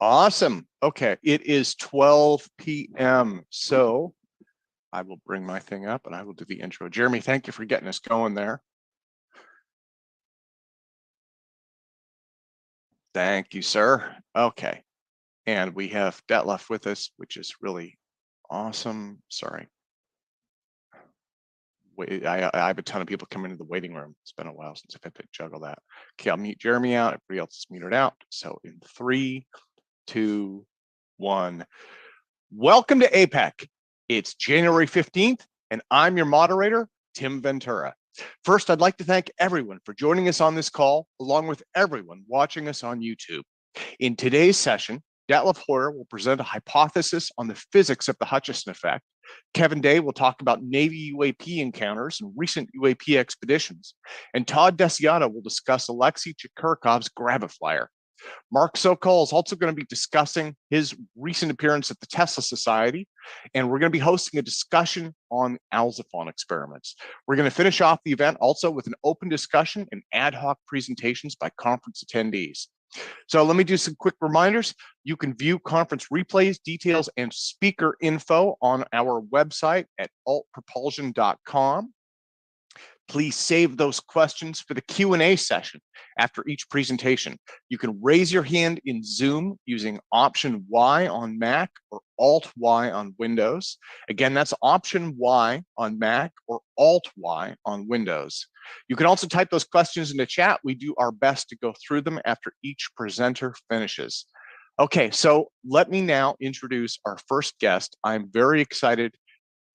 Awesome. Okay, it is 12 p.m. So I will bring my thing up and I will do the intro. Jeremy, thank you for getting us going there. Thank you, sir. Okay, and we have Detlef with us, which is really awesome. Sorry. Wait, I have a ton of people coming into the waiting room. It's been a while since I've had to juggle that. Okay, I'll mute Jeremy out. Everybody else is muted out. So in 3, 2, 1. Welcome to APEC. It's January 15th, and I'm your moderator, Tim Ventura. First, I'd like to thank everyone for joining us on this call, along with everyone watching us on YouTube. In today's session, Detlef Hoyer will present a hypothesis on the physics of the Hutchison Effect. Kevin Day will talk about Navy UAP encounters and recent UAP expeditions. And Todd Desiato will discuss Alexei Chekurkov's Graviflyer. Mark Sokol is also going to be discussing his recent appearance at the Tesla Society, and we're going to be hosting a discussion on Alzaphon experiments. We're going to finish off the event also with an open discussion and ad hoc presentations by conference attendees. So let me do some quick reminders. You can view conference replays, details, and speaker info on our website at altpropulsion.com. Please save those questions for the Q&A session after each presentation. You can raise your hand in Zoom using Option Y on Mac or Alt Y on Windows. Again, that's Option Y on Mac or Alt Y on Windows. You can also type those questions in the chat. We do our best to go through them after each presenter finishes. Okay, so let me now introduce our first guest. I'm very excited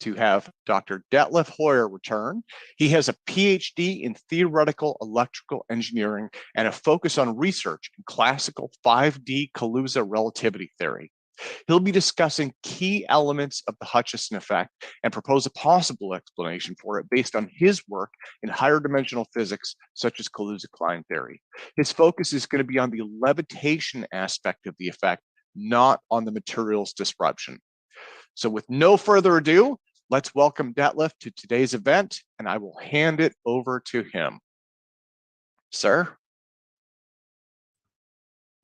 to have Dr. Detlef Hoyer return. He has a PhD in theoretical electrical engineering and a focus on research in classical 5D Kaluza relativity theory. He'll be discussing key elements of the Hutchison effect and propose a possible explanation for it based on his work in higher dimensional physics, such as Kaluza-Klein theory. His focus is going to be on the levitation aspect of the effect, not on the materials disruption. So with no further ado, let's welcome Detlef to today's event, and I will hand it over to him. Sir?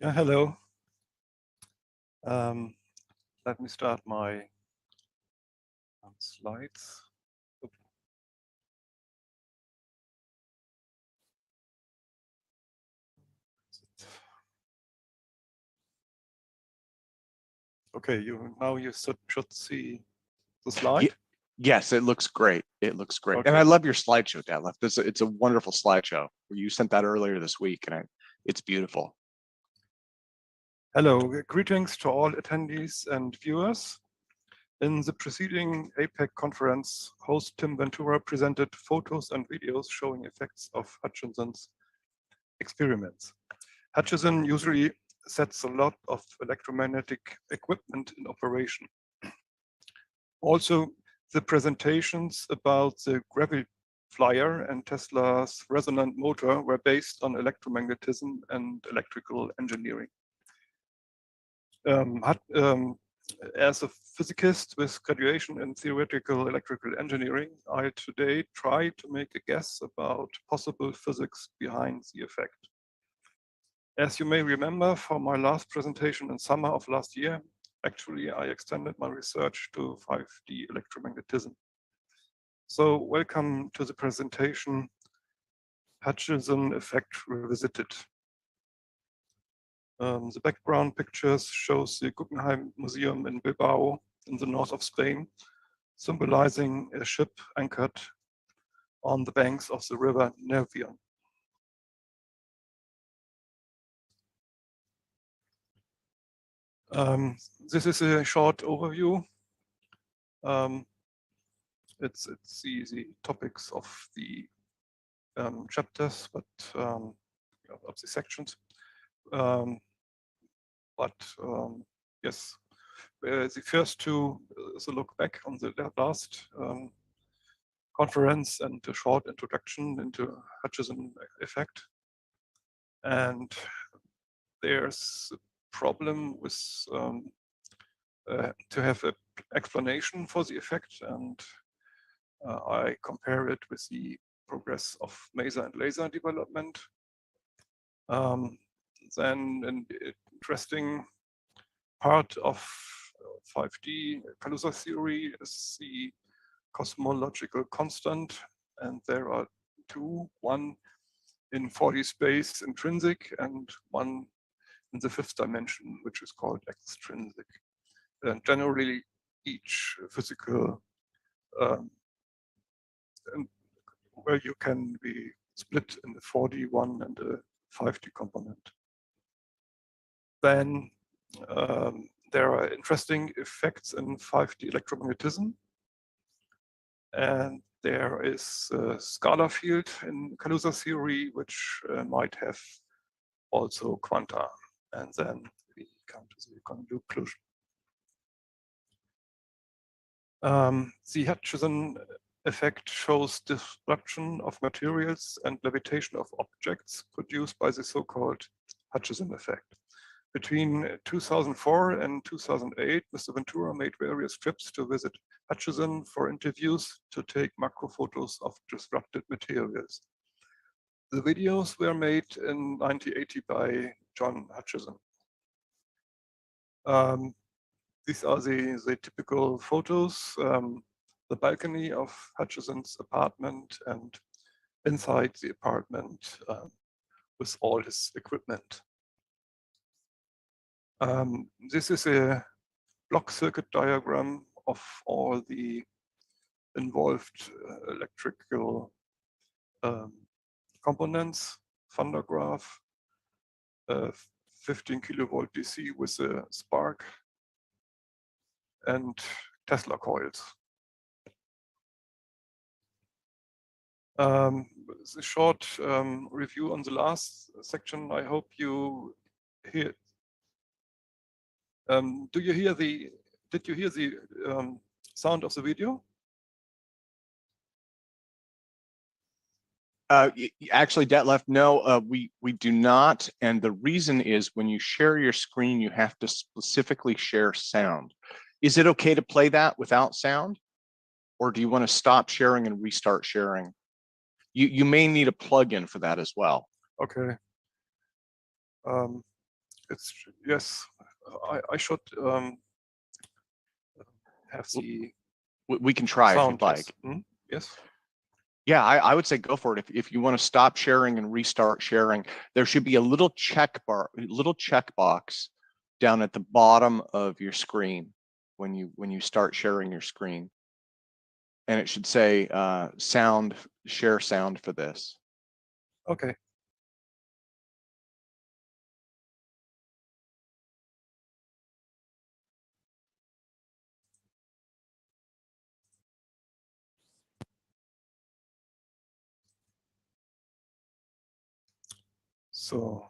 Yeah, hello. Let me start my slides. Okay, now you should see the slide. Yes, it looks great. It looks great. Okay. And I love your slideshow, Detlef. It's a wonderful slideshow. You sent that earlier this week, and it's beautiful. Hello, greetings to all attendees and viewers. In the preceding APEC conference, host Tim Ventura presented photos and videos showing effects of Hutchison's experiments. Hutchison usually sets a lot of electromagnetic equipment in operation. Also, the presentations about the Graviflyer and Tesla's resonant motor were based on electromagnetism and electrical engineering. As a physicist with graduation in theoretical electrical engineering, I today try to make a guess about possible physics behind the effect. As you may remember from my last presentation in summer of last year, actually I extended my research to 5D electromagnetism. So welcome to the presentation, Hutchison Effect Revisited. The background pictures shows the Guggenheim Museum in Bilbao in the north of Spain, symbolizing a ship anchored on the banks of the river Nervion. This is a short overview. It's the topics of the chapters, but of the sections. Yes, the first two is a look back on the last conference and a short introduction into Hutchison effect. And there's problem with to have an explanation for the effect, and I compare it with the progress of maser and laser development. Then an interesting part of 5D Kaluza theory is the cosmological constant, and there are two, one in 4D space intrinsic and one in the fifth dimension, which is called extrinsic. And generally each physical where you can be split in the 4D one and a 5D component. Then there are interesting effects in 5D electromagnetism. And there is a scalar field in Kaluza theory, which might have also quanta. And then we come to the conclusion. The Hutchison effect shows disruption of materials and levitation of objects produced by the so-called Hutchison effect. Between 2004 and 2008, Mr. Ventura made various trips to visit Hutchison for interviews to take macro photos of disrupted materials. The videos were made in 1980 by John Hutchison. These are the typical photos, the balcony of Hutchison's apartment, and inside the apartment with all his equipment. This is a block circuit diagram of all the involved electrical components, Van graph, 15 kilovolt DC with a spark, and Tesla coils. A short review on the last section. I hope you hear. Did you hear the sound of the video? Actually, Detlef, no, we do not. And the reason is when you share your screen, you have to specifically share sound. Is it okay to play that without sound? Or do you want to stop sharing and restart sharing? You may need a plug-in for that as well. Okay. It's yes. I should have the. We can try if you'd like. Yes. Yeah, I would say go for it. If you want to stop sharing and restart sharing, there should be a little checkbox down at the bottom of your screen when you start sharing your screen, and it should say share sound for this. Okay. So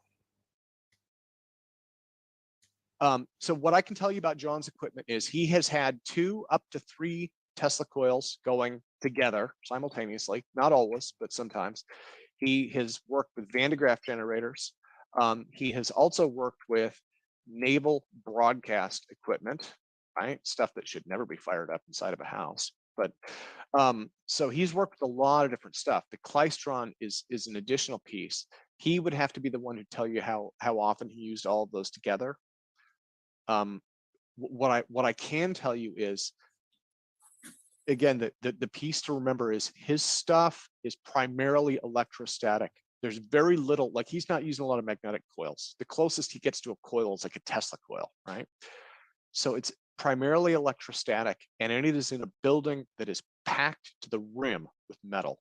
what I can tell you about John's equipment is he has had 2 up to 3 Tesla coils going together simultaneously, not always, but sometimes. He has worked with Van de Graaff generators. He has also worked with naval broadcast equipment, right? Stuff that should never be fired up inside of a house. But so he's worked with a lot of different stuff. The klystron is an additional piece. He would have to be the one who tell you how often he used all of those together. What I can tell you is, again, the piece to remember is his stuff is primarily electrostatic. There's very little, like he's not using a lot of magnetic coils. The closest he gets to a coil is like a Tesla coil, right? So it's primarily electrostatic, and it is in a building that is packed to the rim with metal.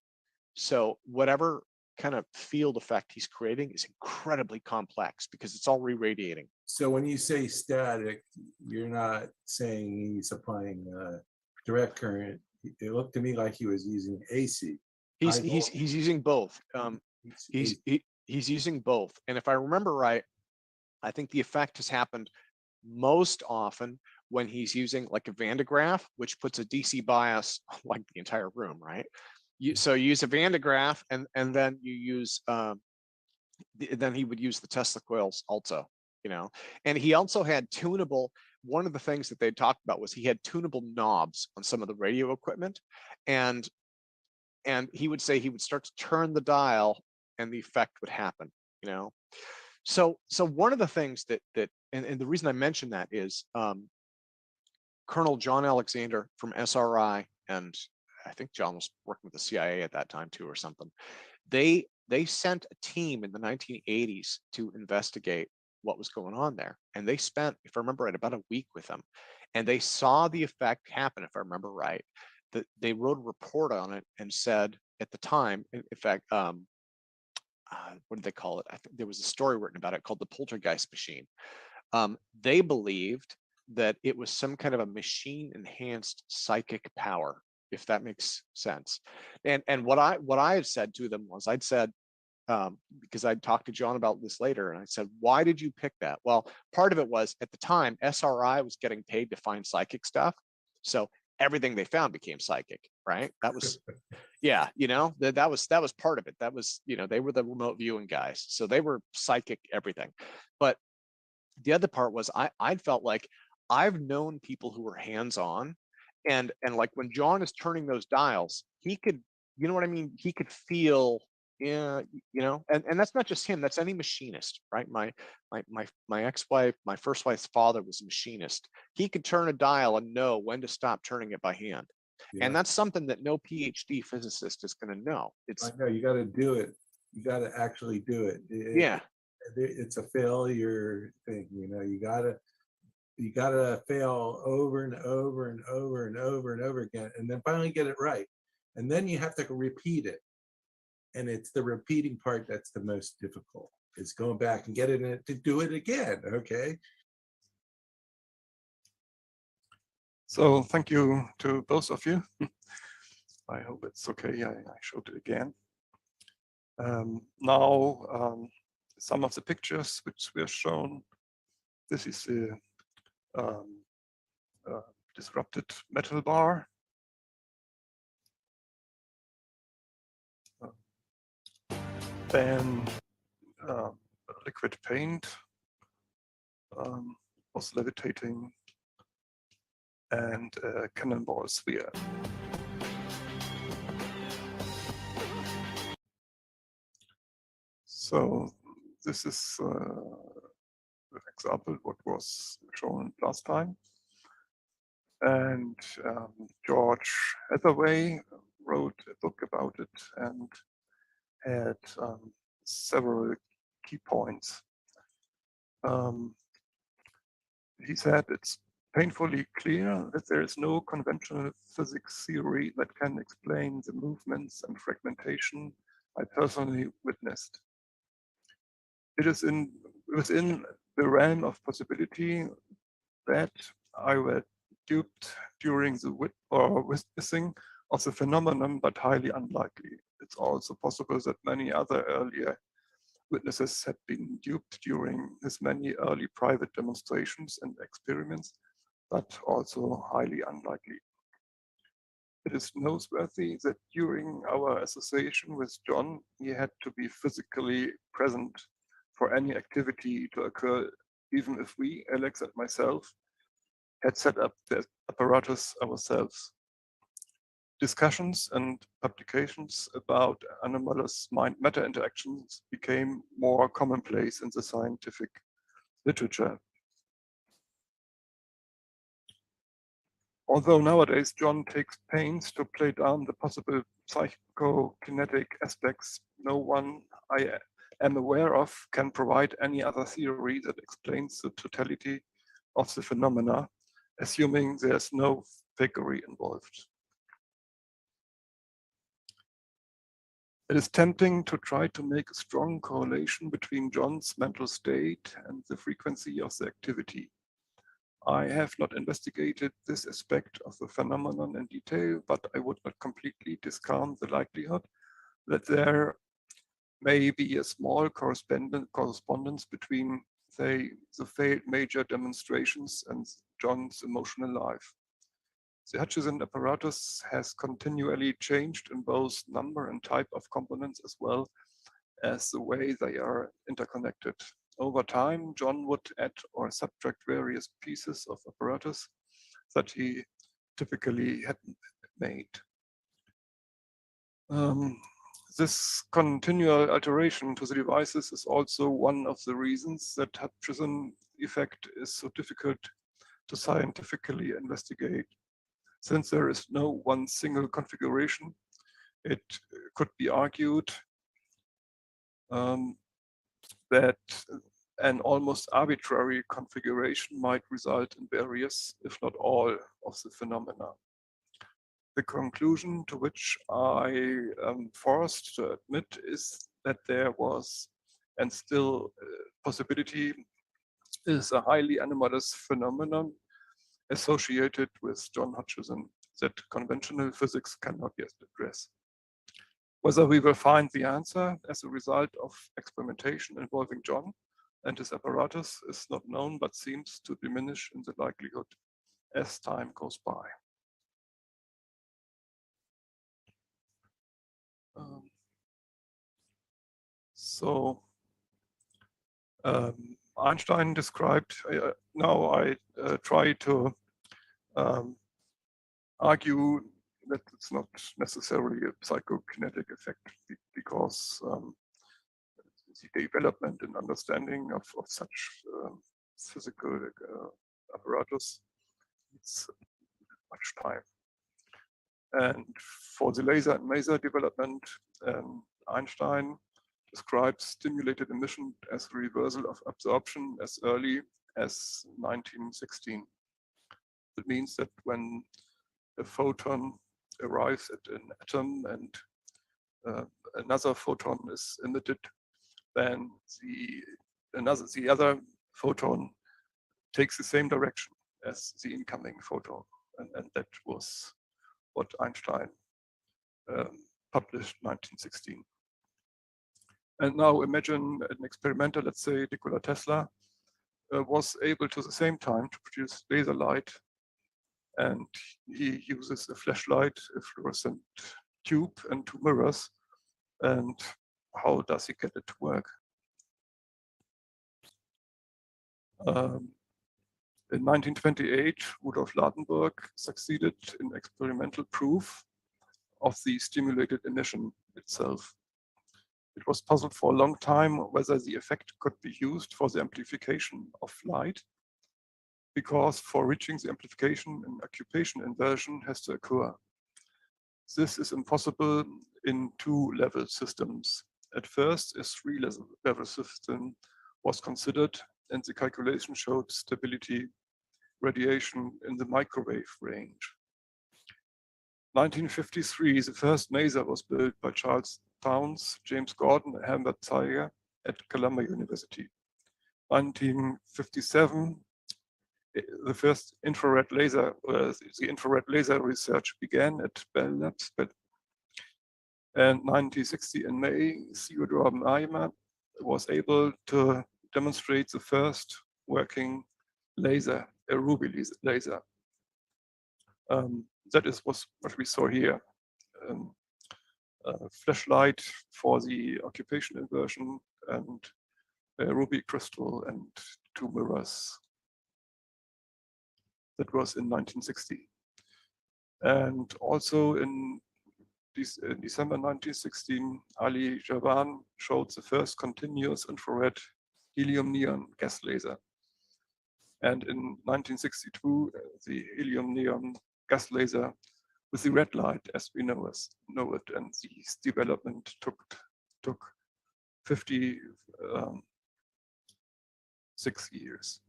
So whatever kind of field effect he's creating is incredibly complex because it's all re-radiating. So when you say static, you're not saying he's applying direct current. It looked to me like he was using AC. He's using both. He's using both. And if I remember right, I think the effect has happened most often when he's using like a Van de Graaff, which puts a DC bias on like the entire room, right? So you use a Van de Graaff, and then you use then he would use the Tesla coils also. you know. And he also had tunable, one of the things that they talked about was he had tunable knobs on some of the radio equipment. And he would say he would start to turn the dial and the effect would happen, you know. So one of the things that and the reason I mention that is Colonel John Alexander from SRI, and I think John was working with the CIA at that time too or something. They sent a team in the 1980s to investigate what was going on there. And they spent, if I remember right, about a week with them. And they saw the effect happen, if I remember right. That they wrote a report on it and said at the time, in fact, what did they call it? I think there was a story written about it called the Poltergeist Machine. They believed that it was some kind of a machine enhanced psychic power, if that makes sense. And what I had said to them was, I'd said, because I'd talked to John about this later, and I said, why did you pick that? Well, part of it was at the time, SRI was getting paid to find psychic stuff. So everything they found became psychic, right? That was, yeah, you know, that was part of it. That was, you know, they were the remote viewing guys. So they were psychic everything. But the other part was I felt like I've known people who were hands-on, and like when John is turning those dials, he could, you know what I mean? He could feel, yeah, you know, and that's not just him, that's any machinist, right? My ex-wife, my first wife's father was a machinist. He could turn a dial and know when to stop turning it by hand. Yeah. And that's something that no PhD physicist is going to know. I know, you got to do it. You got to actually do it. Yeah. It's a failure thing, you know. You gotta fail over and over and over and over and over again, and then finally get it right. And then you have to repeat it. And it's the repeating part that's the most difficult. It's going back and getting it to do it again, okay? So thank you to both of you. I hope it's okay. I showed it again. Now, some of the pictures which were shown. This is the disrupted metal bar. Then liquid paint was levitating, and a cannonball sphere. So this is an example what was shown last time. And George Hathaway wrote a book about it and had several key points. He said it's painfully clear that there is no conventional physics theory that can explain the movements and fragmentation I personally witnessed. It is within the realm of possibility that I were duped during the witnessing of the phenomenon, but highly unlikely. It's also possible that many other earlier witnesses had been duped during his many early private demonstrations and experiments, but also highly unlikely. It is noteworthy that during our association with John, he had to be physically present for any activity to occur, even if we, Alex and myself, had set up the apparatus ourselves. Discussions and publications about anomalous mind-matter interactions became more commonplace in the scientific literature. Although nowadays John takes pains to play down the possible psychokinetic aspects, no one I am aware of can provide any other theory that explains the totality of the phenomena, assuming there's no fakery involved. It is tempting to try to make a strong correlation between John's mental state and the frequency of the activity. I have not investigated this aspect of the phenomenon in detail, but I would not completely discount the likelihood that there may be a small correspondence between, say, the failed major demonstrations and John's emotional life. The Hutchison apparatus has continually changed in both number and type of components, as well as the way they are interconnected. over time, John would add or subtract various pieces of apparatus that he typically had made. This continual alteration to the devices is also one of the reasons that Hutchison effect is so difficult to scientifically investigate. Since there is no one single configuration, it could be argued that an almost arbitrary configuration might result in various, if not all, of the phenomena. The conclusion to which I am forced to admit is that there was, and still possibility, is a highly anomalous phenomenon associated with John Hutchison that conventional physics cannot yet address. Whether we will find the answer as a result of experimentation involving John and his apparatus is not known, but seems to diminish in the likelihood as time goes by. Einstein described, now I try to argue that it's not necessarily a psychokinetic effect because the development and understanding of such physical apparatus needs much time. And for the laser and maser development, Einstein describes stimulated emission as a reversal of absorption as early as 1916. It means that when a photon arrives at an atom and another photon is emitted, then the other photon takes the same direction as the incoming photon. And that was what Einstein published in 1916. And now imagine an experimenter, let's say Nikola Tesla, was able to the same time to produce laser light, and he uses a flashlight, a fluorescent tube, and two mirrors. And how does he get it to work? In 1928, Rudolf Ladenburg succeeded in experimental proof of the stimulated emission itself. It was puzzled for a long time whether the effect could be used for the amplification of light, because for reaching the amplification, an occupation inversion has to occur. This is impossible in two-level systems. At first, a three-level system was considered, and the calculation showed stability radiation in the microwave range. 1953, the first maser was built by Charles Townes, James Gordon, and Herbert Zeiger at Columbia University. 1957, the first infrared laser, the infrared laser research began at Bell Labs. And 1960, in May, Theodore Maimer was able to demonstrate the first working laser, a ruby laser. That is what we saw here. Flashlight for the occupation inversion and a ruby crystal and two mirrors. That was in 1960. And also in December 1916, Ali Javan showed the first continuous infrared helium-neon gas laser. And in 1962, the helium-neon gas laser with the red light as we know it. And this development took 56 years.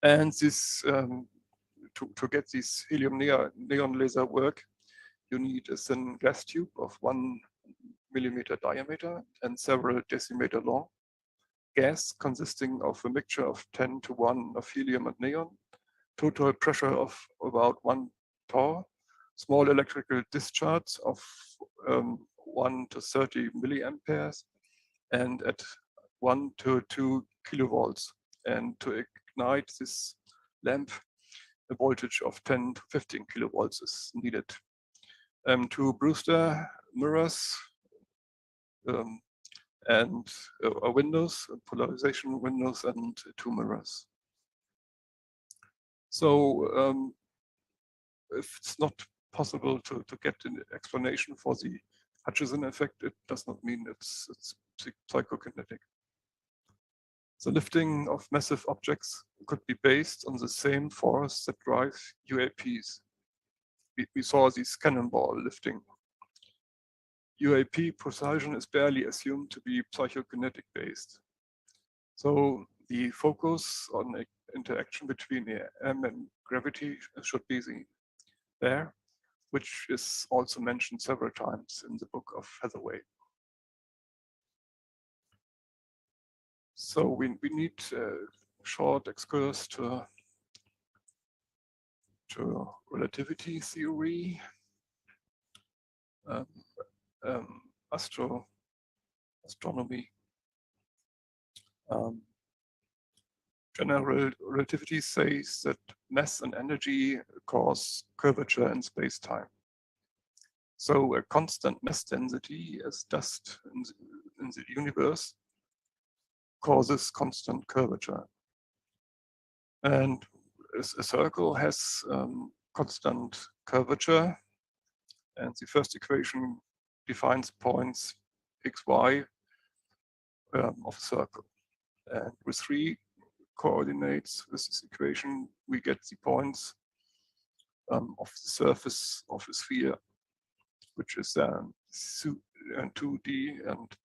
And this to get this helium neon laser work, you need a thin glass tube of 1 millimeter diameter and several decimeter long. Gas consisting of a mixture of 10:1 of helium and neon, total pressure of about 1 torr, small electrical discharge of 1 to 30 milliamperes, and at 1 to 2 kilovolts. And to ignite this lamp, a voltage of 10 to 15 kilovolts is needed. Two Brewster mirrors and windows, polarization windows, and 2 mirrors. So if it's not possible to get an explanation for the Hutchison effect, it does not mean it's psychokinetic. The lifting of massive objects could be based on the same force that drives UAPs. We saw this cannonball lifting. UAP precession is barely assumed to be psychokinetic based. So the focus on the interaction between the M and gravity should be there, which is also mentioned several times in the book of Hathaway. So we need a short excursus to relativity theory, astronomy. General relativity says that mass and energy cause curvature in space-time. So a constant mass density as dust in the universe causes constant curvature. And a circle has constant curvature, and the first equation defines points x, y of a circle. And with 3 coordinates with this equation, we get the points of the surface of a sphere, which is 2D and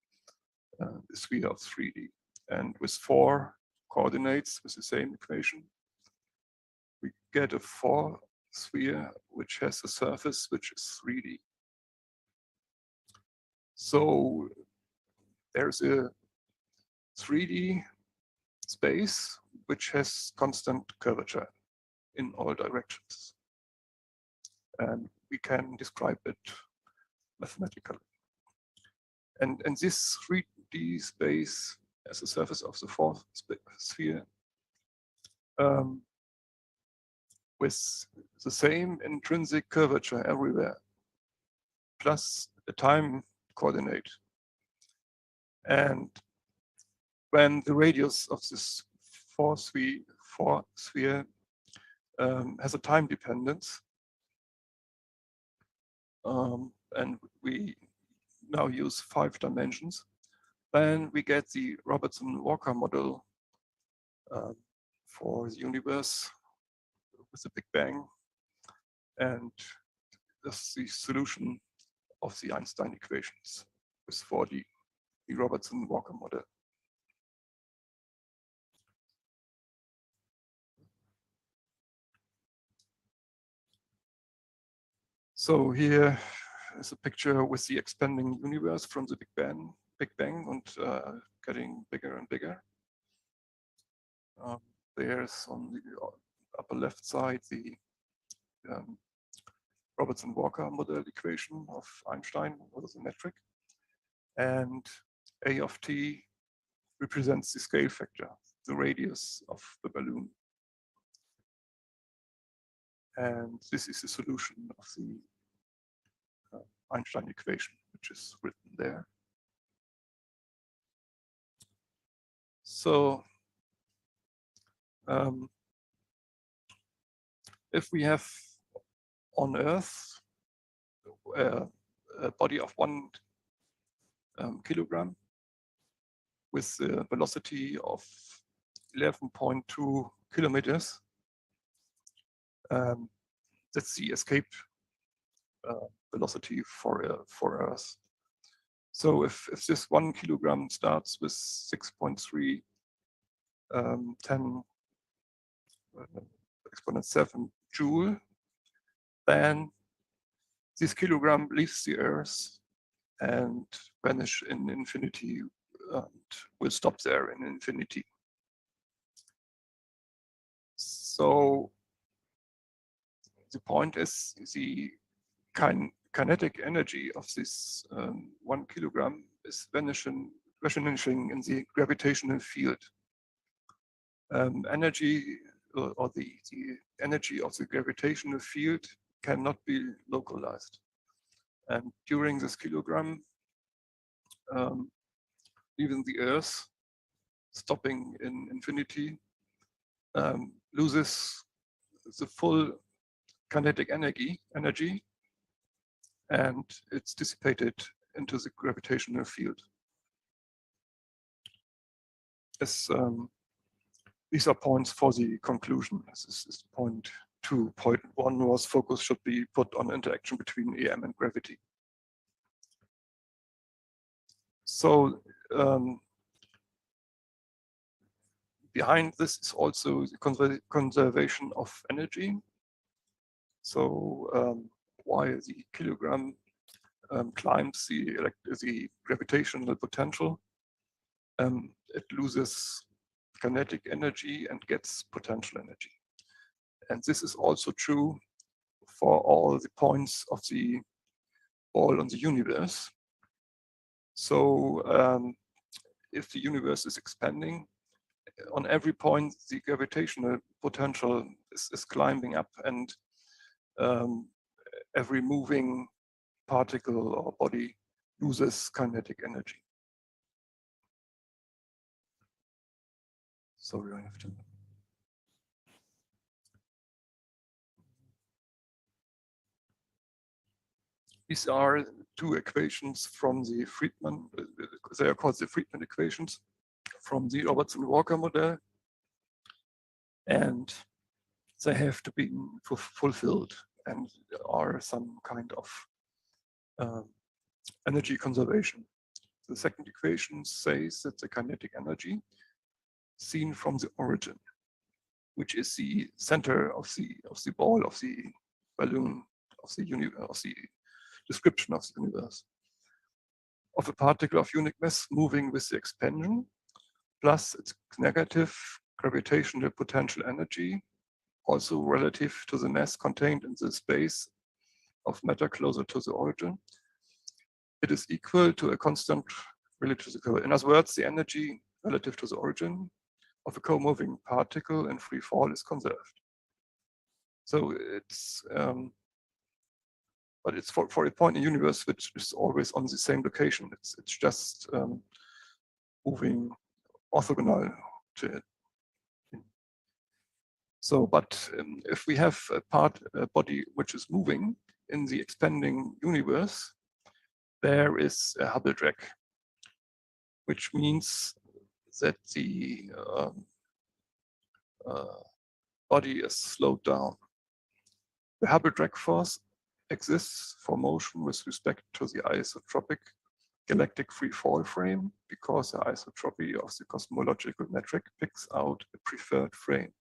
the sphere of 3D. And with 4 coordinates with the same equation, we get a 4 sphere which has a surface which is 3D. So there's a 3D space which has constant curvature in all directions. And we can describe it mathematically. And this 3D space as a surface of the 4th sphere with the same intrinsic curvature everywhere, plus a time coordinate. And when the radius of this 4 sphere has a time dependence, and we now use 5 dimensions, then we get the Robertson-Walker model for the universe with the Big Bang, and that's the solution of the Einstein equations for the Robertson-Walker model. So here is a picture with the expanding universe from the Big Bang and getting bigger and bigger. There's on the upper left side the Robertson-Walker model equation of Einstein, what is the metric, and A of t represents the scale factor, the radius of the balloon. And this is the solution of the Einstein equation, which is written there. So if we have on Earth a body of 1 kilogram with a velocity of 11.2 kilometers, that's the escape velocity for Earth. So if this 1 kilogram starts with 6.3 10 exponent 7 joule, then this kilogram leaves the Earth and vanish in infinity and will stop there in infinity. So the point is the kinetic energy of this 1 kilogram is vanishing in the gravitational field. Energy or the energy of the gravitational field cannot be localized. And during this kilogram, the even the Earth, stopping in infinity, loses the full kinetic energy, and it's dissipated into the gravitational field. These are points for the conclusion. This is point 2. Point 1 was focus should be put on interaction between EM and gravity. So behind this is also the conservation of energy. So while the kilogram climbs the gravitational potential, it loses kinetic energy and gets potential energy. And this is also true for all the points of the ball on the universe. So if the universe is expanding, on every point the gravitational potential is climbing up, and every moving particle or body loses kinetic energy. Sorry, I have to. These are two equations from the Friedman, they are called the Friedman equations from the Robertson-Walker model. And they have to be fulfilled and are some kind of energy conservation. The second equation says that the kinetic energy seen from the origin, which is the center of the ball, of the balloon, of the universe, of the description of the universe, of a particle of unit mass moving with the expansion, plus its negative gravitational potential energy, also relative to the mass contained in the space of matter closer to the origin. It is equal to a constant relative to the curve. In other words, the energy relative to the origin of a co-moving particle in free fall is conserved. So it's, but it's for a point in the universe which is always on the same location. It's just moving orthogonal to it. So, but if we have a body which is moving in the expanding universe, there is a Hubble drag, which means that the body is slowed down. The Hubble drag force exists for motion with respect to the isotropic galactic free fall frame, because the isotropy of the cosmological metric picks out a preferred frame.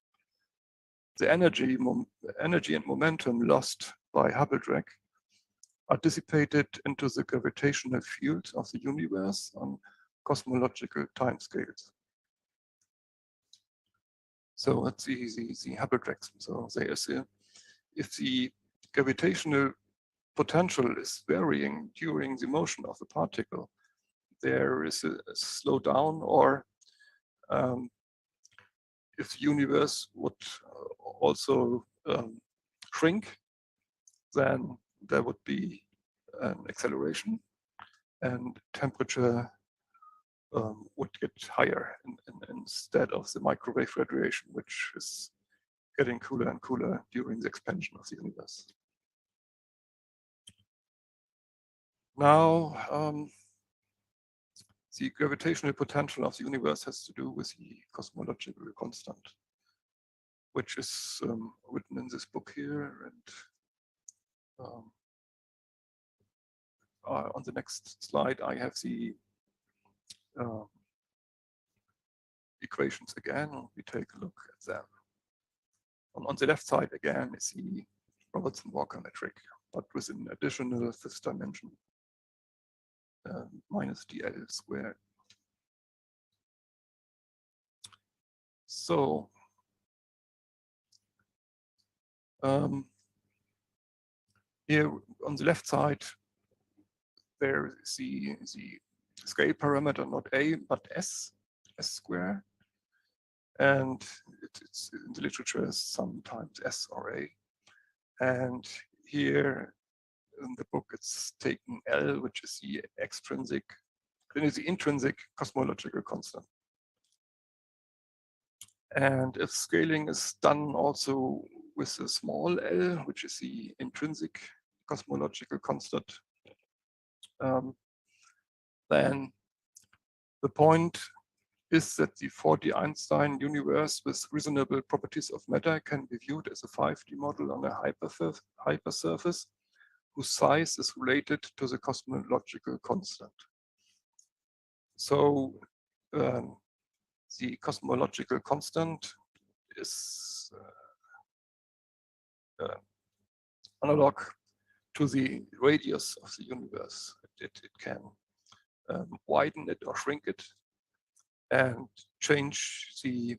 The energy and momentum lost by Hubble drag are dissipated into the gravitational field of the universe on cosmological timescales. So that's the Hubble drags. So there is if the gravitational potential is varying during the motion of the particle, there is a slowdown, or if the universe would also shrink, then there would be an acceleration, and temperature would get higher instead of the microwave radiation, which is getting cooler and cooler during the expansion of the universe. Now, the gravitational potential of the universe has to do with the cosmological constant, which is written in this book here, and on the next slide I have the equations again. We take a look at them. On the left side again is the Robertson-Walker metric, but with an additional fifth dimension, minus dl squared. So here on the left side, there is the scale parameter, not a, but s squared. And it's in the literature sometimes s or a. And here in the book, it's taken L, which is the extrinsic then is the intrinsic cosmological constant. And if scaling is done also with a small l, which is the intrinsic cosmological constant, then the point is that the 4D Einstein universe with reasonable properties of matter can be viewed as a 5D model on a hypersurface whose size is related to the cosmological constant. So the cosmological constant is analog to the radius of the universe. It can widen it or shrink it and change the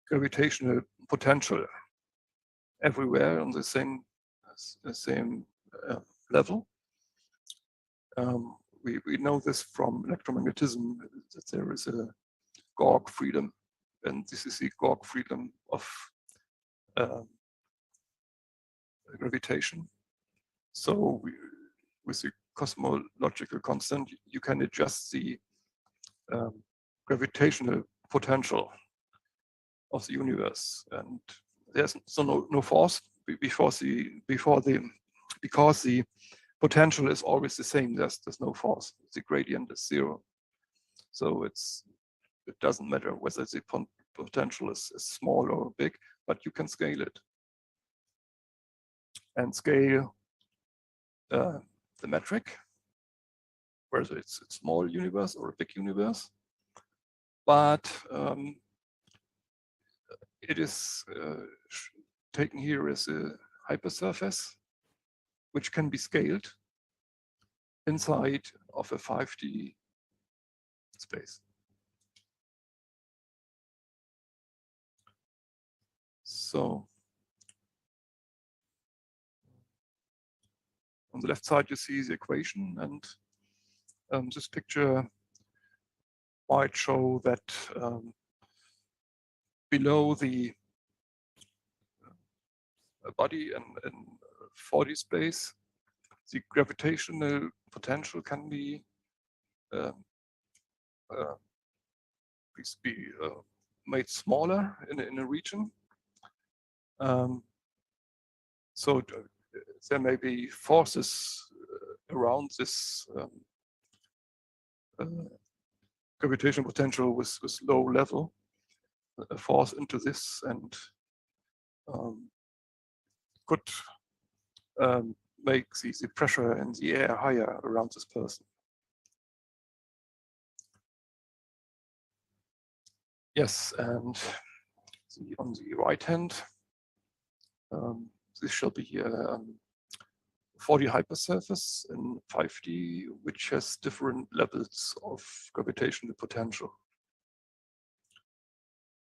gravitational potential everywhere on the same level. We know this from electromagnetism, that there is a Gauge freedom, and this is the Gauge freedom of gravitation. So with the cosmological constant, you can adjust the gravitational potential of the universe, and there's no force because the potential is always the same. There's no force. The gradient is 0, so it doesn't matter whether the potential is small or big, but you can scale it and scale the metric, whether it's a small universe or a big universe. But it is taken here as a hypersurface, which can be scaled inside of a 5D space. So on the left side, you see the equation, and this picture might show that below the body in 4D space, the gravitational potential can be made smaller in a region. So there may be forces around this gravitational potential with low level, force into this, and could make the pressure in the air higher around this person. Yes, and on the right hand, this shall be a 4D hypersurface in 5D, which has different levels of gravitational potential.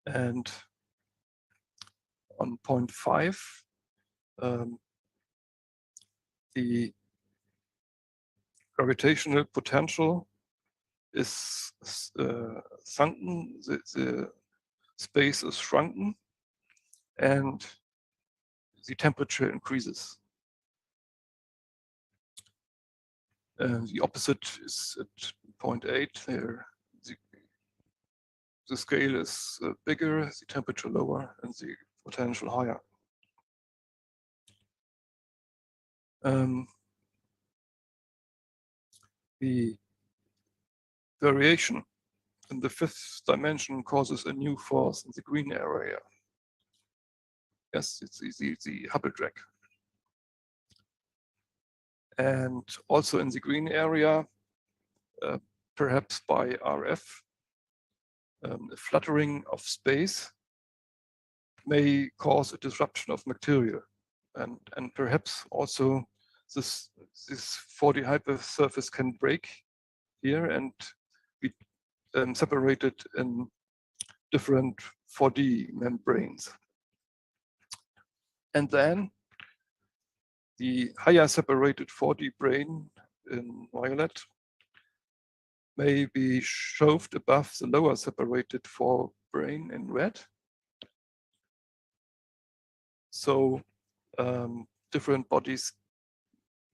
And on point 5, the gravitational potential is sunken, the space is shrunken, and the temperature increases. The opposite is at point 8. There, the scale is bigger, the temperature lower, and the potential higher. The variation in the 5th dimension causes a new force in the green area. Yes, it's the Hubble Drag. And also in the green area, perhaps by RF, a fluttering of space may cause a disruption of material, and perhaps also this 4D hypersurface can break here and be separated in different 4D membranes. And then the higher separated 4D brane in violet may be shoved above the lower separated 4 brane in red. So different bodies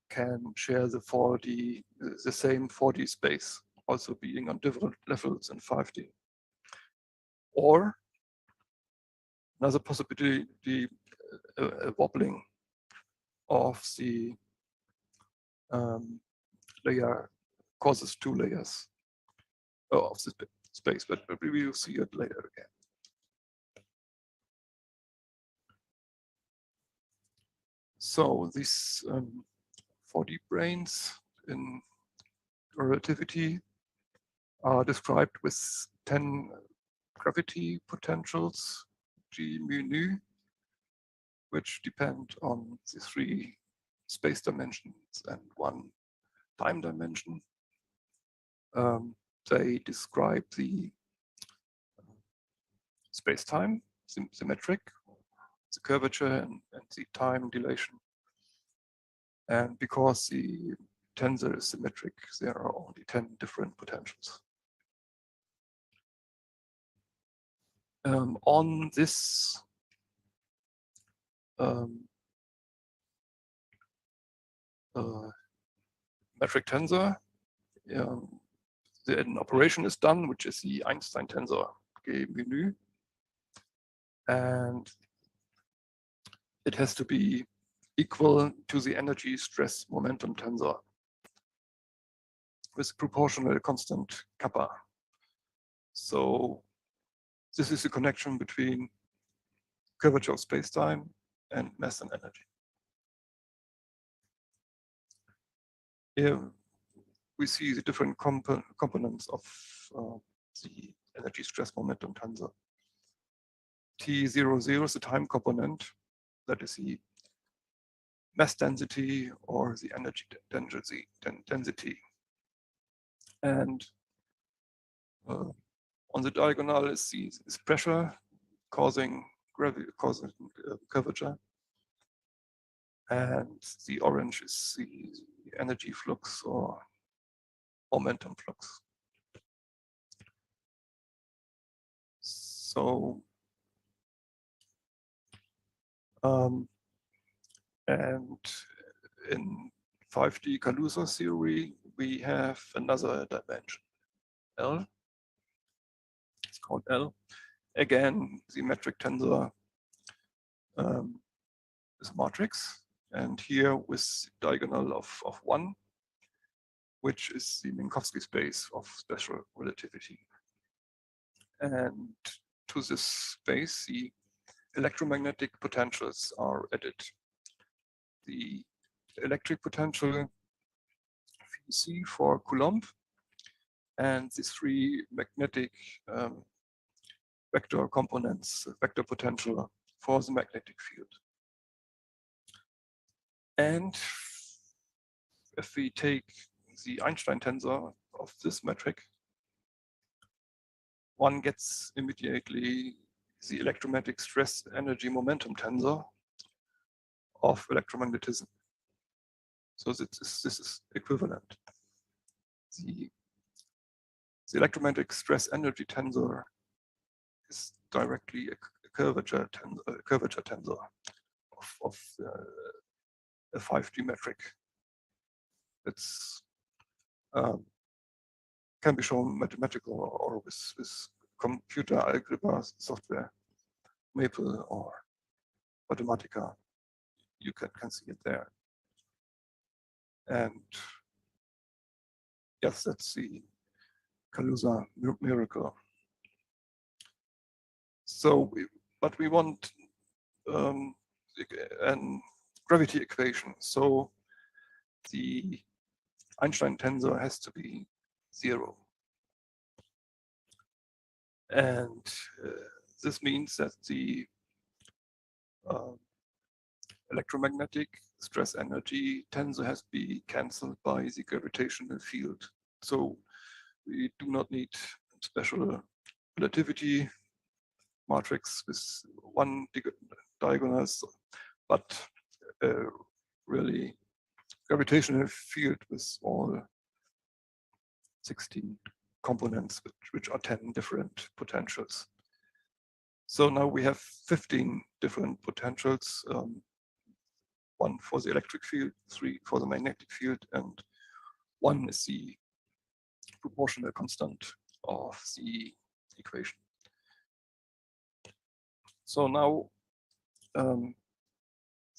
can share the same 4D space also being on different levels in 5D. Or another possibility, a wobbling of the layer causes two layers of the space, but we will see it later again. So these 4D branes in relativity are described with 10 gravity potentials, G mu nu, which depend on the 3 space dimensions and 1 time dimension. They describe the space-time symmetric, the curvature and the time dilation. And because the tensor is symmetric, there are only 10 different potentials. On this metric tensor, an operation is done, which is the Einstein tensor G mu nu, and it has to be equal to the energy stress momentum tensor with proportional constant kappa. So this is the connection between curvature of space-time and mass and energy. Here we see the different components of the energy stress momentum tensor. T00 is the time component, that is the mass density or the energy density. And on the diagonal is pressure causing curvature. And the orange is the energy flux or momentum flux. So, and in 5D Kaluza theory, we have another dimension, L. It's called L. Again, the metric tensor is a matrix, and here with diagonal of 1, which is the Minkowski space of special relativity. And to this space, the electromagnetic potentials are added. The electric potential Phi for Coulomb, and the 3 magnetic vector components, vector potential for the magnetic field. And if we take the Einstein tensor of this metric, one gets immediately the electromagnetic stress energy momentum tensor of electromagnetism. So this is equivalent. The electromagnetic stress energy tensor is directly a curvature tensor of a 5D metric. It's can be shown mathematical or with computer algebra software, Maple or Mathematica. You can see it there. And yes, that's the Kaluza miracle. So, but we want a gravity equation. So the Einstein tensor has to be 0. And this means that the electromagnetic stress energy tensor has to be cancelled by the gravitational field. So we do not need special relativity matrix with 1 diagonals, but really gravitational field with all 16 components, which are 10 different potentials. So now we have 15 different potentials, 1 for the electric field, 3 for the magnetic field, and 1 is the proportional constant of the equation. So now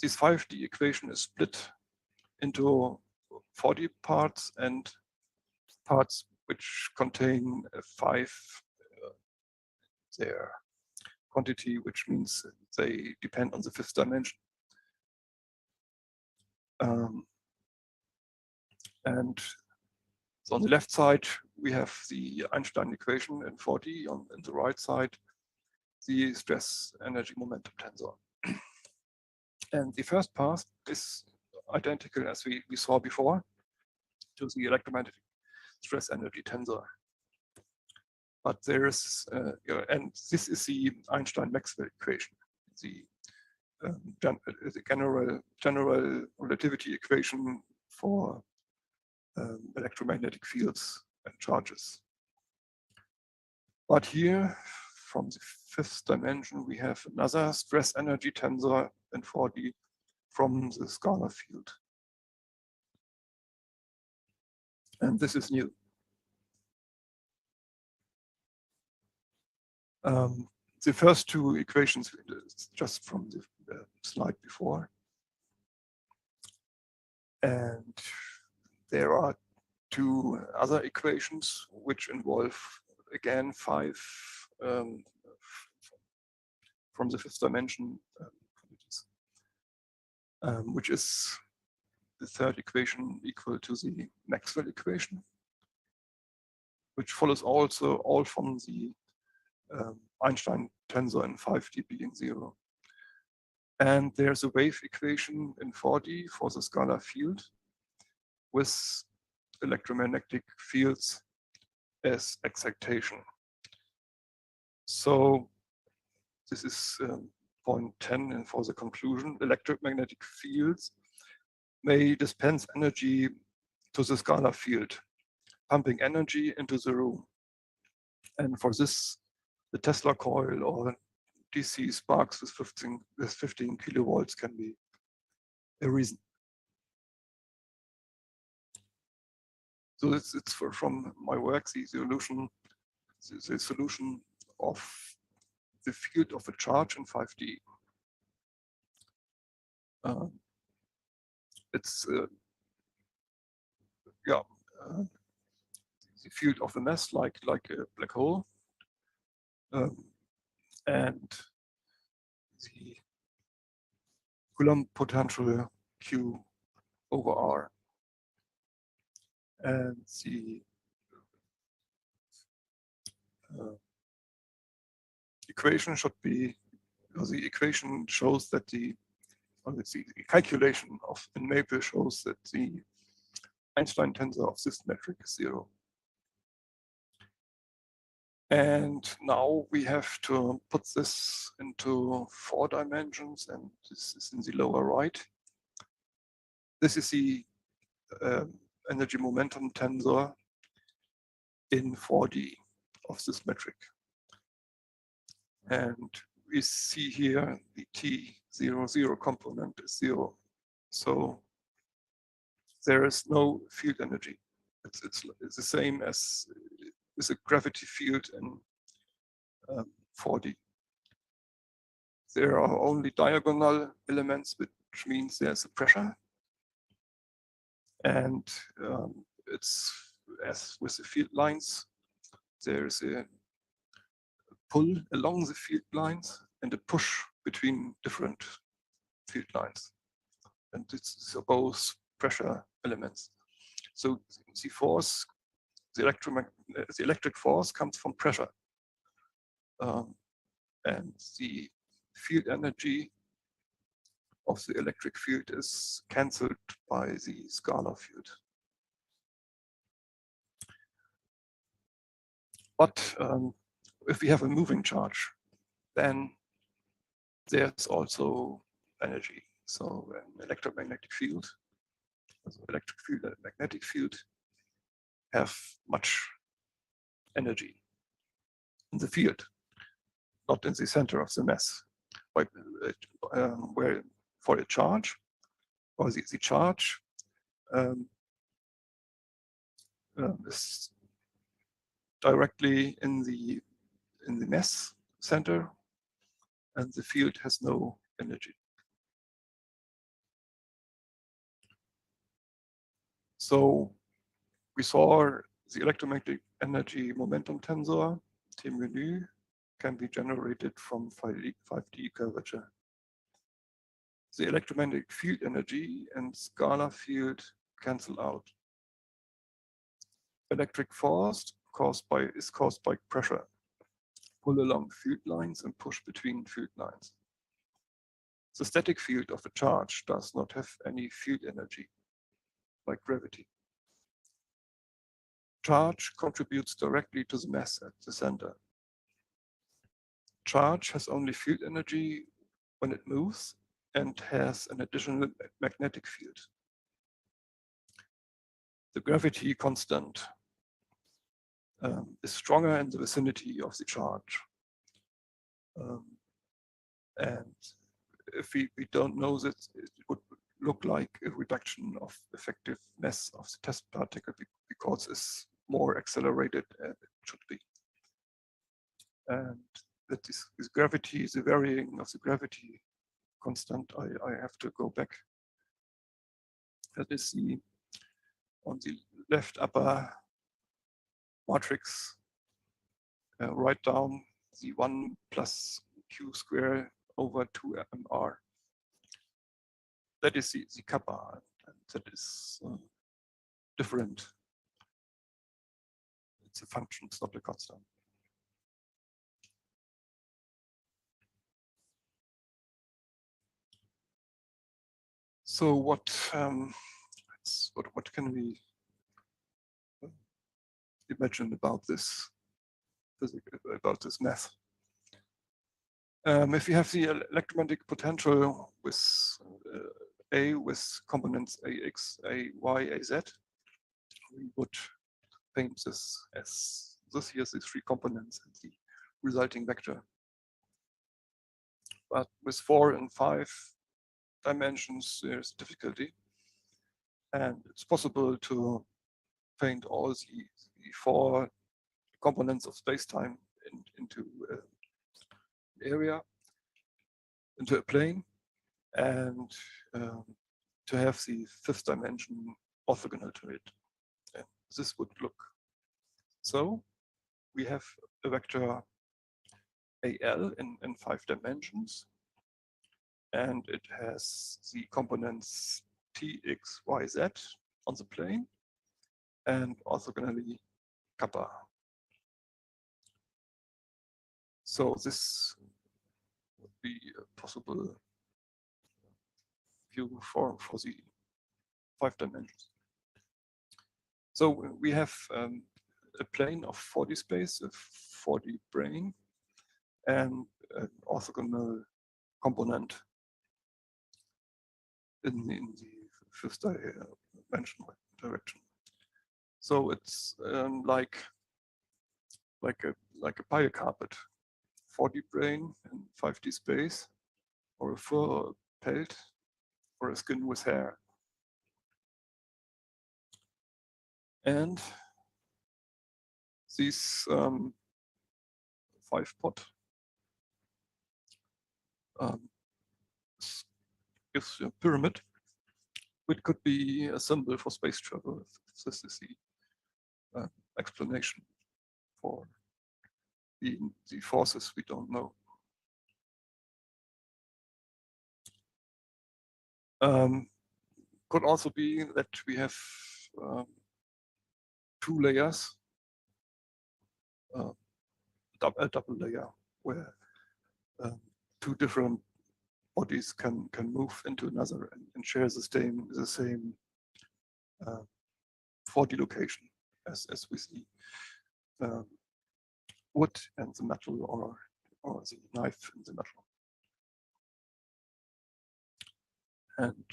this 5D equation is split into 4D parts and parts which contain their quantity, which means they depend on the fifth dimension. And so on the left side, we have the Einstein equation in 4D. On the right side, the stress energy momentum tensor. And the first path is identical as we saw before to the electromagnetic stress energy tensor. But there is, and this is the Einstein-Maxwell equation, the general relativity equation for electromagnetic fields and charges. But here, from the fifth dimension, we have another stress energy tensor in 4D from the scalar field. And this is new. The first two equations just from the slide before. And there are two other equations which involve, again, 5 from the fifth dimension, which is the third equation equal to the Maxwell equation, which follows also all from the Einstein tensor in 5D being 0. And there's a wave equation in 4D for the scalar field with electromagnetic fields as excitation. So this is point 10 and for the conclusion. Electromagnetic fields may dispense energy to the scalar field, pumping energy into the room. And for this, the Tesla coil or DC sparks with 15 kilovolts can be a reason. So it's from my work, the solution of the field of a charge in 5D. It's the field of a mass like a black hole, and the Coulomb potential Q over R, and the equation should be, the equation shows that the calculation of in Maple shows that the Einstein tensor of this metric is 0. And now we have to put this into 4 dimensions, and this is in the lower right. This is the energy momentum tensor in 4D of this metric. And we see here the T00 component is 0. So there is no field energy. It's the same as with a gravity field in 4D. There are only diagonal elements, which means there's a pressure. And it's as with the field lines, there's a pull along the field lines and a push between different field lines. And it's both pressure elements. So the force, the electric force comes from pressure. And the field energy of the electric field is cancelled by the scalar field. But if we have a moving charge, then there's also energy. So an electromagnetic field, also electric field and magnetic field, have much energy in the field, not in the center of the mass. Where for a charge, or the charge is directly in the mass center, and the field has no energy. So we saw the electromagnetic energy momentum tensor, T mu, can be generated from 5D curvature. The electromagnetic field energy and scalar field cancel out. Electric force is caused by pressure. Pull along field lines and push between field lines. The static field of a charge does not have any field energy, like gravity. Charge contributes directly to the mass at the center. Charge has only field energy when it moves and has an additional magnetic field. The gravity constant is stronger in the vicinity of the charge. And if we don't know that, it would look like a reduction of effective mass of the test particle because it's more accelerated than it should be. And that is gravity, the varying of the gravity constant, I have to go back. That is on the left upper matrix, write down the 1 plus q squared over 2mr. That is the kappa, and that is different. It's a function, it's not a constant. So what can we imagine about this math? If you have the electromagnetic potential with A with components AX, AY, AZ, we would paint this as this here's the 3 components and the resulting vector. But with 4 and 5 dimensions, there's difficulty. And it's possible to paint all the 4 components of space-time into an area, into a plane, and to have the 5th dimension orthogonal to it. And this would look so. We have a vector AL in 5 dimensions, and it has the components T, X, Y, Z on the plane, and orthogonally kappa. So this would be a possible view for the 5 dimensions. So we have a plane of 4D space, a 4D brane, and an orthogonal component in the 5th dimension direction. So it's like a pile carpet, 4D brane in 5D space, or a fur pelt, or a skin with hair. And these 5-pot gives you a pyramid, which could be a symbol for space travel. If this is the explanation for the forces we don't know. Could also be that we have 2 layers, a double layer, where 2 different bodies can move into another and share the same 4D location as we see wood and the metal, or the knife in the metal. And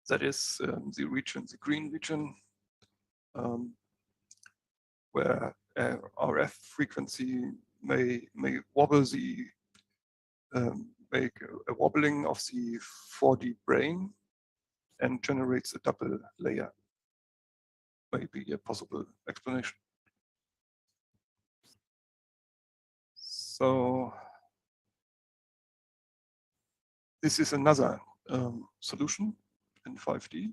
that is the region, the green region, where RF frequency may wobble make a wobbling of the 4D brane and generates a double layer. Maybe a possible explanation. So this is another solution in 5D.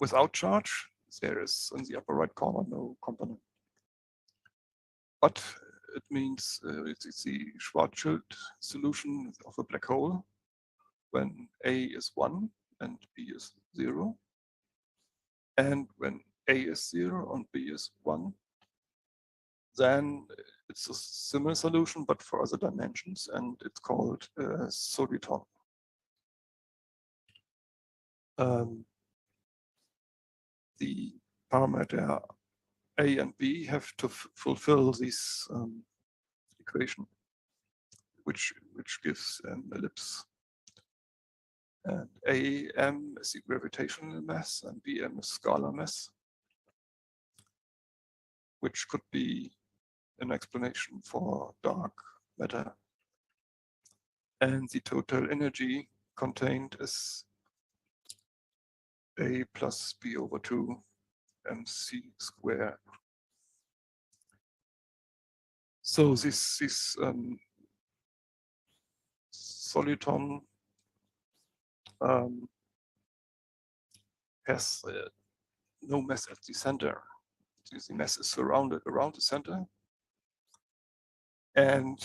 Without charge, there is in the upper right corner no component. But it means it's the Schwarzschild solution of a black hole when A is 1 and B is 0. And when A is 0 and B is 1, then it's a similar solution, but for other dimensions, and it's called Soliton. The parameter A and B have to fulfill this equation, which gives an ellipse. And AM is the gravitational mass, and BM is scalar mass, which could be an explanation for dark matter. And the total energy contained is A plus B over 2 mc squared. So this soliton has no mass at the center. The mass is surrounded around the center and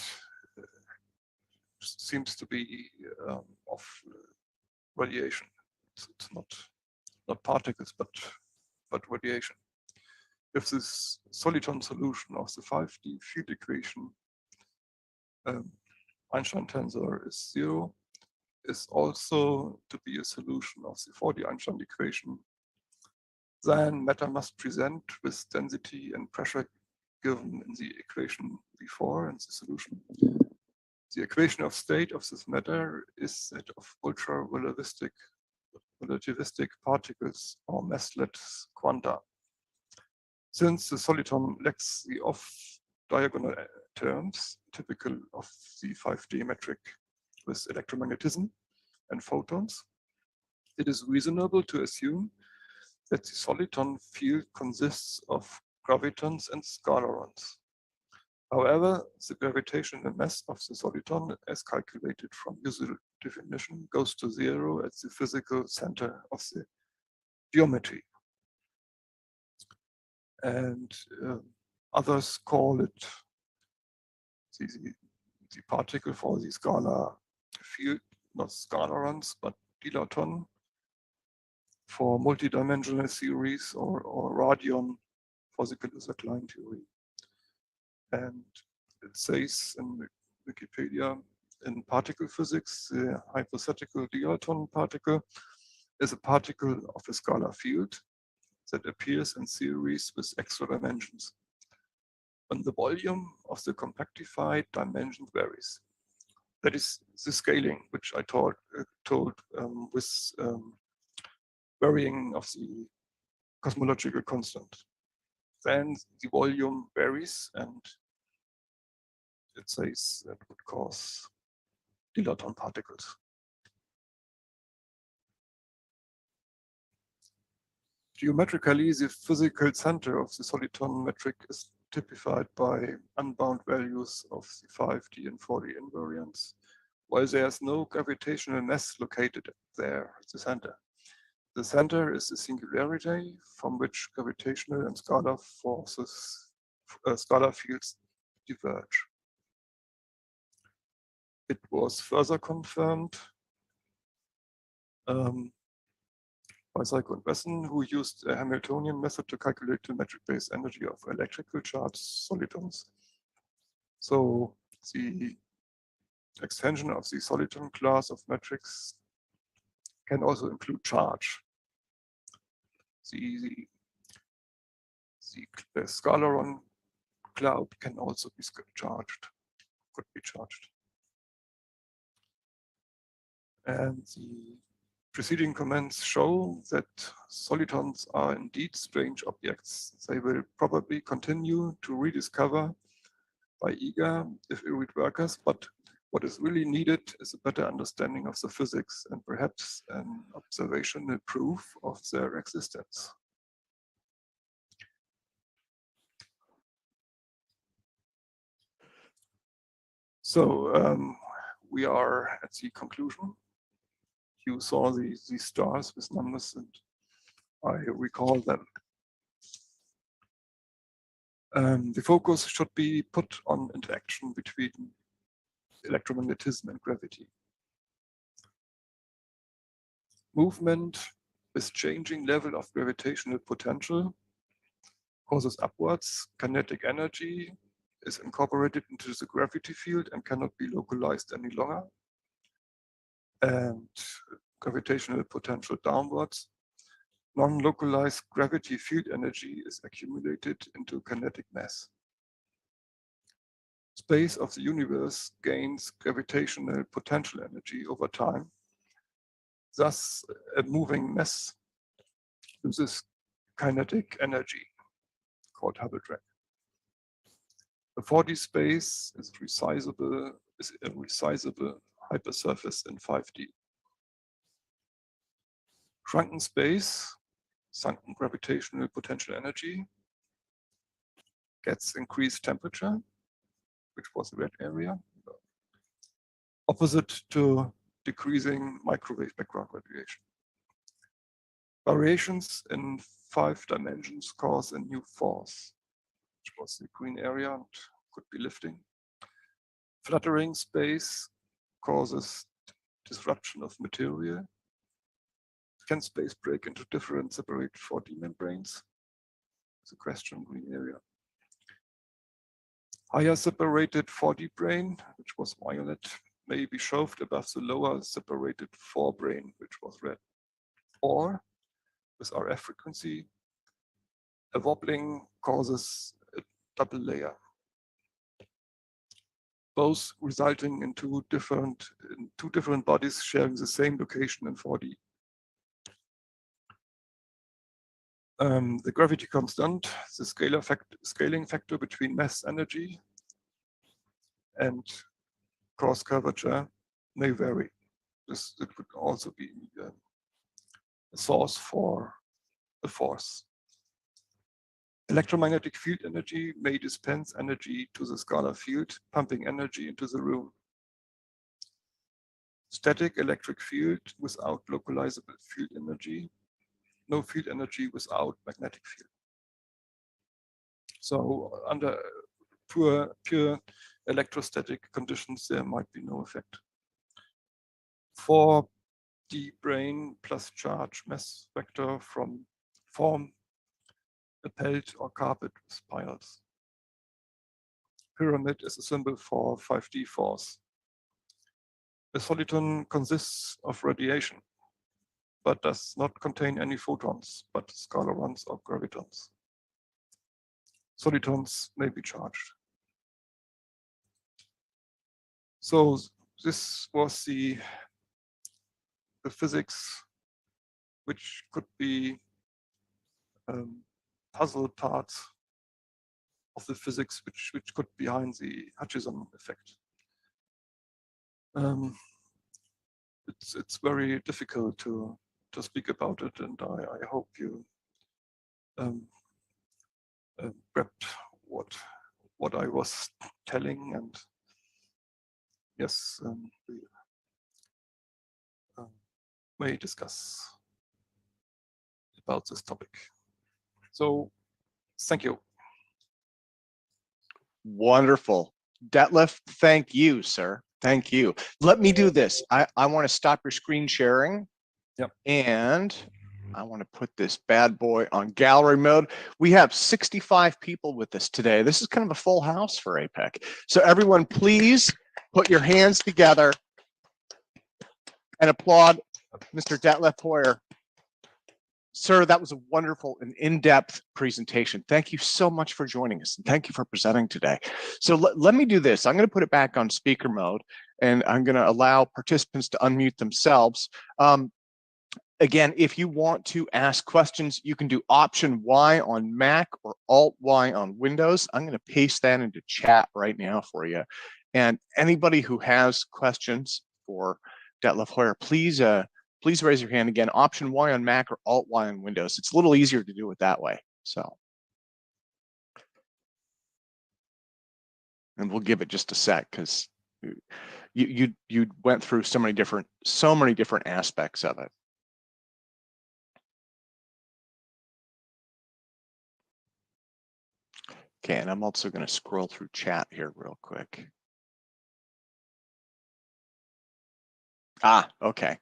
seems to be of radiation. It's not particles, but radiation. If this soliton solution of the 5D field equation, Einstein tensor is 0, is also to be a solution of the 4D Einstein equation, then matter must present with density and pressure given in the equation before in the solution. The equation of state of this matter is that of ultra-relativistic particles or massless quanta. Since the soliton lacks the off-diagonal terms typical of the 5D metric with electromagnetism and photons, it is reasonable to assume that the soliton field consists of gravitons and scalarons. However, the gravitational mass of the soliton, as calculated from usual definition, goes to 0 at the physical center of the geometry. And others call it the particle for the scalar field, not scalarons, but dilaton for multidimensional theories, or radion for the Kaluza-Klein theory. And it says in Wikipedia, in particle physics, the hypothetical dilaton particle is a particle of a scalar field that appears in series with extra dimensions. When the volume of the compactified dimension varies. That is the scaling, which I told with varying of the cosmological constant. Then the volume varies, and it says that would cause dilaton particles. Geometrically, the physical center of the soliton metric is typified by unbound values of the 5D and 4D invariants, while there's no gravitational mass located there at the center. The center is the singularity from which gravitational and scalar forces, scalar fields diverge. It was further confirmed by Psycho and Wesson, who used a Hamiltonian method to calculate the metric-based energy of electrical charged solitons. So the extension of the soliton class of metrics can also include charge. The scalaron cloud can also be charged, could be charged. And the preceding comments show that solitons are indeed strange objects. They will probably continue to rediscover by eager, if irate workers, but what is really needed is a better understanding of the physics and perhaps an observational proof of their existence. So we are at the conclusion. You saw these stars with numbers, and I recall them. The focus should be put on interaction between electromagnetism and gravity. Movement with changing level of gravitational potential causes upwards. Kinetic energy is incorporated into the gravity field and cannot be localized any longer. And gravitational potential downwards. Non-localized gravity field energy is accumulated into kinetic mass. Space of the universe gains gravitational potential energy over time. Thus, a moving mass uses kinetic energy, called Hubble Drag. The 4D space is a resizable hypersurface in 5D. Shrunken space, sunken gravitational potential energy, gets increased temperature, which was the red area, opposite to decreasing microwave background radiation. Variations in 5 dimensions cause a new force, which was the green area and could be lifting. Fluttering space causes disruption of material. Can space break into different separate 4D membranes? It's a question, green area. Higher separated 4D brane, which was violet, may be shoved above the lower separated 4 brane, which was red. Or, with RF frequency, a wobbling causes a double layer, both resulting in two different bodies sharing the same location in 4D. The gravity constant, the scaling factor between mass energy and cross curvature, may vary. It could also be a source for a force. Electromagnetic field energy may dispense energy to the scalar field, pumping energy into the room. Static electric field without localizable field energy. No field energy without magnetic field. So under pure electrostatic conditions, there might be no effect. 4D brane plus charge mass vector form a pelt or carpet with spirals. Pyramid is a symbol for 5D force. A soliton consists of radiation, but does not contain any photons, but scalarons or gravitons. Solitons may be charged. So this was the physics, which could be puzzle parts of the physics which could be behind the Hutchison effect. It's very difficult to speak about it, and I hope you grabbed what I was telling, and yes, we may discuss about this topic. So, thank you. Wonderful. Detlef, thank you, sir. Thank you. Let me do this. I want to stop your screen sharing. Yep. And I want to put this bad boy on gallery mode. We have 65 people with us today. This is kind of a full house for APEC. So everyone, please put your hands together and applaud Mr. Detlef Hoyer. Sir, that was a wonderful and in-depth presentation. Thank you so much for joining us, and thank you for presenting today. So let me do this. I'm going to put it back on speaker mode, and I'm going to allow participants to unmute themselves. Again, if you want to ask questions, you can do Option Y on Mac or Alt Y on Windows. I'm going to paste that into chat right now for you. And anybody who has questions for Detlef Hoyer, please raise your hand. Again, Option Y on Mac or Alt Y on Windows. It's a little easier to do it that way. So, and we'll give it just a sec because you went through so many different aspects of it. Okay, and I'm also going to scroll through chat here real quick. Okay.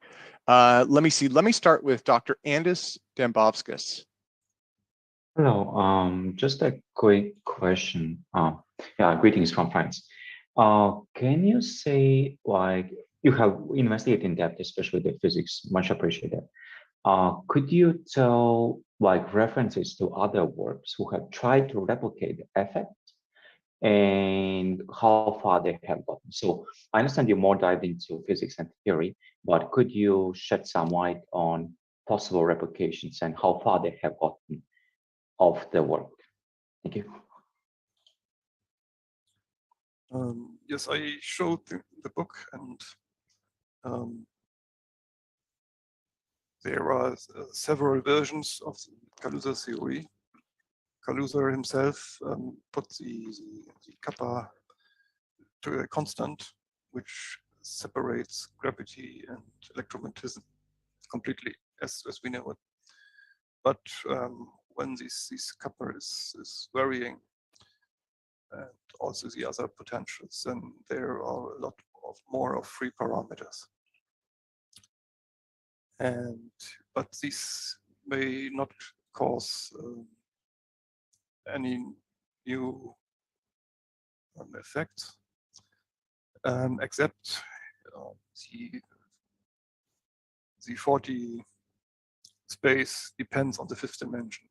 Let me see. Let me start with Dr. Andis Dembowskis. Hello. Just a quick question. Yeah, greetings from France. Can you say, like, you have investigated in depth, especially the physics, much appreciated. Could you tell, like, references to other works who have tried to replicate the effect and how far they have gotten? So I understand you more dive into physics and theory, but could you shed some light on possible replications and how far they have gotten of the work? Thank you. Yes, I showed the book, and there are several versions of the Kaluza theory. Kaluza himself put the kappa to a constant, which separates gravity and electromagnetism completely, as we know it. But when this kappa is varying, and also the other potentials, then there are a lot more of free parameters. But this may not cause any new effect, except the 4D space depends on the fifth dimension.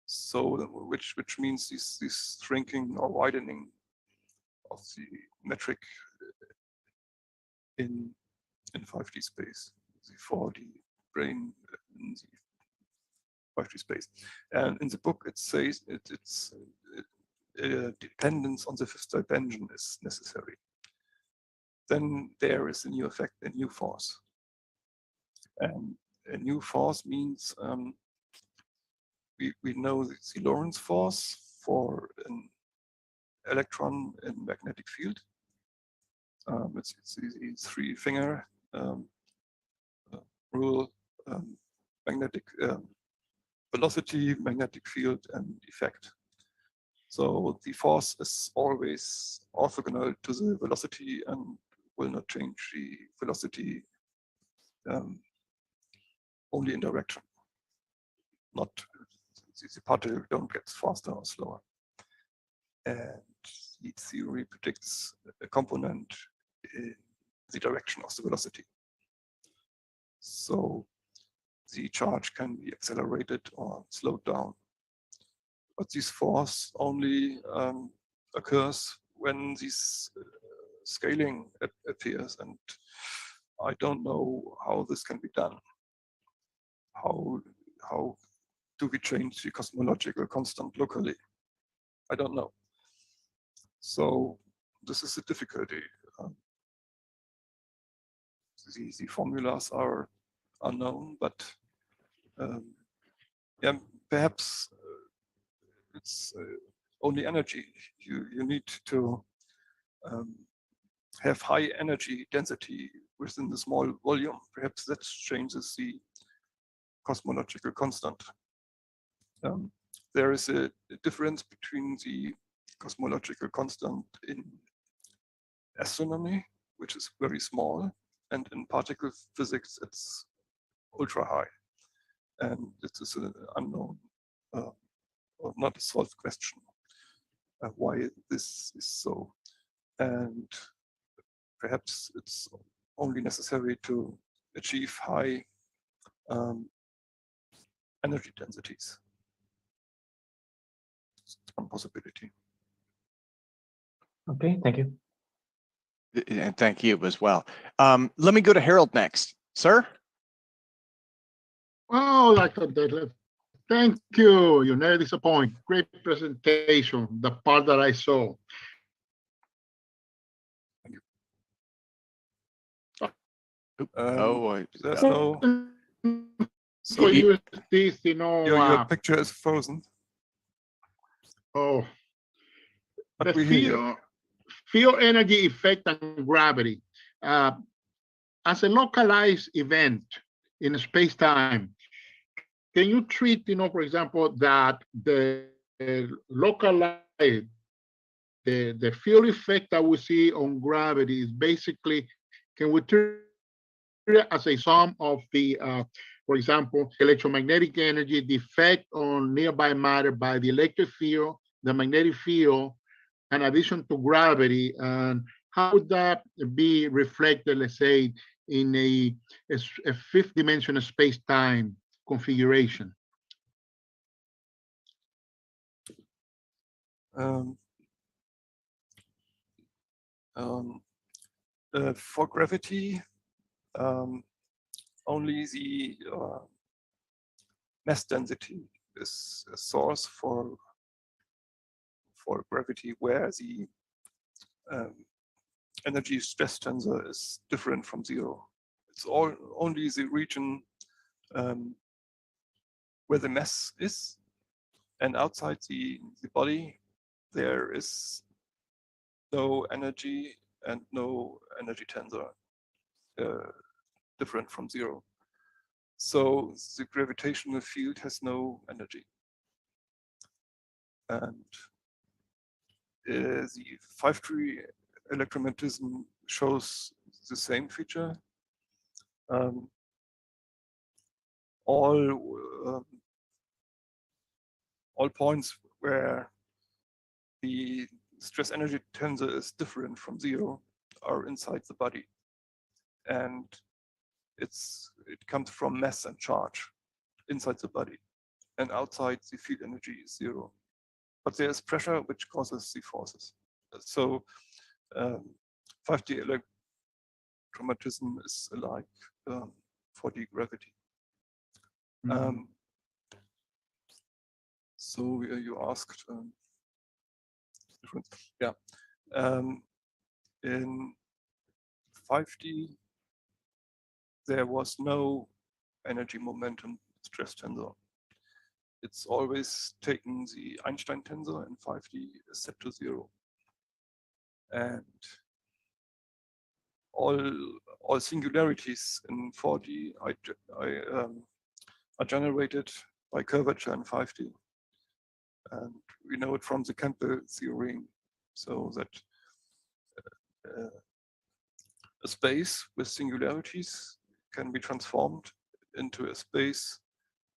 So which means this shrinking or widening of the metric in 5D space, the 4D brane in the 5D space. And in the book it says it's dependence on the fifth dimension is necessary. Then there is a new effect, a new force. And a new force means we know the Lorentz force for an electron in magnetic field. It's the three-finger rule: magnetic velocity, magnetic field, and effect. So the force is always orthogonal to the velocity and will not change the velocity only in direction. Not the particle don't get faster or slower. And the theory predicts a component in the direction of the velocity. So the charge can be accelerated or slowed down. But this force only occurs when this scaling appears, and I don't know how this can be done. How do we change the cosmological constant locally? I don't know. So this is a difficulty. The formulas are unknown, but yeah, perhaps it's only energy. You need to have high energy density within the small volume. Perhaps that changes the cosmological constant. There is a difference between the cosmological constant in astronomy, which is very small, and in particle physics, it's ultra high. And it is an unknown or not a solved question why this is so. And perhaps it's only necessary to achieve high energy densities. It's one possibility. Okay, thank you. And thank you as well. Let me go to Harold next. Sir? Oh, Dr. Detlef, thank you. You never disappoint. Great presentation, the part that I saw. There's no. So use this, you know. Your picture is frozen. Oh, But the we hear you. field energy effect and gravity. As a localized event in space-time, can you treat, for example, that the localized, the field effect that we see on gravity is basically, can we treat it as a sum of the, for example, electromagnetic energy, the effect on nearby matter by the electric field, the magnetic field, in addition to gravity, and how would that be reflected, let's say, in a fifth-dimensional space-time configuration? For gravity, only the mass density is a source for gravity, where the energy stress tensor is different from zero. It's only the region where the mass is, and outside the body there is no energy and no energy tensor different from zero. So the gravitational field has no energy. And the 5-tree electromagnetism shows the same feature. All points where the stress energy tensor is different from zero are inside the body, and it comes from mass and charge inside the body, and outside the field energy is zero. But there is pressure which causes the forces. So 5D electromagnetism is alike 4D gravity. So you asked difference. Yeah. In 5D, there was no energy momentum stress tensor. It's always taken the Einstein tensor in 5D is set to zero. And all singularities in 4D are generated by curvature in 5D. And we know it from the Campbell theorem, so that a space with singularities can be transformed into a space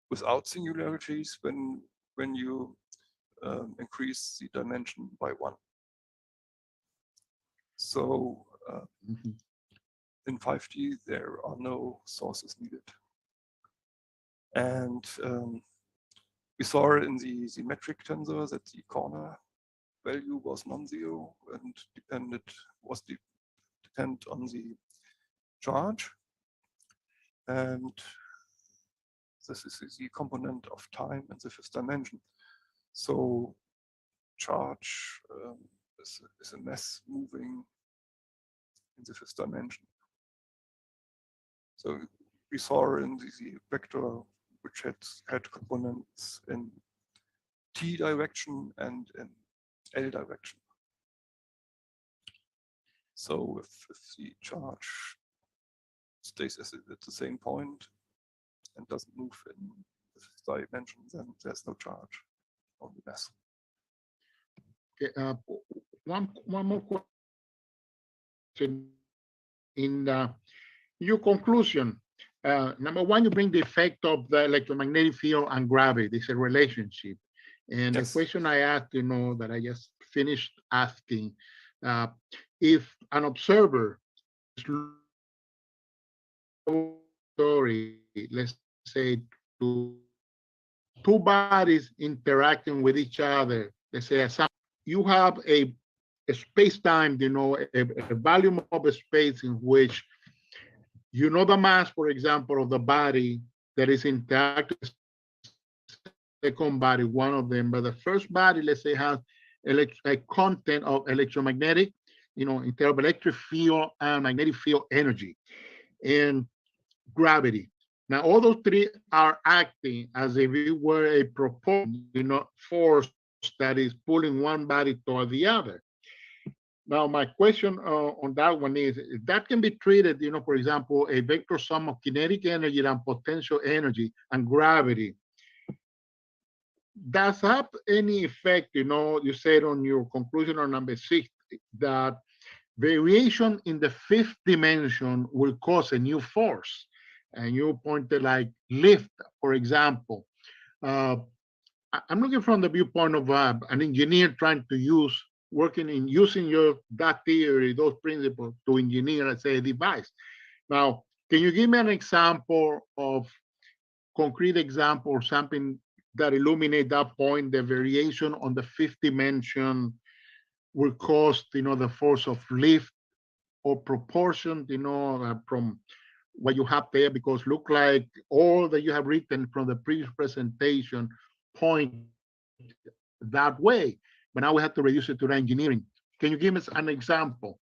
without singularities when you increase the dimension by 1. So in 5D, there are no sources needed. And we saw in the metric tensor that the corner value was non-zero and depend on the charge. And this is the component of time in the fifth dimension. So charge is a mass moving in the fifth dimension. So we saw in the vector which had components in t direction and in L direction. So if the charge stays at the same point and doesn't move in the fifth dimension, then there's no charge, only mass. Okay, one more question. In your conclusion, number one, you bring the effect of the electromagnetic field and gravity. There's a relationship. And Yes. the question I asked, that I just finished asking, if an observer story, let's say, to two bodies interacting with each other, let's say, you have a space-time, a volume of space in which the mass, for example, of the body that is interacting with the second body, one of them, but the first body, let's say, has a content of electromagnetic, in terms of electric field and magnetic field energy and gravity. Now, all those three are acting as if it were a proposed, force that is pulling one body toward the other. Now, my question on that one is, that can be treated, for example, a vector sum of kinetic energy and potential energy and gravity. Does that have any effect, you said on your conclusion on number 6, that variation in the 5th dimension will cause a new force? And you pointed like lift, for example. I'm looking from the viewpoint of an engineer trying to using that theory, those principles to engineer, let's say, a device. Now, can you give me an example of concrete example or something that illuminate that point? The variation on the 5th dimension will cause, the force of lift or proportion, from what you have there, because look like all that you have written from the previous presentation point that way. But now we have to reduce it to the engineering. Can you give us an example,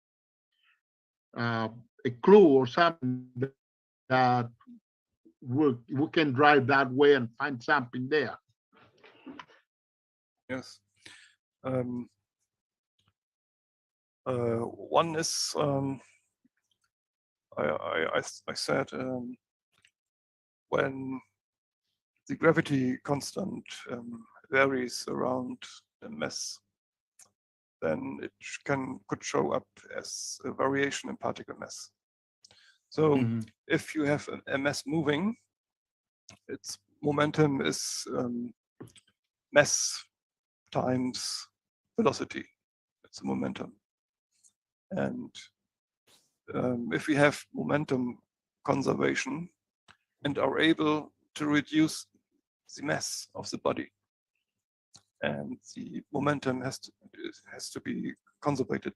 a clue or something that we can drive that way and find something there? Yes. One is, I said, when the gravity constant varies around the mass, then it could show up as a variation in particle mass. So if you have a mass moving, its momentum is mass times velocity. It's a momentum. And if we have momentum conservation and are able to reduce the mass of the body, and the momentum has to be conservated,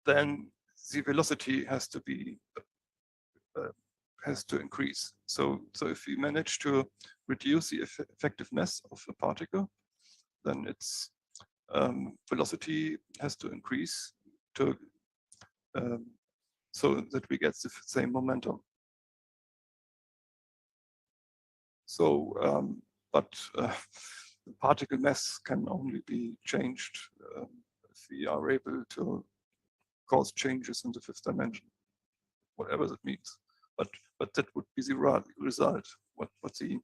then the velocity has to increase. So if we manage to reduce the effective mass of a particle, then its velocity has to increase to so that we get the same momentum. So, but the particle mass can only be changed if we are able to cause changes in the 5th dimension, whatever that means. But that would be the result. What the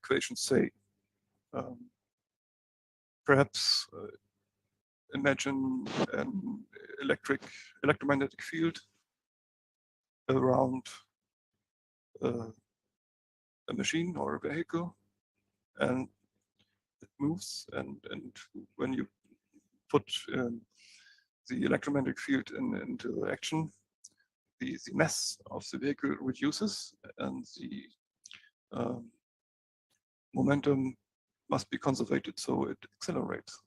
equations say. Perhaps imagine an electromagnetic field around a machine or a vehicle, and it moves, and when you put the electromagnetic field into action, the mass of the vehicle reduces, and the momentum must be conservated, so it accelerates.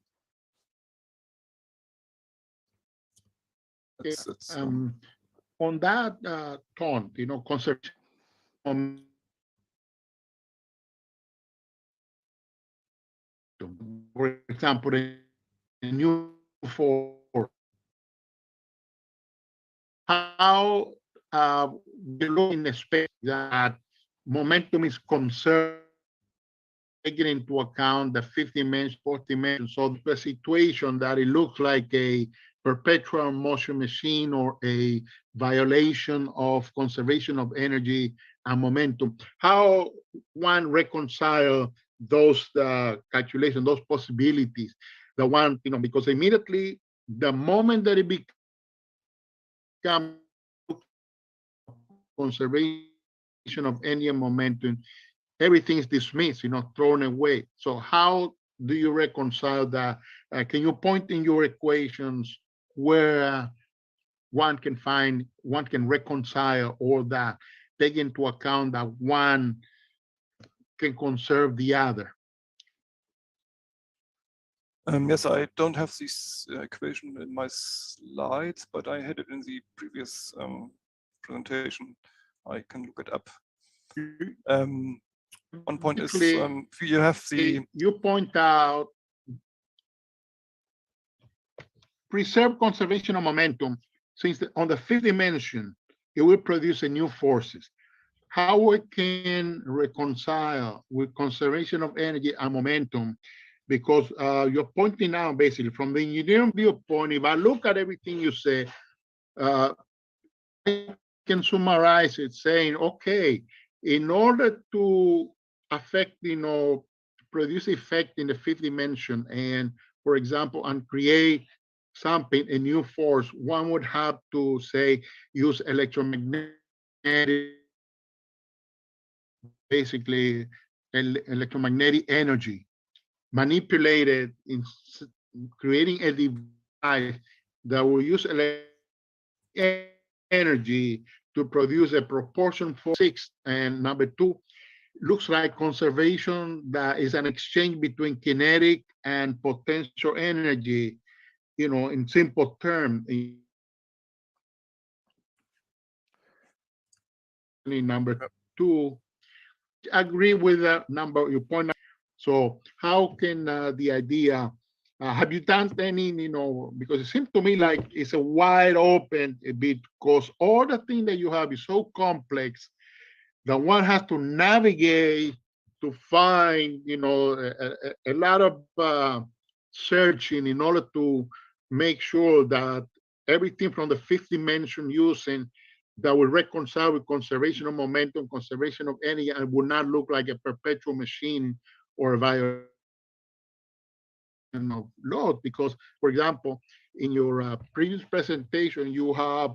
That's, on that tone, conservation. For example, a new force. How we look in the space that momentum is conserved, taking into account the 5th dimension, 4th dimension. So the situation that it looks like a perpetual motion machine or a violation of conservation of energy and momentum. How one reconcile those calculations, those possibilities? The one, because immediately the moment that it becomes conservation of energy and momentum, everything is dismissed, thrown away. So how do you reconcile that? Can you point in your equations where one can reconcile all that, take into account that one can conserve the other? Yes, I don't have this equation in my slides, but I had it in the previous presentation. I can look it up. One point is you have the... You point out preserve conservation of momentum, since on the 5th dimension, it will produce a new forces. how we can reconcile with conservation of energy and momentum, because you're pointing out basically from the engineering viewpoint, if I look at everything you say, I can summarize it saying, okay, in order to affect, produce effect in the fifth dimension, and for example, and create something, a new force, one would have to say, use electromagnetic, basically electromagnetic energy, manipulated in creating a device that will use energy to produce a proportion for 6. And number 2, looks like conservation that is an exchange between kinetic and potential energy, in simple terms. Number 2, agree with that number you point out. So how can the idea, have you done any, because it seems to me like it's a wide open a bit, because all the thing that you have is so complex that one has to navigate to find, a lot of searching in order to make sure that everything from the fifth dimension using that will reconcile with conservation of momentum, conservation of energy, and would not look like a perpetual machine or a violation of laws. Because, for example, in your previous presentation, you have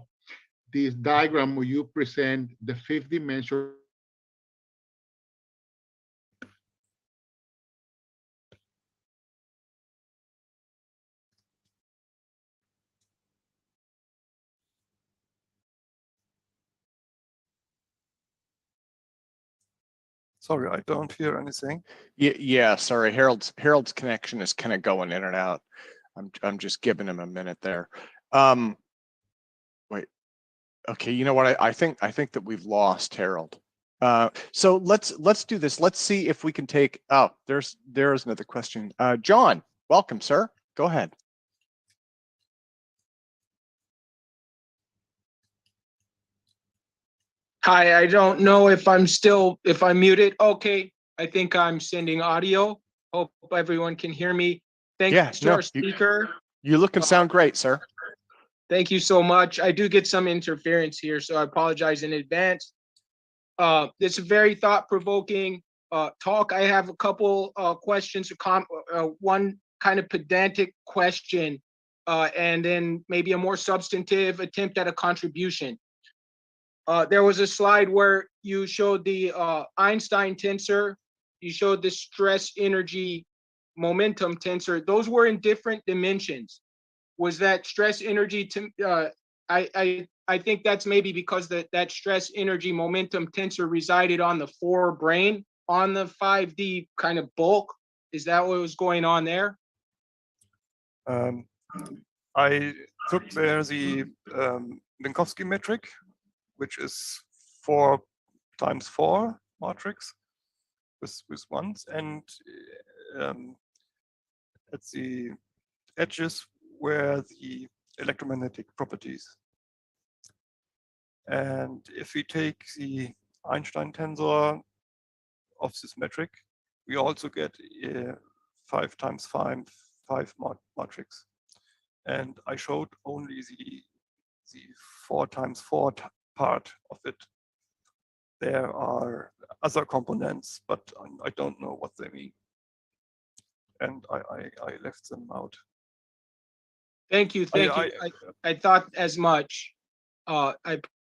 this diagram where you present the fifth dimension. Sorry, I don't hear anything. Yeah, sorry, Harold's connection is kind of going in and out. I'm just giving him a minute there. Wait. Okay, you know what? I think that we've lost Harold. So let's do this. Let's see if we can take. Oh, there's another question. John, welcome, sir. Go ahead. Hi, I don't know if I'm muted. Okay, I think I'm sending audio. Hope everyone can hear me. Thanks to our speaker. You look and sound great, sir. Thank you so much. I do get some interference here, so I apologize in advance. It's a very thought-provoking talk. I have a couple questions, one kind of pedantic question, and then maybe a more substantive attempt at a contribution. There was a slide where you showed the Einstein tensor, you showed the stress energy momentum tensor. Those were in different dimensions. Was that stress energy, I think that's maybe because that stress energy momentum tensor resided on the forebrain, on the 5D kind of bulk. Is that what was going on there? I took there the Minkowski metric, which is 4 times 4 matrix with ones, and at the edges were the electromagnetic properties. And if we take the Einstein tensor of this metric, we also get a 5 times 5 matrix. And I showed only the 4 times 4 part of it. There are other components, but I don't know what they mean. And I left them out. Thank you, thank you. I thought as much. I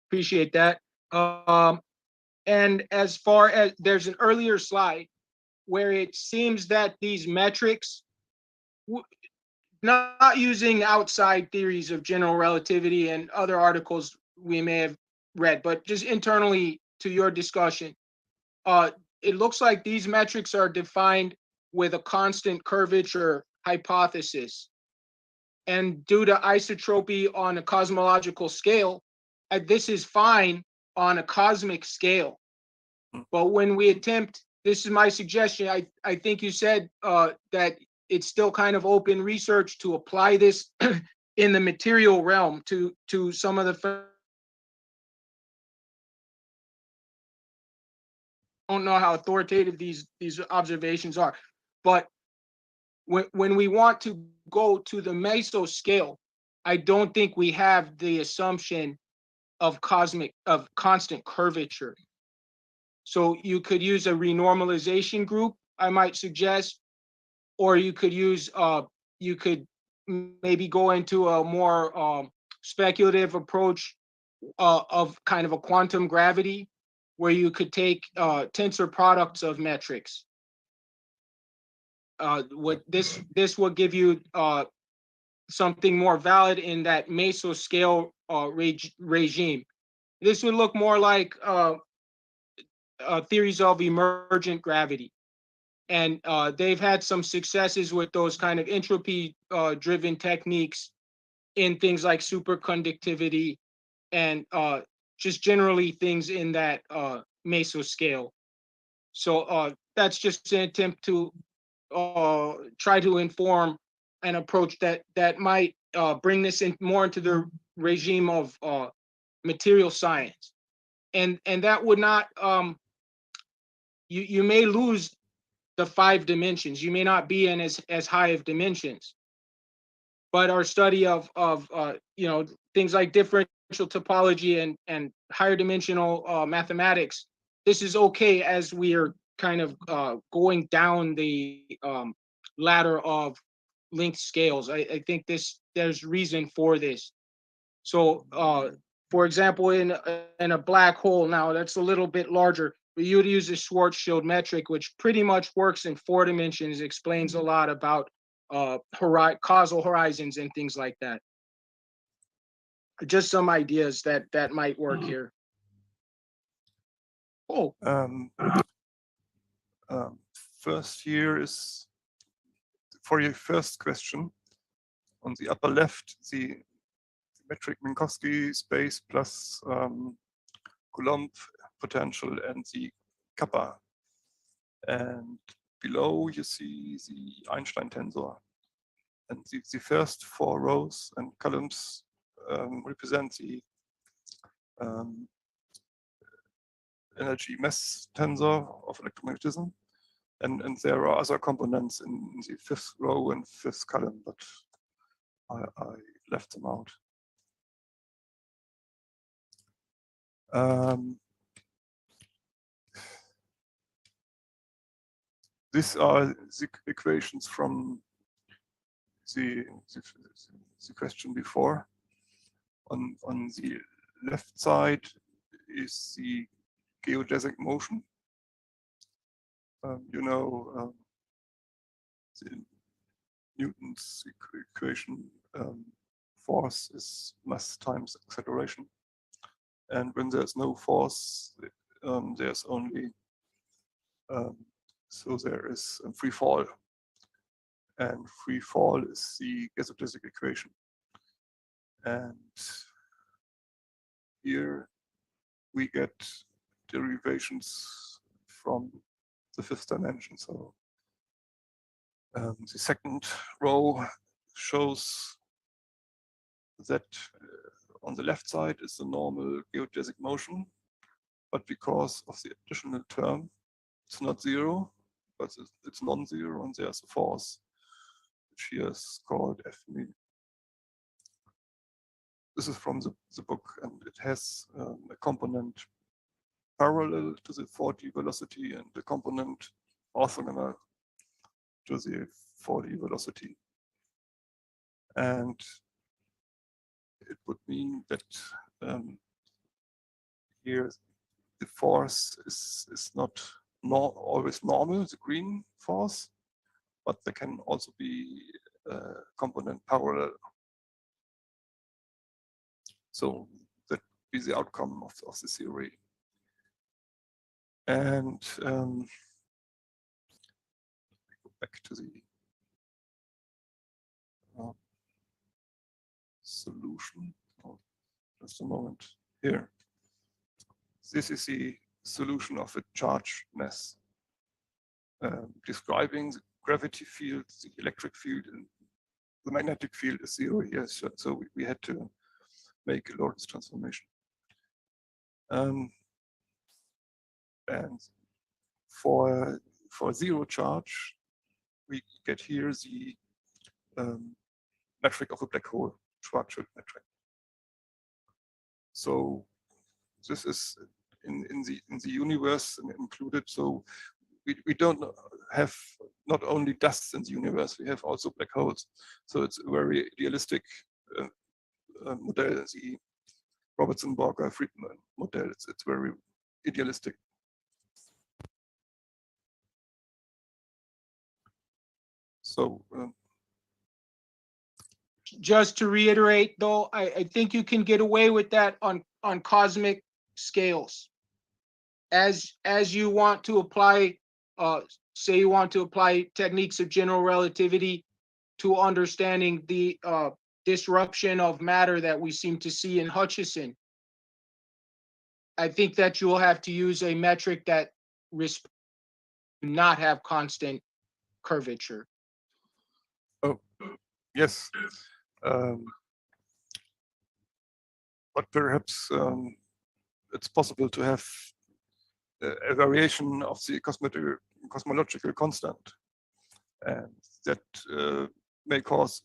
appreciate that. And as far as, there's an earlier slide where it seems that these metrics, not using outside theories of general relativity and other articles we may have read, but just internally to your discussion, it looks like these metrics are defined with a constant curvature hypothesis. And due to isotropy on a cosmological scale, this is fine on a cosmic scale. But when we attempt, this is my suggestion, I think you said that it's still kind of open research to apply this in the material realm to some of the don't know how authoritative these observations are, but when we want to go to the mesoscale, I don't think we have the assumption of constant curvature. So you could use a renormalization group, I might suggest, or you could use you could maybe go into a more speculative approach of kind of a quantum gravity, where you could take tensor products of metrics. What this will give you something more valid in that mesoscale regime. This would look more like theories of emergent gravity. And they've had some successes with those kind of entropy driven techniques in things like superconductivity and just generally things in that mesoscale. So that's just an attempt to try to inform an approach that might bring this in more into the regime of material science. And that would not, you may lose the 5 dimensions. You may not be in as high of dimensions, but our study of you know, things like differential topology and higher dimensional mathematics, this is okay as we are kind of going down the ladder of linked scales. I think there's reason for this. So for example, in a black hole, now that's a little bit larger, but you would use the Schwarzschild metric, which pretty much works in 4 dimensions, explains a lot about causal horizons and things like that. Just some ideas that might work here. Oh, first here is for your first question. On the upper left, the metric Minkowski space plus Coulomb potential and the kappa. And below you see the Einstein tensor. And the first 4 rows and columns represent the energy mass tensor of electromagnetism. And there are other components in the 5th row and 5th column, but I left them out. These are the equations from the question before. On the left side is the geodesic motion. You know, the Newton's equation, force is mass times acceleration. And when there's no force, there's only, so there is free fall. And free fall is the geodesic equation. And here we get derivations from the 5th dimension. So the 2nd row shows that on the left side is the normal geodesic motion, but because of the additional term, it's not 0, but it's non-zero, and there's a force, which here is called F mu. This is from the book, and it has a component parallel to the 4D velocity and a component orthogonal to the 4D velocity. And it would mean that here the force is not always normal, the green force, but there can also be a component parallel. So that would be the outcome of the theory. And go back to the solution. Oh, just a moment here. This is the solution of a charge mass, describing the gravity field, the electric field, and the magnetic field is 0 here. So we had to make a Lorentz transformation. And For zero charge, we get here the metric of a black hole, Schwarzschild metric. So this is in the universe included. So we don't have not only dusts in the universe, we have also black holes. So it's a very idealistic model, the Robertson-Borger-Friedman model. It's very idealistic. So just to reiterate, though, I think you can get away with that on cosmic scales. As you want to apply, say you want to apply techniques of general relativity to understanding the disruption of matter that we seem to see in Hutchison, I think that you will have to use a metric that not have constant curvature. oh, yes. But perhaps it's possible to have a variation of the cosmological constant, and that may cause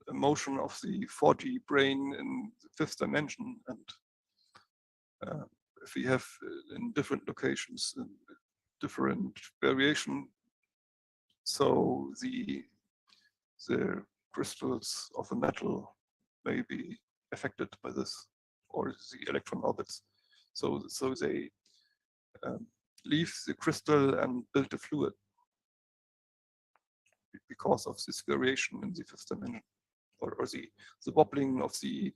a motion of the 4D brane in the fifth dimension. And if we have in different locations different variation, so the crystals of a metal may be affected by this, or the electron orbits. So they leave the crystal and build a fluid because of this variation in the fifth dimension, or the wobbling of the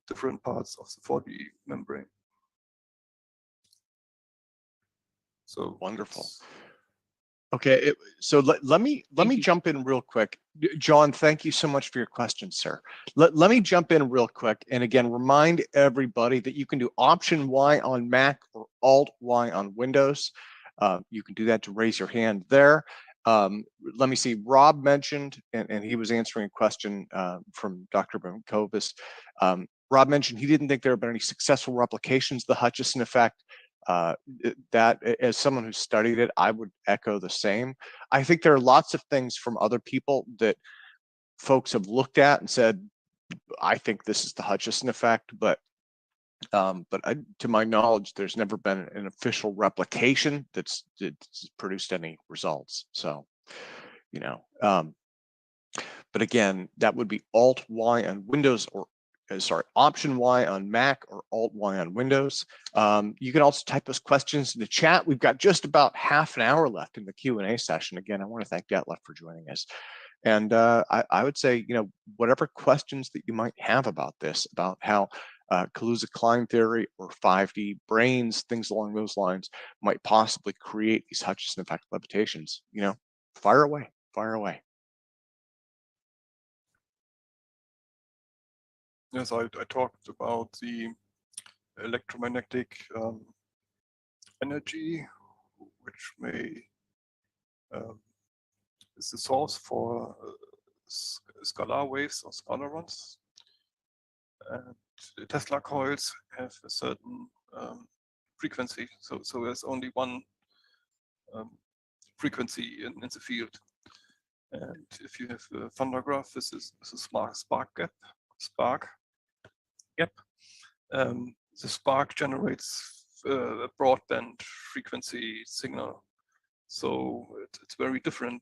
different parts of the 4D membrane. So wonderful. Okay, so let me jump in real quick. John, thank you so much for your question, sir. Let me jump in real quick, and again, remind everybody that you can do Option Y on Mac or Alt Y on Windows. You can do that to raise your hand there. Let me see, Rob mentioned, and he was answering a question from Dr. Benkovis. Rob mentioned he didn't think there have been any successful replications of the Hutchison effect. That, as someone who studied it, I would echo the same. I think there are lots of things from other people that folks have looked at and said, I think this is the Hutchison effect, but to my knowledge, there's never been an official replication that's produced any results. So, you know, but again, that would be Alt Y on Windows, or sorry, Option Y on Mac or Alt Y on Windows. You can also type those questions in the chat. We've got just about half an hour left in the Q&A session. Again, I want to thank Detlef for joining us. And I would say, you know, whatever questions that you might have about this, about how Kaluza-Klein theory or 5D branes, things along those lines, might possibly create these Hutchison effect levitations, you know, fire away, fire away. yes, I talked about the electromagnetic energy, which may is the source for scalar waves or scalarons. And the Tesla coils have a certain frequency, so there's only one frequency in the field. And if you have a Van graph, this is a spark gap. The spark generates a broadband frequency signal. So it's very different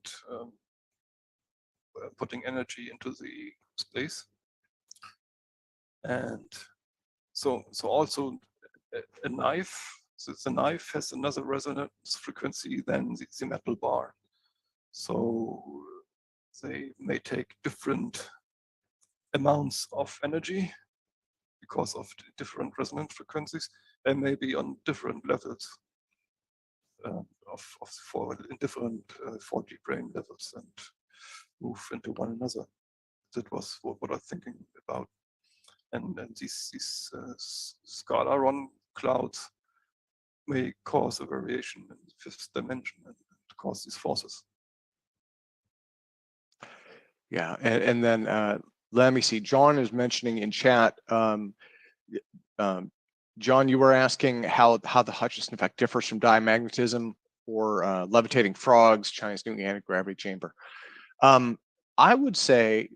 putting energy into the space. And so also a knife, so the knife has another resonance frequency than the metal bar. So they may take different amounts of energy because of the different resonance frequencies, and maybe on different levels in different 4D brane levels, and move into one another. That was what I'm thinking about. And these scalaron clouds may cause a variation in the fifth dimension and cause these forces. Yeah, and then let me see, John is mentioning in chat, John, you were asking how the Hutchison effect differs from diamagnetism levitating frogs, Chinese New anti-gravity chamber. I would say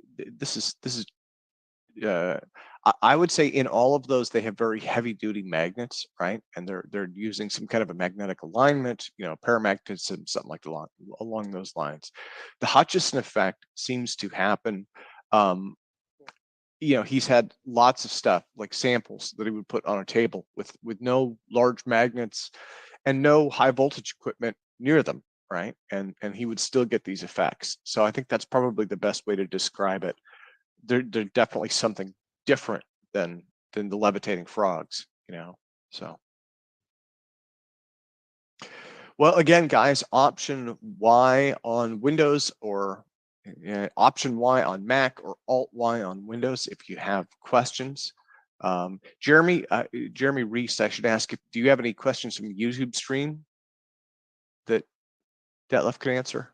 I would say in all of those, they have very heavy duty magnets, right? And they're using some kind of a magnetic alignment, paramagnetism, something like along those lines. The Hutchison effect seems to happen. He's had lots of stuff like samples that he would put on a table with no large magnets and no high voltage equipment near them, right? And he would still get these effects. So I think that's probably the best way to describe it. They're definitely something different than the levitating frogs, so. Well, again, guys, option Y on Windows or option Y on Mac or Alt Y on Windows if you have questions. Jeremy Reese, I should ask, do you have any questions from the YouTube stream that Detlef could answer?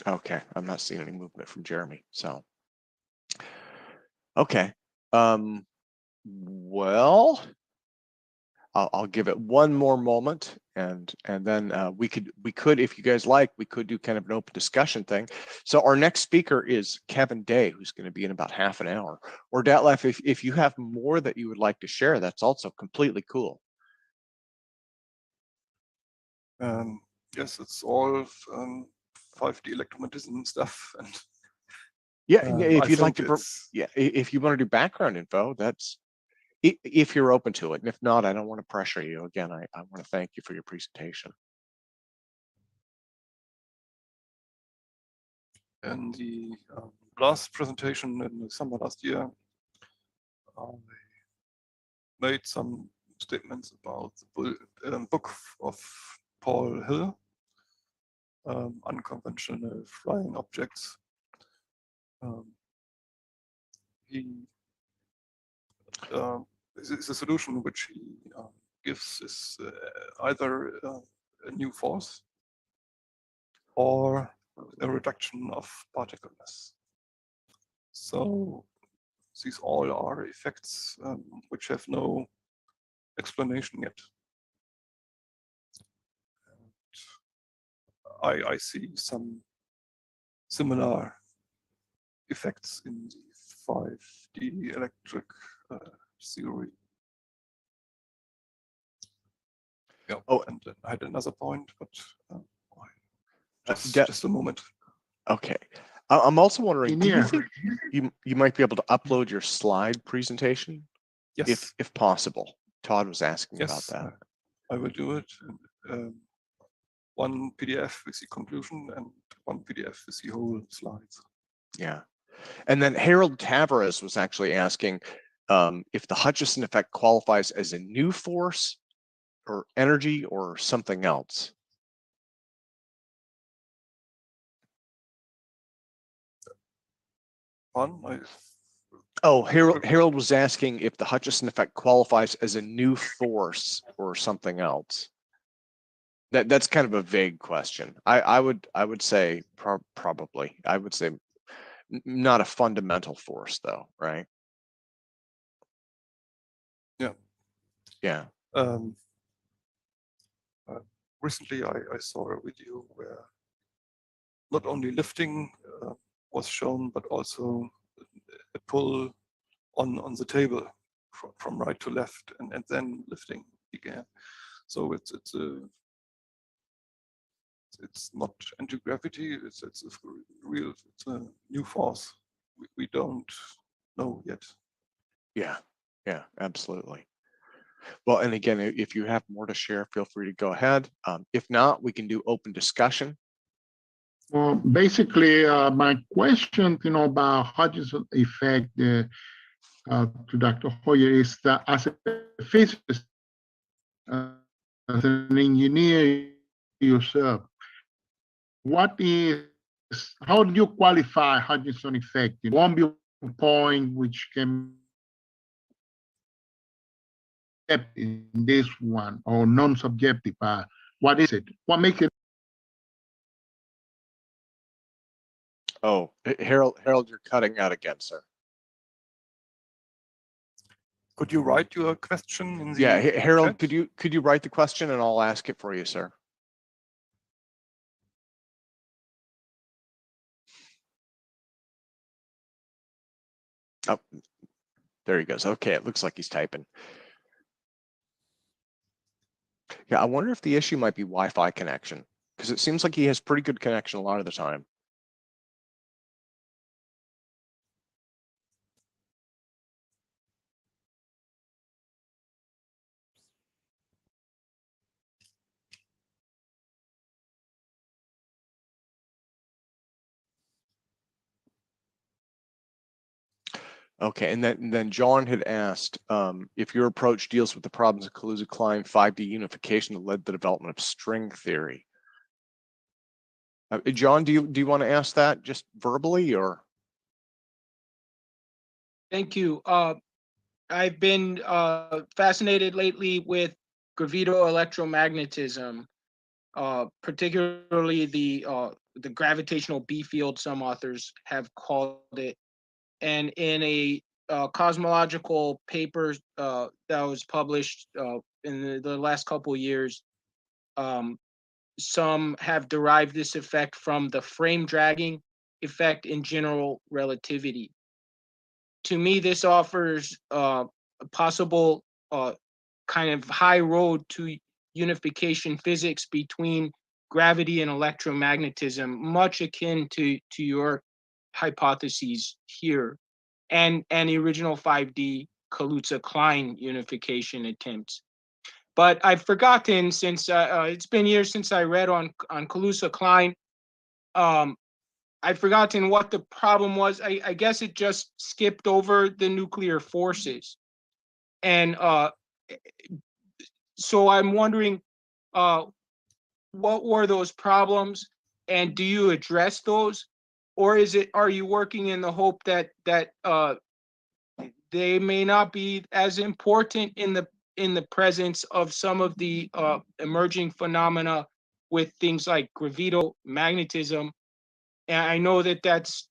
Okay, I'm not seeing any movement from Jeremy, so. Okay, well, I'll give it one more moment, and then we could, if you guys like, we could do kind of an open discussion thing. So our next speaker is Kevin Day, who's going to be in about half an hour. Or Detlef, if you have more that you would like to share, that's also completely cool. Yes, it's all 5D electromagnetism stuff, and if you'd like to, if you want to do background info, that's if you're open to it, and if not, I don't want to pressure you. Again, I want to thank you for your presentation. In the last presentation in the summer last year, I made some statements about the book of Paul Hill, Unconventional Flying Objects. The solution which he gives is either a new force or a reduction of particle mass. So these all are effects which have no explanation yet. And I see some similar effects in the 5D electric theory. Yeah. Oh, and I had another point, but just a moment. Okay. I'm also wondering, do you think you might be able to upload your slide presentation? Yes. If possible. Todd was asking about that. I will do it. One PDF with the conclusion and one PDF with the whole slides. Yeah. And then Harold Tavares was actually asking if the Hutchison effect qualifies as a new force or energy or something else. Harold was asking if the Hutchison effect qualifies as a new force or something else. That's kind of a vague question. I would say probably. I would say not a fundamental force though, right? Yeah. Yeah. Recently, I saw a video where not only lifting was shown, but also a pull on the table from right to left, and then lifting began. So it's not anti-gravity. It's a new force. We don't know yet. Yeah, absolutely. Well, and again, if you have more to share, feel free to go ahead. If not, we can do open discussion. Well, basically, my question, about Hutchison effect to Dr. Hoyer is that as a physicist, as an engineer yourself, how do you qualify Hutchison effect? One viewpoint which can in this one or non-subjective, what is it? What makes it? Oh, Harold, you're cutting out again, sir. Could you write your question in the Yeah, Harold, chat? could you write the question and I'll ask it for you, sir? Oh, there he goes. Okay, it looks like he's typing. Yeah, I wonder if the issue might be Wi-Fi connection, because it seems like he has pretty good connection a lot of the time. Okay, and then John had asked if your approach deals with the problems of Kaluza-Klein 5D unification that led to the development of string theory. John, do you want to ask that just verbally or? Thank you. I've been fascinated lately with gravito-electromagnetism, particularly the gravitational B field, some authors have called it. And in a cosmological paper that was published in the last couple of years, some have derived this effect from the frame dragging effect in general relativity. To me, this offers a possible kind of high road to unification physics between gravity and electromagnetism, much akin to your hypotheses here, and the original 5D Kaluza-Klein unification attempts. But I've forgotten, since it's been years since I read on Kaluza-Klein, I've forgotten what the problem was. I guess it just skipped over the nuclear forces. And so I'm wondering, what were those problems, and do you address those? Or are you working in the hope that they may not be as important in the presence of some of the emerging phenomena with things like gravitomagnetism? And I know that that's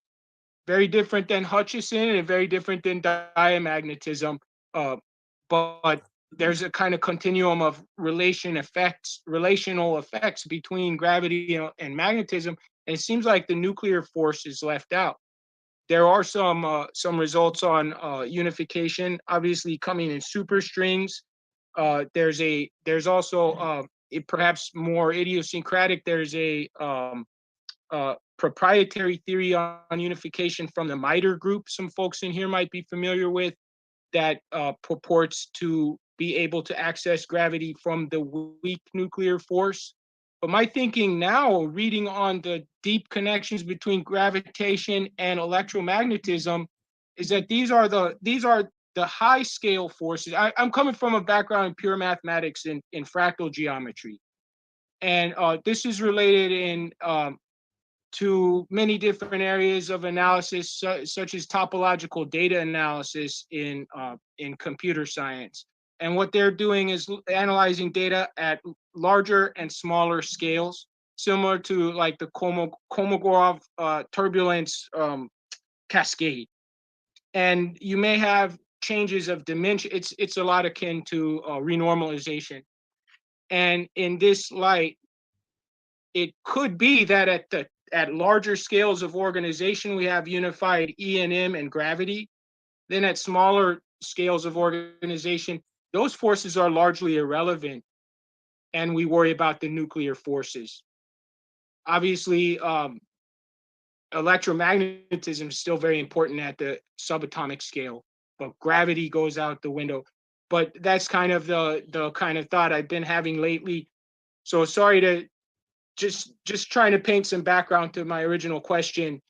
very different than Hutchison and very different than diamagnetism, but there's a kind of continuum of relational effects between gravity and magnetism, and it seems like the nuclear force is left out. There are some results on unification, obviously coming in superstrings. There's also perhaps more idiosyncratic. There's a proprietary theory on unification from the MITRE group, some folks in here might be familiar with, that purports to be able to access gravity from the weak nuclear force. But my thinking now, reading on the deep connections between gravitation and electromagnetism, is that these are the high scale forces. I'm coming from a background in pure mathematics in fractal geometry. And this is related in to many different areas of analysis, such as topological data analysis in computer science. And what they're doing is analyzing data at larger and smaller scales, similar to like the Kolmogorov turbulence cascade. And you may have changes of dimension. It's a lot akin to renormalization. And in this light, it could be that at larger scales of organization, we have unified E&M and gravity. Then at smaller scales of organization, those forces are largely irrelevant, and we worry about the nuclear forces. Obviously, electromagnetism is still very important at the subatomic scale, but gravity goes out the window. But that's kind of the kind of thought I've been having lately. So sorry to just trying to paint some background to my original question.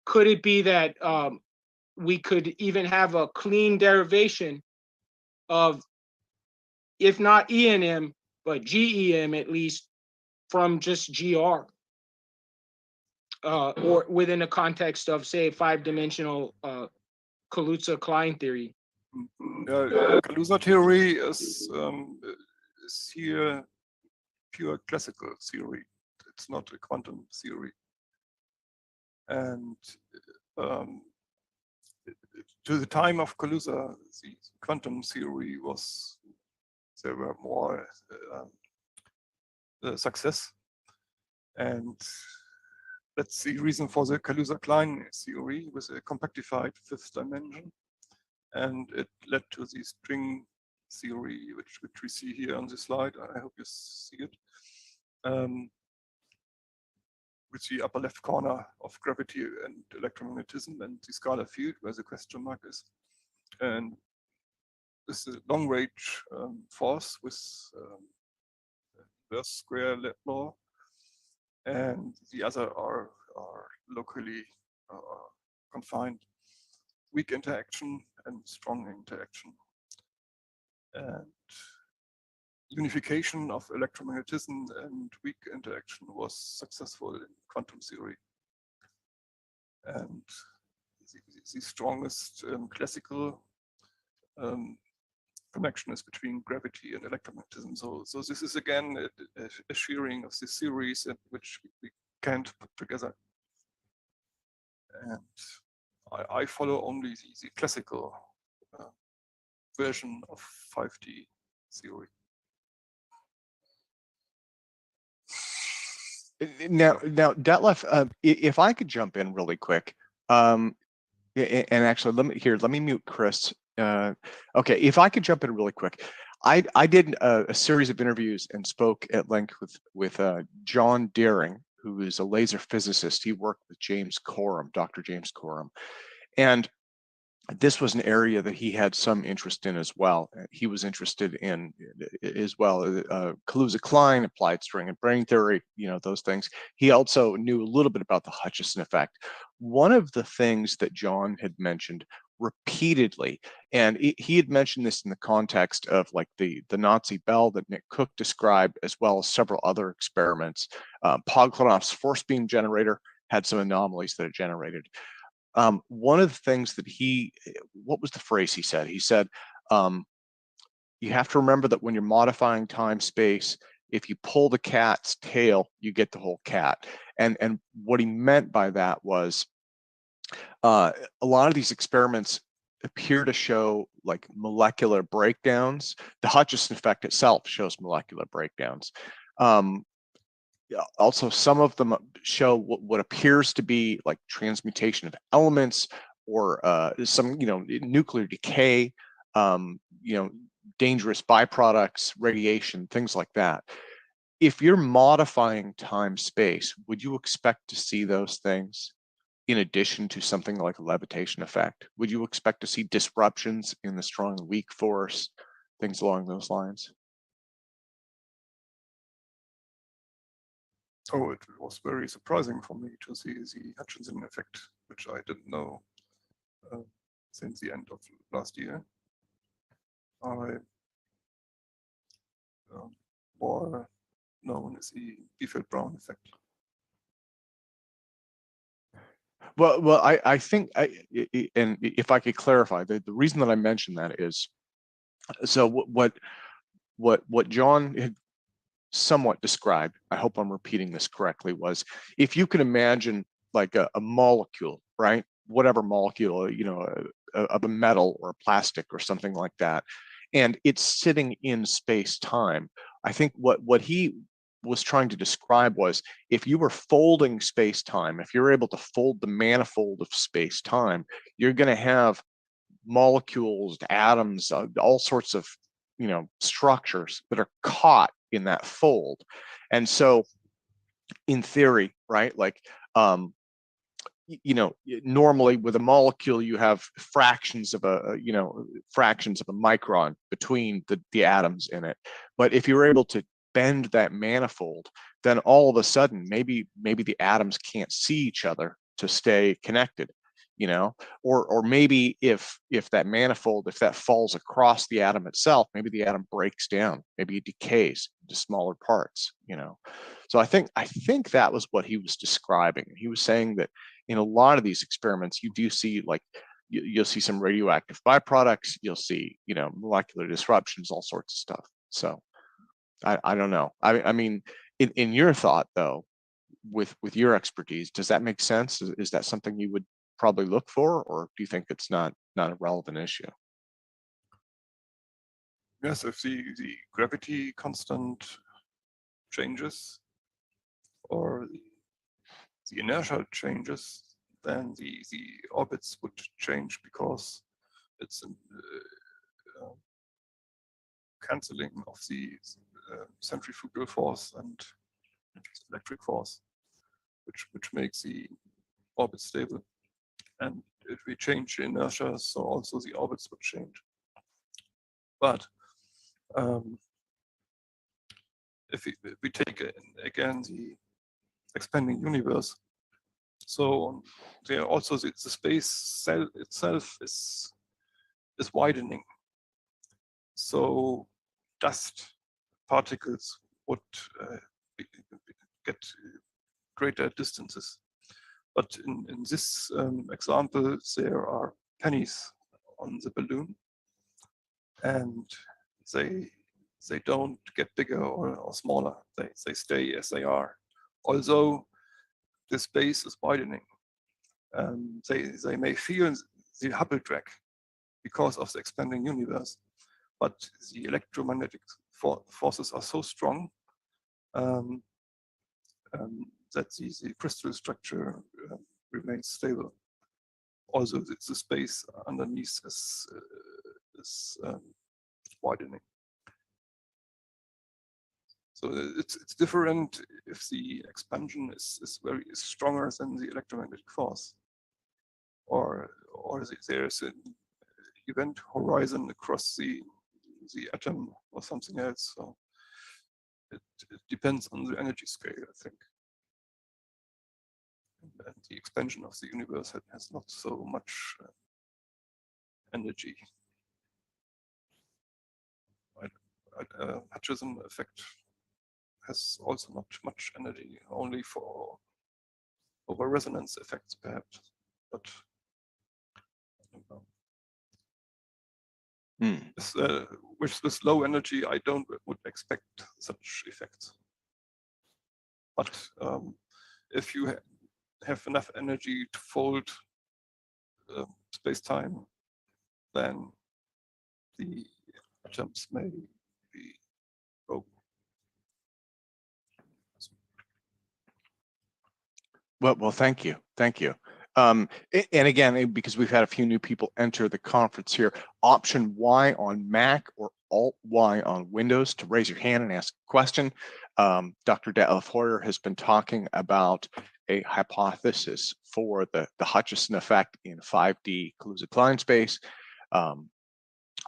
Could it be that we could even have a clean derivation of, if not E&M, but GEM at least, from just GR, or within the context of, say, five-dimensional Kaluza-Klein theory? Kaluza theory is here pure classical theory. It's not a quantum theory. And to the time of Kaluza, the quantum theory was, there were more success. And that's the reason for the Kaluza-Klein theory with a compactified fifth dimension. And it led to the string theory, which we see here on the slide. I hope you see it. With the upper left corner of gravity and electromagnetism and the scalar field where the question mark is. And this is a long range force with inverse square law. And the other are locally confined, weak interaction and strong interaction. And unification of electromagnetism and weak interaction was successful in quantum theory. And the strongest classical connection is between gravity and electromagnetism. So this is again a sharing of the theories in which we can't put together. And I follow only the classical version of 5D theory. Now, Detlef, if I could jump in really quick, and actually let me mute Chris. Okay, if I could jump in really quick, I did a series of interviews and spoke at length with John Deering, who is a laser physicist. He worked with James Coram, Dr. James Coram, and this was an area that he had some interest in as well. He was interested in as well Kaluza-Klein, applied string and brane theory, those things. He also knew a little bit about the Hutchison effect. One of the things that John had mentioned repeatedly, and he had mentioned this in the context of like the Nazi bell that Nick Cook described, as well as several other experiments. Poglanov's force beam generator had some anomalies that it generated. One of the things that what was the phrase he said? He said, you have to remember that when you're modifying time space, if you pull the cat's tail, you get the whole cat. And what he meant by that was a lot of these experiments appear to show like molecular breakdowns. The Hutchison effect itself shows molecular breakdowns. Also, some of them show what appears to be like transmutation of elements or some, nuclear decay, dangerous byproducts, radiation, things like that. If you're modifying time space, would you expect to see those things in addition to something like a levitation effect? Would you expect to see disruptions in the strong and weak force, things along those lines? Oh, it was very surprising for me to see the Hutchison effect, which I didn't know since the end of last year. More known as the Biefeld-Brown effect. Well, I think, and if I could clarify, the reason that I mentioned that is, so what John had somewhat described, I hope I'm repeating this correctly, was if you can imagine like a molecule, right? Whatever molecule, of a metal or a plastic or something like that, and it's sitting in space-time. I think what he was trying to describe was if you were folding space-time, if you're able to fold the manifold of space-time, you're going to have molecules, atoms, all sorts of structures that are caught in that fold. And so in theory, right, like normally with a molecule you have fractions of a micron between the atoms in it. But if you're able to bend that manifold, then all of a sudden maybe the atoms can't see each other to stay connected, or maybe if that manifold, if that falls across the atom itself, maybe the atom breaks down, maybe it decays into smaller parts, So I think that was what he was describing. He was saying that in a lot of these experiments, you do see like you'll see some radioactive byproducts, you'll see molecular disruptions, all sorts of stuff. So I don't know. I mean, in your thought though, with your expertise, does that make sense? Is that something you would probably look for, or do you think it's not a relevant issue? Yes, if the gravity constant changes or the inertia changes, then the orbits would change because it's a canceling of the centrifugal force and electric force, which makes the orbit stable. And if we change the inertia, so also the orbits would change. But if we take again the expanding universe, so there also the space cell itself is widening. So dust particles would get greater distances. But in this example, there are pennies on the balloon, and they don't get bigger or smaller. They stay as they are. Although the space is widening, they may feel the Hubble drag because of the expanding universe, but the electromagnetic forces are so strong that the crystal structure remains stable. Also, the space underneath is widening. So it's different if the expansion is very stronger than the electromagnetic force, or there's an event horizon across the atom or something else. So it depends on the energy scale, I think. And the expansion of the universe has not so much energy. Hutchison effect has also not much energy, only for over resonance effects, perhaps. But I don't know. With this low energy, I would expect such effects. But if you have enough energy to fold space-time, then the atoms may be broken. Well, thank you. And again, because we've had a few new people enter the conference here, Option Y on Mac or Alt Y on Windows to raise your hand and ask a question. Dr. Detlef Hoyer has been talking about a hypothesis for the Hutchison effect in 5D Kaluza-Klein space.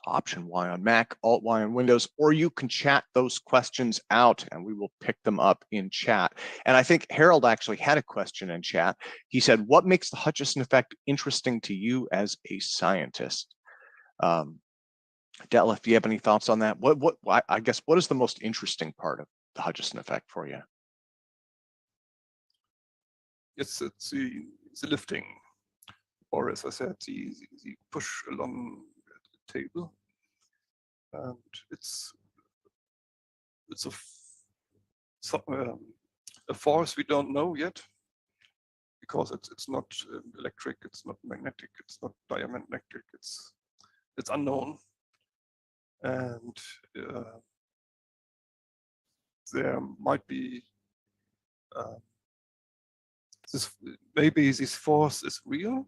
Option Y on Mac, Alt Y on Windows, or you can chat those questions out and we will pick them up in chat. And I think Harold actually had a question in chat. He said, what makes the Hutchison effect interesting to you as a scientist? Detlef, do you have any thoughts on that? I guess, what is the most interesting part of the Hutchison effect for you? It's the lifting, or as I said, the push along the table, and it's a force we don't know yet, because it's not electric, it's not magnetic, it's not diamagnetic, it's unknown, and there might be maybe this force is real,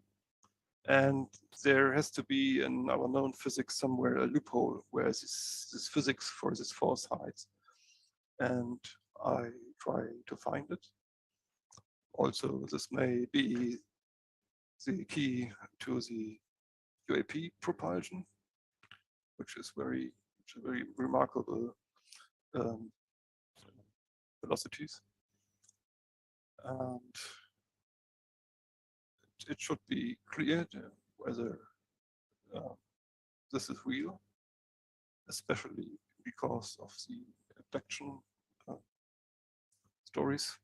and there has to be in our known physics somewhere a loophole where this physics for this force hides, and I try to find it. Also, this may be the key to the UAP propulsion, which is very remarkable velocities, and it should be cleared whether this is real, especially because of the abduction stories.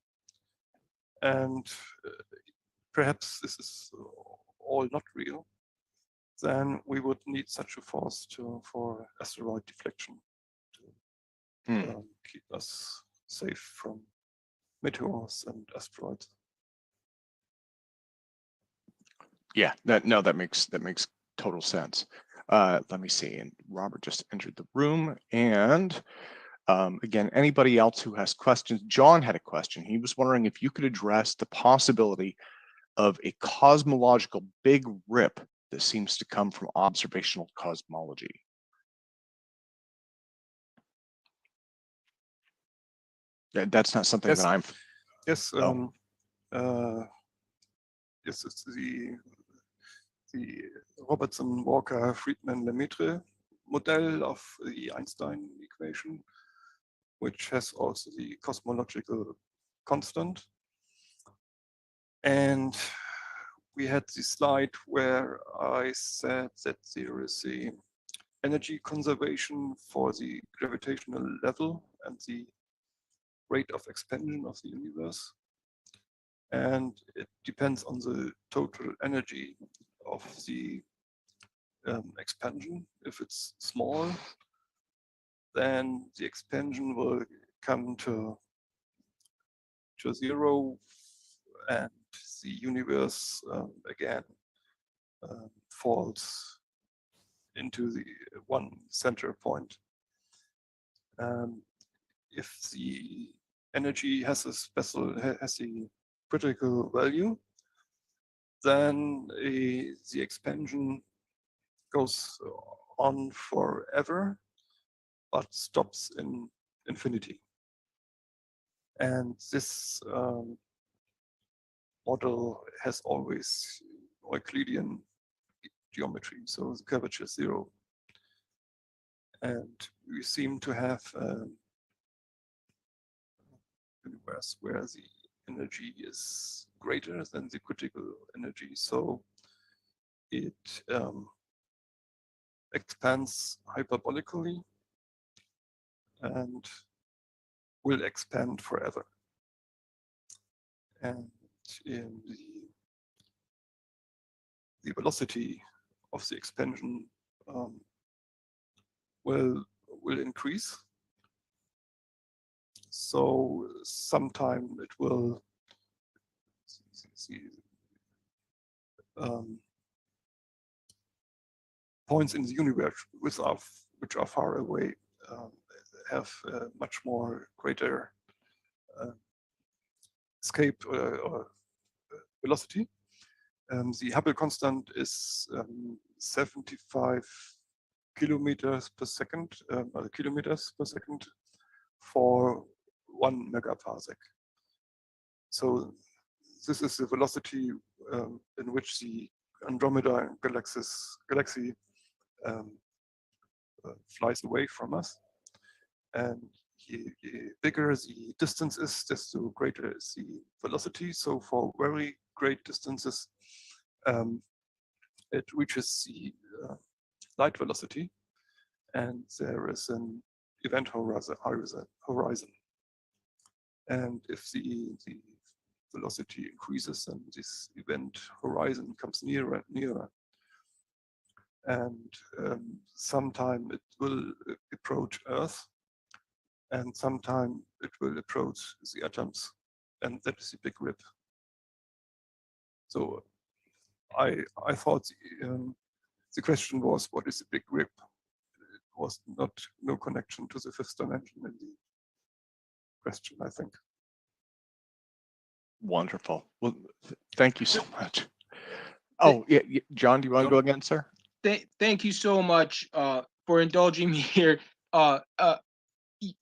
And perhaps this is all not real. Then we would need such a force for asteroid deflection to keep us safe from meteors and asteroids. Yeah, that makes total sense. Let me see. And Robert just entered the room. And again, anybody else who has questions? John had a question. He was wondering if you could address the possibility of a cosmological big rip that seems to come from observational cosmology. That's not something Yes. that I'm. Yes. Oh. Yes, it's the Robertson-Walker-Friedmann-Lemaitre model of the Einstein equation, which has also the cosmological constant. And we had the slide where I said that there is a energy conservation for the gravitational level and the rate of expansion of the universe. And it depends on the total energy of the expansion. If it's small, then the expansion will come to zero, and the universe again falls into the one center point. If the energy has a critical value, then the expansion goes on forever, but stops in infinity. And this model has always Euclidean geometry, so the curvature is 0. And we seem to have a universe where the energy is greater than the critical energy, so it expands hyperbolically and will expand forever. And in the velocity of the expansion will increase. So sometime it will points in the universe which are far away have much more greater escape or velocity. The Hubble constant is 75 kilometers per second, kilometers per second for 1 megaparsec. So this is the velocity in which the Andromeda galaxy flies away from us. And the bigger the distance is, desto greater is the velocity. So for very great distances, it reaches the light velocity, and there is an event horizon. And if the velocity increases, then this event horizon comes nearer and nearer. And sometime it will approach Earth, and sometime it will approach the atoms, and that is the big rip. So I thought the question was, what is the big rip? It was no connection to the fifth dimension in the question, I think. Wonderful. Well, thank you so much. Oh, yeah, John, do you want to go again, sir? Thank you so much for indulging me here.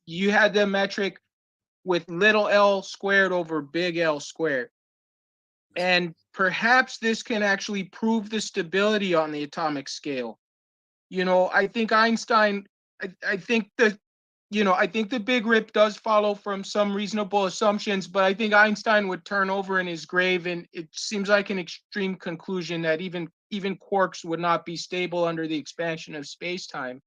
You had the metric with little l squared over big L squared. And perhaps this can actually prove the stability on the atomic scale. You know, I think Einstein, I think the big rip does follow from some reasonable assumptions, but I think Einstein would turn over in his grave, and it seems like an extreme conclusion that even quarks would not be stable under the expansion of space-time.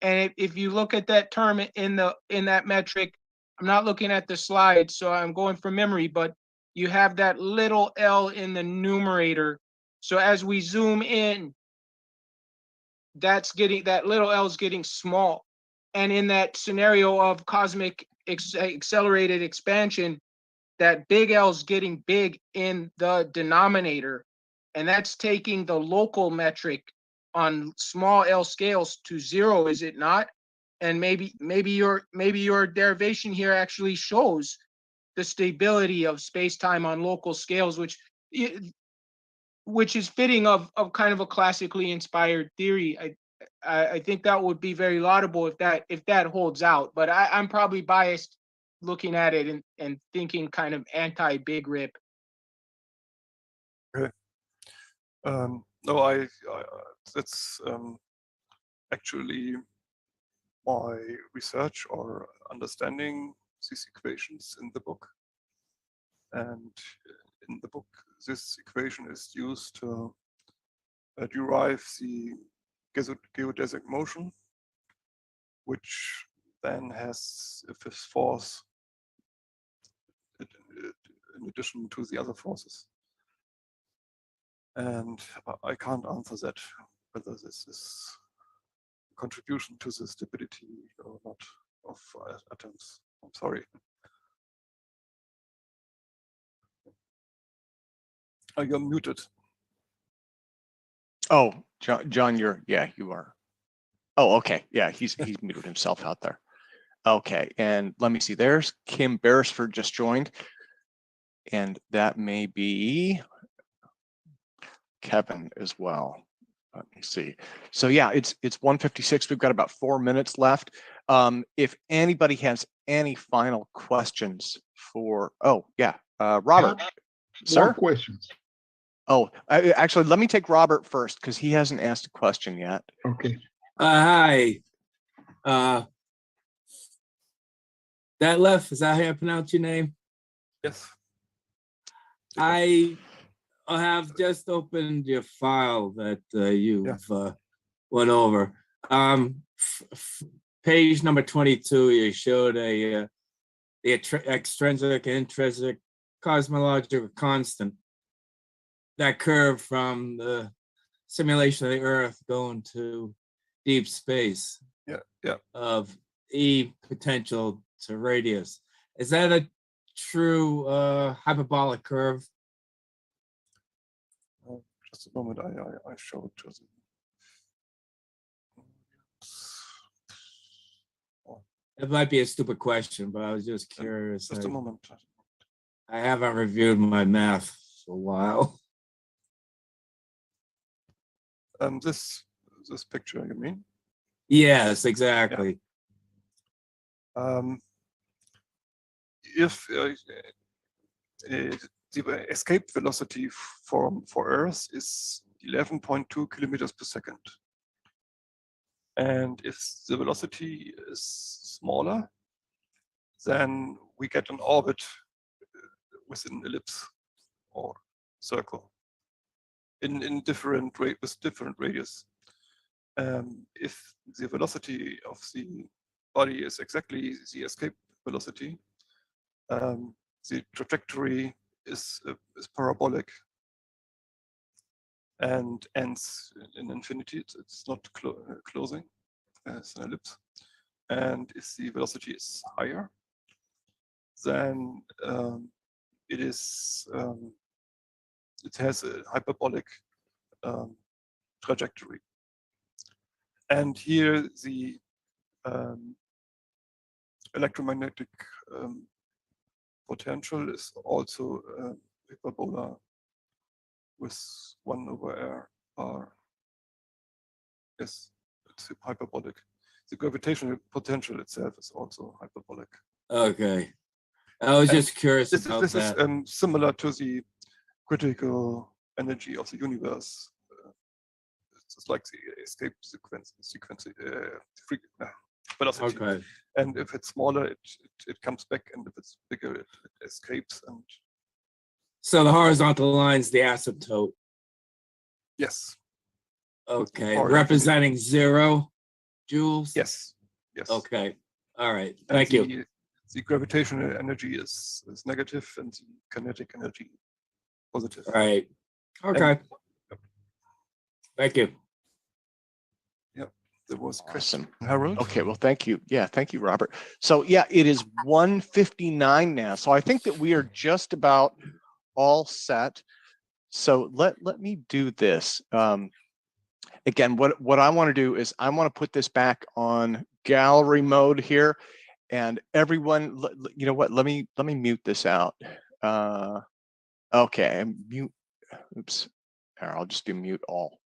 And if you look at that term in that metric, I'm not looking at the slide, so I'm going from memory, but you have that little l in the numerator. So as we zoom in, that little l is getting small. And in that scenario of cosmic accelerated expansion, that big L is getting big in the denominator. and that's taking the local metric on small L scales to 0, is it not? And maybe your derivation here actually shows the stability of space-time on local scales, which is fitting of kind of a classically inspired theory. I think that would be very laudable if that holds out. But I'm probably biased looking at it and thinking kind of anti-big rip. Okay. No, that's actually my research or understanding these equations in the book. And in the book, this equation is used to derive the geodesic motion, which then has a fifth force in addition to the other forces. And I can't answer that, whether this is a contribution to the stability or not of atoms. I'm sorry. You're muted. Oh, John, you are. Oh, okay. Yeah, he's muted himself out there. Okay, and let me see. There's Kim Beresford just joined, and that may be Kevin as well. Let me see. So yeah, it's 1:56. We've got about 4 minutes left. If anybody has any final questions for, Robert, sir. More questions. Oh, actually, let me take Robert first because he hasn't asked a question yet. Okay. Hi. Detlef, is that how you pronounce your name? Yes. I have just opened your file that you've went over. Page number 22, you showed the extrinsic and intrinsic cosmological constant. That curve from the simulation of the Earth going to deep space. Of E potential to radius. Is that a true hyperbolic curve? Just a moment, I show it to you. It might be a stupid question, but I was just curious. Just a moment. I haven't reviewed my math for a while. This picture, you mean? Yes, exactly. If the escape velocity for Earth is 11.2 kilometers per second, and if the velocity is smaller, then we get an orbit with an ellipse or circle in different with different radius. If the velocity of the body is exactly the escape velocity, the trajectory is parabolic and ends in infinity. It's not closing as an ellipse. And if the velocity is higher, then it has a hyperbolic trajectory. And here the electromagnetic potential is also hyperbola with 1/r. Yes, it's hyperbolic. The gravitational potential itself is also hyperbolic. Okay. I was just curious about this that. is similar to the critical energy of the universe. It's like the escape velocity. Okay. And if it's smaller, it comes back, and if it's bigger, it escapes. And So the horizontal line's the asymptote. yes. Okay. Or Representing 0 joules? Yes. Yes. Okay. All right. And Thank you. The gravitational energy is negative, and the kinetic energy positive. All right. Okay. Thank you. There was Awesome. Harold. Okay, well, thank you. Yeah, thank you, Robert. So yeah, it is 1:59 now. So I think that we are just about all set. So let me do this. Again, what I want to do is I want to put this back on gallery mode here, and everyone, you know what? Let me mute this out. Okay, mute. Oops. Here, I'll just do mute all.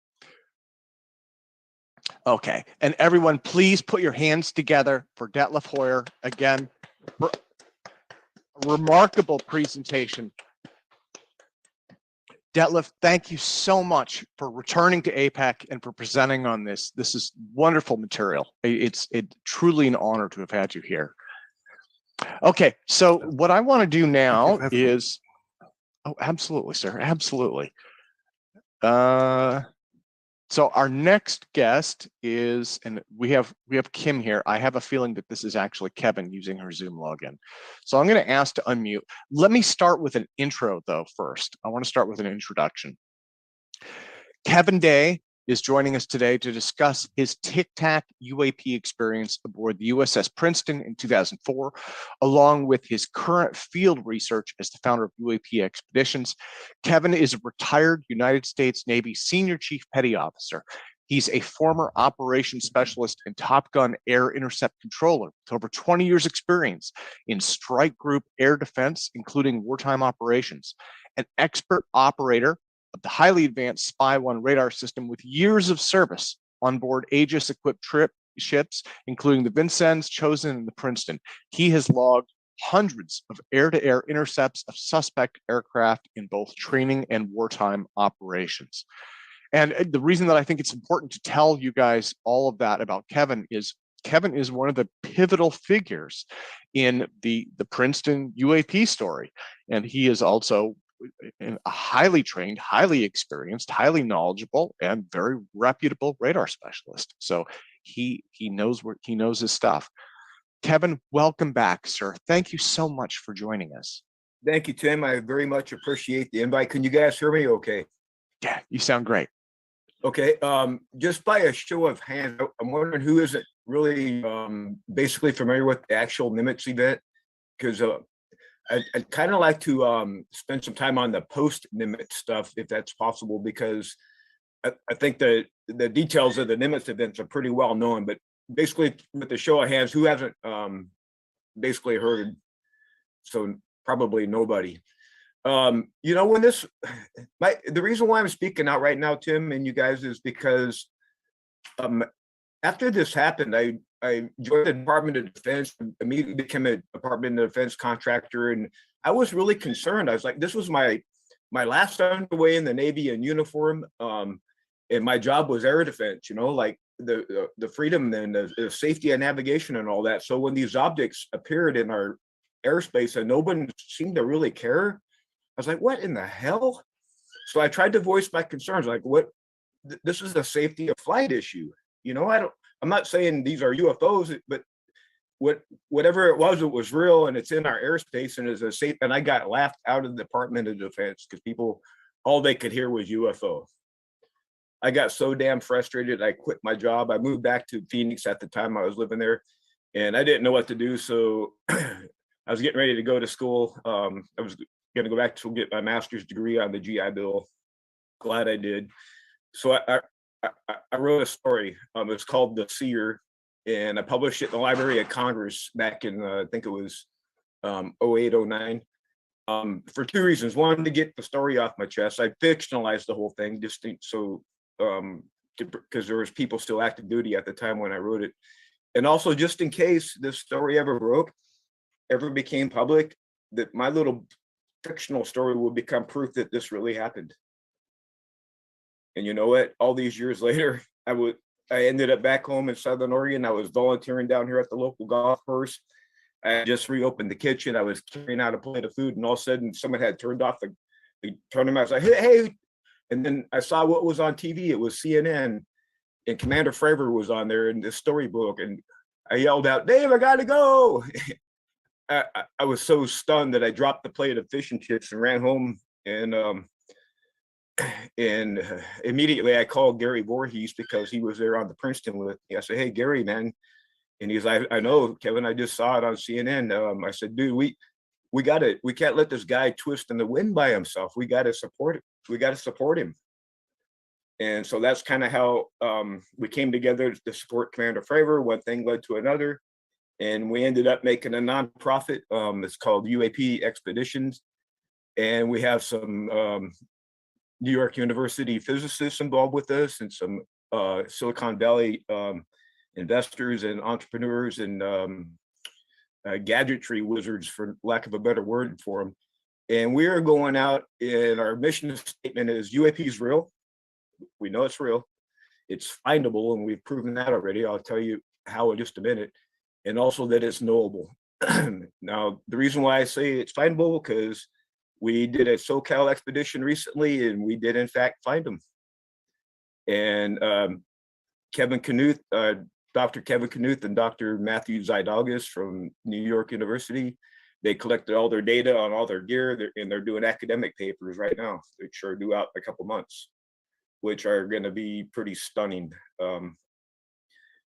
Okay, and everyone, please put your hands together for Detlef Hoyer. Again, remarkable presentation. Detlef, thank you so much for returning to APEC and for presenting on this. This is wonderful material. It's truly an honor to have had you here. Okay, so what I want to do now is, oh, absolutely, sir, absolutely. So our next guest is, and we have Kim here. I have a feeling that this is actually Kevin using her Zoom login. So I'm going to ask to unmute. Let me start with an intro though first. I want to start with an introduction. Kevin Day is joining us today to discuss his Tic-Tac UAP experience aboard the USS Princeton in 2004, along with his current field research as the founder of UAP Expeditions. Kevin is a retired United States Navy Senior Chief Petty Officer. He's a former operations specialist and Top Gun air intercept controller with over 20 years experience in strike group air defense, including wartime operations, an expert operator of the highly advanced Spy-1 radar system with years of service on board Aegis-equipped ships, including the Vincennes, Chosen, and the Princeton. He has logged hundreds of air-to-air intercepts of suspect aircraft in both training and wartime operations. And the reason that I think it's important to tell you guys all of that about Kevin is one of the pivotal figures in the Princeton UAP story. And he is also a highly trained, highly experienced, highly knowledgeable, and very reputable radar specialist. So he knows his stuff. Kevin, welcome back, sir. Thank you so much for joining us. Thank you, Tim. I very much appreciate the invite. Can you guys hear me okay? Yeah, you sound great. Okay. Just by a show of hands, I'm wondering who isn't really basically familiar with the actual Nimitz event, because I'd kind of like to spend some time on the post-Nimitz stuff, if that's possible, because I think the details of the Nimitz events are pretty well known. But basically, with the show of hands, who hasn't basically heard? So probably nobody. You know, when the reason why I'm speaking out right now, Tim, and you guys, is because after this happened, I joined the Department of Defense, immediately became a Department of Defense contractor, and I was really concerned. I was like, this was my last underway in the Navy in uniform, and my job was air defense, you know, like the freedom and the safety and navigation and all that. So when these objects appeared in our airspace and no one seemed to really care, I was like, what in the hell? So I tried to voice my concerns, like, this is a safety of flight issue. You know, I'm not saying these are UFOs, but whatever it was real, and it's in our airspace, and is a safe. And I got laughed out of the Department of Defense because people, all they could hear was UFO. I got so damn frustrated, I quit my job. I moved back to Phoenix at the time I was living there, and I didn't know what to do. So I was getting ready to go to school. I was going to go back to get my master's degree on the GI Bill. Glad I did. So I wrote a story. It's called The Seer, and I published it in the Library of Congress back in, I think it was 08, 09, for two reasons. One, to get the story off my chest. I fictionalized the whole thing just so, because there was people still active duty at the time when I wrote it. And also just in case this story ever became public, that my little fictional story will become proof that this really happened. And you know what? All these years later, I ended up back home in Southern Oregon. I was volunteering down here at the local golf course. I just reopened the kitchen. I was carrying out a plate of food, and all of a sudden, someone had turned off the tournament. I was like, hey. And then I saw what was on TV. It was CNN, and Commander Fravor was on there in the storybook. And I yelled out, Dave, I got to go. I was so stunned that I dropped the plate of fish and chips and ran home. And immediately I called Gary Voorhees, because he was there on the Princeton with me. I said, hey, Gary, man. And he's like, I know, Kevin, I just saw it on CNN. I said, dude, we can't let this guy twist in the wind by himself. We got to support it. We got to support him. And so that's kind of how we came together to support Commander Fravor. One thing led to another, and we ended up making a nonprofit. It's called UAP Expeditions, and we have some New York University physicists involved with us, and some Silicon Valley investors and entrepreneurs and gadgetry wizards, for lack of a better word for them. And we are going out, and our mission statement is UAP is real. We know it's real. It's findable, and we've proven that already. I'll tell you how in just a minute. And also that it's knowable. Now, the reason why I say it's findable, because we did a SoCal expedition recently, and we did in fact find them. And Kevin Knuth, Dr. Kevin Knuth and Dr. Matthew Zydalgas from New York University, they collected all their data on all their gear, and they're doing academic papers right now, which are due out in a couple months, which are going to be pretty stunning.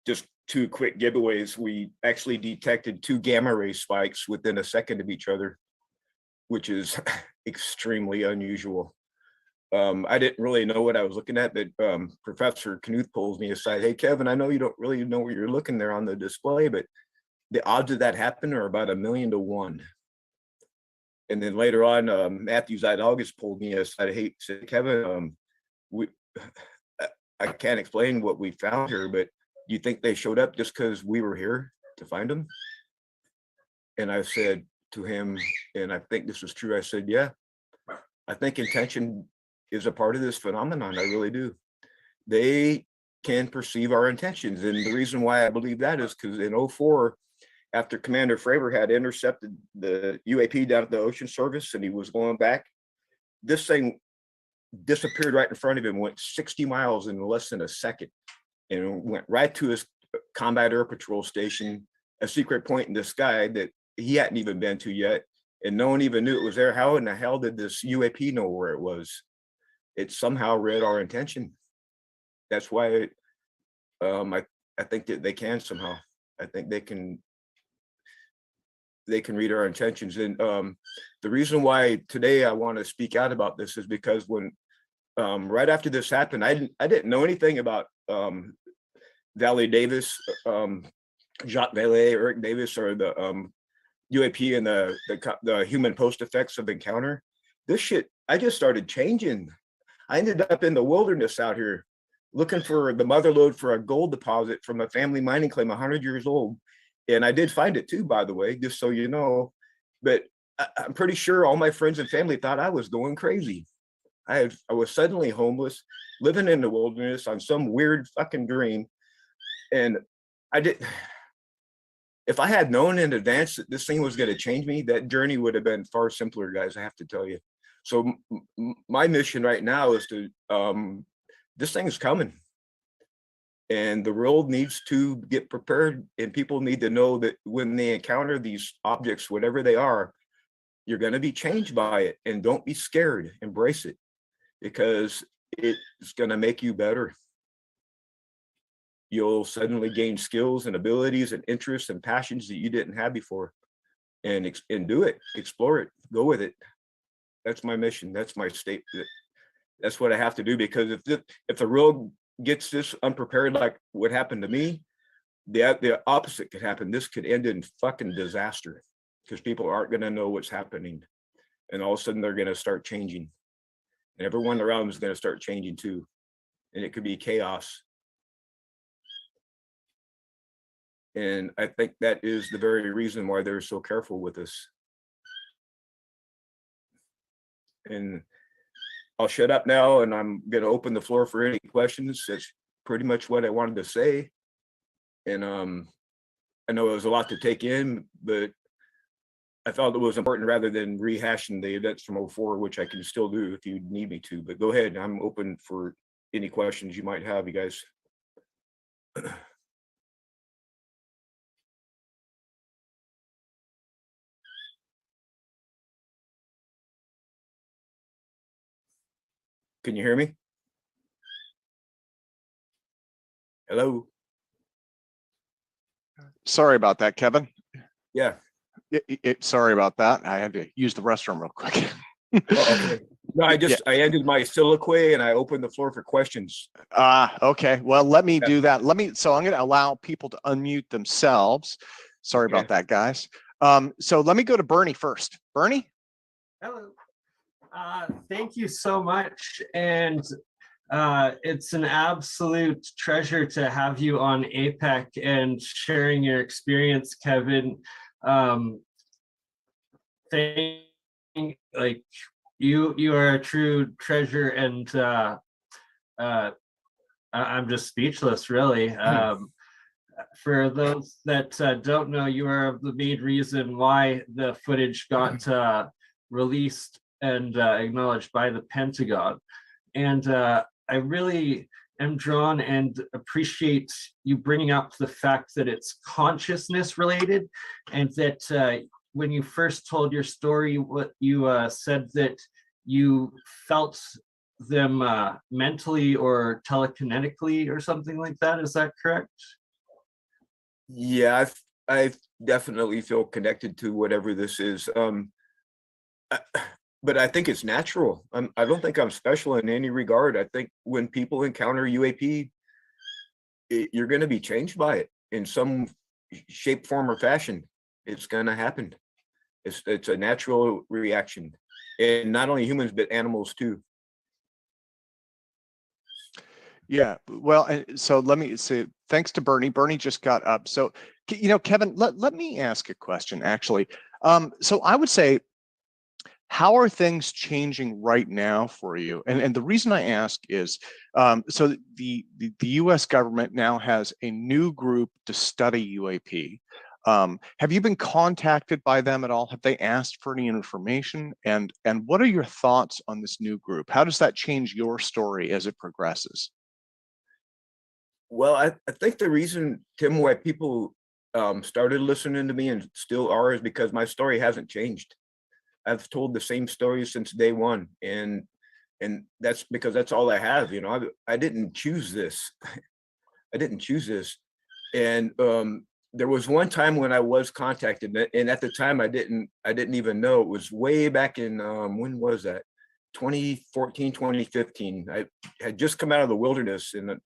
Just 2 quick giveaways. We actually detected 2 gamma ray spikes within a second of each other, which is extremely unusual. I didn't really know what I was looking at, but Professor Knuth pulls me aside. Hey, Kevin, I know you don't really know what you're looking there on the display, but the odds of that happen are about 1,000,000 to 1. And then later on, Matthew Zydalgas pulled me aside. Hey, said, Kevin, I can't explain what we found here, but do you think they showed up just because we were here to find them? And I said to him, and I think this is true, I said, yeah, I think intention is a part of this phenomenon. I really do. They can perceive our intentions. And the reason why I believe that is because in 2004, after Commander Fravor had intercepted the UAP down at the Ocean Service and he was going back, this thing disappeared right in front of him, went 60 miles in less than a second, and went right to his combat air patrol station, a secret point in the sky that he hadn't even been to yet, and no one even knew it was there. How in the hell did this UAP know where it was? It somehow read our intention. That's why I think that they can somehow. I think they can read our intentions. And the reason why today I want to speak out about this is because when right after this happened, I didn't know anything about Valley Davis, Jacques Vallée, Eric Davis, or the UAP and the human post effects of encounter. This shit, I just started changing. I ended up in the wilderness out here looking for the mother lode for a gold deposit from a family mining claim 100 years old. And I did find it too, by the way, just so you know. But I'm pretty sure all my friends and family thought I was going crazy. I was suddenly homeless, living in the wilderness on some weird fucking dream. And if I had known in advance that this thing was going to change me, that journey would have been far simpler, guys, I have to tell you. So my mission right now is to, this thing is coming. And the world needs to get prepared, and people need to know that when they encounter these objects, whatever they are, you're going to be changed by it, and don't be scared. Embrace it, because it's going to make you better. You'll suddenly gain skills and abilities and interests and passions that you didn't have before, and do it, explore it, go with it. That's my mission. That's my statement. That's what I have to do, because if the world gets this unprepared, like what happened to me, the opposite could happen. This could end in fucking disaster, because people aren't going to know what's happening, and all of a sudden they're going to start changing, and everyone around them is going to start changing too, and it could be chaos. And I think that is the very reason why they're so careful with us. And I'll shut up now, and I'm going to open the floor for any questions. That's pretty much what I wanted to say. And I know it was a lot to take in, but I felt it was important rather than rehashing the events from 2004, which I can still do if you need me to. But go ahead. I'm open for any questions you might have, you guys. Can you hear me? Hello? Sorry about that, Kevin. Yeah. Sorry about that. I had to use the restroom real quick. Okay. No, I ended my soliloquy and I opened the floor for questions. Okay. Well, let me do that. So I'm going to allow people to unmute themselves. Sorry about that, guys. So let me go to Bernie first. Bernie? Hello. Thank you so much. And it's an absolute treasure to have you on APEC and sharing your experience, Kevin. Like you are a true treasure, and I'm just speechless, really. For those that don't know, you are the main reason why the footage got released and acknowledged by the Pentagon. And I really am drawn and appreciate you bringing up the fact that it's consciousness related, and that when you first told your story, what you said that you felt them mentally or telekinetically or something like that. Is that correct? Yeah, I definitely feel connected to whatever this is. But I think it's natural. I don't think I'm special in any regard. I think when people encounter UAP, you're going to be changed by it in some shape, form, or fashion. It's going to happen. It's a natural reaction, and not only humans but animals too. Yeah, well, and so let me say thanks to Bernie. Bernie just got up. So, Kevin, let me ask a question, actually. So I would say, how are things changing right now for you? And the reason I ask is, so the US government now has a new group to study UAP. Have you been contacted by them at all? Have they asked for any information? And what are your thoughts on this new group? How does that change your story as it progresses? Well, I think the reason, Tim, why people started listening to me and still are is because my story hasn't changed. I've told the same story since day one, and that's because that's all I have. I didn't choose this. I didn't choose this, and there was one time when I was contacted, and at the time I didn't even know. It was way back in when was that? 2014, 2015. I had just come out of the wilderness, and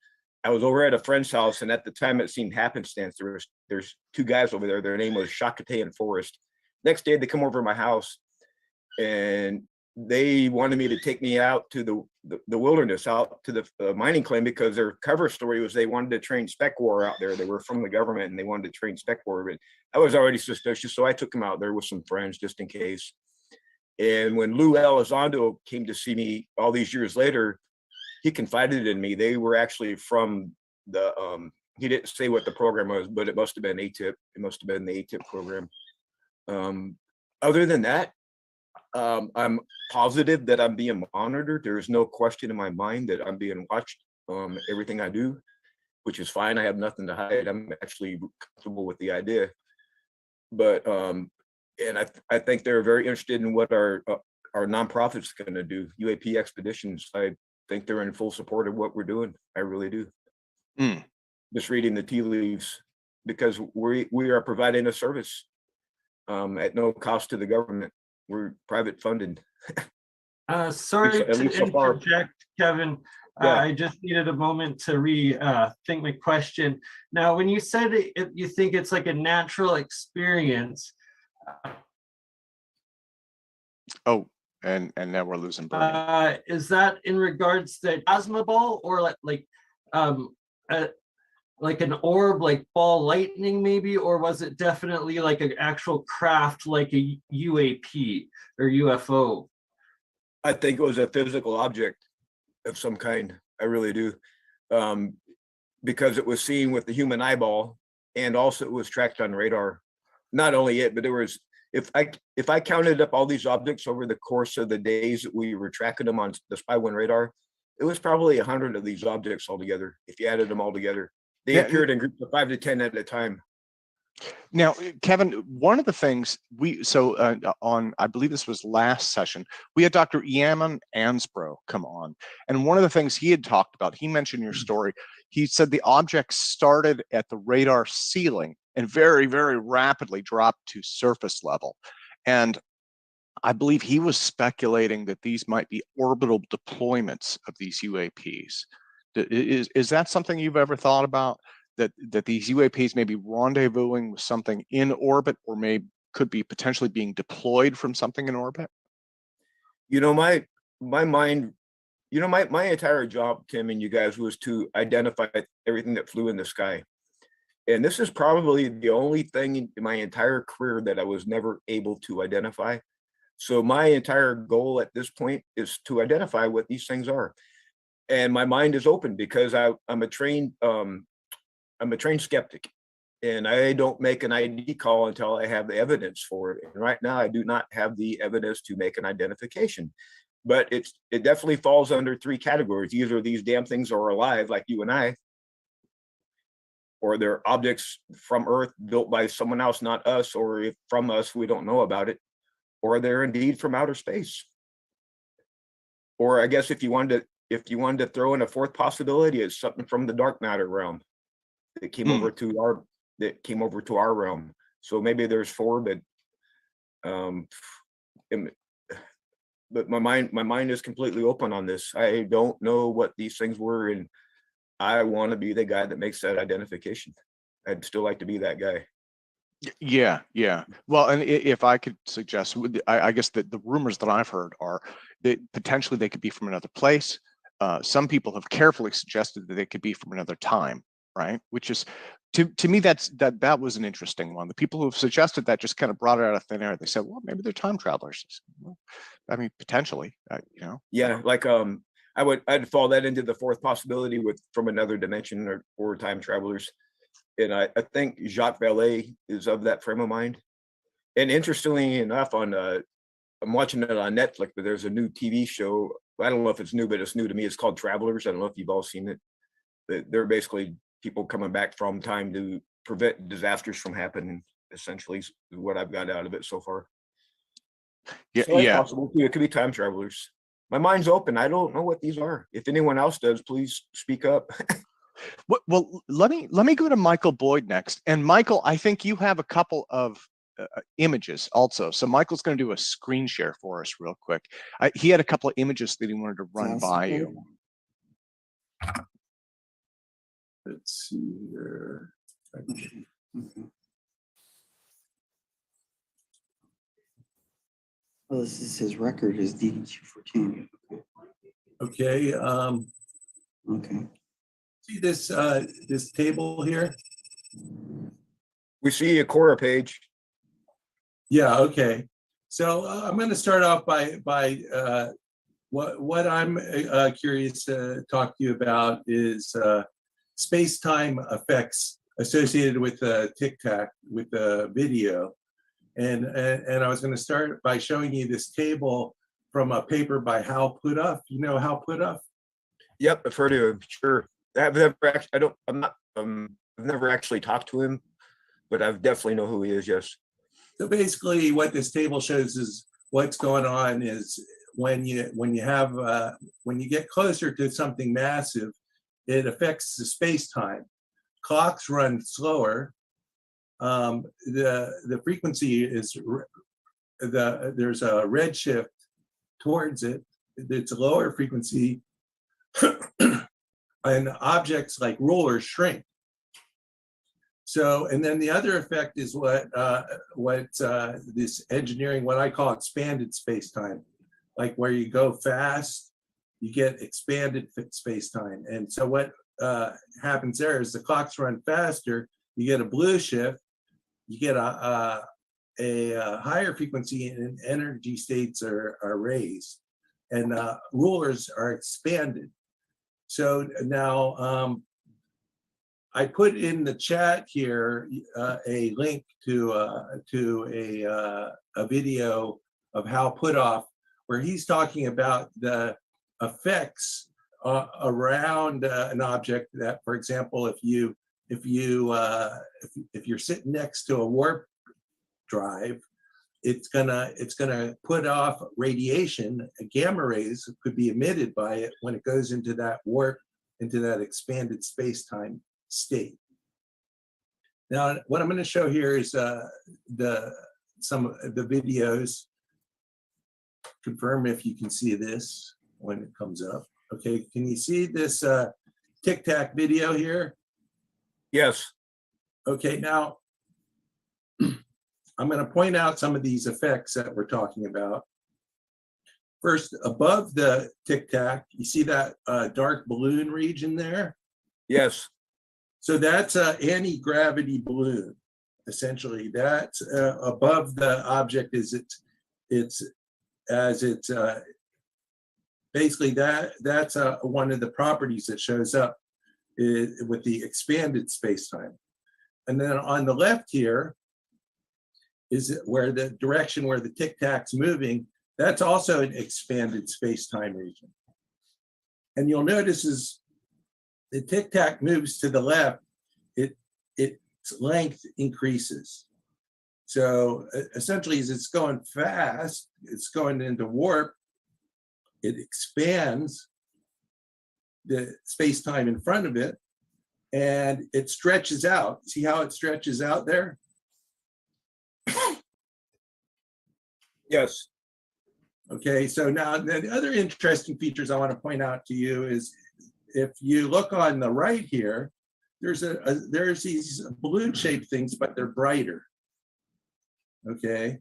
I was over at a friend's house, and at the time it seemed happenstance. There's two guys over there. Their name was Shakate and Forrest. Next day they come over to my house, and they wanted me to take me out to the wilderness, out to the mining claim, because their cover story was they wanted to train spec war out there. They were from the government and they wanted to train spec war, but I was already suspicious, so I took them out there with some friends just in case. And when Lou Elizondo came to see me all these years later, he confided in me. They were actually from the he didn't say what the program was, but it must have been ATIP. It must have been the ATIP program. Other than that, I'm positive that I'm being monitored. There is no question in my mind that I'm being watched. Everything I do, which is fine. I have nothing to hide. I'm actually comfortable with the idea. But and I think they're very interested in what our nonprofit's going to do. UAP Expeditions. I think they're in full support of what we're doing. I really do. Just reading the tea leaves, because we are providing a service at no cost to the government. We're private funded. Sorry to interject, Kevin. Yeah. I just needed a moment to rethink my question. Now, when you said you think it's like a natural experience. Oh, and now we're losing Bernie. Is that in regards to plasma ball, or like an orb, like ball lightning maybe, or was it definitely like an actual craft, like a UAP or UFO? I think it was a physical object of some kind. I really do, because it was seen with the human eyeball, and also it was tracked on radar. Not only it, but there was, if I counted up all these objects over the course of the days that we were tracking them on the Spy-1 radar, it was probably 100 of these objects altogether, if you added them all together. They appeared in groups of 5 to 10 at a time. Now, Kevin, one of the things on, I believe this was last session, we had Dr. Eamon Ansbro come on. And one of the things he had talked about, he mentioned your story. He said the object started at the radar ceiling and very, very rapidly drop to surface level. And I believe he was speculating that these might be orbital deployments of these UAPs. Is that something you've ever thought about? That these UAPs may be rendezvousing with something in orbit, or could be potentially being deployed from something in orbit? You know, my mind, you know, my entire job, Tim, and you guys, was to identify everything that flew in the sky. And this is probably the only thing in my entire career that I was never able to identify. So my entire goal at this point is to identify what these things are. And my mind is open because I'm a trained skeptic, and I don't make an ID call until I have the evidence for it. And right now I do not have the evidence to make an identification. But it definitely falls under three categories. Either these damn things are alive, like you and I, or they're objects from Earth built by someone else, not us, or if from us, we don't know about it, or they're indeed from outer space. Or I guess if you wanted to throw in a fourth possibility, it's something from the dark matter realm that came over to our realm. So maybe there's four, but my mind is completely open on this. I don't know what these things were, and I want to be the guy that makes that identification. I'd still like to be that guy. Yeah. Well, and if I could suggest, I guess that the rumors that I've heard are that potentially they could be from another place. Some people have carefully suggested that they could be from another time, right? Which is, to me, that was an interesting one. The people who have suggested that just kind of brought it out of thin air. They said, well, maybe they're time travelers. Well, I mean, potentially, you know. Yeah, like I'd fall that into the fourth possibility from another dimension or time travelers. And I think Jacques Vallée is of that frame of mind. And interestingly enough, I'm watching it on Netflix, but there's a new TV show. I don't know if it's new, but it's new to me. It's called Travelers. I don't know if you've all seen it. They're basically people coming back from time to prevent disasters from happening, essentially, is what I've got out of it so far. Yeah, so it's possible too. It could be time travelers. My mind's open. I don't know what these are. If anyone else does, please speak up. Well, let me go to Michael Boyd next. And Michael, I think you have a couple of images also. So Michael's going to do a screen share for us real quick. He had a couple of images that he wanted to run by you. Let's see here. Well, this is his record, his DD214. Okay. Okay. See this table here? We see a Cora page. Yeah. Okay. So I'm going to start off by what I'm curious to talk to you about is space-time effects associated with Tic-Tac, with the video. And I was going to start by showing you this table from a paper by Hal Puthoff. You know Hal Puthoff? Yep, I've heard of him. Sure. I've never actually talked to him, but I definitely know who he is. Yes. So basically, what this table shows is what's going on is when you get closer to something massive, it affects the space-time. Clocks run slower. The frequency is there's a redshift towards it. It's a lower frequency, and objects like rulers shrink. So, and then the other effect is what this engineering, what I call expanded space-time, like where you go fast, you get expanded space-time. And so what happens there is the clocks run faster, you get a blue shift, you get a higher frequency, and energy states are raised, and rulers are expanded. So now I put in the chat here a link to a video of Hal Puthoff, where he's talking about the effects around an object. That, for example, if you're sitting next to a warp drive, it's gonna put off radiation. Gamma rays could be emitted by it when it goes into that warp, into that expanded space-time state. Now, what I'm going to show here is some of the videos. Confirm if you can see this when it comes up. Okay, can you see this Tic Tac video here? Yes. Okay, now I'm going to point out some of these effects that we're talking about. First, above the Tic Tac, you see that dark balloon region there? Yes. So that's an anti-gravity balloon. Essentially, that's above the object. Basically that's one of the properties that shows up with the expanded space-time. And then on the left here is where the direction where the Tic Tac's moving. That's also an expanded space-time region. And you'll notice as the Tic Tac moves to the left, its length increases. So essentially, as it's going fast, it's going into warp, it expands the space-time in front of it, and it stretches out. See how it stretches out there? Yes. Okay, so now the other interesting features I want to point out to you is if you look on the right here, there's these balloon-shaped things, but they're brighter. Okay.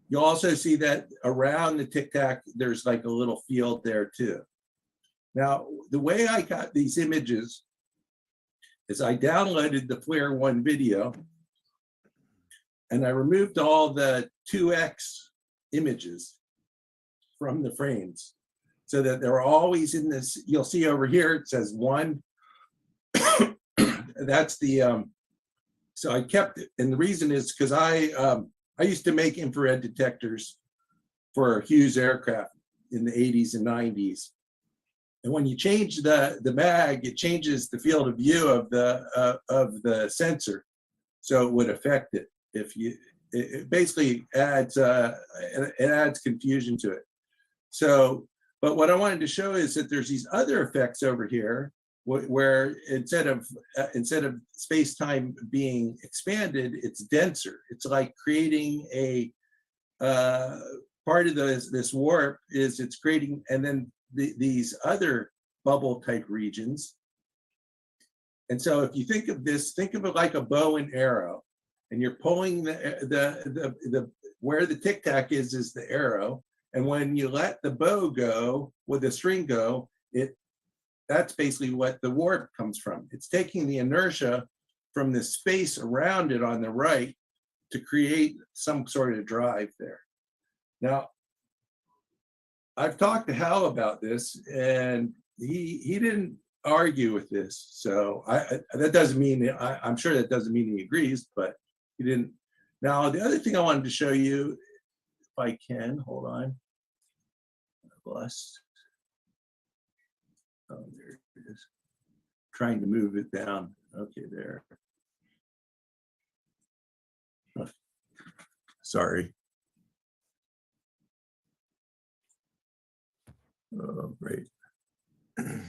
You'll also see that around the Tic Tac, there's like a little field there too. Now, the way I got these images is I downloaded the Flare 1 video and I removed all the 2x images from the frames so that they're always in this. You'll see over here, it says 1. That's the, so I kept it. And the reason is because I used to make infrared detectors for Hughes aircraft in the 80s and 90s. And when you change the mag, it changes the field of view of the sensor. So it would affect it. It basically adds, it adds confusion to it. So, but what I wanted to show is that there's these other effects over here where instead of space-time being expanded, it's denser. It's like creating a part of this warp is it's creating, and then these other bubble type regions. And so if you think of this, think of it like a bow and arrow, and you're pulling the where the Tic Tac is the arrow, and when you let the bow go, with the string go, that's basically what the warp comes from. It's taking the inertia from the space around it on the right to create some sort of drive there. Now, I've talked to Hal about this, and he didn't argue with this. So that doesn't mean, I'm sure that doesn't mean he agrees, but he didn't. Now, the other thing I wanted to show you, if I can, hold on. I've lost. Oh, there it is. Trying to move it down. Okay, there. Oh, sorry. Oh, great. I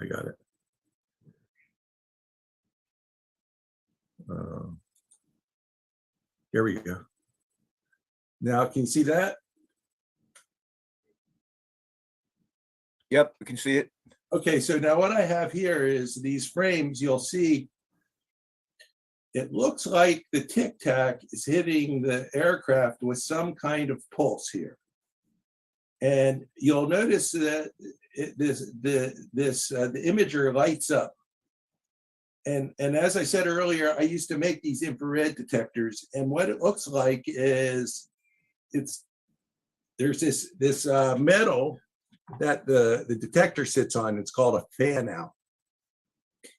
got it. Here we go. Now, can you see that? Yep, we can see it. Okay, so now what I have here is these frames. You'll see it looks like the Tic Tac is hitting the aircraft with some kind of pulse here. And you'll notice that the imager lights up. And as I said earlier, I used to make these infrared detectors, and what it looks like is there's this metal that the detector sits on. It's called a fan out.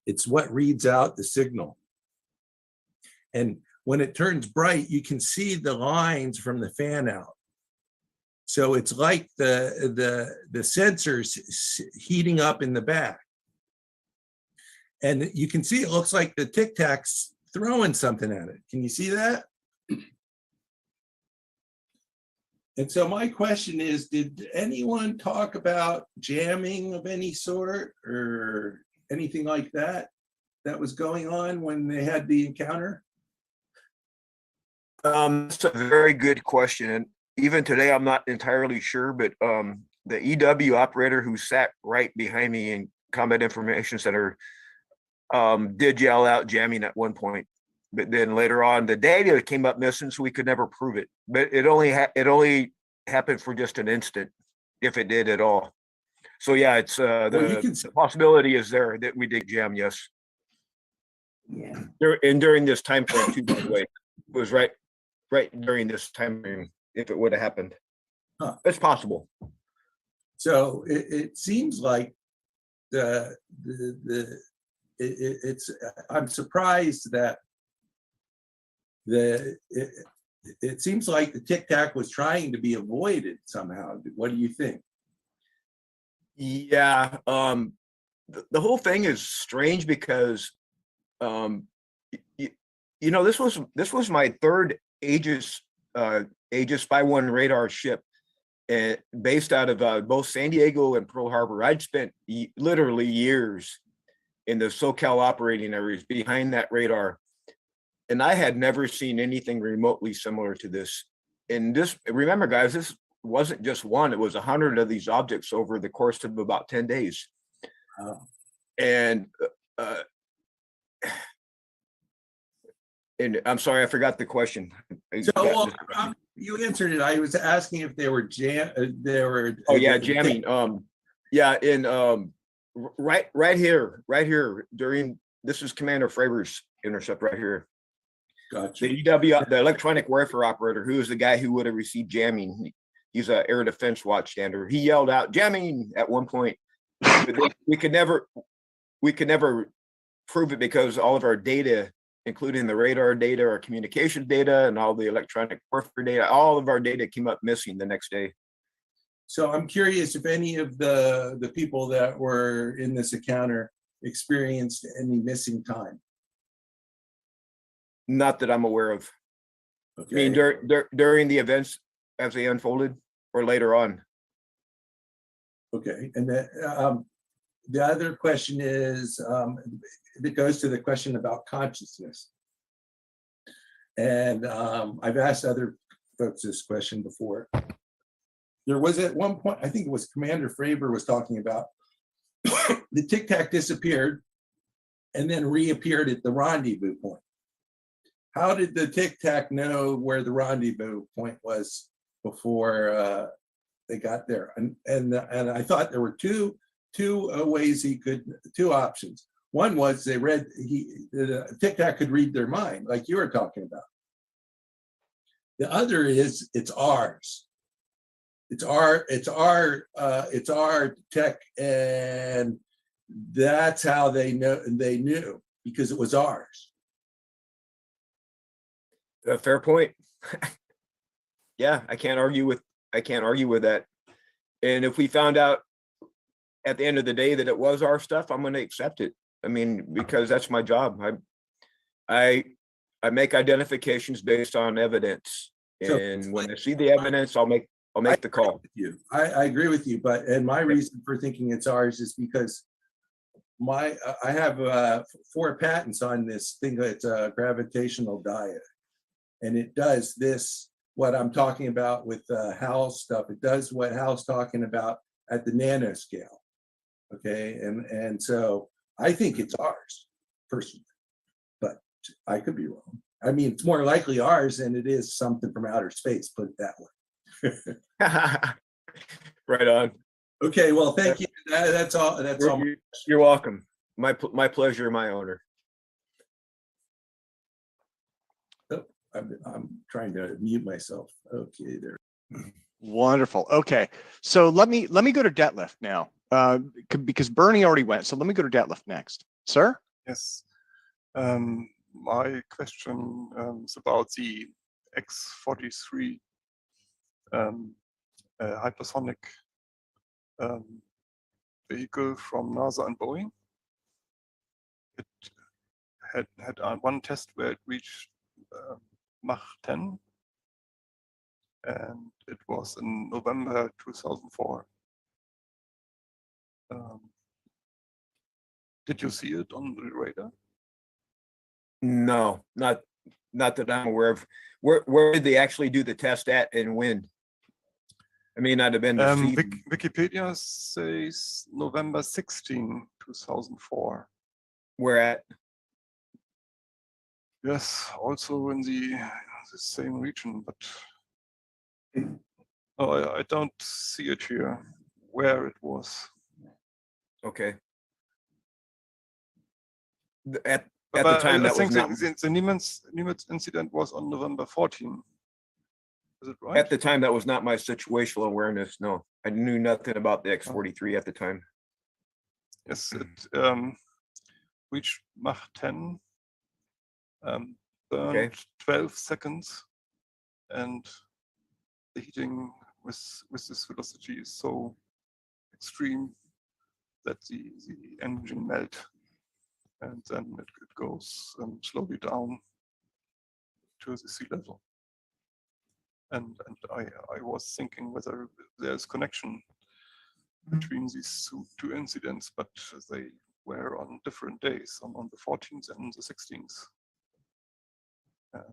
It's what reads out the signal. And when it turns bright, you can see the lines from the fan out. So it's like the sensors heating up in the back. And you can see it looks like the Tic Tac's throwing something at it. Can you see that? And so my question is, did anyone talk about jamming of any sort or anything like that that was going on when they had the encounter? That's a very good question. And even today, I'm not entirely sure, but the EW operator who sat right behind me in Combat Information Center did yell out jamming at one point. But then later on, the data came up missing, so we could never prove it. But it only happened for just an instant, if it did at all. So yeah, it's the possibility is there that we did jam. Yes. Yeah. During this time frame too, by the way, it was right during this time frame. If it would have happened, it's possible. So it seems like I'm surprised that it seems like the Tic Tac was trying to be avoided somehow. What do you think? Yeah, the whole thing is strange because, this was my third Aegis Spy-1 radar ship, based out of both San Diego and Pearl Harbor. I'd spent literally years in the SoCal operating areas behind that radar, and I had never seen anything remotely similar to this. And this, remember, guys, this wasn't just one; it was 100 of these objects over the course of about 10 days. And I'm sorry, I forgot the question. So you answered it. I was asking if they were Oh yeah, jamming. Right here during, this is Commander Fravers' intercept right here. Gotcha. The EW, the electronic warfare operator, who is the guy who would have received jamming. He's an air defense watchstander. He yelled out jamming at one point. But we could never prove it because all of our data, including the radar data, our communications data, and all the electronic warfare data, all of our data came up missing the next day. So I'm curious if any of the people that were in this encounter experienced any missing time. Not that I'm aware of. Okay. I mean, during the events as they unfolded, or later on. Okay, and the other question is, it goes to the question about consciousness. And I've asked other folks this question before. There was at one point, I think it was Commander Fravor was talking about, the Tic Tac disappeared and then reappeared at the rendezvous point. How did the Tic Tac know where the rendezvous point was before they got there? And I thought there were two ways two options. One was the Tic Tac could read their mind, like you were talking about. The other is it's ours. It's our tech, and that's how they knew because it was ours. A fair point. Yeah, I can't argue with that. And if we found out at the end of the day that it was our stuff, I'm going to accept it. I mean, because that's my job. I make identifications based on evidence, and when I see the evidence, I'll make the call. I agree with you, and my reason for thinking it's ours is because I have 4 patents on this thing that's a gravitational diode, and it does this, what I'm talking about with Hal's stuff. It does what Hal's talking about at the nanoscale. Okay, and so I think it's ours personally, but I could be wrong. I mean, it's more likely ours than it is something from outer space, put it that way. Right on. Okay, well, thank you. That's all. You're welcome. My pleasure, my honor. Oh, I'm trying to mute myself. Okay, there. Wonderful. Okay, so let me go to Detlef now, because Bernie already went. So let me go to Detlef next, sir. Yes. My question is about the X-43 hypersonic vehicle from NASA and Boeing. It had one test where it reached Mach 10, and it it was in November 2004. Did you see it on the radar? No, not that I'm aware of. Where did they actually do the test at and when? I may not have been the season. Wikipedia says November 16, 2004. Where at? Yes, also in the same region, but oh, I don't see it here where it was. Okay. At the time, I that think was not. the Nimitz incident was on November 14. Is it right? At the time, that was not my situational awareness. No, I knew nothing about the X-43 at the time. Yes, it reached Mach 10, burned 12 seconds, and the heating with this velocity is so extreme that the engine melt, and then it goes slowly down to the sea level. And I was thinking whether there's connection between these two incidents, but they were on different days, on the 14th and the 16th. And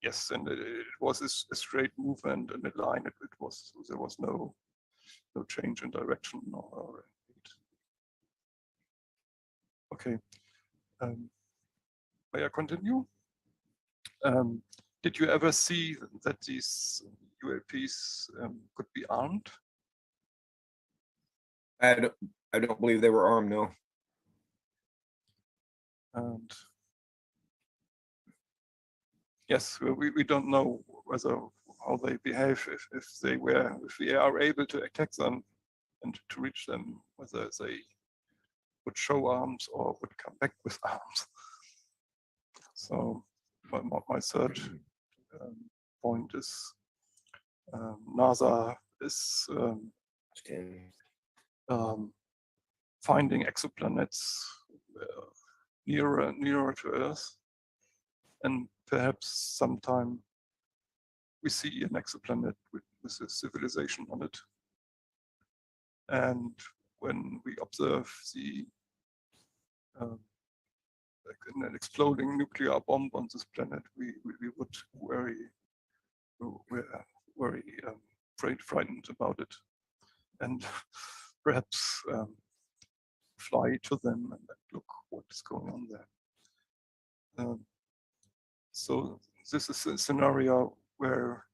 yes, and it was a straight movement in a line. There was no change in direction or okay. May I continue? Did you ever see that these UAPs could be armed? I don't believe they were armed, no. And yes, we don't know how they behave if we are able to attack them and to reach them, whether they would show arms or would come back with arms. So my third point is NASA is finding exoplanets nearer and nearer to Earth, and perhaps sometime we see an exoplanet with a civilization on it. And when we observe like an exploding nuclear bomb on this planet, we would very frightened about it, and perhaps fly to them and look what is going on there. So this is a scenario where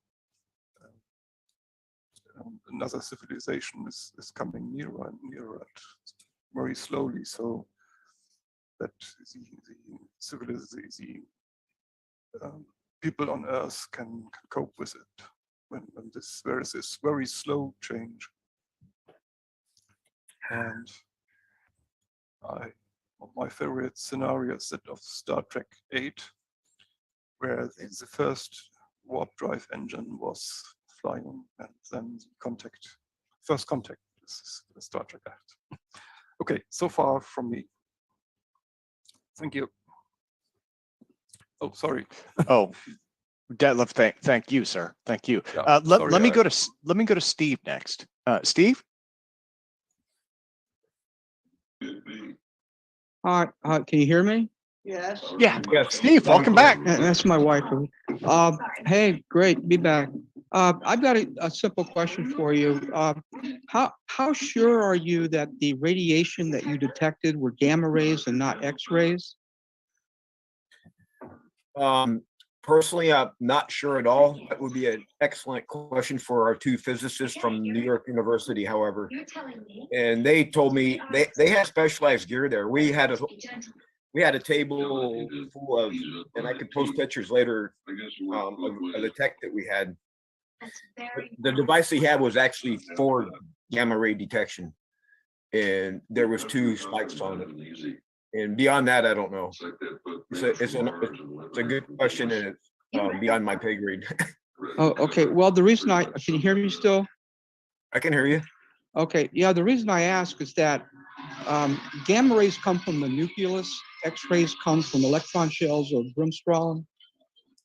another civilization is coming nearer and nearer very slowly, so that the people on Earth can cope with it when there is this very slow change. And my favorite scenario is that of Star Trek 8, where the first warp drive engine was flying, and then first contact is Star Trek 8. Okay, so far from me. Thank you. Oh, sorry. Oh, Detlef, thank you, sir. Thank you. Yeah, let me go to Steve next. Steve. Hi, can you hear me? Yes. Yeah. Steve, welcome back. That's my wife. Hey, great, be back. I've got a simple question for you. How sure are you that the radiation that you detected were gamma rays and not X-rays? Personally, I'm not sure at all. That would be an excellent question for our two physicists from New York University, however. And they told me they had specialized gear there. We had a table full of, and I could post pictures later of the tech that we had. The device they had was actually for gamma ray detection, and there was 2 spikes on it. And beyond that, I don't know. It's a good question, and it's beyond my pay grade. Oh, okay. Well, the reason can you hear me still? I can hear you. Okay. Yeah, the reason I ask is that gamma rays come from the nucleus, X-rays come from electron shells or bremsstrahlung.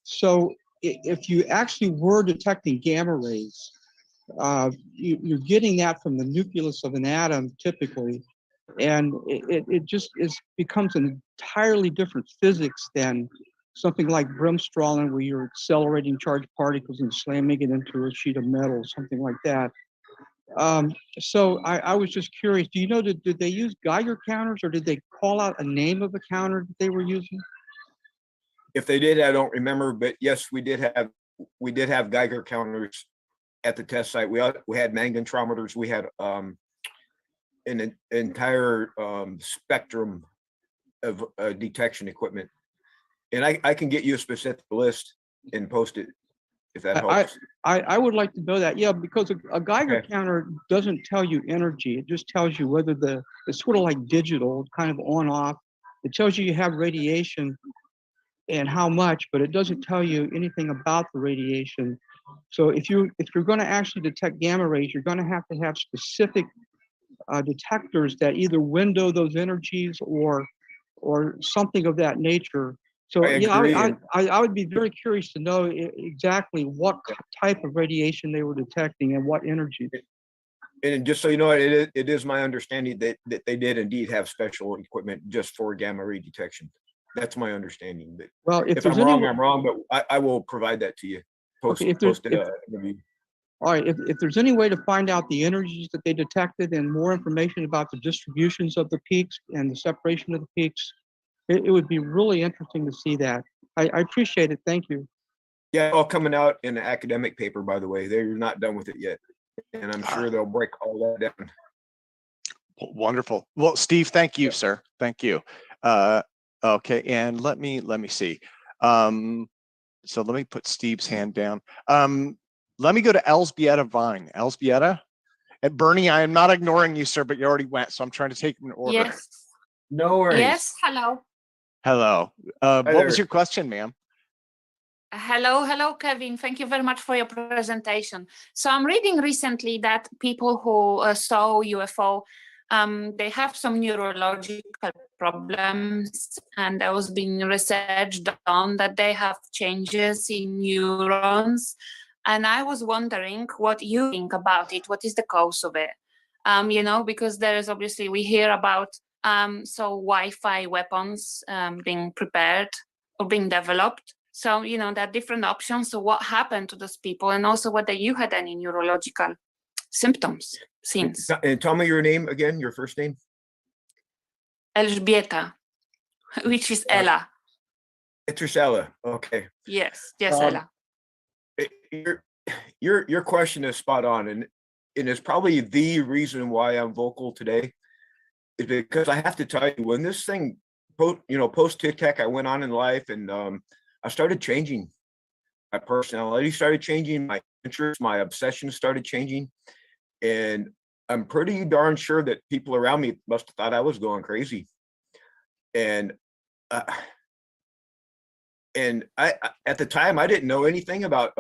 So if you actually were detecting gamma rays, you're getting that from the nucleus of an atom typically, and it just becomes an entirely different physics than something like brimstone, where you're accelerating charged particles and slamming it into a sheet of metal, something like that. So I was just curious, do you know, did they use Geiger counters, or did they call out a name of a counter that they were using? If they did, I don't remember, but yes, we did have Geiger counters at the test site. We had magnetometers. We had an entire spectrum of detection equipment. And I can get you a specific list and post it if that helps. I would like to know that, yeah, because a Geiger counter doesn't tell you energy. It just tells you whether it's sort of like digital, kind of on off. It tells you have radiation and how much, but it doesn't tell you anything about the radiation. So if you're going to actually detect gamma rays, you're going to have specific detectors that either window those energies or something of that nature. So I would be very curious to know exactly what type of radiation they were detecting and what energy. And just so you know, it is my understanding that they did indeed have special equipment just for gamma ray detection. That's my understanding. But well, if I'm wrong, I'm wrong, but I will provide that to you. All right, if there's any way to find out the energies that they detected and more information about the distributions of the peaks and the separation of the peaks, it would be really interesting to see that. I appreciate it. Thank you. Yeah, all coming out in an academic paper, by the way. They're not done with it yet. And I'm sure they'll break all that down. Wonderful. Well, Steve, thank you, sir. Thank you. Okay, and let me see. So let me put Steve's hand down. Let me go to Elsbieta Vine. Elsbieta? And Bernie, I am not ignoring you, sir, but you already went, so I'm trying to take them in order. Yes. No worries. Yes, hello. Hello. What was your question, ma'am? Hello, Kevin. Thank you very much for your presentation. So I'm reading recently that people who saw UFO, they have some neurological problems, and there was being researched on that they have changes in neurons. And I was wondering what you think about it. What is the cause of it? You know, because there is obviously, we hear about Wi-Fi weapons being prepared or being developed. So, you know, there are different options. So what happened to those people, and also whether you had any neurological symptoms since. And tell me your name again, your first name. Elżbieta, which is Ella. It's Ella. Okay. Yes, Ella. Your question is spot on, and it's probably the reason why I'm vocal today, is because I have to tell you, when this thing, post Tic Tac, I went on in life, and I started changing. My personality started changing. My interests, my obsessions started changing, and I'm pretty darn sure that people around me must have thought I was going crazy. And I at the time I didn't know anything about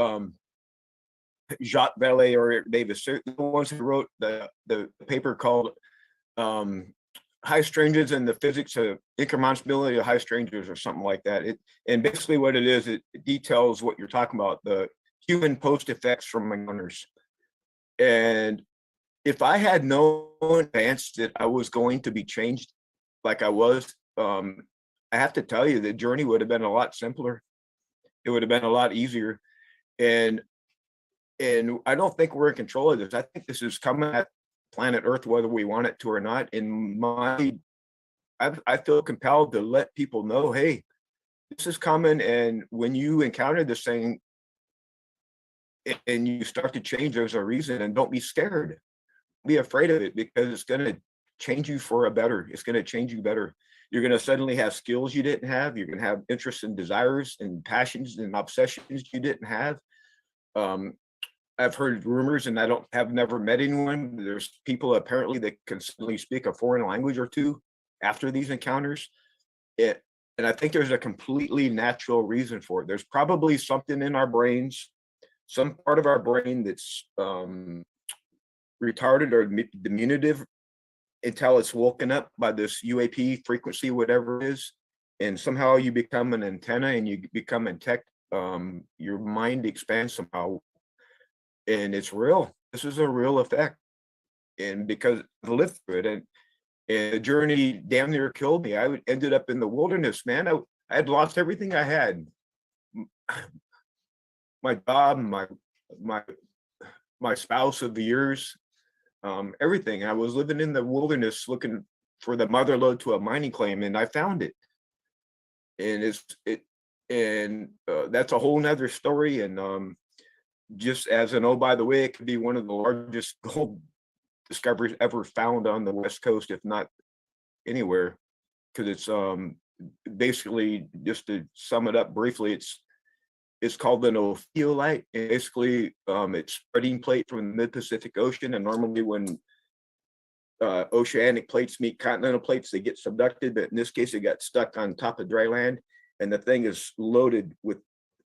Jacques Vallée or Eric Davis. They're the ones who wrote the paper called High Strangeness and the Physics of Incommensurability of High Strangeness, or something like that. And basically what it is, it details what you're talking about, the human post effects from encounters. And if I had known in advance that I was going to be changed like I was, I have to tell you, the journey would have been a lot simpler. It would have been a lot easier. And I don't think we're in control of this. I think this is coming at planet Earth, whether we want it to or not. I feel compelled to let people know, hey, this is coming. And when you encounter this thing and you start to change, there's a reason, and don't be scared. Be afraid of it, because it's going to change you for a better. It's going to change you better. You're going to suddenly have skills you didn't have. You're going to have interests and desires and passions and obsessions you didn't have. I've heard rumors, and have never met anyone. There's people apparently that can suddenly speak a foreign language or two after these encounters. And I think there's a completely natural reason for it. There's probably something in our brains, some part of our brain that's retarded or diminutive until it's woken up by this UAP frequency, whatever it is, and somehow you become an antenna and you become your mind expands somehow, and it's real. This is a real effect, and because I lived through it, and the journey damn near killed me. I ended up in the wilderness, man. I had lost everything I had, my job, my spouse of the years, everything. I was living in the wilderness looking for the mother lode to a mining claim, and I found it. And that's a whole nother story. And just as an oh by the way, it could be one of the largest gold discoveries ever found on the West Coast, if not anywhere, because it's basically, just to sum it up briefly, it's called an ophiolite. And basically, it's spreading plate from the mid-Pacific Ocean, and normally when oceanic plates meet continental plates, they get subducted, but in this case, it got stuck on top of dry land, and the thing is loaded with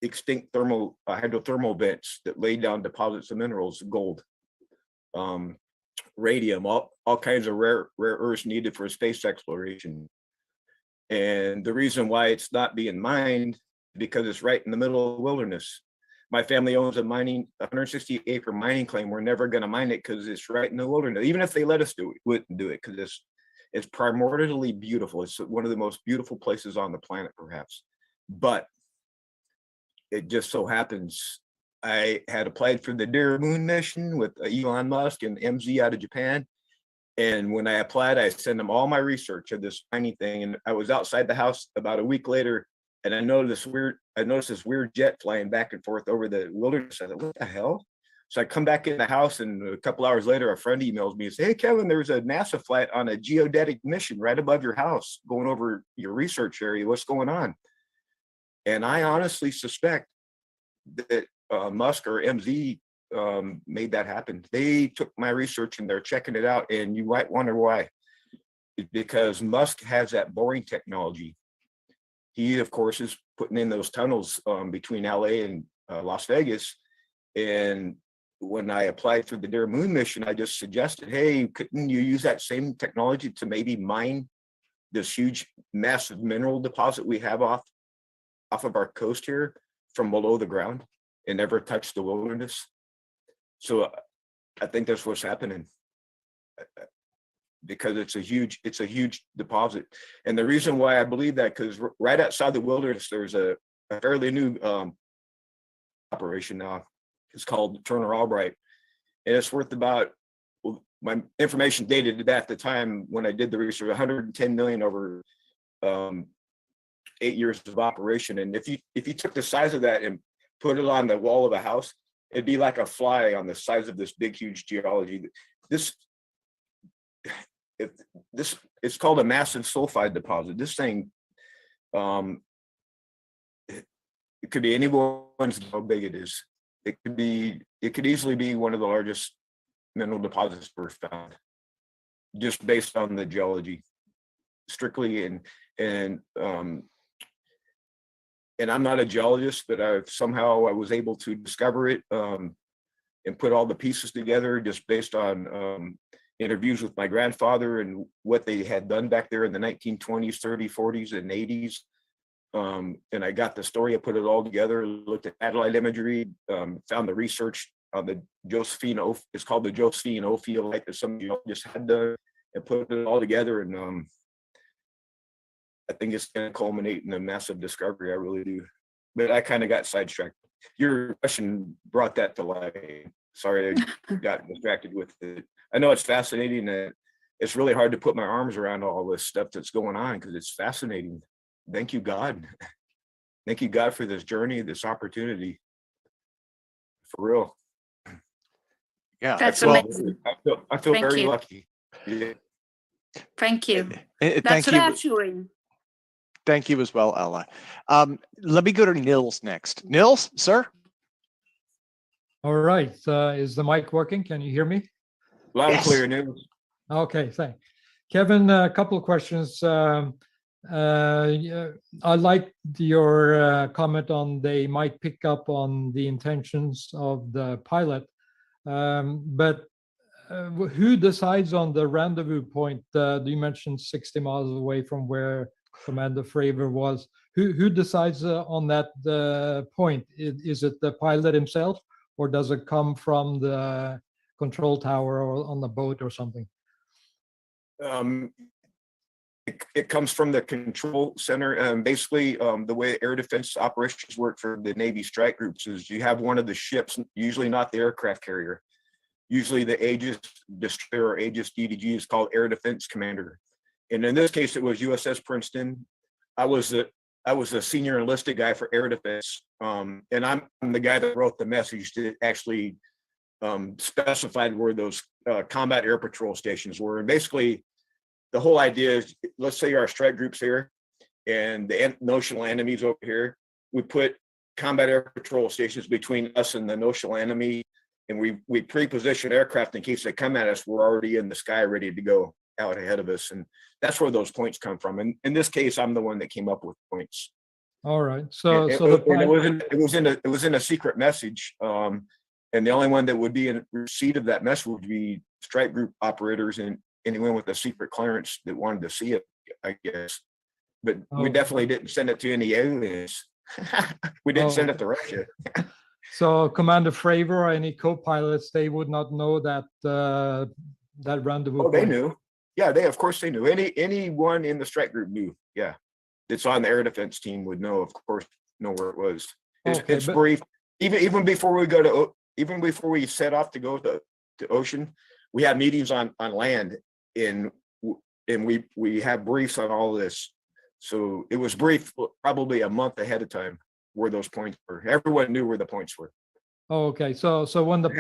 extinct hydrothermal vents that lay down deposits of minerals, gold, radium, all kinds of rare earths needed for space exploration. And the reason why it's not being mined, because it's right in the middle of the wilderness. My family owns a 160-acre mining claim. We're never going to mine it because it's right in the wilderness. Even if they let us do it, we wouldn't do it, because it's primordially beautiful. It's one of the most beautiful places on the planet, perhaps. But it just so happens I had applied for the Dear Moon mission with Elon Musk and MZ out of Japan. And when I applied, I sent them all my research of this mining thing. And I was outside the house about a week later, and I noticed this weird jet flying back and forth over the wilderness. I thought, what the hell? So I come back in the house, and a couple hours later, a friend emails me and says, hey, Kevin, there's a NASA flight on a geodetic mission right above your house going over your research area. What's going on? And I honestly suspect that Musk or MZ made that happen. They took my research and they're checking it out. And you might wonder why. It's because Musk has that boring technology. He, of course, is putting in those tunnels between LA and Las Vegas. And when I applied for the Dear Moon mission, I just suggested, hey, couldn't you use that same technology to maybe mine this huge, massive mineral deposit we have off of our coast here from below the ground and never touch the wilderness? So I think that's what's happening, because it's a huge deposit. And the reason why I believe that, because right outside the wilderness, there's a fairly new operation now. It's called Turner Albright, and it's worth about, well, my information dated at the time when I did the research, 110 million over 8 years of operation. And if you took the size of that and put it on the wall of a house, it'd be like a fly on the size of this big, huge geology. It's called a massive sulfide deposit. This thing, it could be anyone's how big it is. It could easily be one of the largest mineral deposits ever found, just based on the geology, strictly. And I'm not a geologist, but I was able to discover it and put all the pieces together just based on interviews with my grandfather and what they had done back there in the 1920s, 30s, 40s, and 80s. And I got the story, I put it all together, looked at satellite imagery, found the research on the Josephine, it's called the Josephine ophiolite that some geologists had done, and put it all together. And I think it's going to culminate in a massive discovery. I really do. But I kind of got sidetracked. Your question brought that to light. Sorry, I got distracted with it. I know it's fascinating. It's really hard to put my arms around all this stuff that's going on, because it's fascinating. Thank you, God. Thank you, God, for this journey, this opportunity. For real. Yeah, that's amazing. I feel very lucky. Yeah. Thank you. That's reassuring. Thank you as well, Ella. Let me go to Nils next. Nils, sir? All right. Is the mic working? Can you hear me? Loud and clear, Nils. Okay, thanks. Kevin, a couple of questions. I like your comment on they might pick up on the intentions of the pilot, but who decides on the rendezvous point? You mentioned 60 miles away from where Commander Fravor was. who decides on that point? Is it the pilot himself, or does it come from the control tower or on the boat or something? It comes from the control center. Basically, the way air defense operations work for the Navy strike groups is you have one of the ships, usually not the aircraft carrier. Usually the Aegis destroyer or Aegis DDG is called Air Defense Commander. And in this case, it was USS Princeton. I was a senior enlisted guy for air defense. And I'm the guy that wrote the message that actually specified where those combat air patrol stations were. And basically, the whole idea is, let's say our strike group's here and the notional enemy's over here. We put combat air patrol stations between us and the notional enemy, and we pre-position aircraft in case they come at us. We're already in the sky ready to go out ahead of us. And that's where those points come from. And in this case, I'm the one that came up with points. All right. So it was in a secret message. And the only one that would be in receipt of that message would be strike group operators and anyone with a secret clearance that wanted to see it, I guess. But we definitely didn't send it to any aliens. We didn't send it to Russia. So Commander Fravor or any co-pilots, they would not know that that rendezvous. Oh, they knew. Yeah, of course they knew. Anyone in the strike group knew. Yeah, that's on the air defense team would know. Of course, know where it was. It's brief. Even before we set off to go to ocean, we had meetings on land, and we had briefs on all this. So it was brief, probably a month ahead of time, where those points were. Everyone knew where the points were. Oh, okay. So when the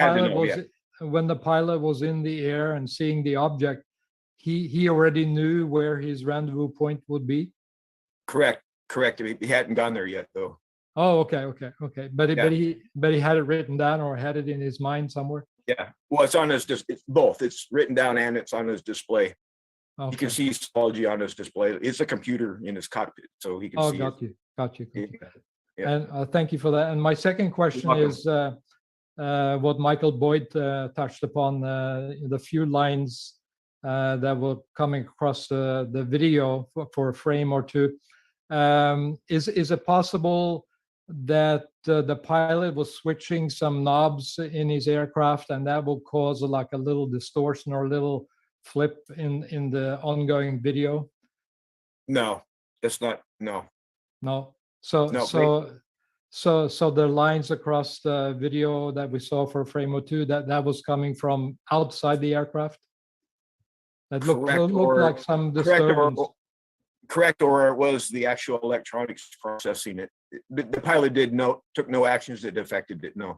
pilot was in the air and seeing the object, he already knew where his rendezvous point would be. Correct. He hadn't gone there yet, though. Oh, okay. But he had it written down or had it in his mind somewhere. Yeah. Well, it's on his. It's both. It's written down and it's on his display. Okay. You can see Synology on his display. It's a computer in his cockpit, so he can see. Got you. Yeah. And thank you for that. And my second question is what Michael Boyd touched upon, the few lines that were coming across the video for a frame or two. Is it possible that the pilot was switching some knobs in his aircraft and that will cause like a little distortion or a little flip in the ongoing video? No, that's not. No. So the lines across the video that we saw for frame or two, that was coming from outside the aircraft? That looked like some disturbance. Correct, or it was the actual electronics processing it. The pilot took no actions that affected it. No.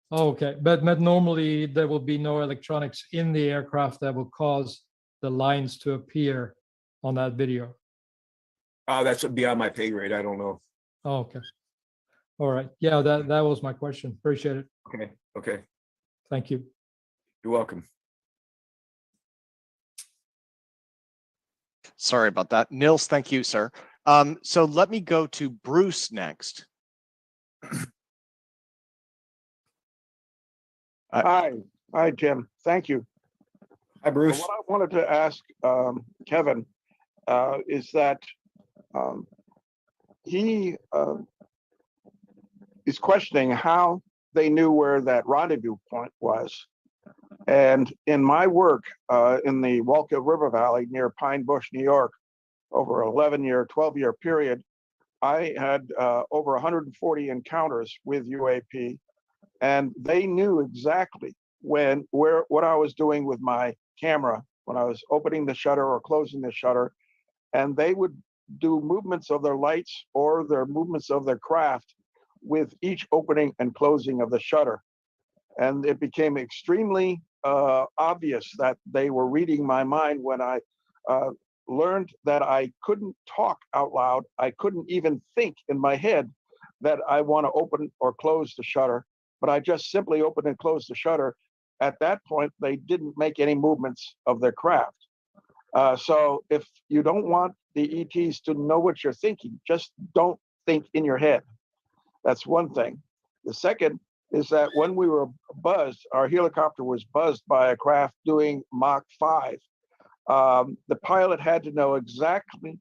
Oh, okay, but normally there will be no electronics in the aircraft that will cause the lines to appear on that video. That's beyond my pay grade. I don't know. Oh, okay. All right. Yeah, that was my question. Appreciate it. Okay. Thank you. You're welcome. Sorry about that. Nils, thank you, sir. So let me go to Bruce next. Hi, Jim. Thank you. Hi, Bruce. So what I wanted to ask Kevin is that he is questioning how they knew where that rendezvous point was. And in my work in the Wallkill River Valley near Pine Bush, New York, over an 11-year, 12-year period, I had over 140 encounters with UAP, and they knew exactly what I was doing with my camera when I was opening the shutter or closing the shutter, and they would do movements of their lights or their movements of their craft with each opening and closing of the shutter. And it became extremely obvious that they were reading my mind when I learned that I couldn't talk out loud. I couldn't even think in my head that I want to open or close the shutter, but I just simply opened and closed the shutter. At that point, they didn't make any movements of their craft. So if you don't want the ETs to know what you're thinking, just don't think in your head. That's one thing. The second is that when we were buzzed, our helicopter was buzzed by a craft doing Mach 5. The pilot had to know exactly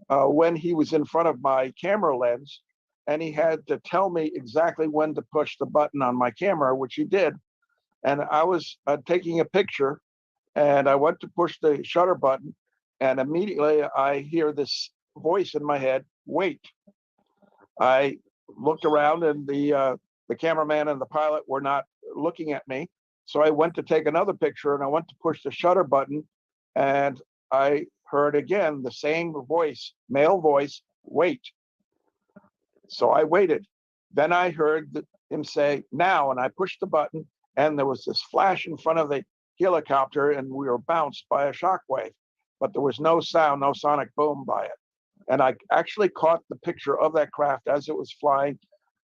when he was in front of my camera lens, and he had to tell me exactly when to push the button on my camera, which he did. And I was taking a picture, and I went to push the shutter button, and immediately I hear this voice in my head, wait. I looked around, and the cameraman and the pilot were not looking at me. So I went to take another picture, and I went to push the shutter button, and I heard again the same voice, male voice, wait. So I waited. Then I heard him say, now, and I pushed the button, and there was this flash in front of the helicopter, and we were bounced by a shock wave, but there was no sound, no sonic boom by it. And I actually caught the picture of that craft as it was flying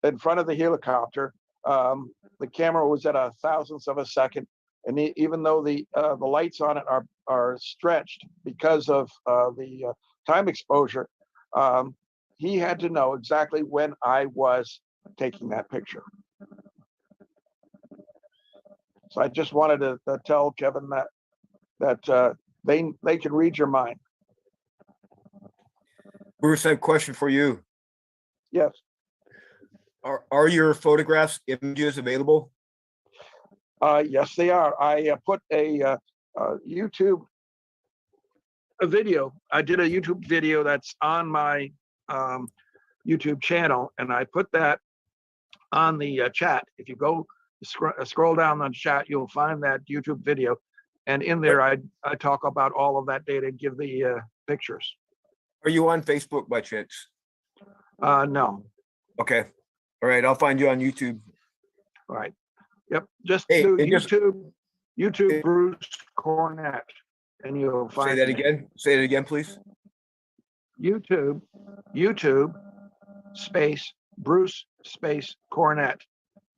in front of the helicopter. The camera was at 1,000th of a second, and even though the lights on it are stretched because of the time exposure, he had to know exactly when I was taking that picture. So I just wanted to tell Kevin that they can read your mind. Bruce, I have a question for you. Yes. Are your photographs images available? Yes, they are. I put a YouTube video. I did a YouTube video that's on my YouTube channel, and I put that on the chat. If you go scroll down the chat, you'll find that YouTube video, and in there I talk about all of that data and give the pictures. Are you on Facebook by chance? No. Okay. All right. I'll find you on YouTube. All right. Yep. Just do YouTube Bruce Cornett, and you'll find. Say that again. Say it again, please. YouTube space Bruce space Cornett,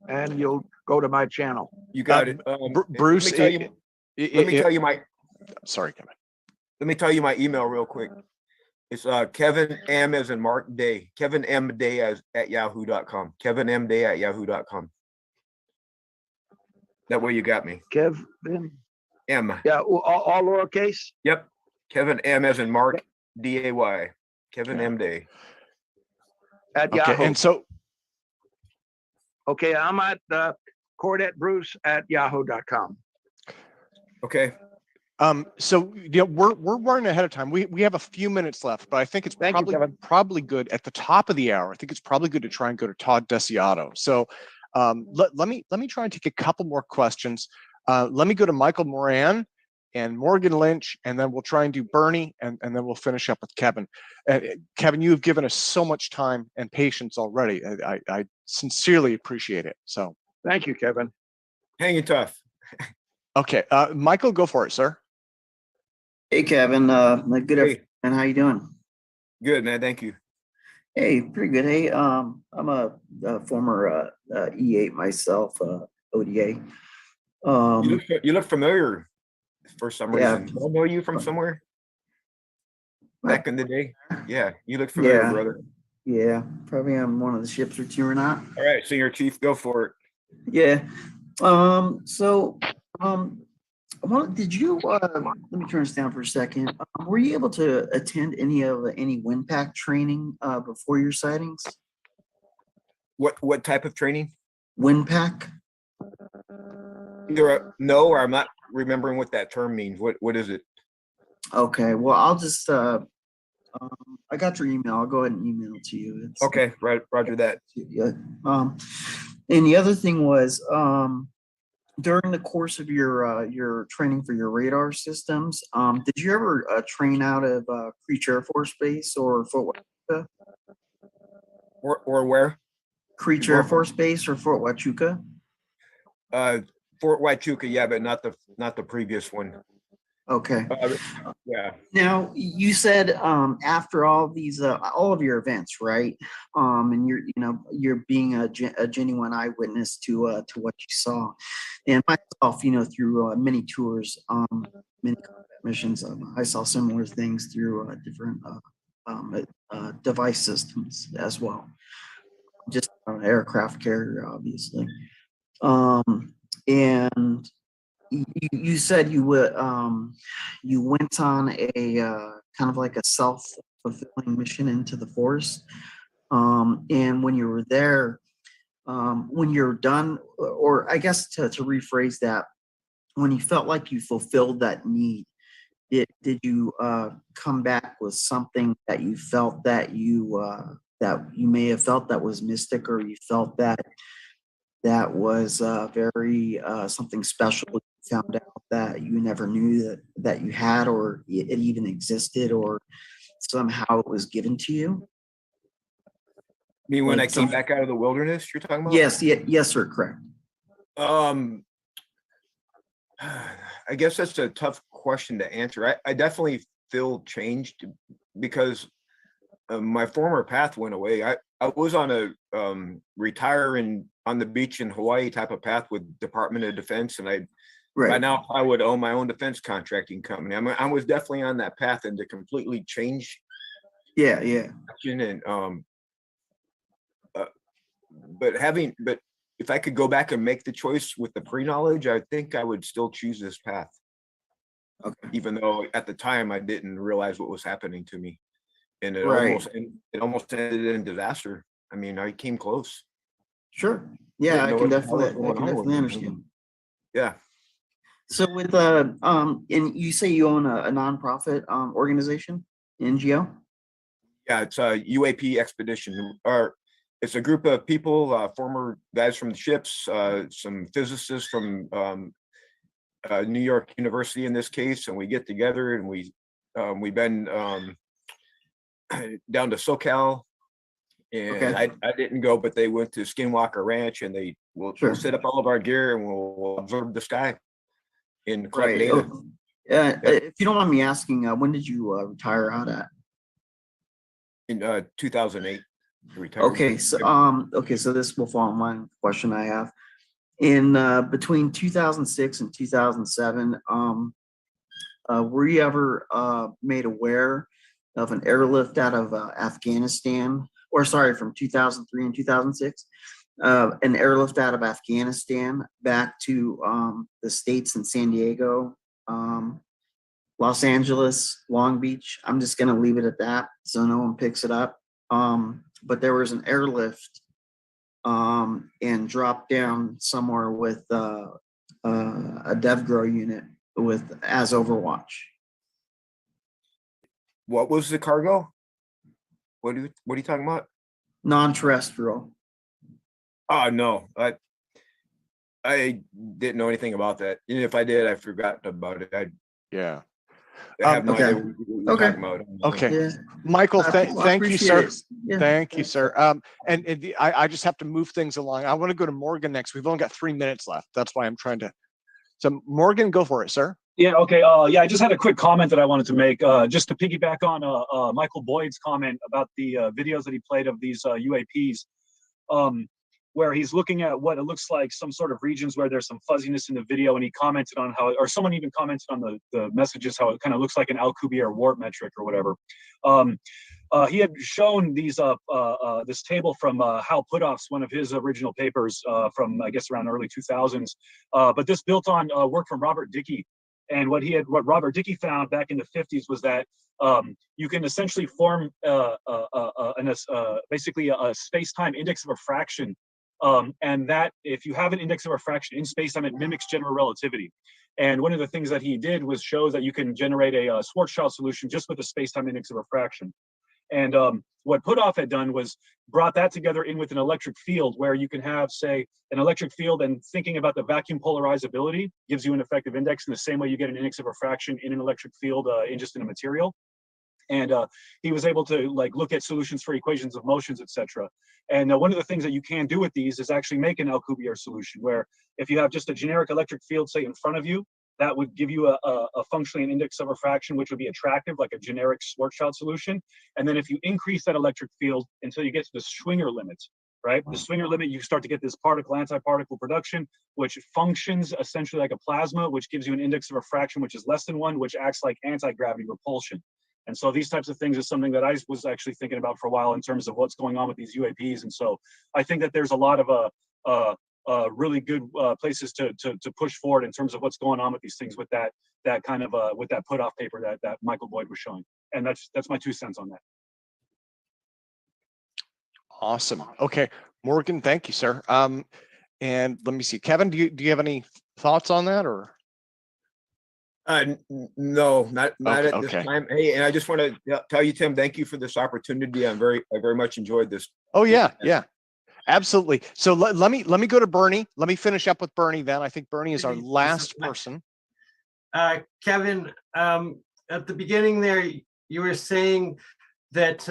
and you'll go to my channel. You got it. Bruce, let me tell you my. Sorry, Kevin. Let me tell you my email real quick. It's Kevin M as in Mark Day. Kevin M Day at yahoo.com. Kevin M Day at yahoo.com. That way you got me. Kevin M. Yeah, all lowercase. Yep. Kevin M as in Mark D-A-Y. Kevin M Day. At Yahoo. And so. Okay, I'm at Cornett Bruce at yahoo.com. Okay. So we're running ahead of time. We have a few minutes left, but I think it's probably good at the top of the hour. I think it's probably good to try and go to Todd Desiato. So let me try and take a couple more questions. Let me go to Michael Moran and Morgan Lynch, and then we'll try and do Bernie, and then we'll finish up with Kevin. Kevin, you have given us so much time and patience already. I sincerely appreciate it. So thank you, Kevin. Hanging tough. Okay, Michael, go for it, sir. Hey, Kevin. Good afternoon. How you doing? Good, man. Thank you. Hey, pretty good. Hey, I'm a former E8 myself, ODA. You look familiar for some reason. I know you from somewhere back in the day. Yeah, you look familiar, brother. Yeah, probably on one of the ships or two or not. All right, Senior Chief, go for it. Yeah. Did you let me turn this down for a second. Were you able to attend any WinPAC training before your sightings? What type of training? WinPAC. Either no, or I'm not remembering what that term means. What is it? Okay, well, I'll just I got your email. I'll go ahead and email it to you. Okay, right, roger that. Yeah. And the other thing was during the course of your training for your radar systems, did you ever train out of Creech Air Force Base or Fort Huachuca? Or where? Creech Air Force Base or Fort Huachuca? Fort Huachuca, yeah, but not the previous one. Okay. Yeah. Now you said after all these all of your events, right? And you're being a genuine eyewitness to what you saw, and myself, through many tours, many missions, I saw similar things through different device systems as well, just aircraft carrier, obviously, and. You said you went on a kind of like a self fulfilling mission into the forest. And when you were there, when you're done, or I guess to rephrase that, when you felt like you fulfilled that need, did you come back with something that you felt that you may have felt that was mystic, or you felt that was very something special you found out that you never knew that you had, or it even existed, or somehow it was given to you? I mean, when Like I came back out of the wilderness, you're talking about? Yes, yes, sir, correct. I guess that's a tough question to answer. I definitely feel changed because my former path went away. I was on a retiring on the beach in Hawaii type of path with Department of Defense, and by now I would own my own defense contracting company. I was definitely on that path, and to completely change. Yeah. And but if I could go back and make the choice with the pre-knowledge, I think I would still choose this path. Okay. Even though at the time I didn't realize what was happening to me, and it almost ended in disaster. I mean, I came close. Sure. Yeah, I can definitely understand. Yeah. So with and you say you own a nonprofit organization, NGO? Yeah, it's a UAP expedition, or it's a group of people, former guys from the ships, some physicists from New York University in this case, and we get together and we've been down to SoCal, and I didn't go, but they went to Skinwalker Ranch, and we'll set up all of our gear and we'll observe the sky and collect data. If you don't mind me asking, when did you retire out at? In 2008. Okay, so this will follow my question I have. In between 2006 and 2007, were you ever made aware of an airlift out of Afghanistan, or sorry, from 2003 and 2006, an airlift out of Afghanistan back to the States in San Diego, Los Angeles, Long Beach? I'm just going to leave it at that so no one picks it up. But there was an airlift and dropped down somewhere with a DevGrow unit as Overwatch. What was the cargo? What are you talking about? Non-terrestrial. Oh no, I didn't know anything about that. Even if I did, I forgot about it. I have no idea what you're talking about. Okay. Yeah. Michael, thank you, sir. Yeah. Thank you, sir. I just have to move things along. I want to go to Morgan next. We've only got 3 minutes left. That's why I'm trying to. So Morgan, go for it, sir. Yeah, okay. I just had a quick comment that I wanted to make, just to piggyback on Michael Boyd's comment about the videos that he played of these UAPs, where he's looking at what it looks like, some sort of regions where there's some fuzziness in the video, and he commented on how, or someone even commented on the messages, how it kind of looks like an Alcubierre warp metric or whatever. He had shown these this table from Hal Puthoff's one of his original papers from, I guess, around early 2000s, but this built on work from Robert Dickey. And what Robert Dickey found back in the 50s was that you can essentially form basically a space-time index of refraction, and that if you have an index of refraction in space-time, it mimics general relativity. And one of the things that he did was show that you can generate a Schwarzschild solution just with a space-time index of refraction. And what Puthoff had done was brought that together in with an electric field, where you can have, say, an electric field, and thinking about the vacuum polarizability gives you an effective index in the same way you get an index of refraction in an electric field just in a material. And he was able to look at solutions for equations of motions, etc. And one of the things that you can do with these is actually make an Alcubierre solution, where if you have just a generic electric field, say, in front of you, that would give you a functionally an index of refraction, which would be attractive, like a generic Schwarzschild solution. And then if you increase that electric field until you get to the Schwinger limit, right? The Schwinger limit, you start to get this particle-antiparticle production, which functions essentially like a plasma, which gives you an index of refraction, which is less than 1, which acts like anti-gravity repulsion. And so these types of things is something that I was actually thinking about for a while in terms of what's going on with these UAPs. And so I think that there's a lot of really good places to push forward in terms of what's going on with these things with that kind of with that Puthoff paper that Michael Boyd was showing. And that's my 2 cents on that. Awesome. Okay, Morgan, thank you, sir. And let me see, Kevin, do you have any thoughts on that, or? No, not Okay, at this okay. time. Hey, and I just want to tell you, Tim, thank you for this opportunity. I very much enjoyed this. Oh yeah, yeah, absolutely. So let me go to Bernie. Let me finish up with Bernie then. I think Bernie is our last person. Kevin, at the beginning there, you were saying that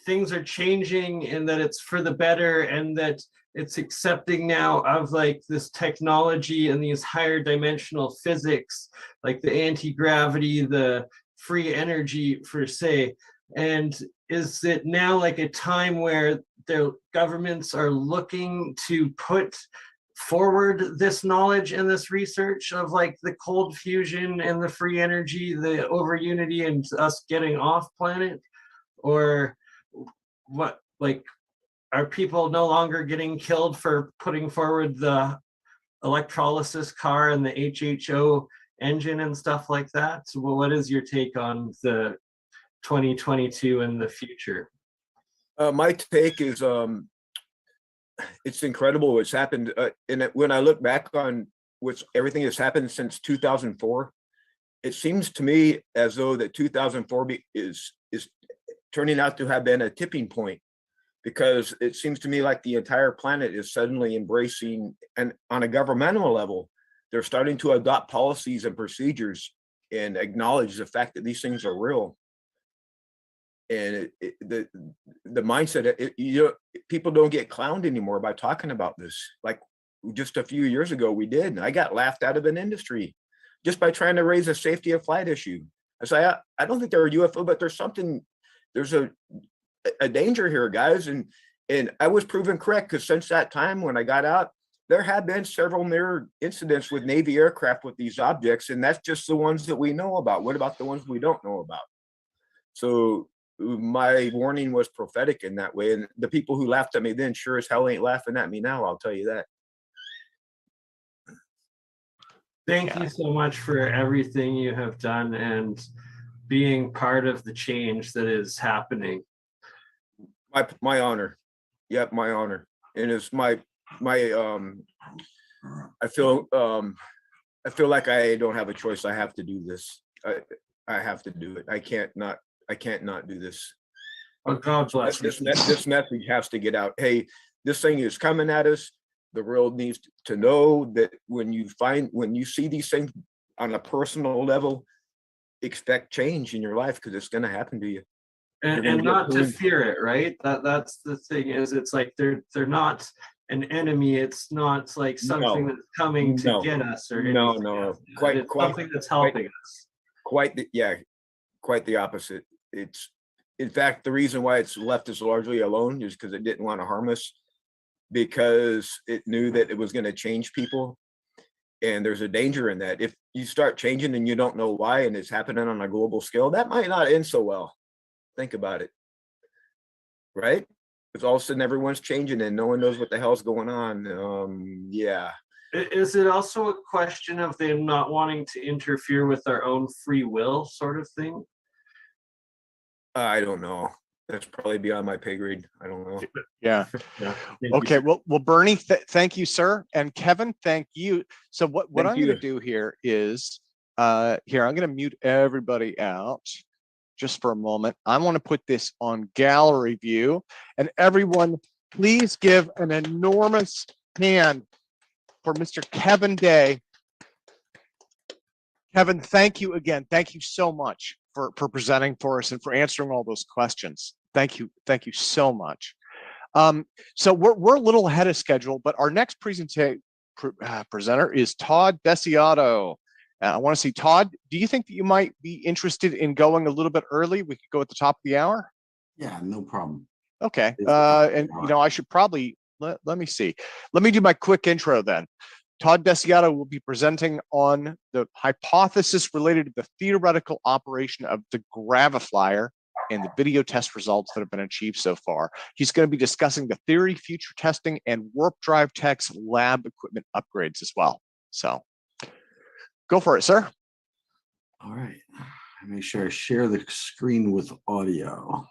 things are changing and that it's for the better, and that it's accepting now of like this technology and these higher dimensional physics, like the anti-gravity, the free energy per se. And is it now like a time where the governments are looking to put forward this knowledge and this research of like the cold fusion and the free energy, the over unity, and us getting off planet? Or what, like, are people no longer getting killed for putting forward the electrolysis car and the HHO engine and stuff like that? So what is your take on the 2022 and the future? My take is it's incredible what's happened. And when I look back on everything that's happened since 2004, it seems to me as though that 2004 is turning out to have been a tipping point, because it seems to me like the entire planet is suddenly embracing, and on a governmental level, they're starting to adopt policies and procedures and acknowledge the fact that these things are real. And the mindset, people don't get clowned anymore by talking about this. Like just a few years ago, we did, and I got laughed out of an industry just by trying to raise a safety of flight issue. I say, I don't think they're a UFO, but there's a danger here, guys. And I was proven correct, because since that time when I got out, there have been several near incidents with Navy aircraft with these objects, and that's just the ones that we know about. What about the ones we don't know about? So my warning was prophetic in that way, and the people who laughed at me then sure as hell ain't laughing at me now, I'll tell you that. Thank you so much for everything you have done and being part of the change that is happening. My honor. Yep, my honor. And it's my I feel like I don't have a choice. I have to do this. I have to do it. I can't not do this. Oh, God bless. This message has to get out. Hey, this thing is coming at us. The world needs to know that when you see these things on a personal level, expect change in your life, because it's going to happen to you. And not to fear it, right? That's the thing, is it's like they're not an enemy. It's not like something that's coming to get us or anything. No. It's something that's helping us. Quite the opposite. It's, in fact, the reason why it's left us largely alone is because it didn't want to harm us, because it knew that it was going to change people. And there's a danger in that. If you start changing and you don't know why, and it's happening on a global scale, that might not end so well. Think about it, right? Because all of a sudden everyone's changing and no one knows what the hell's going on. Yeah. Is it also a question of them not wanting to interfere with our own free will, sort of thing? I don't know. That's probably beyond my pay grade. I don't know. Yeah. Okay. Well, Bernie, thank you, sir. And Kevin, thank you. So what I'm going to do here is, I'm going to mute everybody out just for a moment. I want to put this on gallery view, and everyone, please give an enormous hand for Mr. Kevin Day. Kevin, thank you again. Thank you so much for presenting for us and for answering all those questions. Thank you so much. So we're a little ahead of schedule, but our next presenter is Todd Desiato. I want to see, Todd, do you think that you might be interested in going a little bit early? We could go at the top of the hour. Yeah, no problem. Okay. And I should probably let me see. Let me do my quick intro then. Todd Desiato will be presenting on the hypothesis related to the theoretical operation of the Graviflyer and the video test results that have been achieved so far. He's going to be discussing the theory, future testing, and warp drive tech's lab equipment upgrades as well. So go for it, sir. All right. Make sure I share the screen with audio.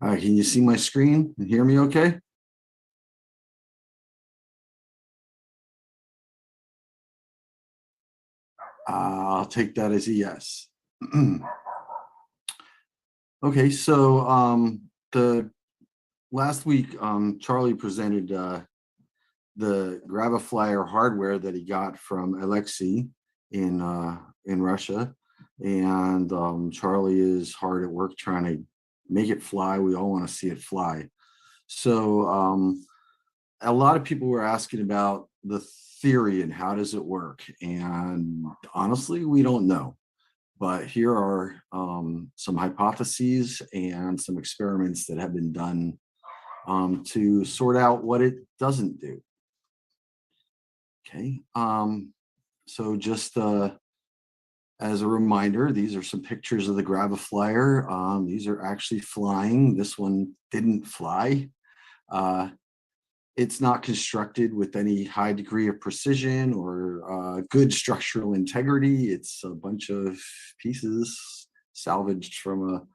Can you see my screen and hear me okay? I'll take that as a yes. Okay, so the last week, Charlie presented the Graviflyer hardware that he got from Alexei in Russia, and Charlie is hard at work trying to make it fly. We all want to see it fly. So a lot of people were asking about the theory and how does it work, and honestly, we don't know. But here are some hypotheses and some experiments that have been done to sort out what it doesn't do. Okay, so just as a reminder, these are some pictures of the Graviflyer. These are actually flying. This one didn't fly. It's not constructed with any high degree of precision or good structural integrity. It's a bunch of pieces salvaged from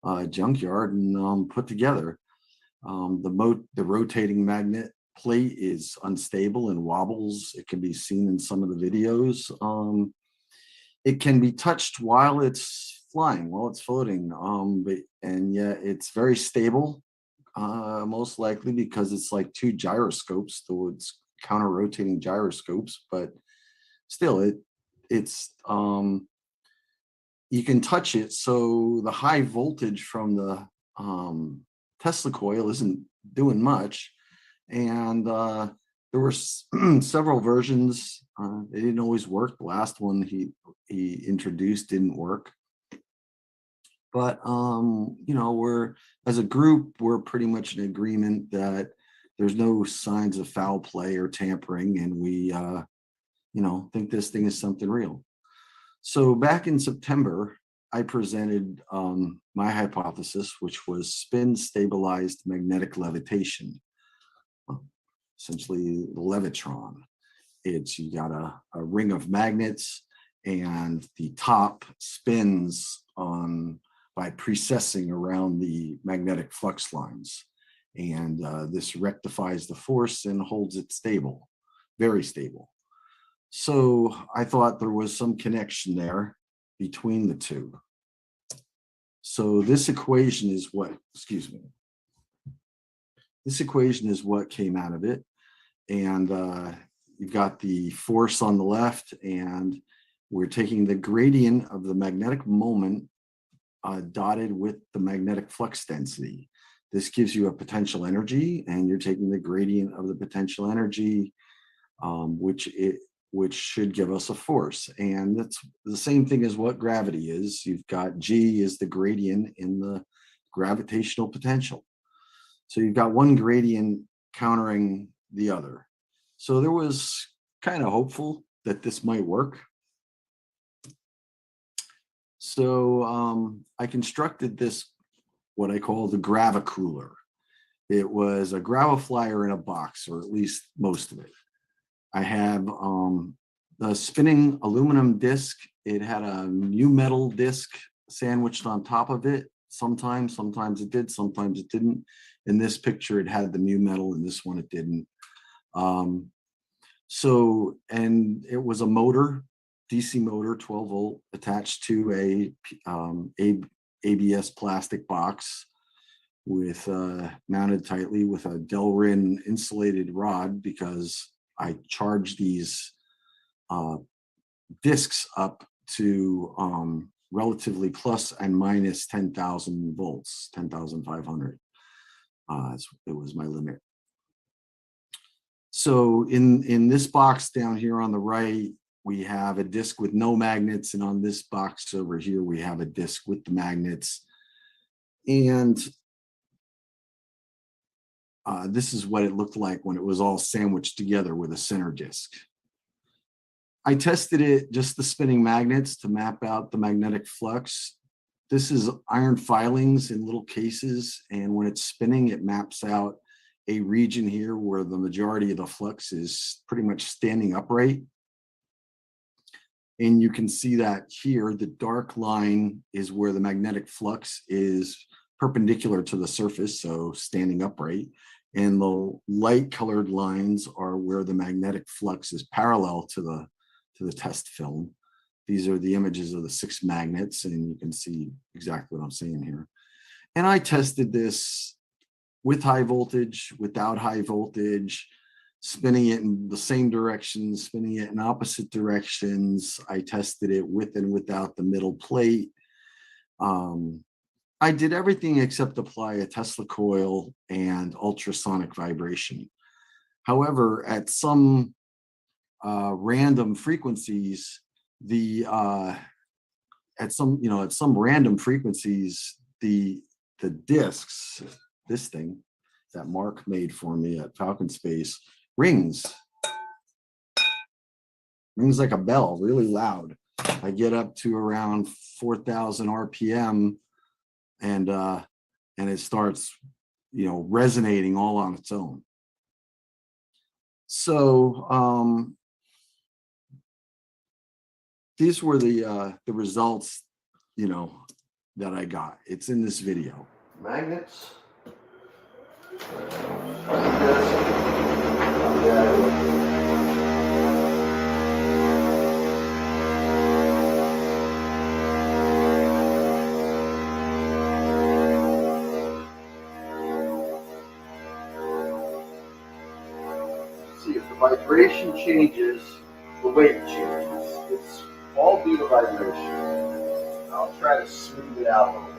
a junkyard and put together. The rotating magnet plate is unstable and wobbles. It can be seen in some of the videos. It can be touched while it's flying, while it's floating, and yet it's very stable. Most likely because it's like two gyroscopes, though it's counter-rotating gyroscopes, but still it's you can touch it, so the high voltage from the Tesla coil isn't doing much. And there were several versions. They didn't always work. The last one he introduced didn't work. But you know, as a group, we're pretty much in agreement that there's no signs of foul play or tampering, and we you know, think this thing is something real. So back in September, I presented my hypothesis, which was spin stabilized magnetic levitation, essentially the levitron. It's, you got a ring of magnets, and the top spins by precessing around the magnetic flux lines. And this rectifies the force and holds it stable, very stable. So I thought there was some connection there between the two. So this equation is what, excuse me, this equation is what came out of it. And you've got the force on the left, and we're taking the gradient of the magnetic moment dotted with the magnetic flux density. This gives you a potential energy, and you're taking the gradient of the potential energy, which should give us a force. And that's the same thing as what gravity is. You've got G is the gradient in the gravitational potential. So you've got one gradient countering the other. So there was kind of hopeful that this might work. So I constructed this, what I call the gravicooler. It was a Graviflyer in a box, or at least most of it. I have the spinning aluminum disc. It had a mu metal disc sandwiched on top of it. Sometimes it did, sometimes it didn't. In this picture, it had the mu metal, and this one it didn't. So, and it was a motor, DC motor, 12 volt, attached to a ABS plastic box with mounted tightly with a Delrin insulated rod, because I charge these discs up to relatively plus and minus 10,000 volts, 10,500. It was my limit. So in this box down here on the right, we have a disc with no magnets, and on this box over here, we have a disc with the magnets. And this is what it looked like when it was all sandwiched together with a center disc. I tested it, just the spinning magnets, to map out the magnetic flux. This is iron filings in little cases, and when it's spinning, it maps out a region here where the majority of the flux is pretty much standing upright. And you can see that here, the dark line is where the magnetic flux is perpendicular to the surface, so standing upright. And the light colored lines are where the magnetic flux is parallel to the test film. These are the images of the 6 magnets, and you can see exactly what I'm saying here. And I tested this with high voltage, without high voltage, spinning it in the same direction, spinning it in opposite directions. I tested it with and without the middle plate. I did everything except apply a Tesla coil and ultrasonic vibration. However, at some random frequencies, at some random frequencies, the discs, this thing that Mark made for me at Falcon Space, rings like a bell, really loud. I get up to around 4,000 RPM, and it starts, resonating all on its own. So these were the results, that I got. It's in this video. Magnets. See, if the vibration changes, the weight changes. It's all due to vibration. I'll try to smooth it out a little bit.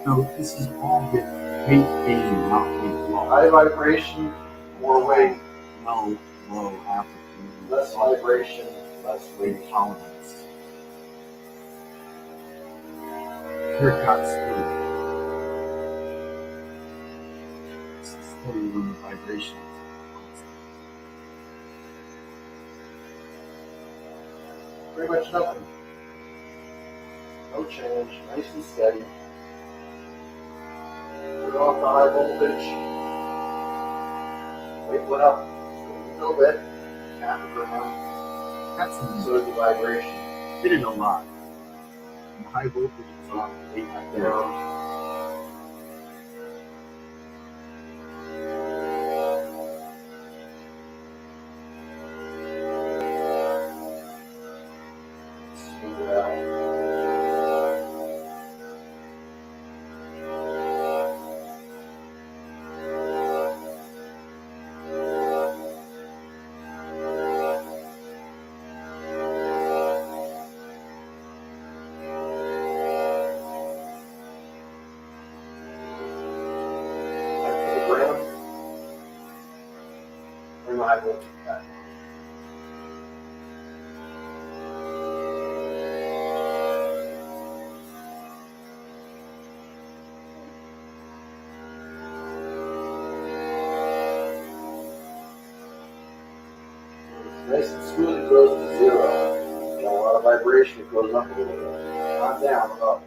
So this is all with weight gain, not weight loss. High vibration, more weight. Low, half. Less vibration, less weight tolerance. Here cuts through. This is steady when the vibration is pretty much nothing. No change, nice and steady. Put off the high voltage. Weight went up a little bit, half a gram. That's so the vibration. Did it a lot. And the high voltage is on, weight back there. Nice and smooth, it goes to 0. Got a lot of vibration, it goes up a little bit. Not down, up.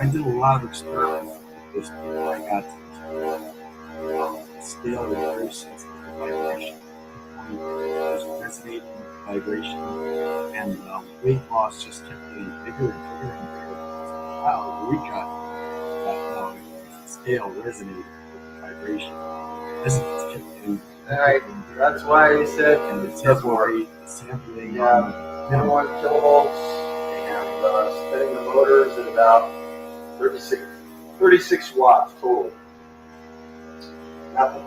I did a lot of experiments with this before I got to this. The scale is very sensitive to vibration. There's resonating vibration, and weight loss just kept getting bigger and bigger and bigger. Wow, we got that scale resonating with the vibration. This is kept getting bigger. That's why I said and it's temporary sampling. 21 kilovolts and spinning the motors at about 36 watts total. Nothing.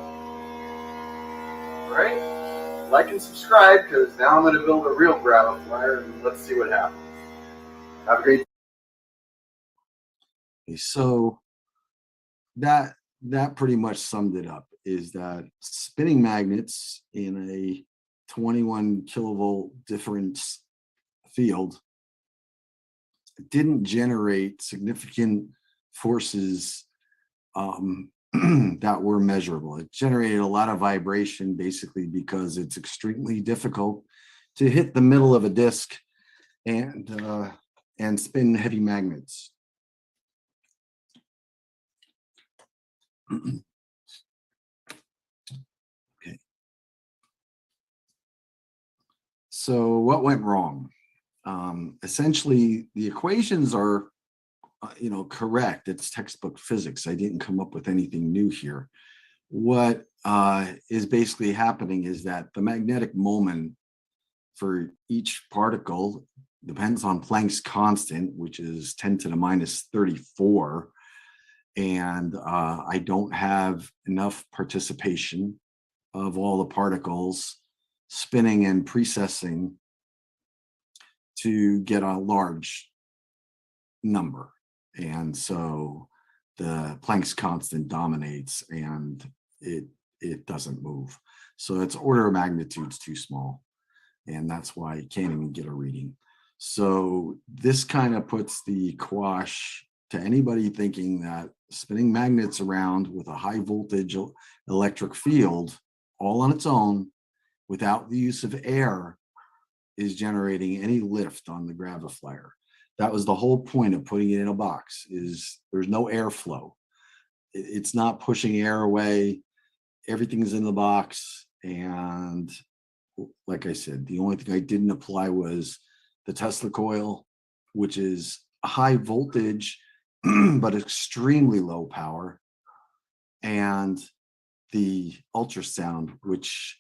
All right, like and subscribe, because now I'm going to build a real Graviflyer and let's see what happens. Have a great day. So that pretty much summed it up, is that spinning magnets in a 21 kilovolt difference field didn't generate significant forces that were measurable. It generated a lot of vibration, basically because it's extremely difficult to hit the middle of a disk and spin heavy magnets. Okay. So what went wrong? Essentially, the equations are, correct. It's textbook physics. I didn't come up with anything new here. What is basically happening is that the magnetic moment for each particle depends on Planck's constant, which is 10 to the minus 34. And I don't have enough participation of all the particles spinning and precessing to get a large number. And so the Planck's constant dominates and it doesn't move. So its order of magnitude's too small. And that's why you can't even get a reading. So this kind of puts the quash to anybody thinking that spinning magnets around with a high voltage electric field all on its own without the use of air is generating any lift on the Graviflyer. That was the whole point of putting it in a box, is there's no airflow. It's not pushing air away. Everything's in the box. And like I said, the only thing I didn't apply was the Tesla coil, which is a high voltage, but extremely low power, and the ultrasound, which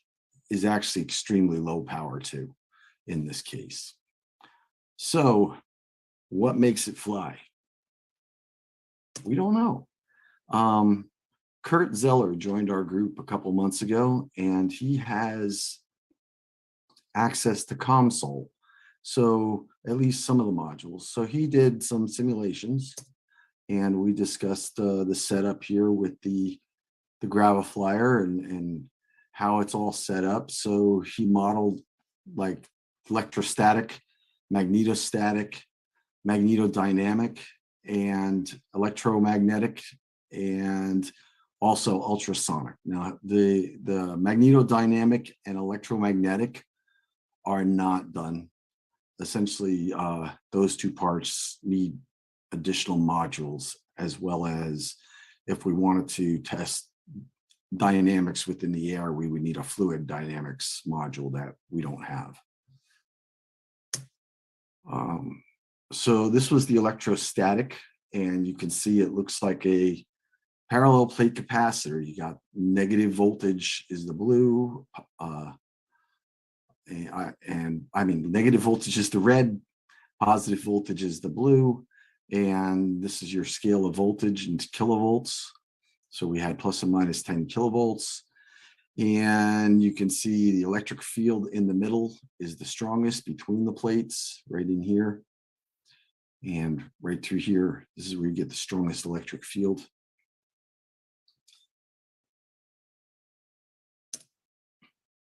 is actually extremely low power too, in this case. So what makes it fly? We don't know. Kurt Zeller joined our group a couple months ago, and he has access to COMSOL. So at least some of the modules. So he did some simulations, and we discussed the setup here with the Graviflyer and how it's all set up. So he modeled like electrostatic, magnetostatic, magnetodynamic, and electromagnetic, and also ultrasonic. Now, the magnetodynamic and electromagnetic are not done. Essentially, those two parts need additional modules, as well as if we wanted to test dynamics within the air, we would need a fluid dynamics module that we don't have. So this was the electrostatic, and you can see it looks like a parallel plate capacitor. You got negative voltage is the blue, and I mean negative voltage is the red, positive voltage is the blue, and this is your scale of voltage in kilovolts. So we had plus or minus 10 kilovolts, and you can see the electric field in the middle is the strongest between the plates, right in here. And right through here, this is where you get the strongest electric field.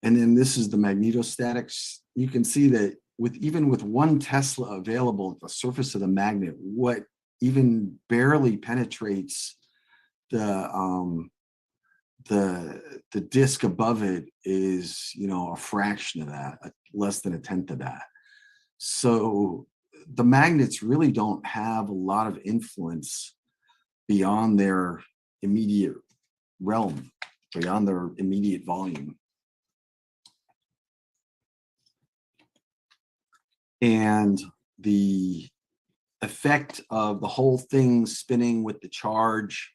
And then this is the magnetostatics. You can see that even with 1 Tesla available at the surface of the magnet, what even barely penetrates the disk above it is, a fraction of that, less than 1/10 of that. So the magnets really don't have a lot of influence beyond their immediate realm, beyond their immediate volume. And the effect of the whole thing spinning with the charge,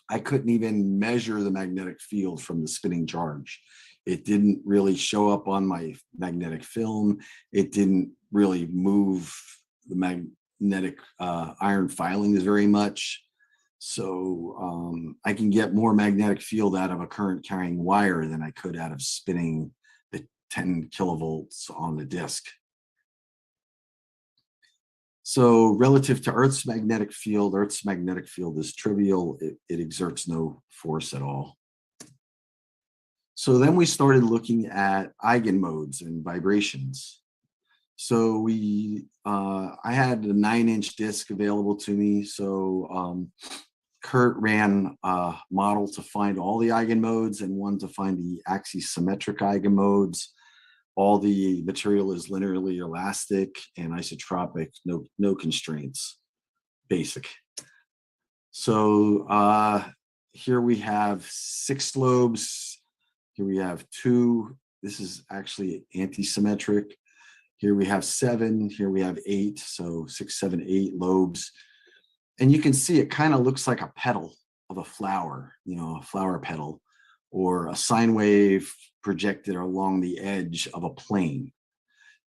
I couldn't even measure the magnetic field from the spinning charge. It didn't really show up on my magnetic film. It didn't really move the magnetic iron filings very much. So I can get more magnetic field out of a current carrying wire than I could out of spinning the 10 kilovolts on the disk. So relative to Earth's magnetic field is trivial. It exerts no force at all. So then we started looking at eigenmodes and vibrations. So I had a 9-inch disk available to me. So Kurt ran a model to find all the eigenmodes and one to find the axisymmetric eigenmodes. All the material is linearly elastic and isotropic, no constraints, basic. So here we have 6 lobes. Here we have 2. This is actually antisymmetric. Here we have 7. Here we have 8. So 6, 7, 8 lobes. And you can see it kind of looks like a petal of a flower, a flower petal, or a sine wave projected along the edge of a plane.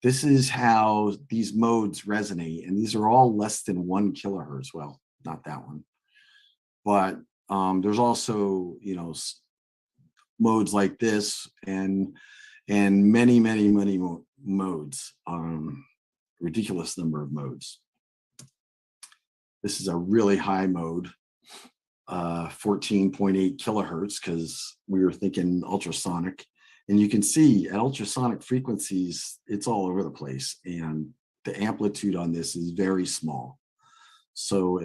This is how these modes resonate, and these are all less than 1 kilohertz. Well, not that one, but there's also, modes like this, and many modes, ridiculous number of modes. This is a really high mode, 14.8 kilohertz, because we were thinking ultrasonic. And you can see at ultrasonic frequencies, it's all over the place. And the amplitude on this is very small. So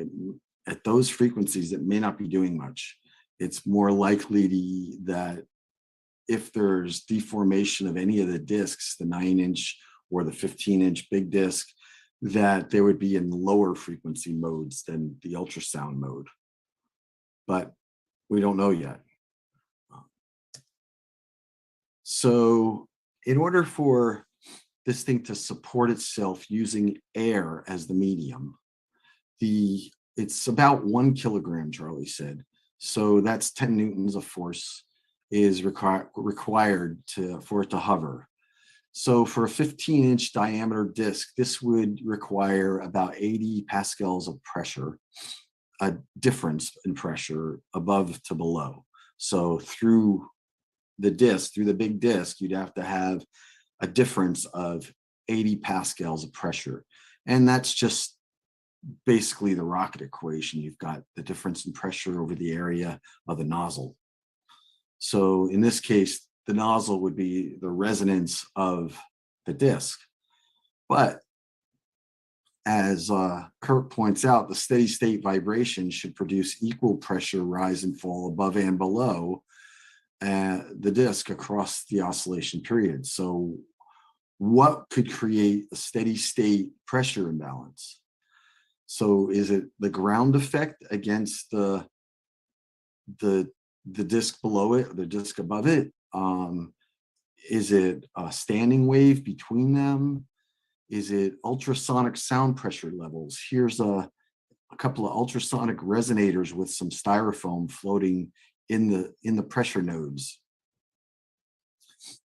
at those frequencies, it may not be doing much. It's more likely that if there's deformation of any of the disks, the 9-inch or the 15-inch big disk, that they would be in lower frequency modes than the ultrasound mode. But we don't know yet. So in order for this thing to support itself using air as the medium, it's about 1 kilogram, Charlie said. So that's 10 newtons of force is required for it to hover. So for a 15-inch diameter disk, this would require about 80 pascals of pressure, a difference in pressure above to below. So through the disk, through the big disk, you'd have to have a difference of 80 pascals of pressure. And that's just basically the rocket equation. You've got the difference in pressure over the area of the nozzle. So in this case, the nozzle would be the resonance of the disk. But as Kurt points out, the steady state vibration should produce equal pressure rise and fall above and below the disk across the oscillation period. So what could create a steady state pressure imbalance? So is it the ground effect against the disk below it, the disk above it? Is it a standing wave between them? Is it ultrasonic sound pressure levels? Here's a couple of ultrasonic resonators with some styrofoam floating in the pressure nodes.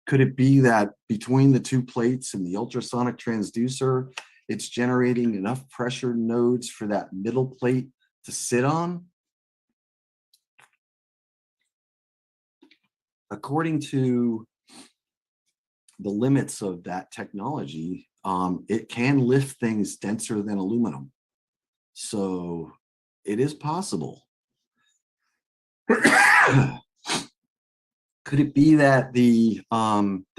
Could it be that between the 2 plates and the ultrasonic transducer, it's generating enough pressure nodes for that middle plate to sit on? According to the limits of that technology, it can lift things denser than aluminum. So it is possible. Could it be that the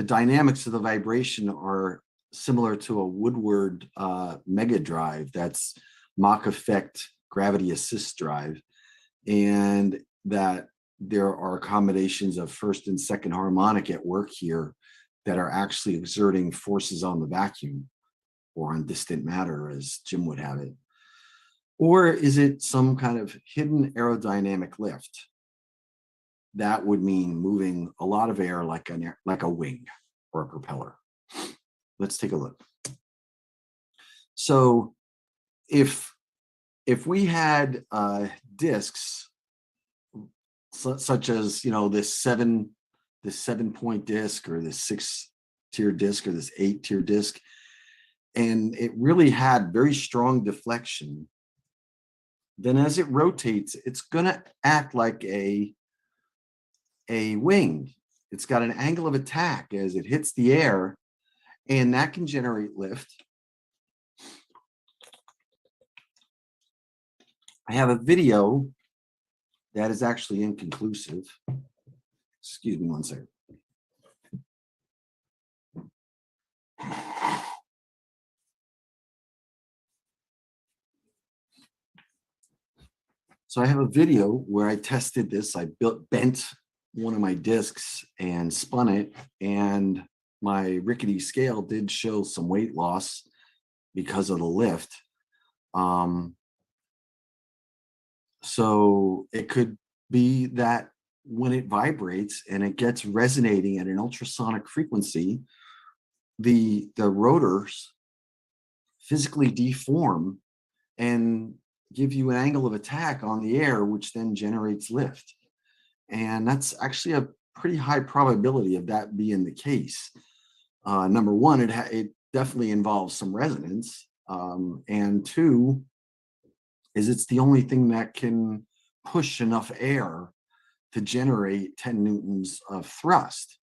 dynamics of the vibration are similar to a Woodward mega drive, that's Mach effect gravity assist drive, and that there are accommodations of first and second harmonic at work here that are actually exerting forces on the vacuum or on distant matter, as Jim would have it? Or is it some kind of hidden aerodynamic lift? That would mean moving a lot of air like a wing or a propeller. Let's take a look. So if we had disks such as, this 7-point disk, or this 6-tier disk, or this 8-tier disk, and it really had very strong deflection, then as it rotates, it's going to act like a wing. It's got an angle of attack as it hits the air, and that can generate lift. I have a video that is actually inconclusive. Excuse me one second. So I have a video where I tested this. I bent one of my discs and spun it, and my rickety scale did show some weight loss because of the lift. So it could be that when it vibrates and it gets resonating at an ultrasonic frequency, the rotors physically deform and give you an angle of attack on the air, which then generates lift. And that's actually a pretty high probability of that being the case. Number one, it definitely involves some resonance. And two, it's the only thing that can push enough air to generate 10 newtons of thrust.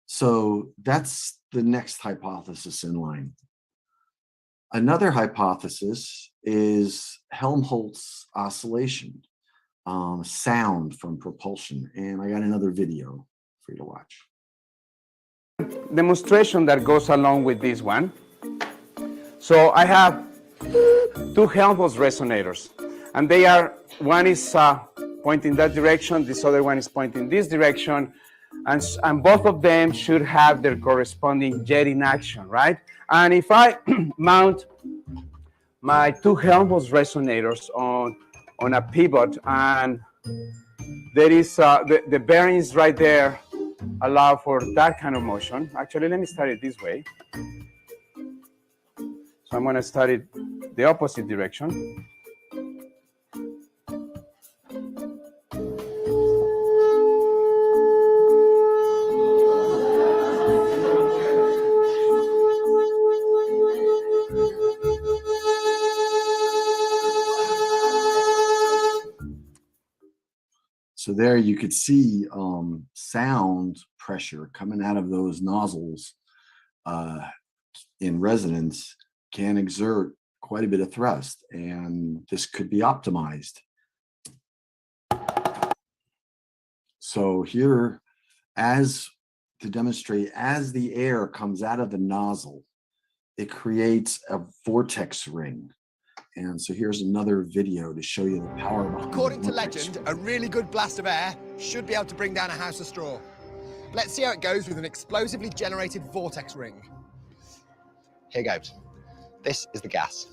So that's the next hypothesis in line. Another hypothesis is Helmholtz oscillation, sound from propulsion. And I got another video for you to watch. Demonstration that goes along with this one. So I have two Helmholtz resonators, and they are, one is pointing that direction, this other one is pointing this direction, and both of them should have their corresponding jet in action, right? And if I mount my two Helmholtz resonators on a pivot, and there is the bearings right there allow for that kind of motion. Actually, let me start it this way. So I'm going to start it the opposite direction. So there you could see sound pressure coming out of those nozzles in resonance can exert quite a bit of thrust, and this could be optimized. So here, to demonstrate, as the air comes out of the nozzle, it creates a vortex ring. And so here's another video to show you the power of According to legend, a really good blast of air should be able to bring down a house of straw. Let's see how it goes with an explosively generated vortex ring. Here goes. This is the gas.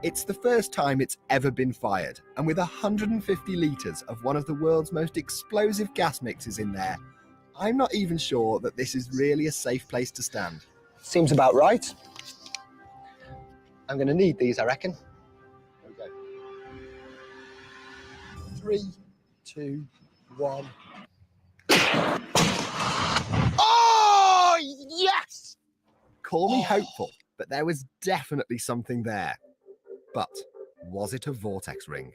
It's the first time it's ever been fired, and with 150 litres of one of the world's most explosive gas mixes in there, I'm not even sure that this is really a safe place to stand. Seems about right. I'm going to need these, I reckon. Here we go. 3, 2, 1. Oh, yes! Call me hopeful, but there was definitely something there. But was it a vortex ring?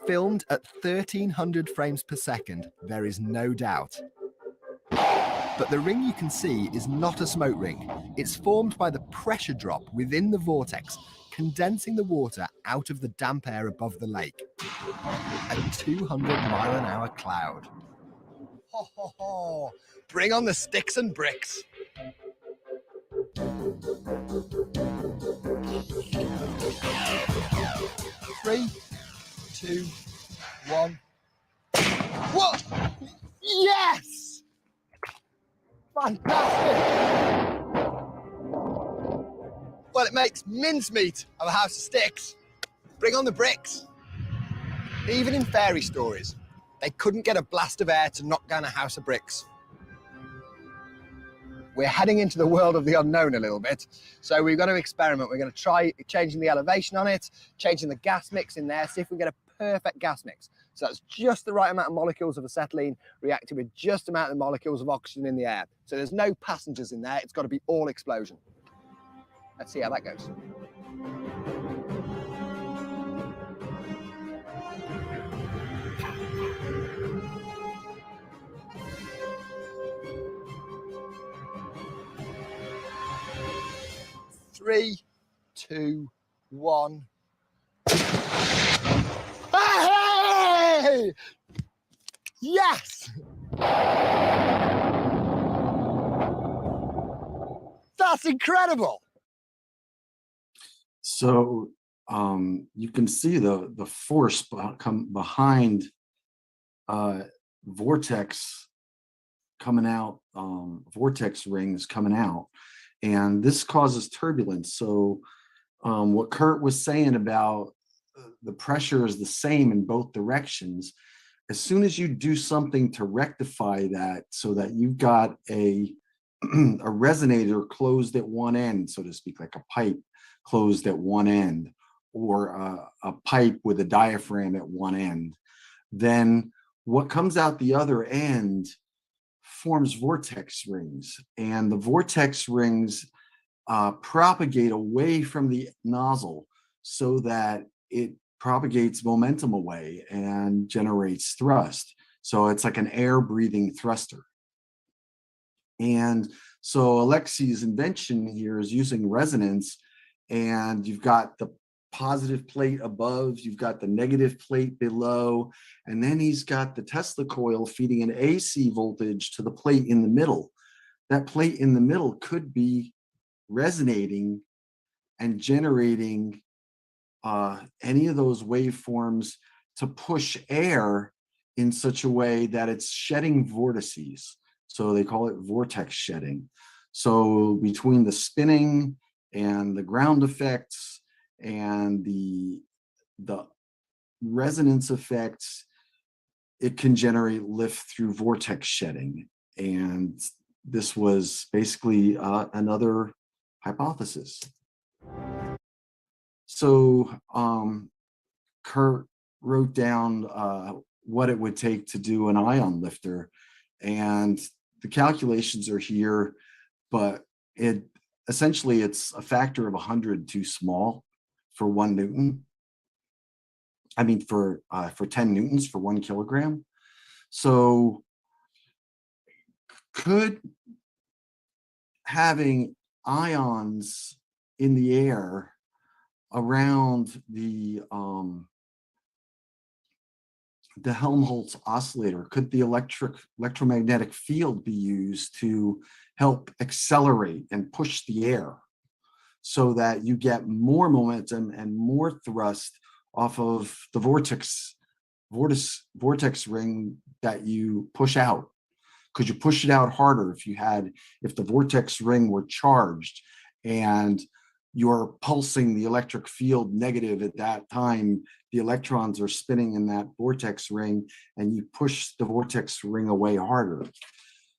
Filmed at 1300 frames per second, there is no doubt. But the ring you can see is not a smoke ring. It's formed by the pressure drop within the vortex, condensing the water out of the damp air above the lake. A 200-mile-an-hour cloud. Ho, ho, ho. Bring on the sticks and bricks. 3, 2, 1. What? Yes! Fantastic! Well, it makes mincemeat of a house of sticks. Bring on the bricks. Even in fairy stories, they couldn't get a blast of air to knock down a house of bricks. We're heading into the world of the unknown a little bit, so we've got to experiment. We're going to try changing the elevation on it, changing the gas mix in there, see if we get a perfect gas mix. So that's just the right amount of molecules of acetylene reacting with just the amount of molecules of oxygen in the air. So there's no passengers in there. It's got to be all explosion. Let's see how that goes. Three, two, one. Hey! Yes! That's incredible. So you can see the force come behind vortex coming out, vortex rings coming out, and this causes turbulence. So what Kurt was saying about the pressure is the same in both directions. As soon as you do something to rectify that, so that you've got a resonator closed at one end, so to speak, like a pipe closed at one end, or a pipe with a diaphragm at one end, then what comes out the other end forms vortex rings, and the vortex rings propagate away from the nozzle so that it propagates momentum away and generates thrust. So it's like an air breathing thruster. And so Alexi's invention here is using resonance, and you've got the positive plate above, you've got the negative plate below, and then he's got the Tesla coil feeding an AC voltage to the plate in the middle. That plate in the middle could be resonating and generating any of those waveforms to push air in such a way that it's shedding vortices. So they call it vortex shedding. So between the spinning and the ground effects and the resonance effects, it can generate lift through vortex shedding. And this was basically another hypothesis. So Kurt wrote down what it would take to do an ion lifter, and the calculations are here, but essentially it's a factor of 100 too small for 1 Newton. I mean, for 10 Newtons for 1 kilogram. So could having ions in the air around the Helmholtz oscillator, could the electromagnetic field be used to help accelerate and push the air so that you get more momentum and more thrust off of the vortex ring that you push out? Could you push it out harder if the vortex ring were charged and you're pulsing the electric field negative at that time, the electrons are spinning in that vortex ring, and you push the vortex ring away harder.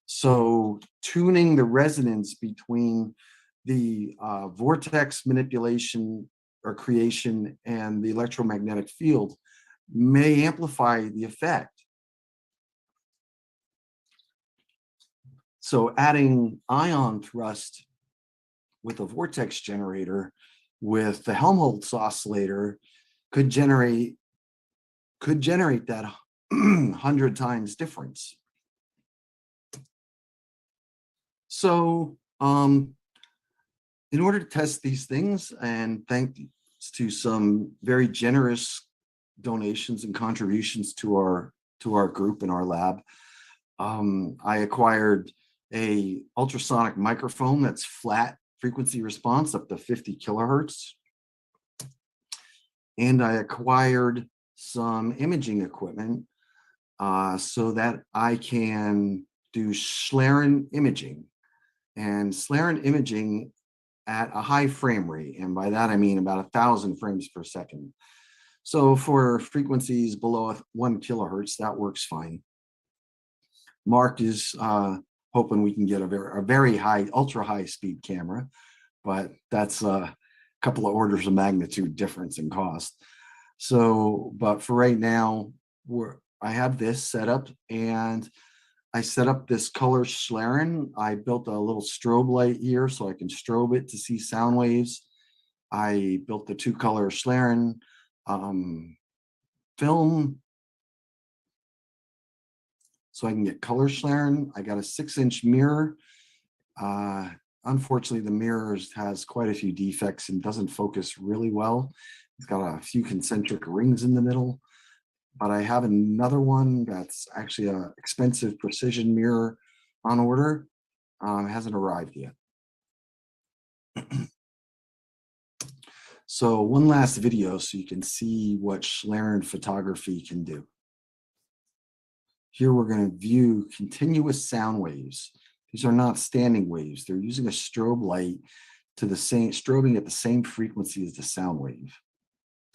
So tuning the resonance between the vortex manipulation or creation and the electromagnetic field may amplify the effect. So adding ion thrust with a vortex generator with the Helmholtz oscillator could generate that 100 times difference. So in order to test these things, and thanks to some very generous donations and contributions to our group in our lab, I acquired a ultrasonic microphone that's flat frequency response up to 50 kilohertz. And I acquired some imaging equipment so that I can do Schlerin imaging. And Schlerin imaging at a high frame rate, and by that I mean about 1,000 frames per second. So for frequencies below 1 kilohertz, that works fine. Mark is hoping we can get a very high, ultra high speed camera, but that's a couple of orders of magnitude difference in cost. So, but for right now, I have this set up, and I set up this color scalaron. I built a little strobe light here so I can strobe it to see sound waves. I built the 2-color scalaron film so I can get color scalaron. I got a 6-inch mirror. Unfortunately, the mirror has quite a few defects and doesn't focus really well. It's got a few concentric rings in the middle. But I have another one that's actually an expensive precision mirror on order. It hasn't arrived yet. So one last video so you can see what scalaron photography can do. Here we're going to view continuous sound waves. These are not standing waves. They're using a strobe light to strobing at the same frequency as the sound wave,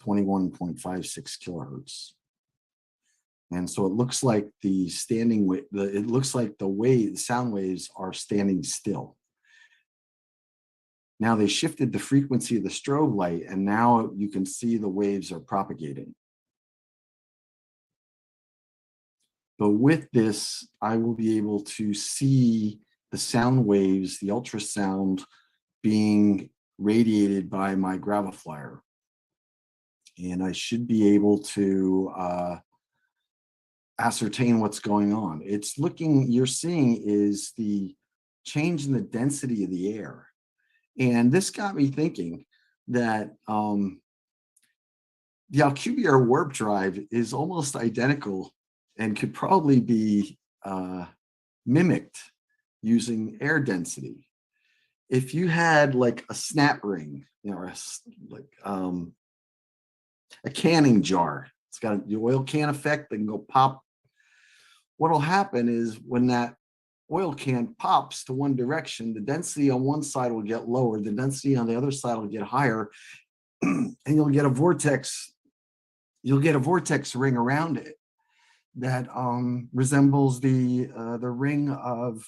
21.56 kilohertz. And so it looks like the standing wave, it looks like the sound waves are standing still. Now they shifted the frequency of the strobe light, and now you can see the waves are propagating. But with this, I will be able to see the sound waves, the ultrasound, being radiated by my graviflyer. And I should be able to ascertain what's going on. It's looking, you're seeing is the change in the density of the air. And this got me thinking that the Alcubierre warp drive is almost identical and could probably be mimicked using air density. If you had like a snap ring, or a canning jar, it's got the oil can effect, they can go pop. What'll happen is when that oil can pops to one direction, the density on one side will get lower, the density on the other side will get higher, and you'll get a vortex ring around it that resembles the ring of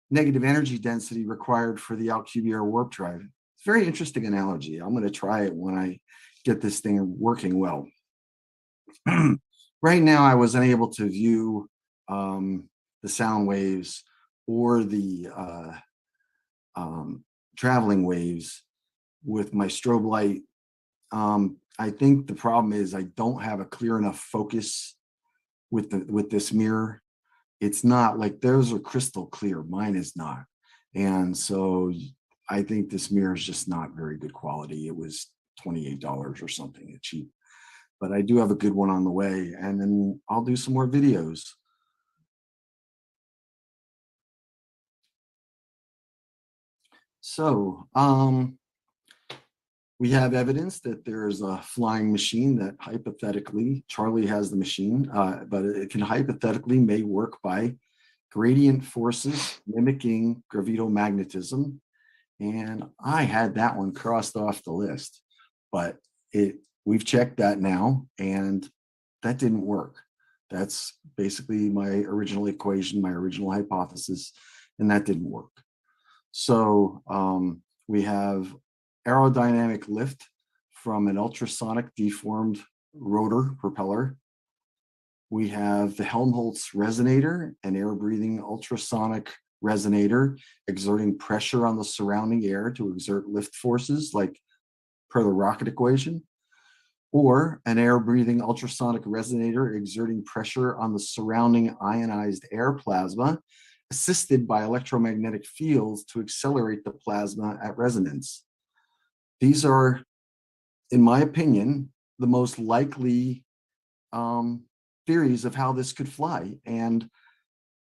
negative energy density required for the Alcubierre warp drive. It's a very interesting analogy. I'm going to try it when I get this thing working well. Right now, I was unable to view the sound waves or the traveling waves with my strobe light. I think the problem is I don't have a clear enough focus with this mirror. It's not like those are crystal clear. Mine is not. And so I think this mirror is just not very good quality. It was $28 or something. It's cheap. But I do have a good one on the way, and then I'll do some more videos. So we have evidence that there is a flying machine that hypothetically, Charlie has the machine, but it can hypothetically may work by gradient forces mimicking gravitomagnetism. And I had that one crossed off the list, but we've checked that now, and that didn't work. That's basically my original equation, my original hypothesis, and that didn't work. So we have aerodynamic lift from an ultrasonic deformed rotor propeller. We have the Helmholtz resonator, an air-breathing ultrasonic resonator exerting pressure on the surrounding air to exert lift forces like per the rocket equation, or an air-breathing ultrasonic resonator exerting pressure on the surrounding ionized air plasma assisted by electromagnetic fields to accelerate the plasma at resonance. These are, in my opinion, the most likely theories of how this could fly and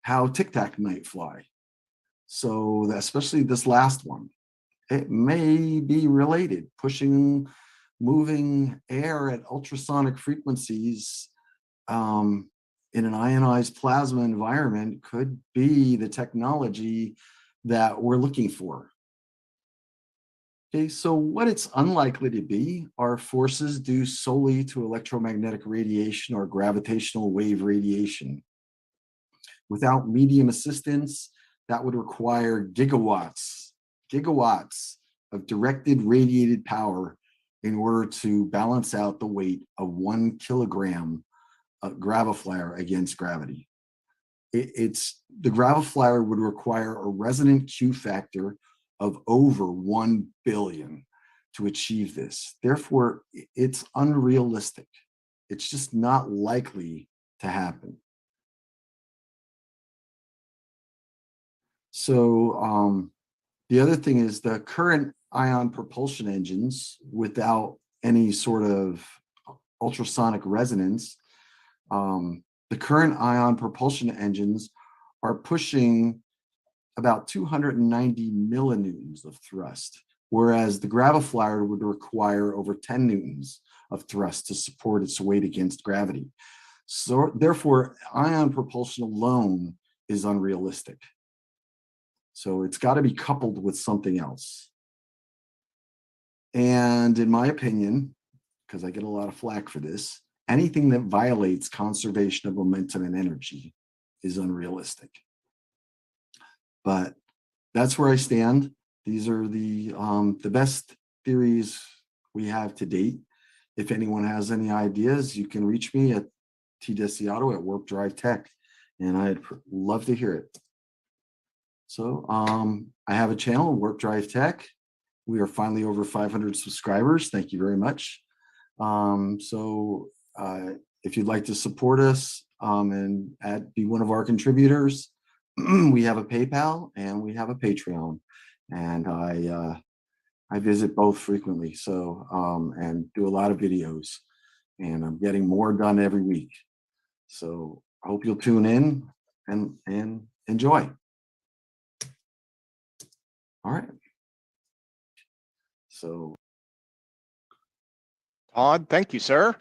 how Tic Tac might fly. So especially this last one, it may be related. Moving air at ultrasonic frequencies in an ionized plasma environment could be the technology that we're looking for. Okay, so what it's unlikely to be are forces due solely to electromagnetic radiation or gravitational wave radiation. Without medium assistance, that would require gigawatts of directed radiated power in order to balance out the weight of 1 kilogram graviflyer against gravity. The graviflyer would require a resonant Q factor of over 1 billion to achieve this. Therefore, it's unrealistic. It's just not likely to happen. So the other thing is the current ion propulsion engines without any sort of ultrasonic resonance, the current ion propulsion engines are pushing about 290 millinewtons of thrust, whereas the graviflyer would require over 10 newtons of thrust to support its weight against gravity. So therefore, ion propulsion alone is unrealistic. So it's got to be coupled with something else. And in my opinion, because I get a lot of flack for this, anything that violates conservation of momentum and energy is unrealistic. But that's where I stand. These are the best theories we have to date. If anyone has any ideas, you can reach me at tdesiato at Warp Drive Tech, and I'd love to hear it. So I have a channel, Warp Drive Tech. We are finally over 500 subscribers. Thank you very much. If you'd like to support us and be one of our contributors, we have a PayPal and we have a Patreon, and I visit both frequently. So and do a lot of videos, and I'm getting more done every week. So I hope you'll tune in and enjoy. All right. So, Todd, thank you, sir.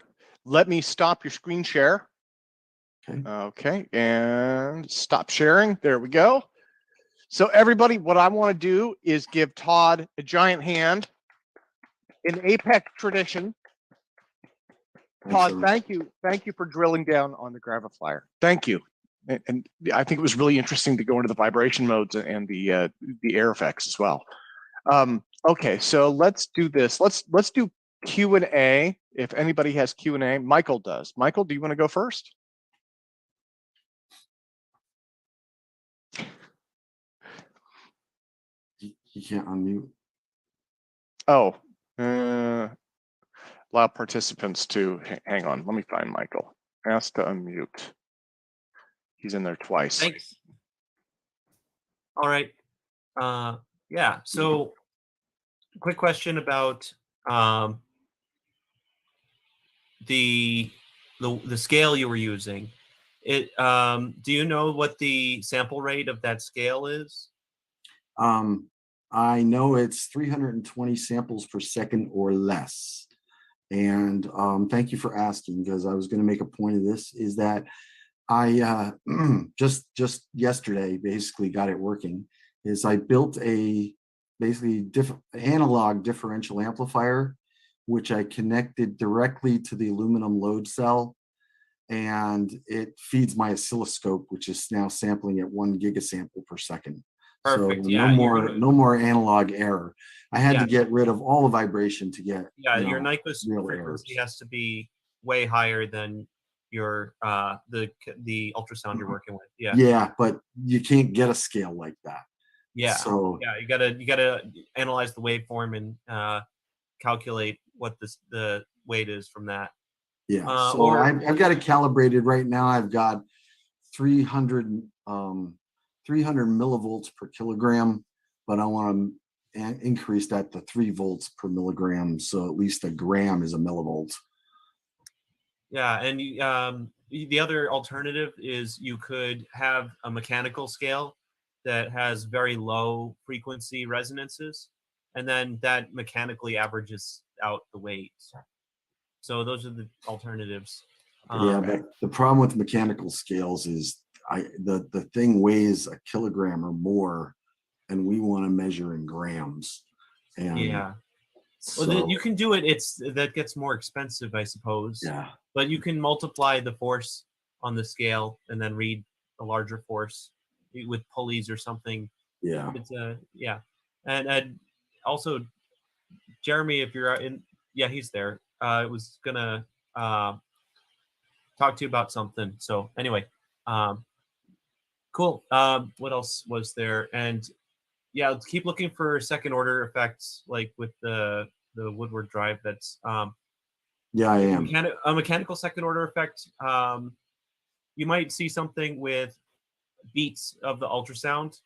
Let me stop your screen share. Okay. Okay, and stop sharing. There we go. So everybody, what I want to do is give Todd a giant hand in APEC tradition. Todd, thank you. Thank you for drilling down on the graviflyer. Thank you. And I think it was really interesting to go into the vibration modes and the air effects as well. Okay, so let's do this. Let's do Q&A. If anybody has Q&A, Michael does. Michael, do you want to go first? You can't unmute. Oh, allow participants to hang on. Let me find Michael. Ask to unmute. He's in there twice. Thanks. All right. Yeah. So, quick question about the scale you were using. Do you know what the sample rate of that scale is? I know it's 320 samples per second or less. And thank you for asking, because I was going to make a point of this, is that I just yesterday basically got it working. Is I built a basically analog differential amplifier, which I connected directly to the aluminum load cell, and it feeds my oscilloscope, which is now sampling at 1 gigasample per second. Perfect. So Yeah, no more analog error. I had to get rid of all the vibration to get your Nyquist frequency has to be way higher than your the ultrasound you're working with. Yeah, but you can't get a scale like that. Yeah. So you gotta analyze the waveform and calculate what the weight is from that. Yeah. So I've got it calibrated right now. I've got 300 millivolts per kilogram, but I want to increase that to 3 volts per milligram. So at least a gram is a millivolt. Yeah, and the other alternative is you could have a mechanical scale that has very low frequency resonances, and then that mechanically averages out the weight. So those are the alternatives. Yeah, but the problem with mechanical scales is the thing weighs a kilogram or more, and we want to measure in grams. And yeah. So, Well, you can do it. That gets more expensive, I suppose. Yeah. But you can multiply the force on the scale and then read a larger force with pulleys or something. Yeah. It's yeah. And also, Jeremy, if you're yeah, he's there. I was gonna talk to you about something. So anyway, cool. What else was there? And yeah, let's keep looking for second order effects, like with the Woodward drive. That's Yeah, I am. a mechanical second order effect. You might see something with beats of the ultrasound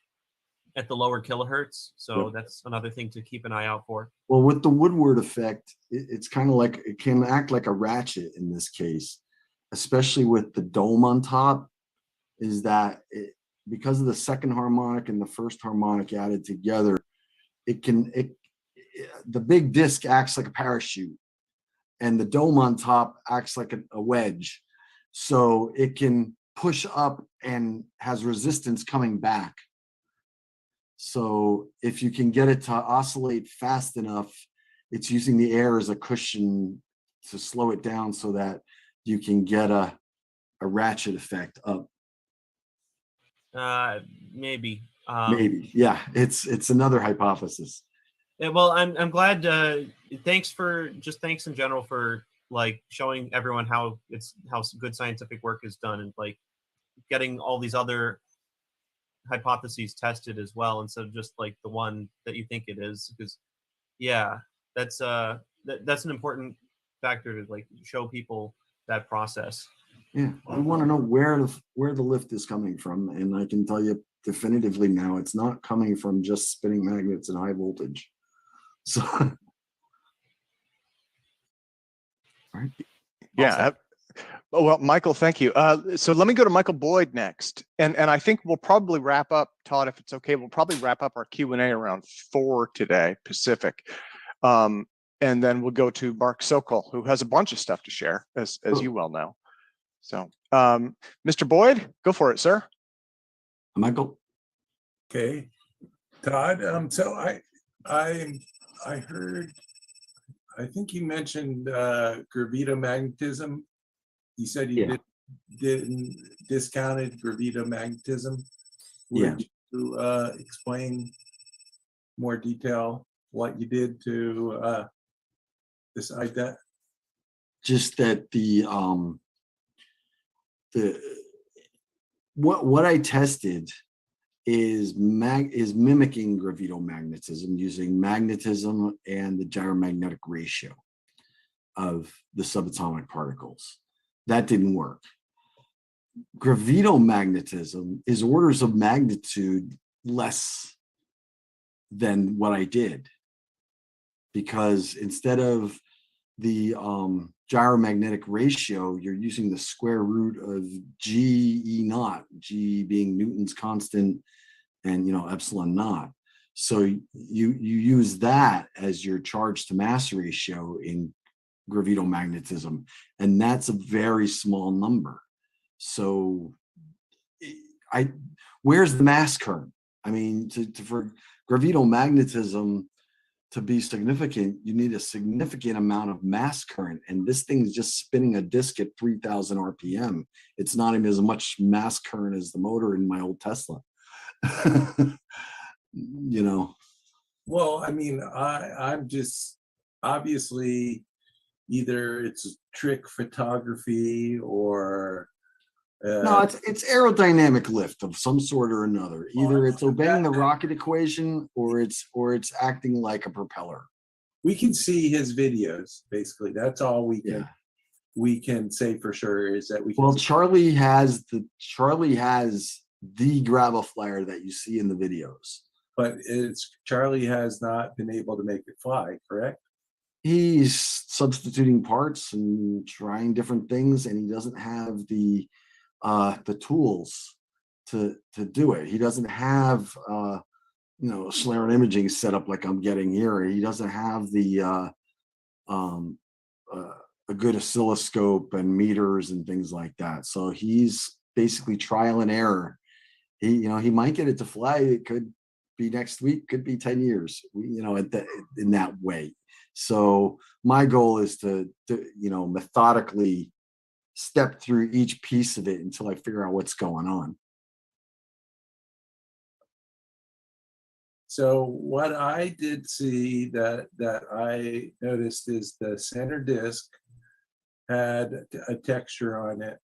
at the lower kilohertz. So Yep. that's another thing to keep an eye out for. Well, with the Woodward effect, it's kind of like, it can act like a ratchet in this case, especially with the dome on top, is that because of the second harmonic and the first harmonic added together, the big disc acts like a parachute and the dome on top acts like a wedge. So it can push up and has resistance coming back. So if you can get it to oscillate fast enough, it's using the air as a cushion to slow it down so that you can get a ratchet effect up. Maybe. Maybe, yeah. It's another hypothesis. Yeah, well, I'm glad. Thanks in general for like showing everyone how good scientific work is done, and like getting all these other hypotheses tested as well, instead of just like the one that you think it is. Because yeah, that's an important factor to like show people that process. Yeah, I want to know where the lift is coming from, and I can tell you definitively now, it's not coming from just spinning magnets and high voltage. So, right. Yeah. Well, Michael, thank you. So let me go to Michael Boyd next, and I think we'll probably wrap up, Todd, if it's okay. We'll probably wrap up our Q&A around 4 today, Pacific, and then we'll go to Mark Sokol, who has a bunch of stuff to share, as you well know. So, Mr. Boyd, go for it, sir. Michael. Okay, Todd. So I heard, I think you mentioned gravitomagnetism. You said you didn't discounted gravitomagnetism. Would you explain more detail what you did to decide that? Just that what I tested is mimicking gravitomagnetism using magnetism and the gyromagnetic ratio of the subatomic particles. That didn't work. Gravitomagnetism is orders of magnitude less than what I did, because instead of the gyromagnetic ratio, you're using the square root of G E naught, G being Newton's constant and epsilon naught. So you use that as your charge to mass ratio in gravitomagnetism, and that's a very small number. So where's the mass current? I mean, for gravitomagnetism to be significant, you need a significant amount of mass current, and this thing is just spinning a disk at 3,000 RPM. It's not even as much mass current as the motor in my old Tesla. Well, I mean, I'm just obviously either it's trick photography or no, it's aerodynamic lift of some sort or another. Either it's obeying the rocket equation or it's acting like a propeller. We can see his videos, basically. That's all we can say for sure, is that we can. Well, Charlie has the Graviflyer that you see in the videos. But Charlie has not been able to make it fly, correct? He's substituting parts and trying different things, and he doesn't have the tools to do it. He doesn't have scalaron imaging set up like I'm getting here. He doesn't have the a good oscilloscope and meters and things like that. So he's basically trial and error. He might get it to fly. It could be next week, could be 10 years, in that way. So my goal is to methodically step through each piece of it until I figure out what's going on. So what I did see that I noticed is the center disk had a texture on it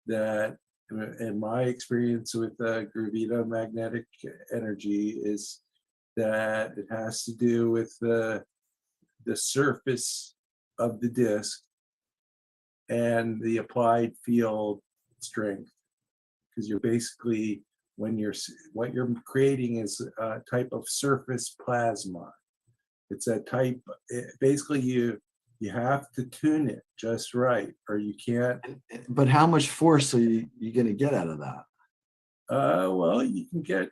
that, in my experience with gravitomagnetic energy, is that it has to do with the surface of the disk and the applied field strength, because you're basically, what you're creating is a type of surface plasma. It's a type, basically you have to tune it just right, or you can't. But how much force are you going to get out of that? Well, you can get,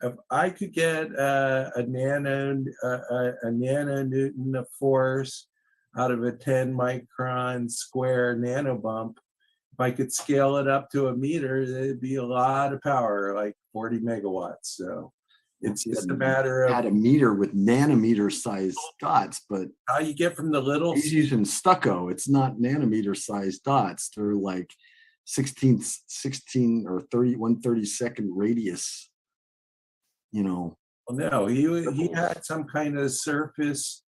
if I could get a nanonewton of force out of a 10 micron square nanobump, if I could scale it up to a meter, it'd be a lot of power, like 40 megawatts. So it's just a matter of had a meter with nanometer sized dots, but how you get from the little. He's using stucco. It's not nanometer sized dots. They're like 16 or 1/32nd radius. You know. Well, no, he had some kind of surface.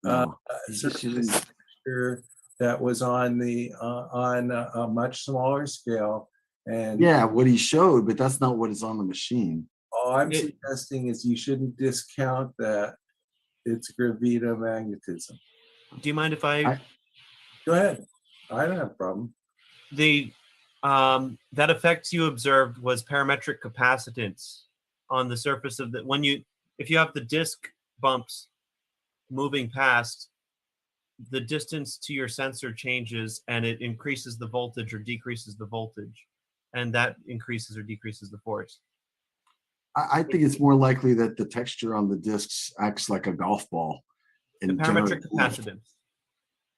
Surface texture that was on a much smaller scale. And yeah, what he showed, but that's not what is on the machine. All I'm suggesting is you shouldn't discount that it's gravitomagnetism. Do you mind if I go ahead? I don't have a problem. The that effect you observed was parametric capacitance on the surface of the if you have the disk bumps moving past, the distance to your sensor changes and it increases the voltage or decreases the voltage, and that increases or decreases the force. I think it's more likely that the texture on the discs acts like a golf ball. The parametric capacitance.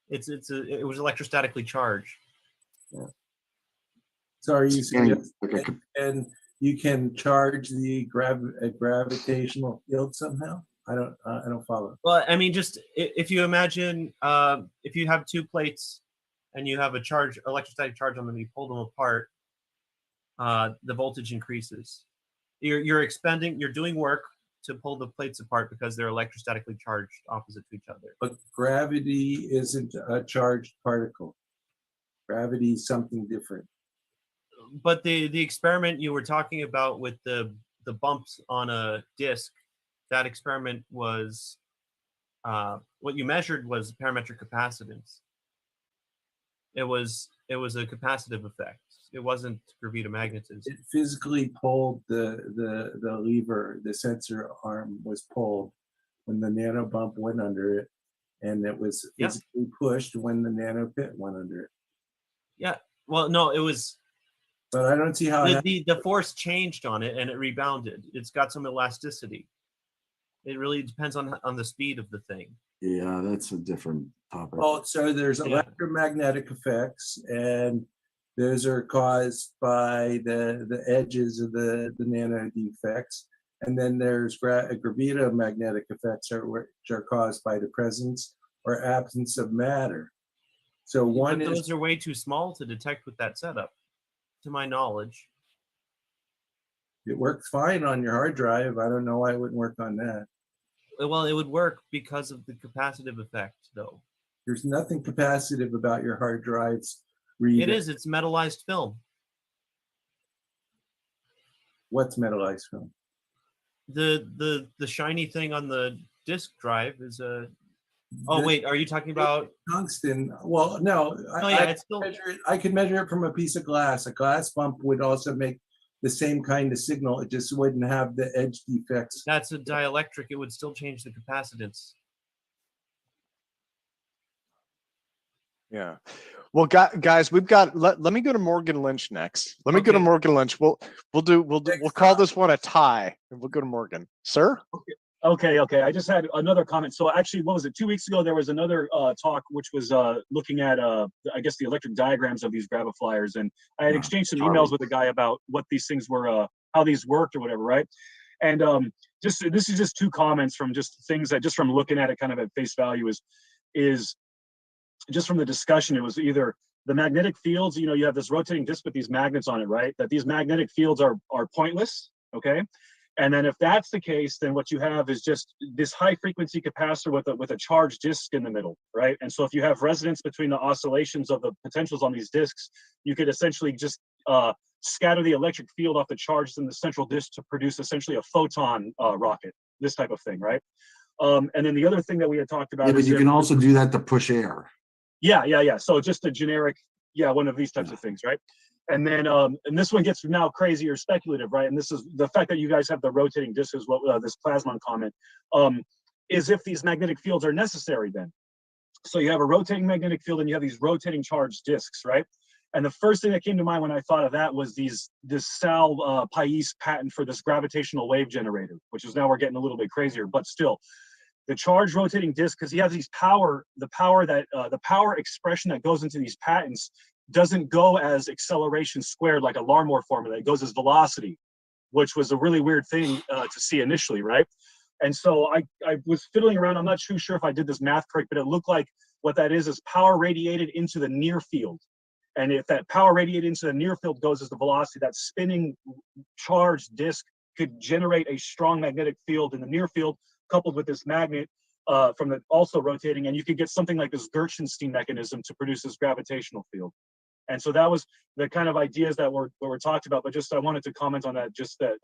It was electrostatically charged. Yeah. So are you suggesting and you can charge the gravitational field somehow? I don't follow. Well, I mean, just if you imagine if you have two plates and you have a electrostatic charge on them, you pull them apart, the voltage increases. You're doing work to pull the plates apart because they're electrostatically charged opposite to each other. But gravity isn't a charged particle. Gravity is something different. But the experiment you were talking about with the bumps on a disk, that experiment was what you measured was parametric capacitance. It was a capacitive effect. It wasn't gravitomagnetism. It physically pulled the lever. The sensor arm was pulled when the nanobump went under it, and it was physically pushed when the nanopit went under it. Yeah. Well, no, it was. But I don't see how the force changed on it and it rebounded. It's got some elasticity. It really depends on the speed of the thing. Yeah, that's a different topic. Well, so there's electromagnetic effects, and those are caused by the edges of the nano defects. And then there's gravitomagnetic effects which are caused by the presence or absence of matter. So those are way too small to detect with that setup, to my knowledge. It works fine on your hard drive. I don't know why it wouldn't work on that. Well, it would work because of the capacitive effect, though. There's nothing capacitive about your hard drives. It is. It's metallized film. What's metallized film? The shiny thing on the disk drive is a. Oh wait, are you talking about tungsten? Well, no. I could measure it from a piece of glass. A glass bump would also make the same kind of signal. It just wouldn't have the edge defects. That's a dielectric. It would still change the capacitance. Yeah. Well, guys, we've got. Let me go to Morgan Lynch next. Let me go to Morgan Lynch. We'll call this one a tie, and we'll go to Morgan. Sir. Okay. I just had another comment. So actually, what was it? 2 weeks ago, there was another talk which was looking at, I guess, the electric diagrams of these graviflyers, and I had exchanged some emails with a guy about what these things were, how these worked or whatever, right? And this is just two comments from just things that just from looking at it kind of at face value is just from the discussion. It was either the magnetic fields, you have this rotating disk with these magnets on it, right? That these magnetic fields are pointless, okay? And then if that's the case, then what you have is just this high frequency capacitor with a charged disk in the middle, right? And so if you have resonance between the oscillations of the potentials on these disks, you could essentially just scatter the electric field off the charges in the central disk to produce essentially a photon rocket, this type of thing, right? And then the other thing that we had talked about Yeah, but is you can also do that to push air. yeah. So just a generic, one of these types of things, right? And then, and this one gets now crazy or speculative, right? And this is the fact that you guys have the rotating disk is what this Plasmon comment is if these magnetic fields are necessary then. So you have a rotating magnetic field and you have these rotating charged disks, right? And the first thing that came to mind when I thought of that was this Sal Pais patent for this gravitational wave generator, which is now we're getting a little bit crazier, but still. The charged rotating disk, because he has the power expression that goes into these patents doesn't go as acceleration squared like a Larmor formula. It goes as velocity, which was a really weird thing to see initially, right? And so I was fiddling around. I'm not too sure if I did this math correct, but it looked like what that is power radiated into the near field. And if that power radiated into the near field goes as the velocity, that spinning charged disk could generate a strong magnetic field in the near field coupled with this magnet from the also rotating, and you could get something like this Gershenstein mechanism to produce this gravitational field. And so that was the kind of ideas that were talked about, but just I wanted to comment on that, just the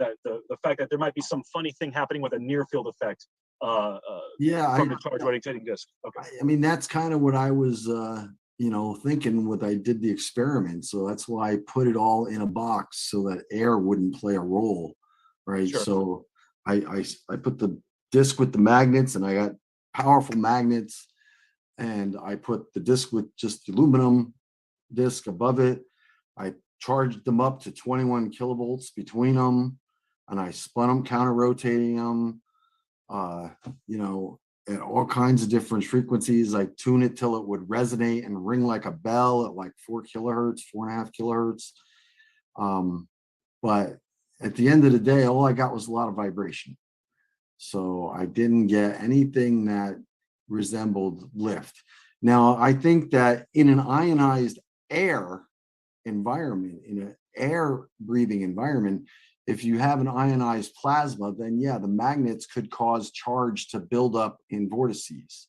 fact that there might be some funny thing happening with a near field effect from the charge rotating disk. Okay. I mean, that's kind of what I was, thinking when I did the experiment. So that's why I put it all in a box so that air wouldn't play a role, right? Sure. So I put the disk with the magnets, and I got powerful magnets, and I put the disk with just the aluminum disk above it. I charged them up to 21 kilovolts between them, and I spun them, counter rotating them, at all kinds of different frequencies. I tune it till it would resonate and ring like a bell at like 4 kilohertz, 4.5 kilohertz. But at the end of the day, all I got was a lot of vibration. So I didn't get anything that resembled lift. Now, I think that in an ionized air environment, in an air breathing environment, if you have an ionized plasma, then yeah, the magnets could cause charge to build up in vortices.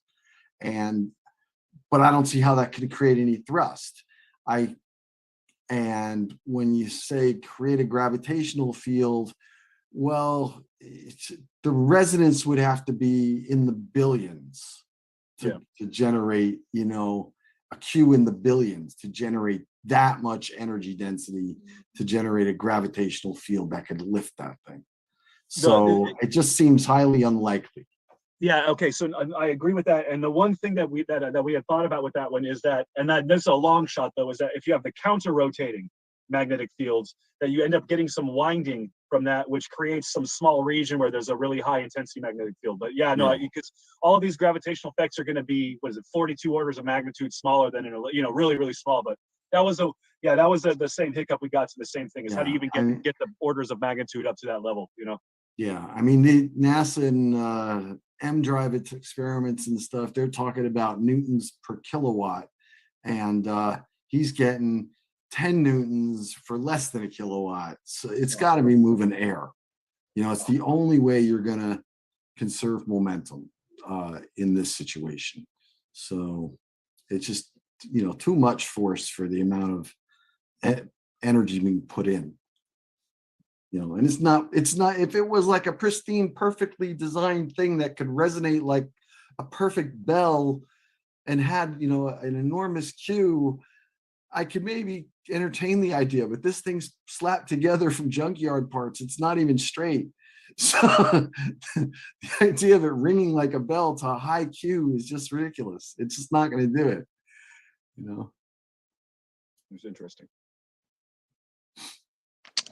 But I don't see how that could create any thrust. And when you say create a gravitational field, well, the resonance would have to be in the billions to generate, a Q in the billions to generate that much energy density to generate a gravitational field that could lift that thing. So it just seems highly unlikely. Yeah. Okay. So I agree with that. And the one thing that we had thought about with that one is that, and that this is a long shot though, is that if you have the counter rotating magnetic fields, that you end up getting some winding from that, which creates some small region where there's a really high intensity magnetic field. But because all of these gravitational effects are going to be, 42 orders of magnitude smaller than really, really small. But that was the same hiccup we got to the same thing is how do you even get the orders of magnitude up to that level, Yeah, I mean, the NASA and M-Drive experiments and stuff, they're talking about newtons per kilowatt, and he's getting 10 newtons for less than a kilowatt. So it's got to be moving air. It's the only way you're going to conserve momentum in this situation. So it's just, too much force for the amount of energy being put in. And it's not, if it was like a pristine, perfectly designed thing that could resonate like a perfect bell and had, an enormous Q, I could maybe entertain the idea, but this thing's slapped together from junkyard parts. It's not even straight. So the idea of it ringing like a bell to a high Q is just ridiculous. It's just not going to do it. It's interesting.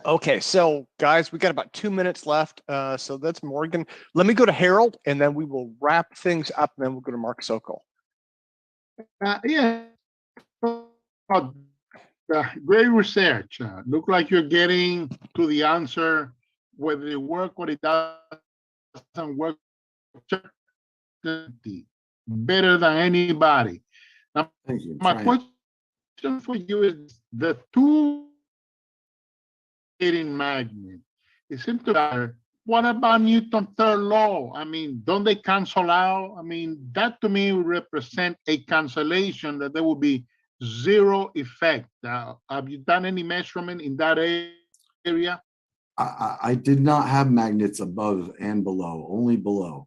Okay, so guys, we got about 2 minutes left. So that's Morgan. Let me go to Harold, and then we will wrap things up, and then we'll go to Mark Sokol. Great research. Look like you're getting to the answer whether it works or it doesn't work better than anybody. Now, my question for you is the two magnet. It seems to matter What about Newton's third law? I mean, don't they cancel out? I mean, that to me would represent a cancellation, that there will be zero effect. Have you done any measurement in that area? I did not have magnets above and below, only below.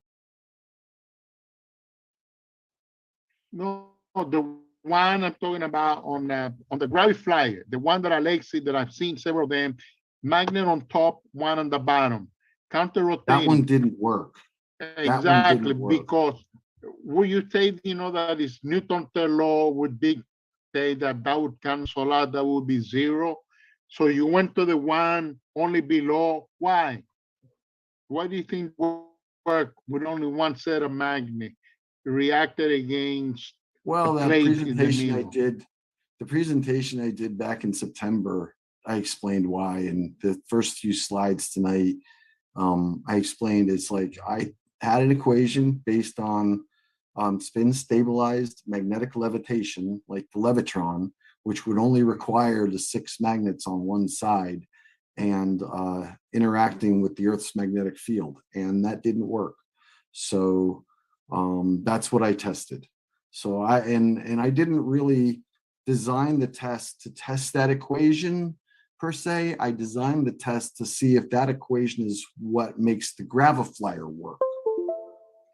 No, the one I'm talking about on the Gravity Flyer, the one that I like see, that I've seen several of them, magnet on top, one on the bottom, counter rotating. That one didn't work. Exactly, because would you say, that is Newton's third law would dictate that would cancel out, that would be zero. So you went to the one only below. Why? Why do you think work with only one set of magnet reacted against? Well, the that plate in the presentation middle? the presentation I did back in September, I explained why. And the first few slides tonight, I explained it's like I had an equation based on spin stabilized magnetic levitation, like the levitron, which would only require the 6 magnets on one side and interacting with the Earth's magnetic field. And that didn't work. So that's what I tested. So I didn't really design the test to test that equation per se. I designed the test to see if that equation is what makes the Graviflyer work.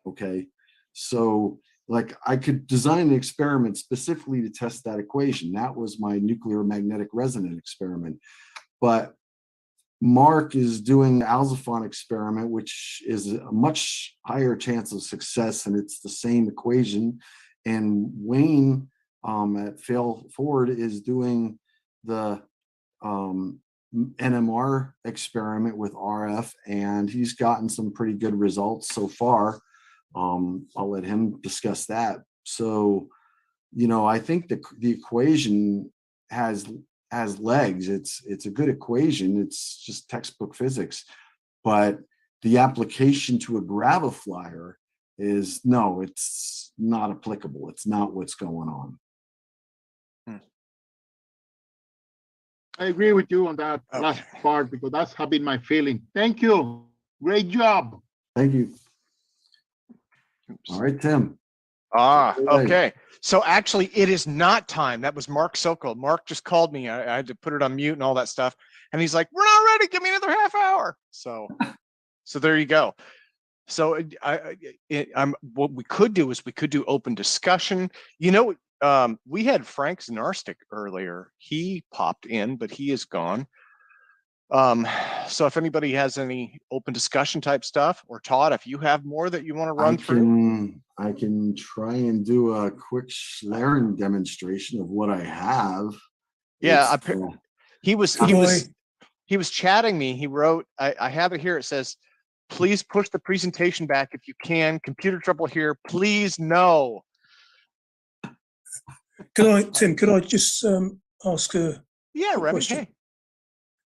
Okay, so like I could design an experiment specifically to test that equation. That was my nuclear magnetic resonance experiment. But Mark is doing the Alzaphon experiment, which is a much higher chance of success, and it's the same equation. And Wayne at Fail Forward is doing the NMR experiment with RF, and he's gotten some pretty good results so far. I'll let him discuss that. So, I think the equation has legs. It's a good equation. It's just textbook physics, but the application to a Graviflyer is no, it's not applicable. It's not what's going on. I agree with you on that last part, because that's have been my feeling. Thank you. Great job. Thank you. All right, Tim. Okay. So actually, it is not time. That was Mark Sokol. Mark just called me. I had to put it on mute and all that stuff. And he's like, "We're not ready. Give me another half hour." So there you go. So what we could do is we could do open discussion. We had Frank Znarstik earlier. He popped in, but he is gone. So if anybody has any open discussion type stuff, or Todd, if you have more that you want to run through. I can try and do a quick Schlaren demonstration of what I have. Yeah, he was chatting me. He wrote, I have it here. It says, "Please push the presentation back if you can. Computer trouble here. Please no." Tim, could I just ask a Remy, question? hey.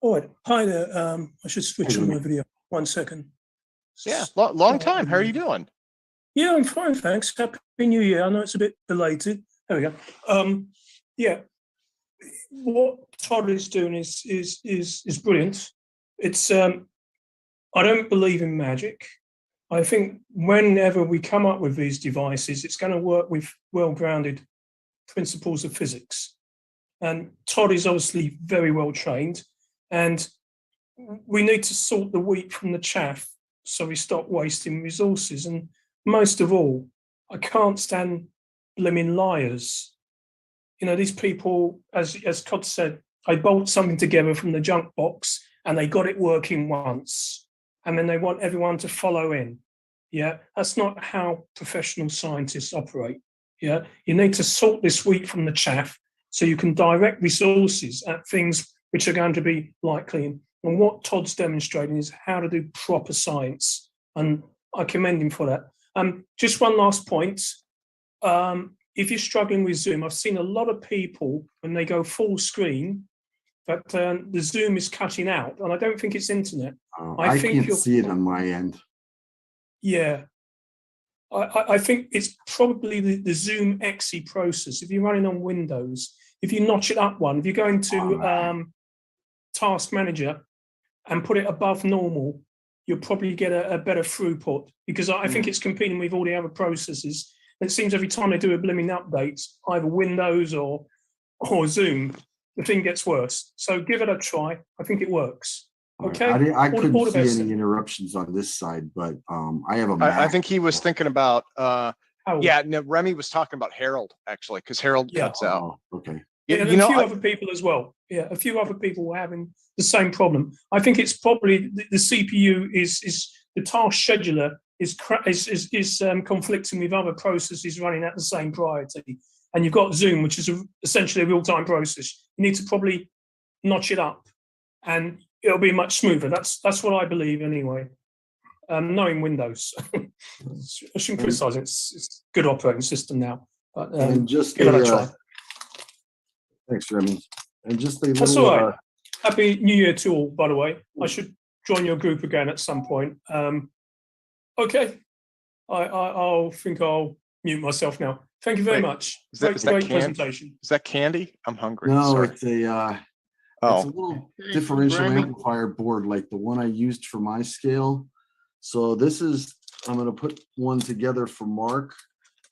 All right. Hi there. I should switch on my video. 1 second. Yeah, long time. How are you doing? Yeah, I'm fine, thanks. Happy New Year. I know it's a bit belated. There we go. Yeah, what Todd is doing is brilliant. It's I don't believe in magic. I think whenever we come up with these devices, it's going to work with well-grounded principles of physics. And Todd is obviously very well trained, and we need to sort the wheat from the chaff so we stop wasting resources. And most of all, I can't stand blimmin' liars. These people, as Todd said, they bolt something together from the junk box and they got it working once, and then they want everyone to follow in. Yeah, that's not how professional scientists operate. Yeah, you need to sort this wheat from the chaff so you can direct resources at things which are going to be likely. And what Todd's demonstrating is how to do proper science, and I commend him for that. Just one last point. If you're struggling with Zoom, I've seen a lot of people when they go full screen that the Zoom is cutting out, and I don't think it's internet. I can't see it on my end. Yeah. I think it's probably the Zoom XE process. If you're running on Windows, if you notch it up one, if you go into Task Manager and put it above normal, you'll probably get a better throughput, because I think it's competing with all the other processes. It seems every time they do a blooming update, either Windows or Zoom, the thing gets worse. So give it a try. I think it works. Okay. I All couldn't the see best. any interruptions on this side, but I have a I Mac. think he was thinking about, yeah, no, Remy was talking about Harold, actually, because Harold cuts out. Okay. Yeah, and a few other people as well. Yeah, a few other people were having the same problem. I think it's probably the CPU is the task scheduler is conflicting with other processes running at the same priority. And you've got Zoom, which is essentially a real-time process. You need to probably notch it up, and it'll be much smoother. That's what I believe anyway. Knowing Windows, I shouldn't criticize it. It's a good operating system now. But And just give it a try. Thanks, Remy. And just a That's little. all right. Happy New Year to all, by the way. I should join your group again at some point. Okay. I'll think I'll mute myself now. Thank you very much. Great presentation. Is that candy? I'm hungry. No, Sorry. it's a little differential amplifier board like the one I used for my scale. So this is, I'm going to put one together for Mark.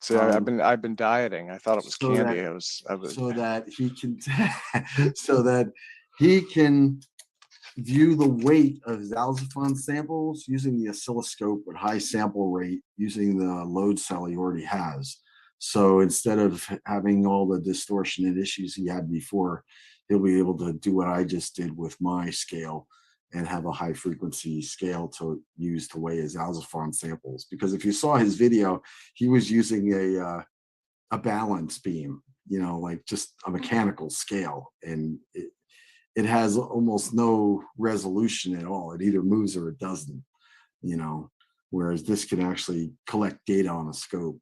So I've been dieting. I thought it was candy. I was so that he can so that he can view the weight of his Alzaphan samples using the oscilloscope with high sample rate using the load cell he already has. So instead of having all the distortion and issues he had before, he'll be able to do what I just did with my scale and have a high frequency scale to use to weigh his Alzaphan samples. Because if you saw his video, he was using a balance beam, like just a mechanical scale, and it has almost no resolution at all. It either moves or it doesn't, whereas this can actually collect data on a scope.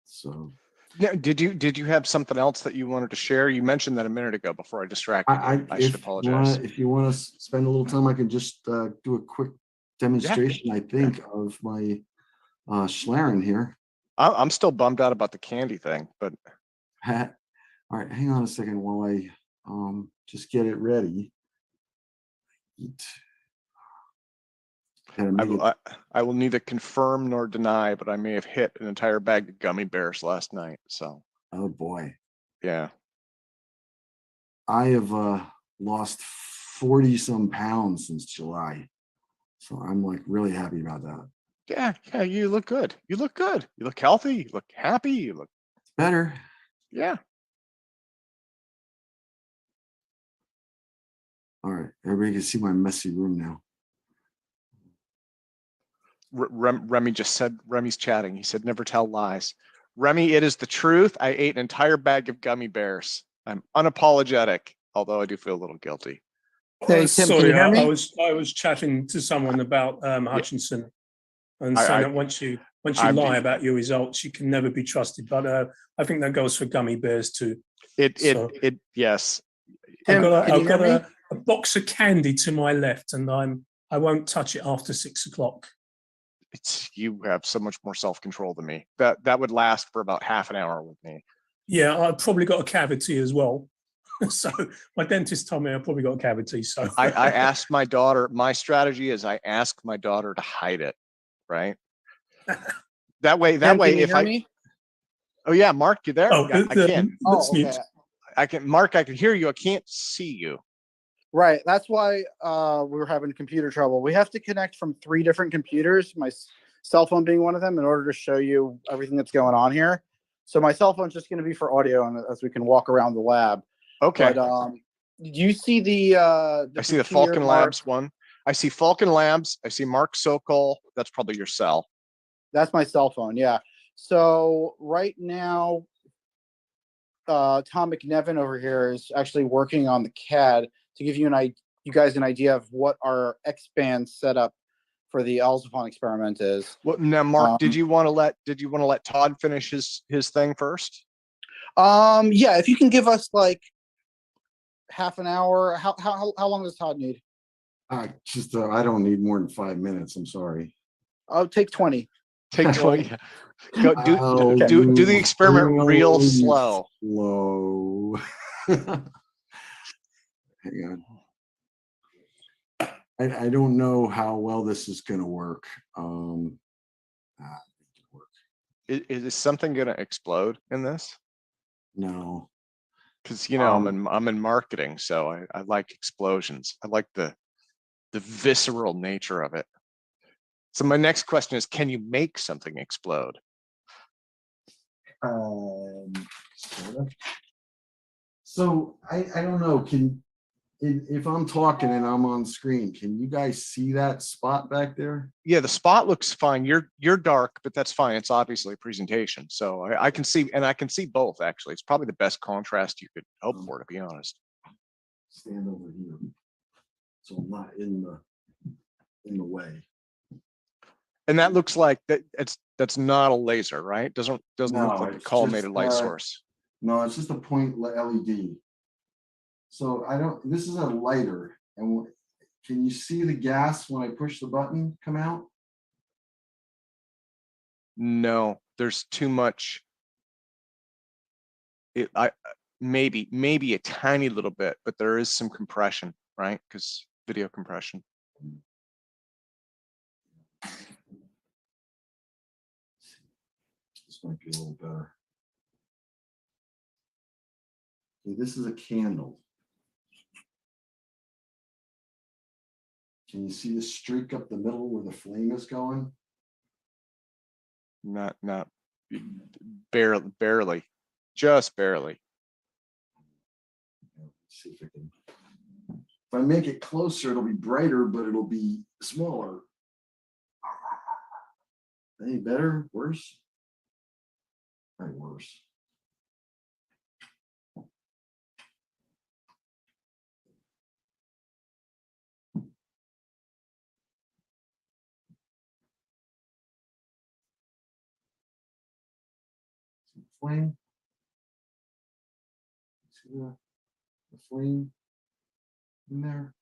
So. Yeah, did you have something else that you wanted to share? You mentioned that a minute ago before I distracted you. I should apologize. If you want to spend a little time, I can just do a quick demonstration, I think, of my scalarion here. I'm still bummed out about the candy thing, but. All right, hang on a second while I just get it ready. I will neither confirm nor deny, but I may have hit an entire bag of gummy bears last night. So. Oh boy. Yeah. I have lost 40 some pounds since July, so I'm like really happy about that. Yeah, you look good. You look good. You look healthy. You look happy. You look better. Yeah. All right, everybody can see my messy room now. Remy just said, Remy's chatting. He said, never tell lies. Remy, it is the truth. I ate an entire bag of gummy bears. I'm unapologetic, although I do feel a little guilty. Hey, Tim, sorry, can you hear me? I was chatting to someone about Hutchison, and saying that once you lie about your results, you can never be trusted. But I think that goes for gummy bears too. Yes. Tim, I've got a box of candy to my left, and I won't touch it after 6 o'clock. You have so much more self-control than me. That would last for about half an hour with me. Yeah, I've probably got a cavity as well. So my dentist told me I've probably got a cavity. So I asked my daughter, my strategy is I ask my daughter to hide it, right? That way, if I. Oh yeah, Mark, you there? Oh, I can't. okay. I can, Mark, I can hear you. I can't see you. Right. That's why we were having computer trouble. We have to connect from 3 different computers, my cell phone being one of them, in order to show you everything that's going on here. So my cell phone's just going to be for audio, and as we can walk around the lab. Okay. But do you see the I see the Falcon Labs one. I see Falcon Labs. I see Mark Sokol. That's probably your cell. That's my cell phone. Yeah. So right now, Tom McNevin over here is actually working on the CAD to give you you guys an idea of what our X-band setup for the Alzaphan experiment is. Well, now, Mark, did you want to let Todd finish his thing first? Yeah, if you can give us like half an hour. How long does Todd need? I don't need more than 5 minutes. I'm sorry. I'll take 20. Take 20. Go do the experiment real slow. Slow. Hang on. I don't know how well this is going to work. Is something going to explode in this? No. Because I'm in marketing, so I like explosions. I like the visceral nature of it. So my next question is, can you make something explode? Sort of. So I don't know. If I'm talking and I'm on screen, can you guys see that spot back there? Yeah, the spot looks fine. You're dark, but that's fine. It's obviously a presentation, so I can see, and I can see both. Actually, it's probably the best contrast you could hope for, to be honest. Stand over here, so I'm not in the way. And that looks like that's not a laser, right? Doesn't No, look like a it's collimated just, light source. No, it's just a point LED. So this is a lighter, and can you see the gas when I push the button come out? No, there's too much. Maybe a tiny little bit, but there is some compression, right? Because video compression. This might be a little better. Okay, this is a candle. Can you see the streak up the middle where the flame is going? Not barely, just barely. Let's see if I can. If I make it closer, it'll be brighter, but it'll be smaller. Any better? Worse? Probably worse. Flame. See the flame in there?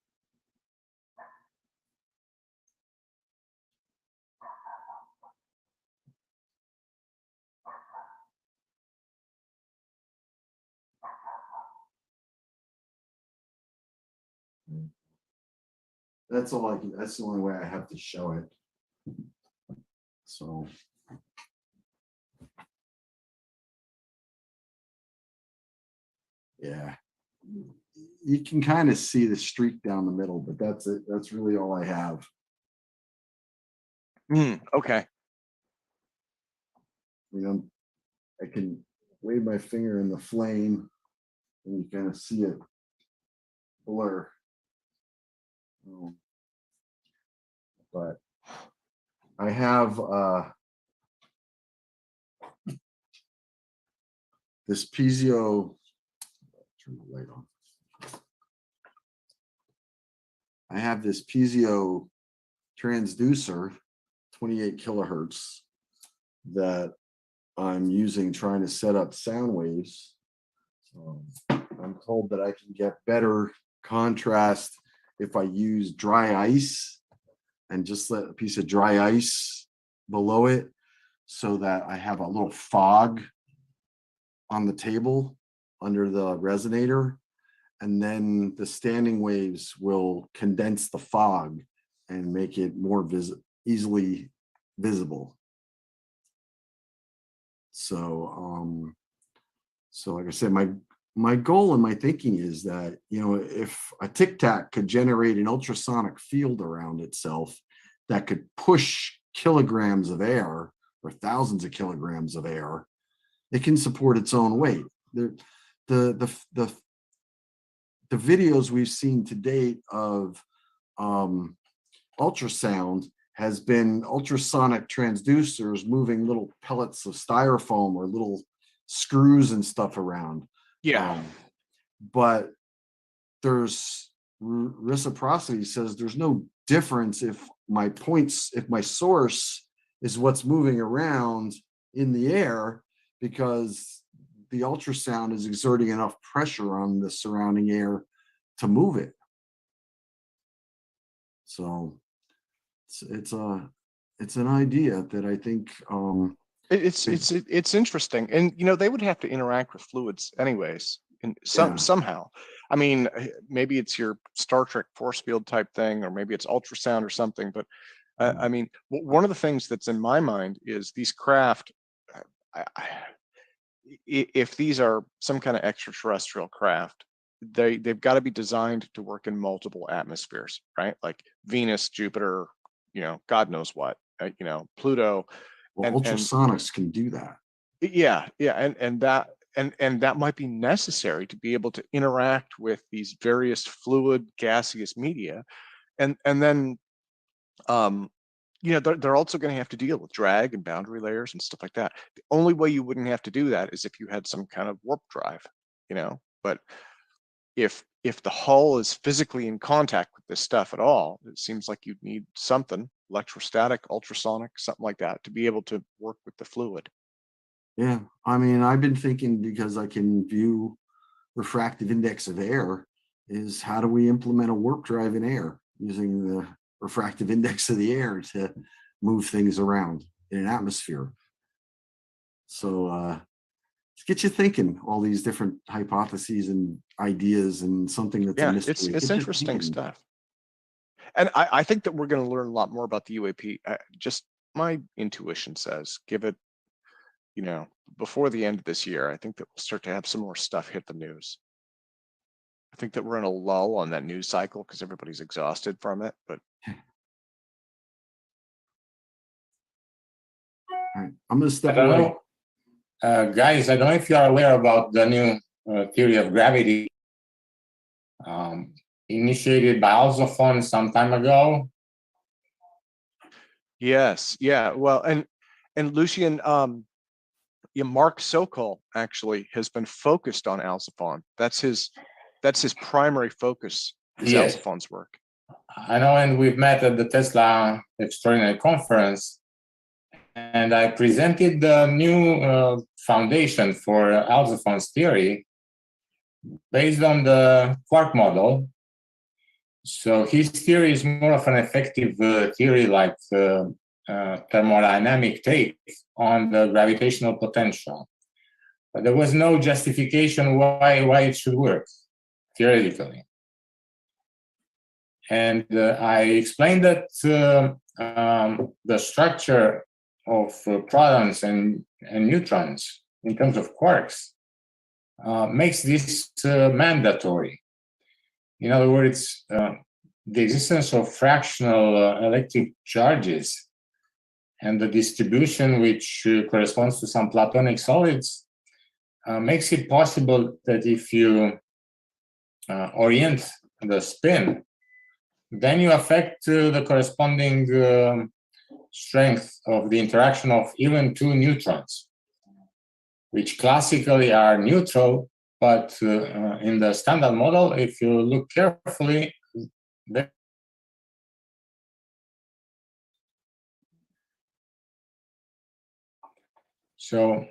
That's all I can, that's the only way I have to show it. So. Yeah, you can kind of see the streak down the middle, but that's it. That's really all I have. Okay. I can wave my finger in the flame, and you kind of see it blur. But I have this piezo. Turn the light on. I have this piezo transducer, 28 kilohertz, that I'm using trying to set up sound waves. I'm told that I can get better contrast if I use dry ice and just let a piece of dry ice below it, so that I have a little fog on the table under the resonator, and then the standing waves will condense the fog and make it more easily visible. So like I said, my goal and my thinking is that, if a Tic Tac could generate an ultrasonic field around itself that could push kilograms of air or thousands of kilograms of air, it can support its own weight. The videos we've seen to date of ultrasound has been ultrasonic transducers moving little pellets of styrofoam or little screws and stuff around. Yeah. But there's reciprocity says there's no difference if my source is what's moving around in the air, because the ultrasound is exerting enough pressure on the surrounding air to move it. So it's an idea that I think it's interesting, and they would have to interact with fluids anyways, and somehow. I mean, maybe it's your Star Trek force field type thing, or maybe it's ultrasound or something. But I mean, one of the things that's in my mind is these craft, if these are some kind of extraterrestrial craft, they've got to be designed to work in multiple atmospheres, right? Like Venus, Jupiter, God knows what, Pluto. Well, ultrasonics can do that. Yeah, and that might be necessary to be able to interact with these various fluid gaseous media, and then they're also going to have to deal with drag and boundary layers and stuff like that. The only way you wouldn't have to do that is if you had some kind of warp drive, but if the hull is physically in contact with this stuff at all, it seems like you'd need something electrostatic, ultrasonic, something like that to be able to work with the fluid. Yeah, I mean, I've been thinking, because I can view refractive index of air, is how do we implement a warp drive in air using the refractive index of the air to move things around in an atmosphere? So let's get you thinking, all these different hypotheses and ideas, and something that's a mystery. It's interesting stuff. And I think that we're going to learn a lot more about the UAP. Just my intuition says, give it, before the end of this year, I think that we'll start to have some more stuff hit the news. I think that we're in a lull on that news cycle because everybody's exhausted from it. But I'm going to step away. Guys, I don't know if you are aware about the new theory of gravity initiated by Alzofon some time ago. Yes, yeah. Well, and Lucian, Mark Sokol actually has been focused on Alzofon. That's his primary focus, is Alzofon's work. I know, and we've met at the Tesla Extraordinary Conference, and I presented the new foundation for Alzofon's theory based on the quark model. So his theory is more of an effective theory, like thermodynamic take on the gravitational potential. But there was no justification why it should work, theoretically. And I explained that the structure of protons and neutrons in terms of quarks makes this mandatory. In other words, the existence of fractional electric charges and the distribution which corresponds to some Platonic solids makes it possible that if you orient the spin, then you affect the corresponding strength of the interaction of even two neutrons, which classically are neutral, but in the standard model, if you look carefully, so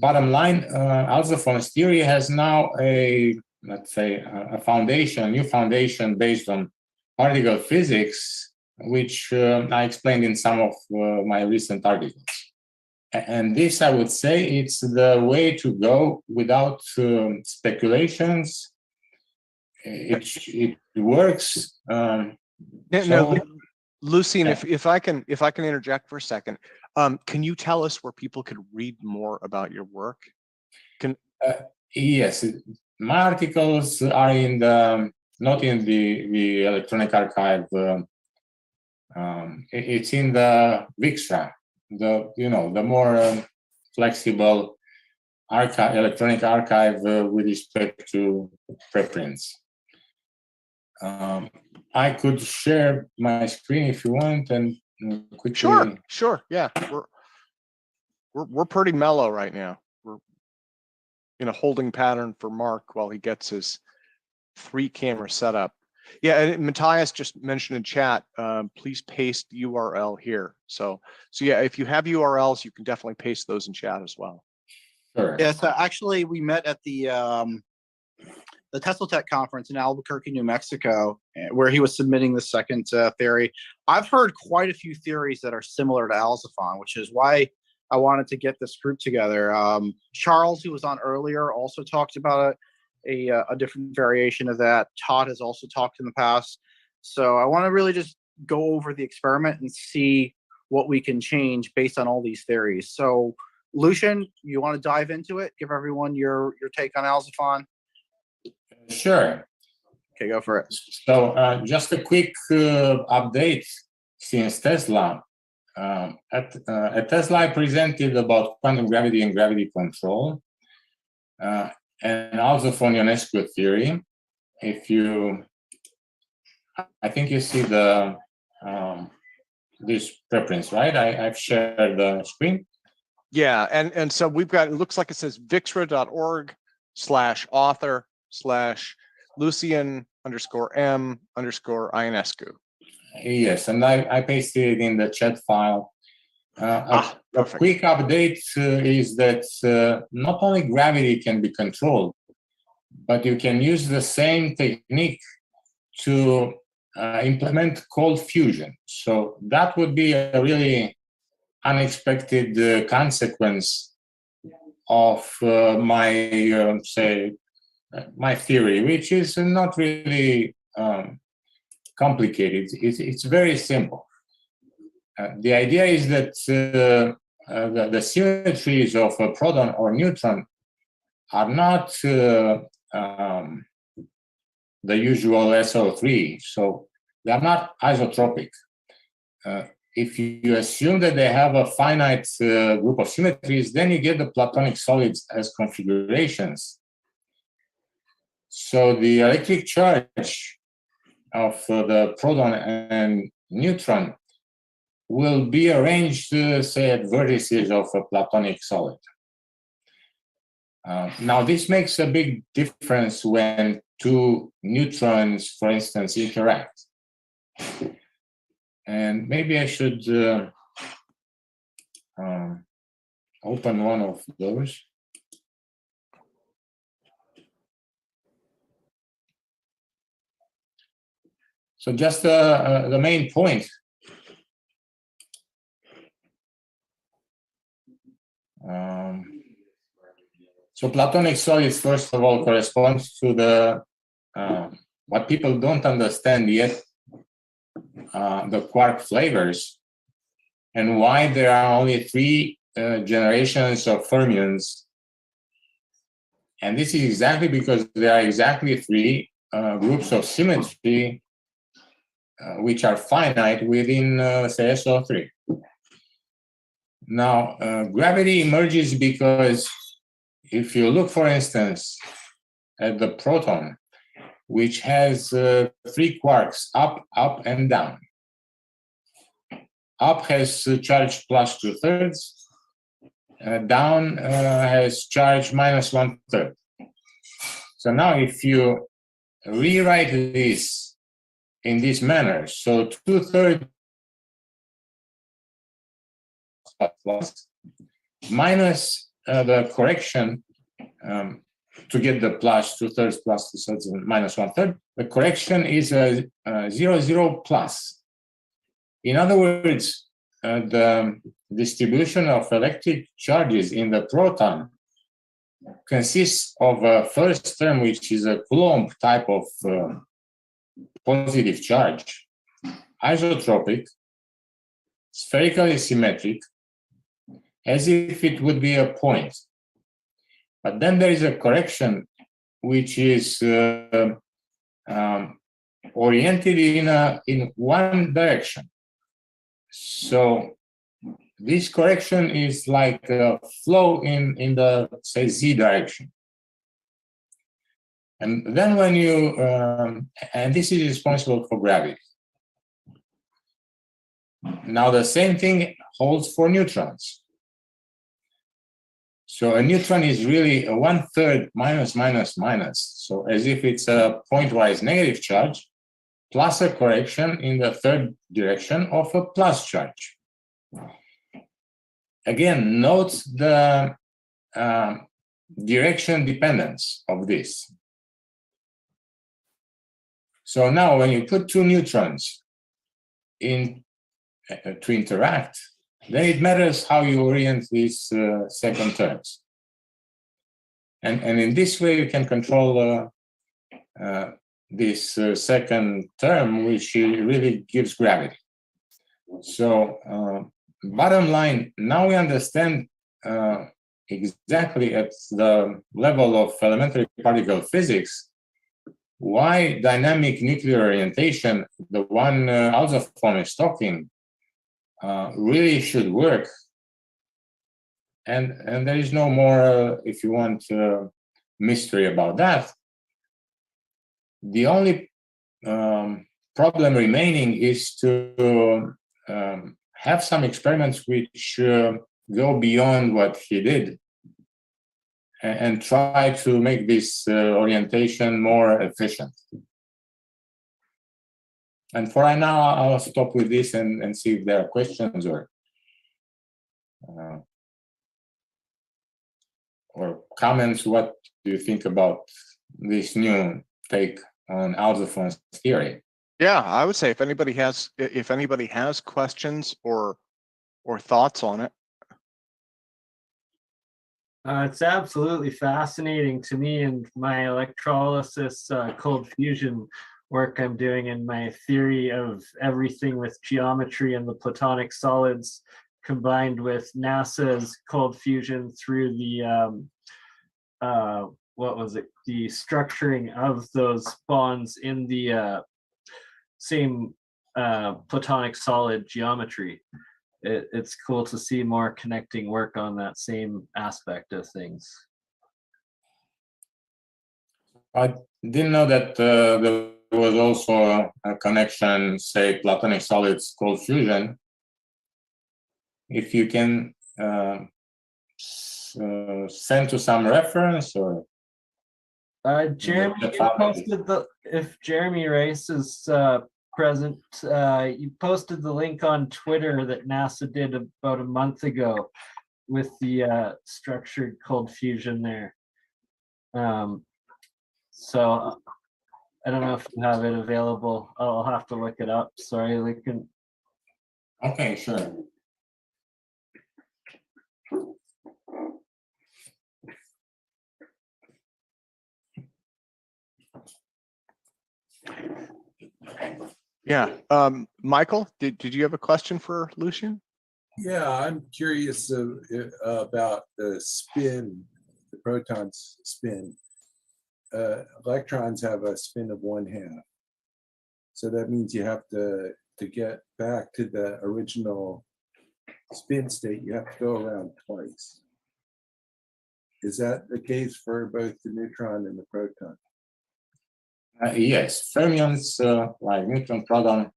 bottom line, Alzofon's theory has now a, let's say, a foundation, new foundation based on particle physics, which I explained in some of my recent articles. And this, I would say, it's the way to go without speculations. It works. Now, Lucien, if I can interject for a second, can you tell us where people could read more about your work? Yes, my articles are in the not in the electronic archive. It's in the VIXA, the more flexible archive, electronic archive with respect to preprints. I could share my screen if you want, and quickly. Sure. Yeah, we're pretty mellow right now. We're in a holding pattern for Mark while he gets his 3-camera setup. Yeah, and Matthias just mentioned in chat, please paste URL here. So yeah, if you have URLs, you can definitely paste those in chat as well. Sure. Yeah, so actually we met at the Tesla Tech conference in Albuquerque, New Mexico, where he was submitting the second theory. I've heard quite a few theories that are similar to Alzofon, which is why I wanted to get this group together. Charles, who was on earlier, also talked about it. a different variation of that. Todd has also talked in the past. So I want to really just go over the experiment and see what we can change based on all these theories. So Lucian, you want to dive into it? Give everyone your take on Alzaphon? Sure. Okay, go for it. So just a quick update since Tesla. At Tesla, I presented about quantum gravity and gravity control, and Alzaphon Ionescu theory. I think you see the this preprints, right? I've shared the screen. Yeah, and so we've got, it looks like it says vixra.org/author/Lucian_M_Ionescu. Yes, and I pasted it in the chat file. A quick update is that not only gravity can be controlled, but you can use the same technique to implement cold fusion. So that would be a really unexpected consequence of my my theory, which is not really complicated. It's very simple. The idea is that the symmetries of a proton or neutron are not the usual SO3, so they are not isotropic. If you assume that they have a finite group of symmetries, then you get the Platonic solids as configurations. So the electric charge of the proton and neutron will be arranged, say, at vertices of a Platonic solid. Now, this makes a big difference when two neutrons, for instance, interact. And maybe I should open one of those. So just the main point. So Platonic solids, first of all, corresponds to the what people don't understand yet, the quark flavors, and why there are only 3 generations of fermions. And this is exactly because there are exactly 3 groups of symmetry which are finite within, say, SO3. Now, gravity emerges because if you look, for instance, at the proton, which has 3 quarks, up, up, and down. Up has charge plus 2/3, down has charge minus 1/3. So now if you rewrite this in this manner, so 2/3 plus minus the correction to get the plus 2/3 plus 2/3 and minus 1/3, the correction is a 0, 0 plus. In other words, the distribution of electric charges in the proton consists of a first term, which is a Coulomb type of positive charge, isotropic, spherically symmetric, as if it would be a point. But then there is a correction which is oriented in one direction. So this correction is like a flow in the, say, z direction. And then when you, and this is responsible for gravity. Now the same thing holds for neutrons. So a neutron is really a 1/3 minus, minus, minus. So as if it's a pointwise negative charge plus a correction in the 3rd direction of a plus charge. Again, note the direction dependence of this. So now when you put 2 neutrons in to interact, then it matters how you orient these second terms. And in this way, you can control this second term, which really gives gravity. So bottom line, now we understand exactly at the level of elementary particle physics why dynamic nuclear orientation, the one Alzheimer is talking, really should work. And there is no more, if you want, mystery about that. The only problem remaining is to have some experiments which go beyond what he did and try to make this orientation more efficient. And for right now, I'll stop with this and see if there are questions or comments. What do you think about this new take on Alzheimer's theory? Yeah, I would say if anybody has questions or thoughts on it. It's absolutely fascinating to me and my electrolysis cold fusion work I'm doing in my theory of everything with geometry and the platonic solids combined with NASA's cold fusion through the what was it? The structuring of those bonds in the same platonic solid geometry. It's cool to see more connecting work on that same aspect of things. I didn't know that there was also a connection, say, platonic solids cold fusion. If you can send to some reference or Jeremy, you posted if Jeremy Rice is present, you posted the link on Twitter that NASA did about a month ago with the structured cold fusion there. So I don't know if you have it available. I'll have to look it up. Sorry, Lincoln. Okay, sure. Yeah, Michael, did you have a question for Lucian? Yeah, I'm curious about the spin, the proton's spin. Electrons have a spin of 1/2. So that means you have to get back to the original spin state, you have to go around twice. Is that the case for both the neutron and the proton? Yes, fermions like neutron, proton.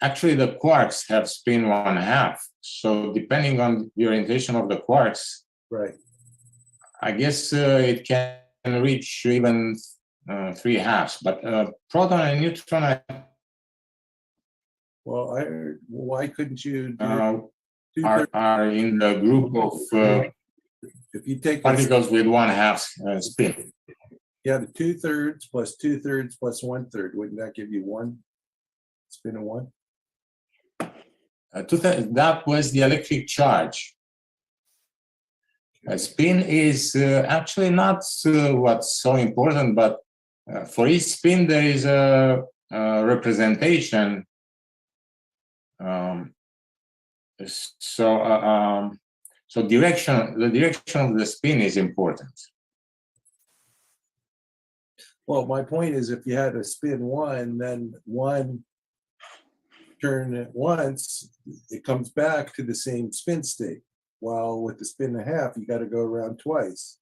Actually, the quarks have spin 1/2. So depending on the orientation of the quarks, right? I guess it can reach even 3/2. But proton and neutron. Well, why couldn't you do are in the group of if you take particles with 1/2 spin? Yeah, the 2/3 plus 2/3 plus 1/3. Wouldn't that give you 1 spin of 1? That was the electric charge. Spin is actually not what's so important, but for each spin there is a representation. So the direction of the spin is important. Well, my point is, if you had a spin 1, then 1 turn it once, it comes back to the same spin state. While with the spin 1/2, you got to go around twice.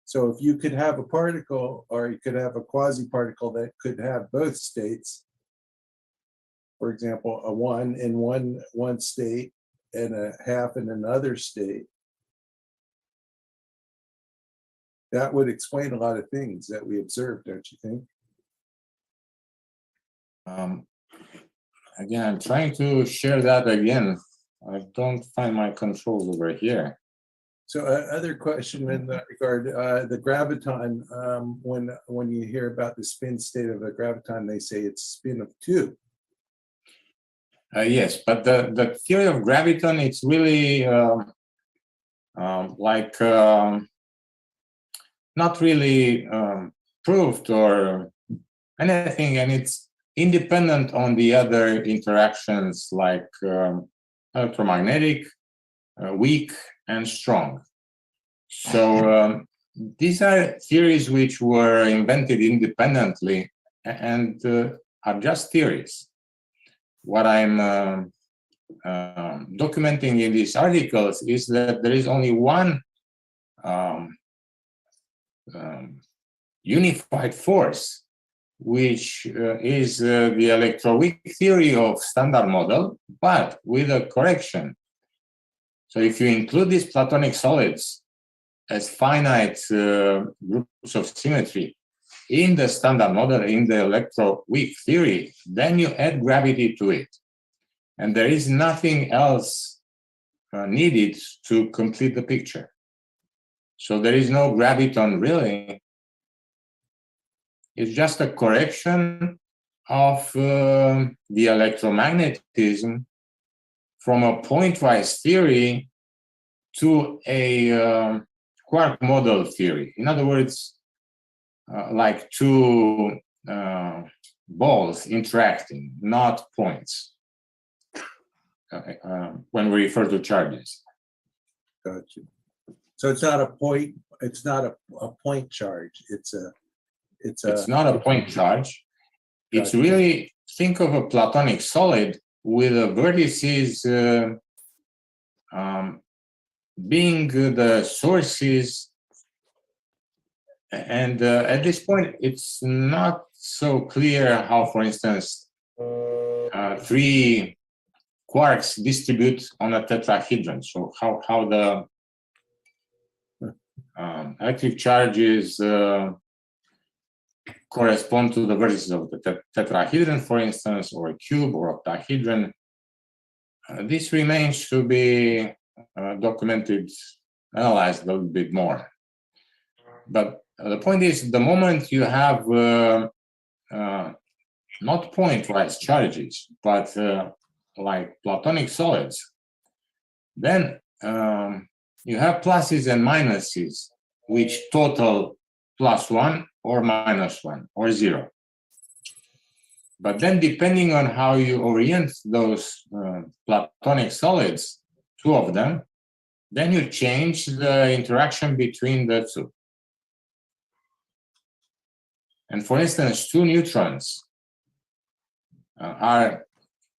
So if you could have a particle, or you could have a quasi-particle that could have both states, for example, a 1 in one state and a 1/2 in another state, that would explain a lot of things that we observed, don't you think? Again, I'm trying to share that again. I don't find my controls over here. So other question in that regard, the graviton, when you hear about the spin state of a graviton, they say it's spin of 2. Yes, but the theory of graviton, it's really not really proved or anything, and it's independent on the other interactions like electromagnetic, weak, and strong. So these are theories which were invented independently and are just theories. What I'm documenting in these articles is that there is only one unified force, which is the electroweak theory of standard model, but with a correction. So if you include these Platonic solids as finite groups of symmetry in the standard model, in the electroweak theory, then you add gravity to it. And there is nothing else needed to complete the picture. So there is no graviton really. It's just a correction of the electromagnetism from a pointwise theory to a quark model theory. In other words, like two balls interacting, not points, when we refer to charges. Gotcha. So it's not a point. It's not a point charge. It's not a point charge. It's really, think of a Platonic solid with the vertices being the sources. And at this point, it's not so clear how, for instance, three quarks distribute on a tetrahedron. So how the electric charges correspond to the vertices of the tetrahedron, for instance, or a cube or octahedron. This remains to be documented, analyzed a little bit more. But the point is, the moment you have not pointwise charges, but like Platonic solids, then you have pluses and minuses, which total +1 or -1 or 0. But then, depending on how you orient those Platonic solids, two of them, then you change the interaction between the two. And for instance, two neutrons are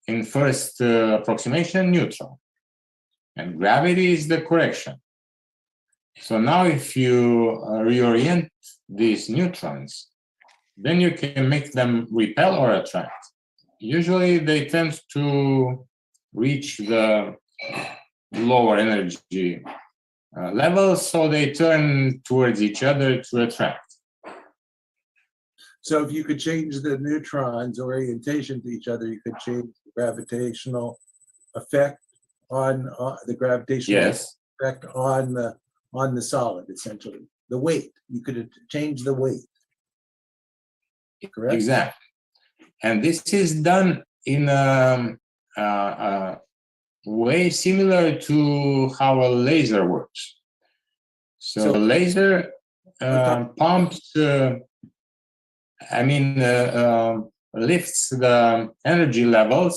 in first approximation neutral, and gravity is the correction. So now if you reorient these neutrons, then you can make them repel or attract. Usually they tend to reach the lower energy levels, so they turn towards each other to attract. So if you could change the neutrons' orientation to each other, you could change the gravitational effect on the gravitational effect on the solid, essentially. The weight, you could change the weight. Correct? Exactly. And this is done in a way similar to how a laser works. So a laser pumps, lifts the energy levels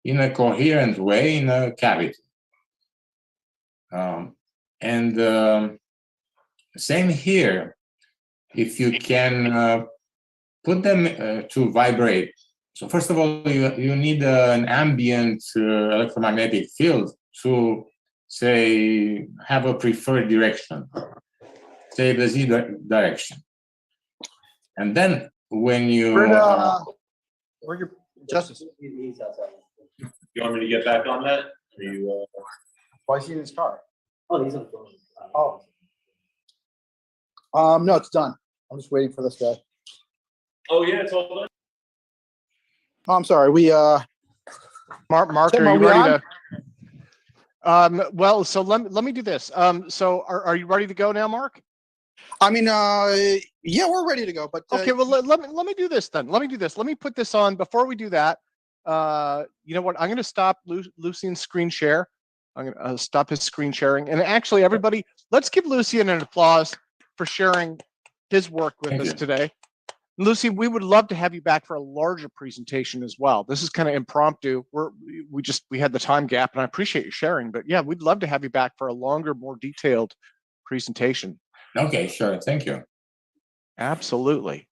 in a coherent way in a cavity. Same here, if you can put them to vibrate. So first of all, you need an ambient electromagnetic field to, say, have a preferred direction, say the Z direction. And then when you... Where your Justice? You want me to get back on that? Are you, Why is he in his car? Oh, he's on the phone. No, it's done. I'm just waiting for this guy. Oh yeah, it's all done. Oh, I'm sorry. We Mark, Tim, are you we ready to? Well, so let me do this. So are you ready to go now, Mark? I mean, yeah, we're ready to go. But okay, well let me do this then. Let me do this. Let me put this on before we do that. you know what? I'm going to stop Lucian's screen share. I'm going to stop his screen sharing. And actually, everybody, let's give Lucian an applause for sharing his work with Thank us you. today. Lucy, we would love to have you back for a larger presentation as well. This is kind of impromptu. We had the time gap, and I appreciate you sharing. But yeah, we'd love to have you back for a longer, more detailed presentation. Okay, sure. Thank you. Absolutely.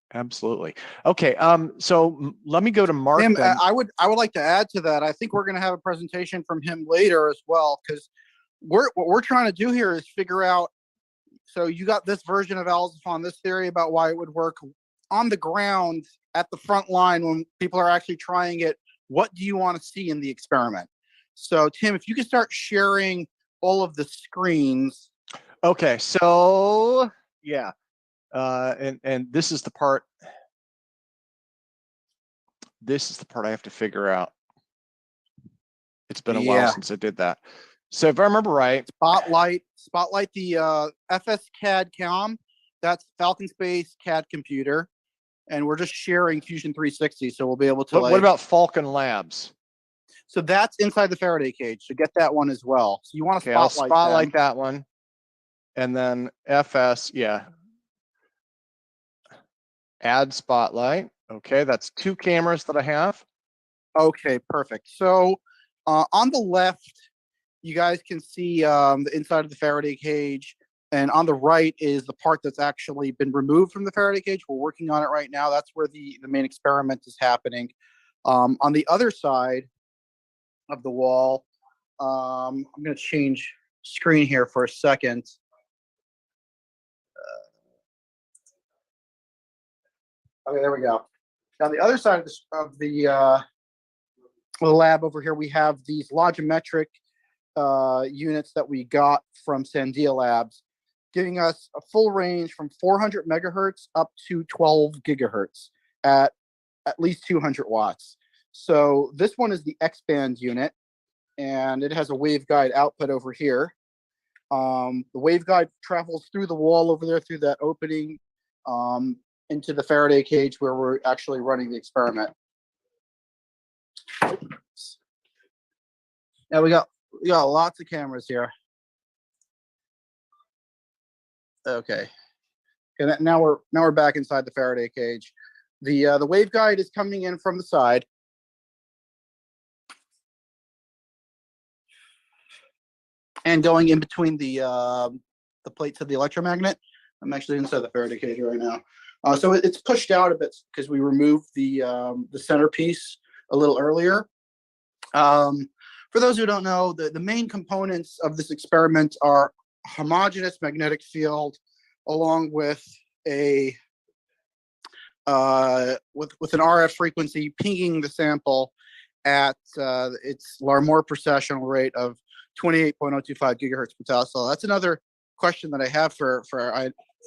Okay. So let me go to Mark. Tim, then. I would like to add to that. I think we're going to have a presentation from him later as well, because what we're trying to do here is figure out. So you got this version of Alzaphan, this theory about why it would work on the ground at the front line when people are actually trying it. What do you want to see in the experiment? So Tim, if you could start sharing all of the screens. Okay. So yeah. And this is the part. This is the part I have to figure out. It's been a while since I did that. So if I remember right, Spotlight the FS CAD COM. That's Falcon Space CAD computer, and we're just sharing Fusion 360, so we'll be able to. What about Falcon Labs? So that's inside the Faraday cage. So get that one as well. So you want to spotlight that one, and then FS, yeah. Add spotlight. Okay, that's 2 cameras that I have. Okay, perfect. So on the left, you guys can see the inside of the Faraday cage, and on the right is the part that's actually been removed from the Faraday cage. We're working on it right now. That's where the main experiment is happening. On the other side of the wall, I'm going to change screen here for a second. Okay, there we go. On the other side of the lab over here, we have these logometric units that we got from Sandia Labs, giving us a full range from 400 megahertz up to 12 gigahertz at least 200 watts. So this one is the X-band unit, and it has a waveguide output over here. The waveguide travels through the wall over there, through that opening, into the Faraday cage where we're actually running the experiment. Now we got lots of cameras here. Okay. And now we're back inside the Faraday cage. The waveguide is coming in from the side. And going in between the plates of the electromagnet. I'm actually inside the Faraday cage right now. So it's pushed out a bit because we removed the centerpiece a little earlier. For those who don't know, the main components of this experiment are homogeneous magnetic field, along with with an RF frequency pinging the sample at its Larmor precessional rate of 28.025 gigahertz per Tesla. That's another question that I have for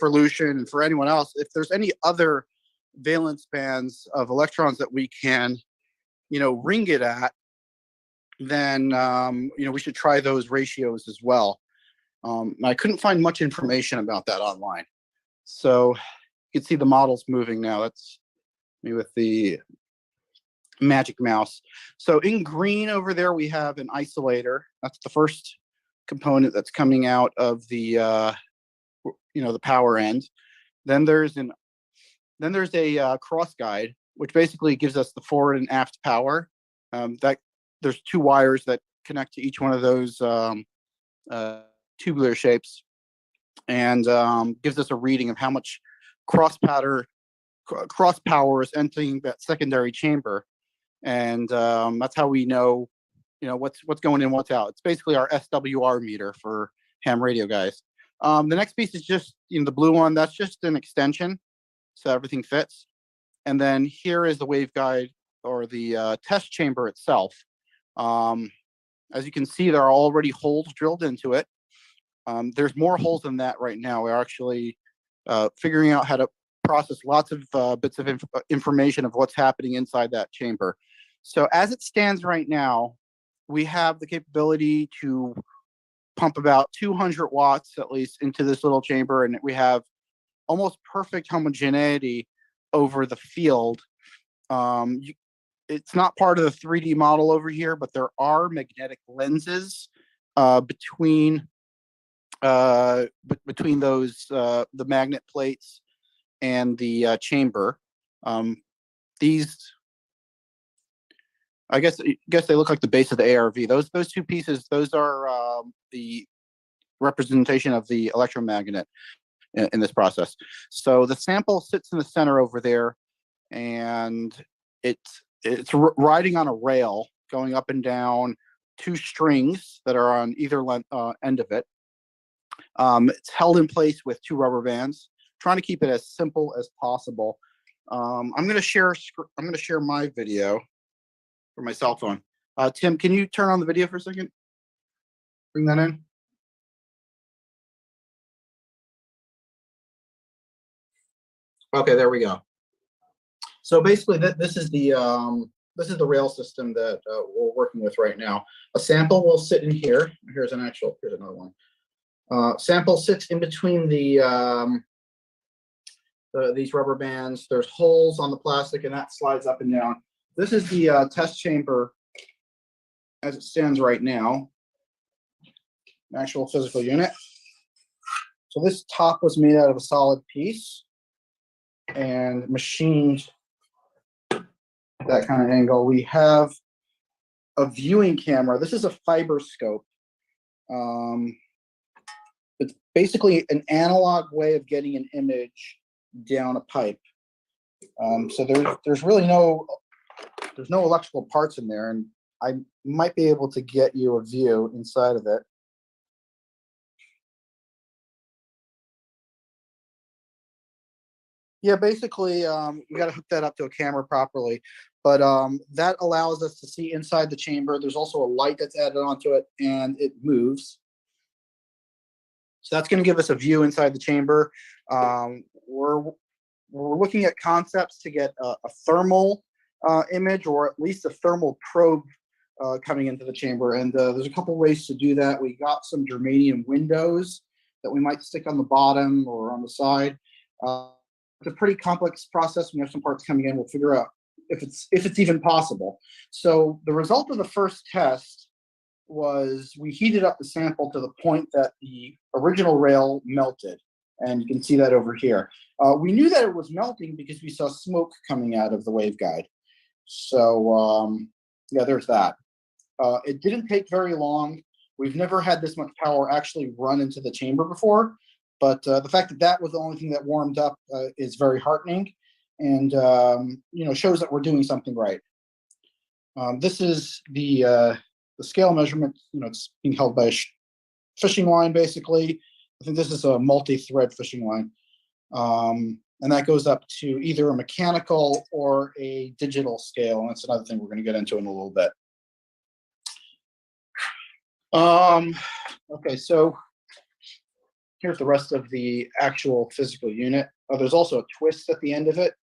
Lucian and for anyone else. If there's any other valence bands of electrons that we can, ring it at, then we should try those ratios as well. I couldn't find much information about that online. So you can see the models moving now. That's me with the magic mouse. So in green over there, we have an isolator. That's the first component that's coming out of the the power end. Then there's a cross guide, which basically gives us the forward and aft power. That there's 2 wires that connect to each one of those tubular shapes, and gives us a reading of how much cross power is entering that secondary chamber, and that's how we know what's going in, what's out. It's basically our SWR meter for ham radio guys. The next piece is just the blue one. That's just an extension, so everything fits. And then here is the waveguide, or the test chamber itself. As you can see, there are already holes drilled into it. There's more holes than that right now. We're actually figuring out how to process lots of bits of information of what's happening inside that chamber. So as it stands right now, we have the capability to pump about 200 watts at least into this little chamber, and we have almost perfect homogeneity over the field. it's not part of the 3D model over here, but there are magnetic lenses between those the magnet plates and the chamber. These, I guess they look like the base of the ARV. Those two pieces, those are the representation of the electromagnet in this process. So the sample sits in the center over there, and it's riding on a rail going up and down two strings that are on either end of it. It's held in place with two rubber bands, trying to keep it as simple as possible. I'm going to share my video from my cell phone. Tim, can you turn on the video for a second? Bring that in. Okay, there we go. So basically, this is the rail system that we're working with right now. A sample will sit in here. Here's another one. Sample sits in between these rubber bands. There's holes on the plastic, and that slides up and down. This is the test chamber as it stands right now. An actual physical unit. So this top was made out of a solid piece and machined that kind of angle. We have a viewing camera. This is a fiber scope. It's basically an analog way of getting an image down a pipe. So there's really no electrical parts in there, and I might be able to get you a view inside of it. Yeah, basically, you got to hook that up to a camera properly, but that allows us to see inside the chamber. There's also a light that's added onto it, and it moves. So that's going to give us a view inside the chamber. We're looking at concepts to get a thermal image, or at least a thermal probe coming into the chamber. And there's a couple ways to do that. We got some germanium windows that we might stick on the bottom or on the side. It's a pretty complex process. We have some parts coming in. We'll figure out if it's even possible. So the result of the first test was we heated up the sample to the point that the original rail melted. And you can see that over here. We knew that it was melting because we saw smoke coming out of the waveguide. So yeah, there's that. It didn't take very long. We've never had this much power actually run into the chamber before, but the fact that that was the only thing that warmed up is very heartening, and shows that we're doing something right. This is the scale measurement. It's being held by a fishing line, basically. I think this is a multi-thread fishing line. And that goes up to either a mechanical or a digital scale. And that's another thing we're going to get into in a little bit. Okay, so here's the rest of the actual physical unit. There's also a twist at the end of it,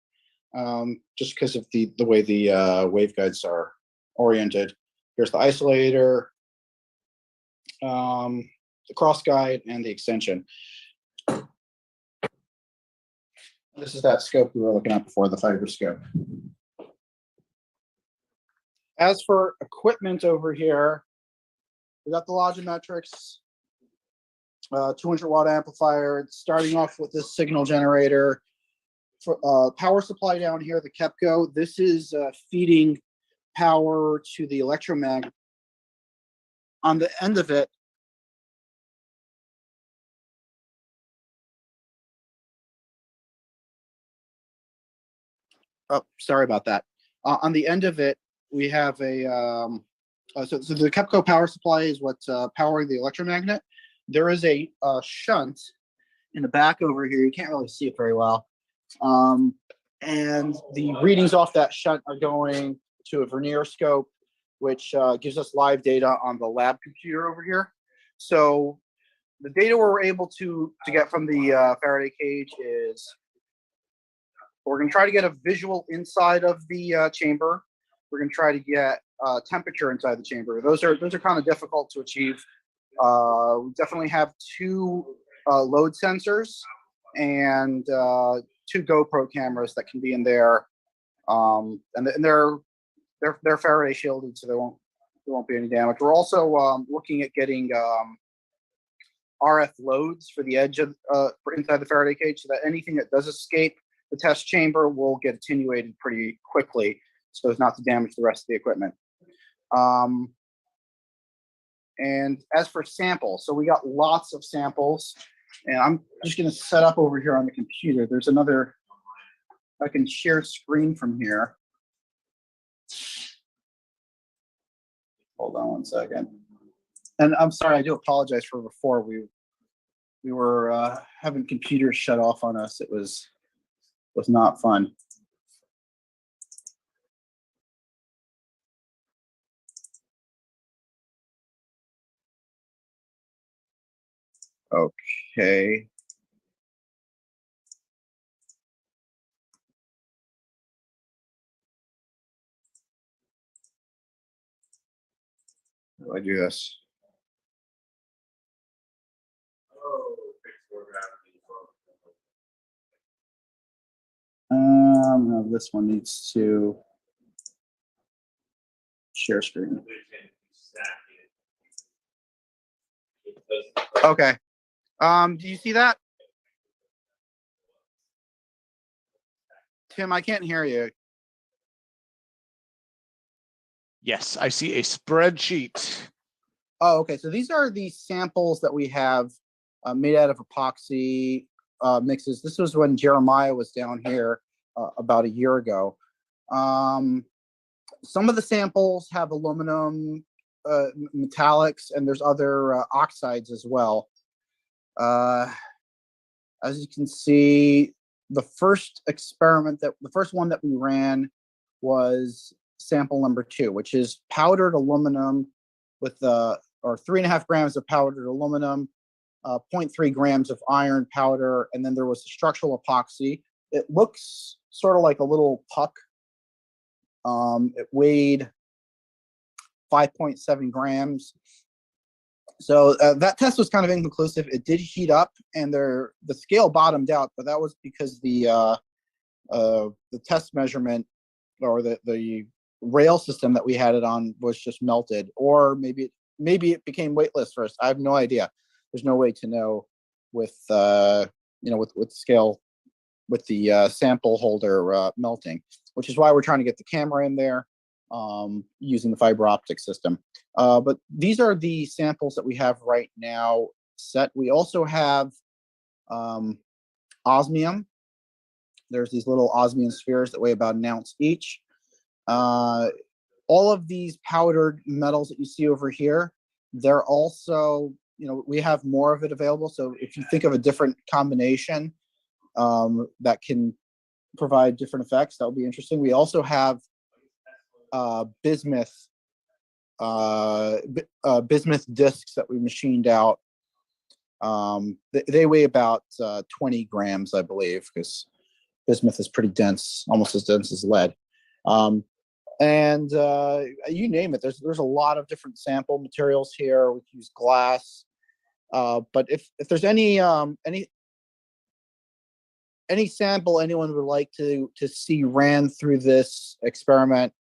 just because of the way the waveguides are oriented. Here's the isolator, the cross guide, and the extension. This is that scope we were looking at before, the fiber scope. As for equipment over here, we got the Logimetrics 200-watt amplifier. It's starting off with this signal generator. For, power supply down here, the KEPCO. This is feeding power to the electromagnet. On the end of it, oh, sorry about that. On the end of it, we have a, so the KEPCO power supply is what's powering the electromagnet. There is a shunt in the back over here. You can't really see it very well. And the readings off that shunt are going to a vernier scope, which gives us live data on the lab computer over here. So the data we're able to get from the Faraday cage is, we're going to try to get a visual inside of the chamber. We're going to try to get temperature inside the chamber. Those are kind of difficult to achieve. We definitely have two load sensors and two GoPro cameras that can be in there. And they're they're Faraday shielded, so there won't be any damage. We're also looking at getting RF loads for the edge of for inside the Faraday cage, so that anything that does escape the test chamber will get attenuated pretty quickly, so as not to damage the rest of the equipment. And as for samples, so we got lots of samples, and I'm just going to set up over here on the computer. There's another, I can share screen from here. Hold on one second. And I'm sorry, I do apologize for before. We were having computers shut off on us. It was not fun. Okay. How do I do this? No, this one needs to share screen. Okay. Do you see that? Tim, I can't hear you. Yes, I see a spreadsheet. Oh, okay. So these are the samples that we have made out of epoxy mixes. This was when Jeremiah was down here about a year ago. Some of the samples have aluminum metallics, and there's other oxides as well. As you can see, the first one that we ran was sample number 2, which is powdered aluminum with or 3.5 grams of powdered aluminum, 0.3 grams of iron powder, and then there was a structural epoxy. It looks sort of like a little puck. It weighed 5.7 grams. So that test was kind of inconclusive. It did heat up, and the scale bottomed out, but that was because the test measurement or the rail system that we had it on was just melted, or maybe it became weightless first. I have no idea. There's no way to know with with scale, with the sample holder melting, which is why we're trying to get the camera in there using the fiber optic system. But these are the samples that we have right now set. We also have osmium. There's these little osmium spheres that weigh about 1 ounce each. All of these powdered metals that you see over here, they're also, we have more of it available. So if you think of a different combination that can provide different effects, that would be interesting. We also have bismuth discs that we machined out. They weigh about 20 grams, I believe, because bismuth is pretty dense, almost as dense as lead. And you name it, there's a lot of different sample materials here. We use glass, but if there's any sample anyone would like to see ran through this experiment,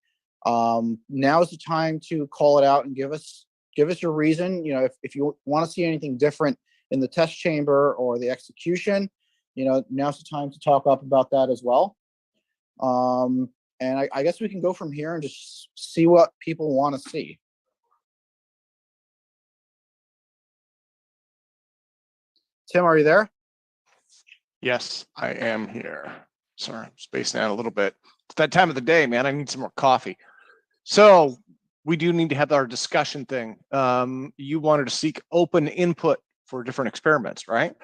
now is the time to call it out and give us your reason. If you want to see anything different in the test chamber or the execution, now's the time to talk up about that as well. And I guess we can go from here and just see what people want to see. Tim, are you there? Yes, I am here. Sorry, I'm spacing out a little bit. It's that time of the day, man. I need some more coffee. So we do need to have our discussion thing. You wanted to seek open input for different experiments, right?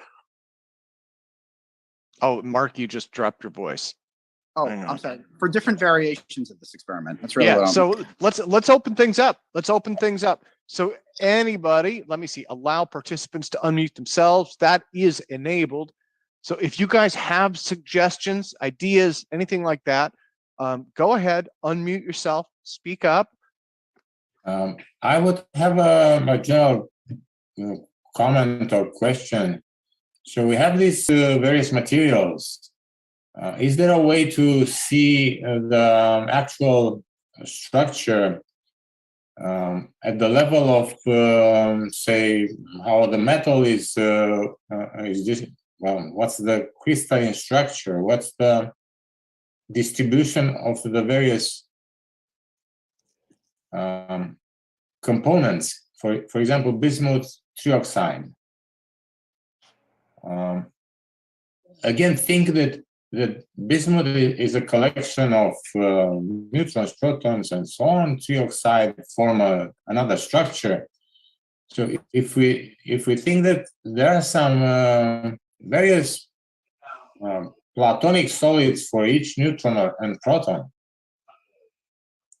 Oh, Mark, you just dropped your voice. Oh, I'm sorry. For different variations of this experiment. That's really yeah. what I'm. So let's open things up. Let's open things up. So anybody, let me see, allow participants to unmute themselves. That is enabled. So if you guys have suggestions, ideas, anything like that, go ahead, unmute yourself, speak up. I would have a general comment or question. So we have these various materials. Is there a way to see the actual structure at the level of, say, how the metal is this, well, what's the crystalline structure? What's the distribution of the various components? For example, bismuth trioxide. Again, think that bismuth is a collection of neutrons, protons, and so on. Trioxide form another structure. So if we think that there are some various Platonic solids for each neutron and proton,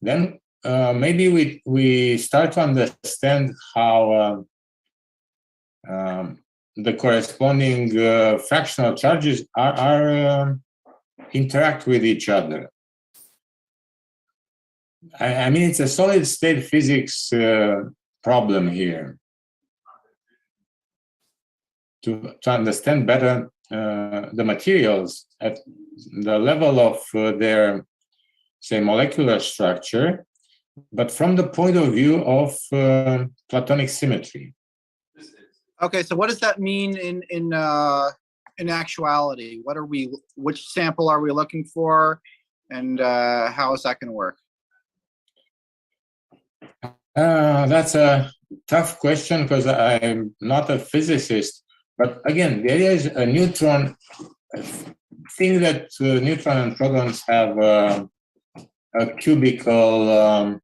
then maybe we start to understand how the corresponding fractional charges are interact with each other. I mean, it's a solid state physics problem here. To understand better the materials at the level of their, say, molecular structure, but from the point of view of Platonic symmetry. Okay, so what does that mean in actuality? What are we? Which sample are we looking for, and how is that going to work? That's a tough question because I'm not a physicist. But again, the idea is a neutron. Think that neutron and protons have a cubical,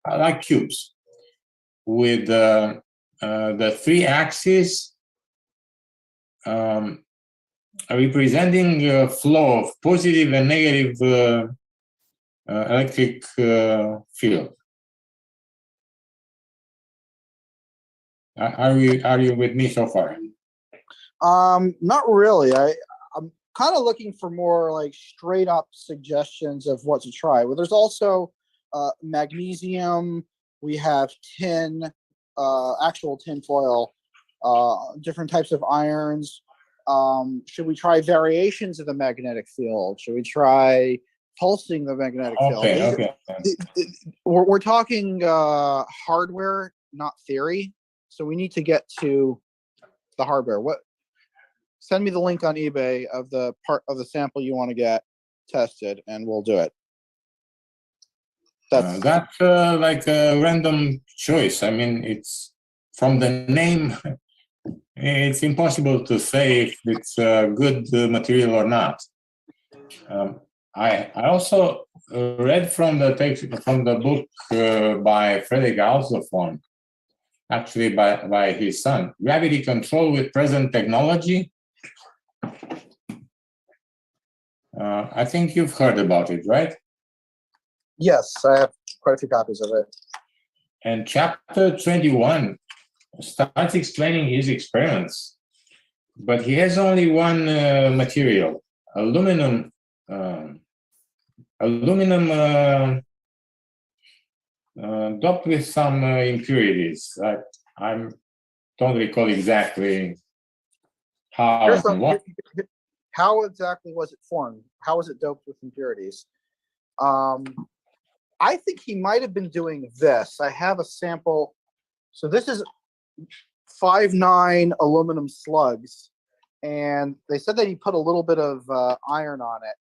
like cubes, with the three axes representing a flow of positive and negative electric field. Are you with me so far? Not really. I'm kind of looking for more like straight up suggestions of what to try. Well, there's also magnesium. We have tin, actual tin foil, different types of irons. Should we try variations of the magnetic field? Should we try pulsing the magnetic field? Okay. We're talking hardware, not theory. So we need to get to the hardware. Send me the link on eBay of the part of the sample you want to get tested, and we'll do it. That's like a random choice. I mean, it's from the name. It's impossible to say if it's a good material or not. I also read from the text from the book by Frederick Alsofon, actually by his son, Gravity Control with Present Technology. I think you've heard about it, right? Yes, I have quite a few copies of it. And chapter 21 starts explaining his experiments, but he has only one material, aluminum. Doped with some impurities. I don't recall exactly how and what. How exactly was it formed? How was it doped with impurities? I think he might have been doing this. I have a sample. So this is 5-9 aluminum slugs, and they said that he put a little bit of iron on it.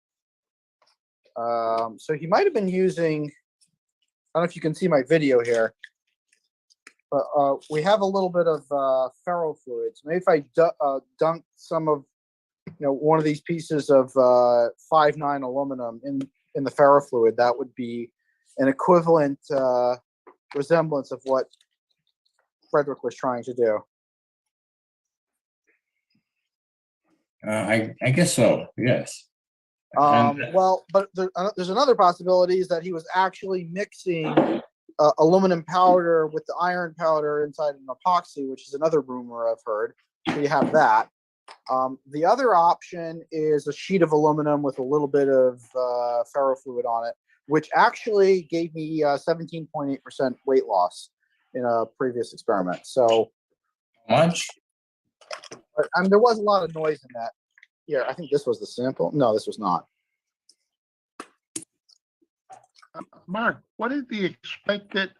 So he might have been using, I don't know if you can see my video here, but we have a little bit of ferrofluids. Maybe if I dunk some of, one of these pieces of 5-9 aluminum in the ferrofluid, that would be an equivalent resemblance of what Frederick was trying to do. I guess so, yes. Well, but there's another possibility is that he was actually mixing aluminum powder with the iron powder inside an epoxy, which is another rumor I've heard. So you have that. The other option is a sheet of aluminum with a little bit of ferrofluid on it, which actually gave me 17.8% weight loss in a previous experiment. So much? There was a lot of noise in that. Here, I think this was the sample. No, this was not. Mark, what is the expected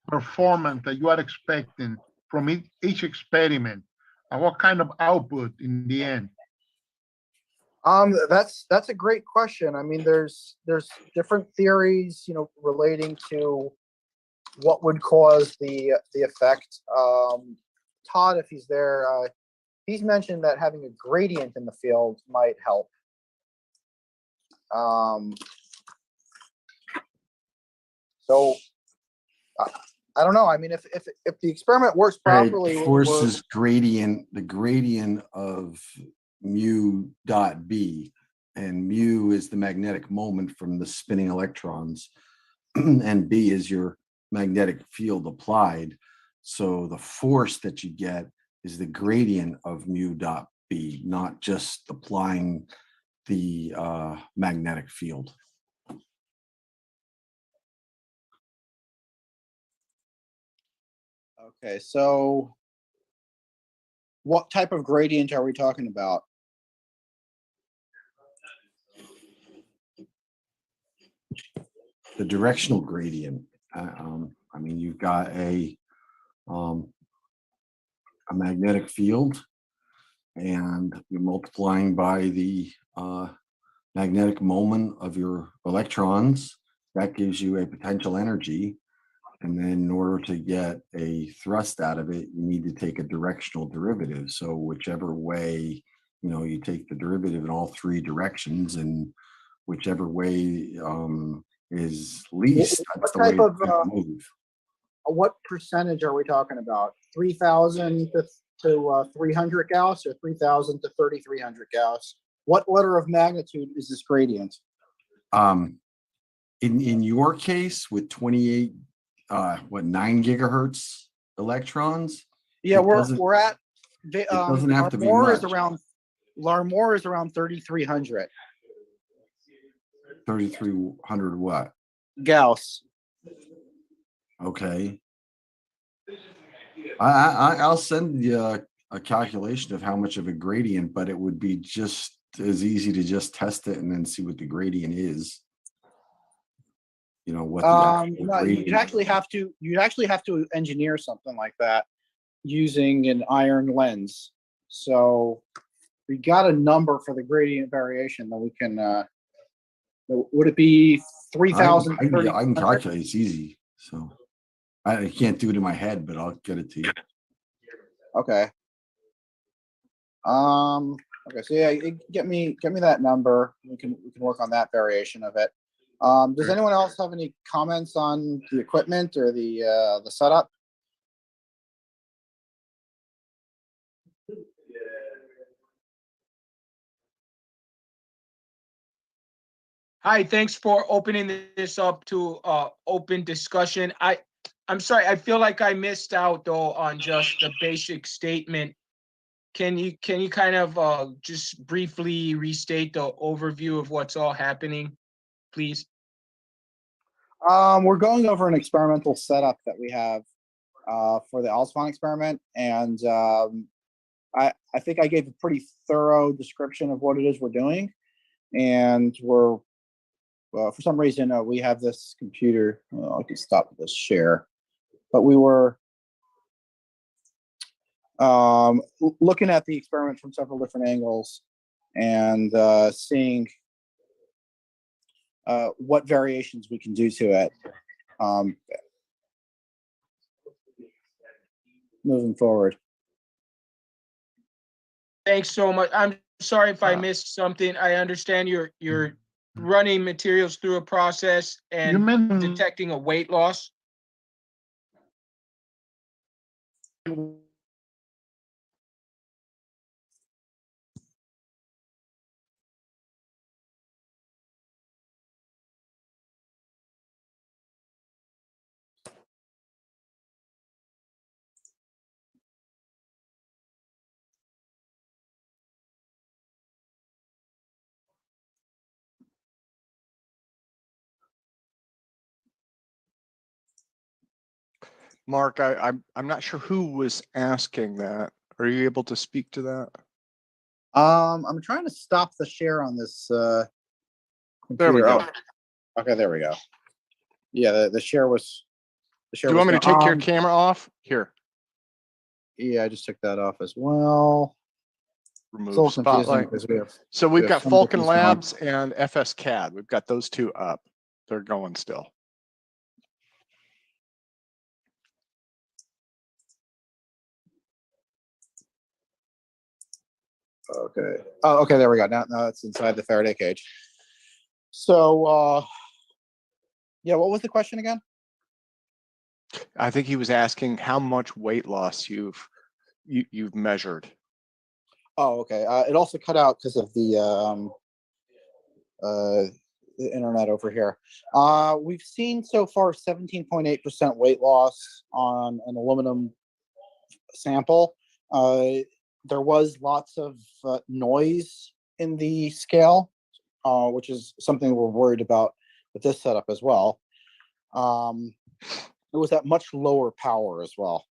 performance that you are expecting from each experiment? And what kind of output in the end? That's a great question. I mean, there's different theories, relating to what would cause the effect. Todd, if he's there, he's mentioned that having a gradient in the field might help. So I don't know. I mean, if the experiment works properly, forces gradient, the gradient of mu dot B, and mu is the magnetic moment from the spinning electrons, and B is your magnetic field applied. So the force that you get is the gradient of mu dot B, not just applying the magnetic field. Okay, so what type of gradient are we talking about? The directional gradient. I mean, you've got a magnetic field, and you're multiplying by the magnetic moment of your electrons. That gives you a potential energy. And then in order to get a thrust out of it, you need to take a directional derivative. So whichever way, you take the derivative in all three directions, and whichever way is least, that's the way it's going to move. What percentage are we talking about? 3,000 to 300 Gauss, or 3,000 to 3,300 Gauss? What order of magnitude is this gradient? In your case, with 28, 9 gigahertz electrons? Yeah, we're at. It doesn't have to be much. much. Larmor is around 3,300. 3,300 what? Gauss. Okay. I'll send you a calculation of how much of a gradient, but it would be just as easy to just test it and then see what the gradient is. What the actual no, gradient you'd actually have to engineer something like that using an iron lens. So we got a number for the gradient variation that we can. Would it be 3,000? I can calculate. It's easy. So I can't do it in my head, but I'll get it to you. Okay. Okay. So yeah, get me that number. We can work on that variation of it. Does anyone else have any comments on the equipment or the setup? Hi, thanks for opening this up to open discussion. I'm sorry, I feel like I missed out though on just the basic statement. Can you kind of just briefly restate the overview of what's all happening, please? We're going over an experimental setup that we have for the Alspan experiment, and I think I gave a pretty thorough description of what it is we're doing, and we're for some reason we have this computer. I can stop this share, but we were looking at the experiment from several different angles and seeing what variations we can do to it moving forward. Thanks so much. I'm sorry if I missed something. I understand you're running materials through a process and detecting a weight loss. Mark, I'm not sure who was asking that. Are you able to speak to that? I'm trying to stop the share on this computer. There we go. Oh, okay, there we go. Yeah, the share was. The share Do you want me to was take your on. camera off? Here, Yeah, I just took that off as well. It's a remove little confusing spotlight. because we have. So we we've have got some Falcon different going. Labs and FS CAD. We've got those two up. They're going still. Okay. Oh, okay. There we go. Now it's inside the Faraday cage. So, yeah. What was the question again? I think he was asking how much weight loss you've measured. Oh, okay. It also cut out because of the internet over here. We've seen so far 17.8% weight loss on an aluminum sample. There was lots of noise in the scale, which is something we're worried about with this setup as well. It was at much lower power as well.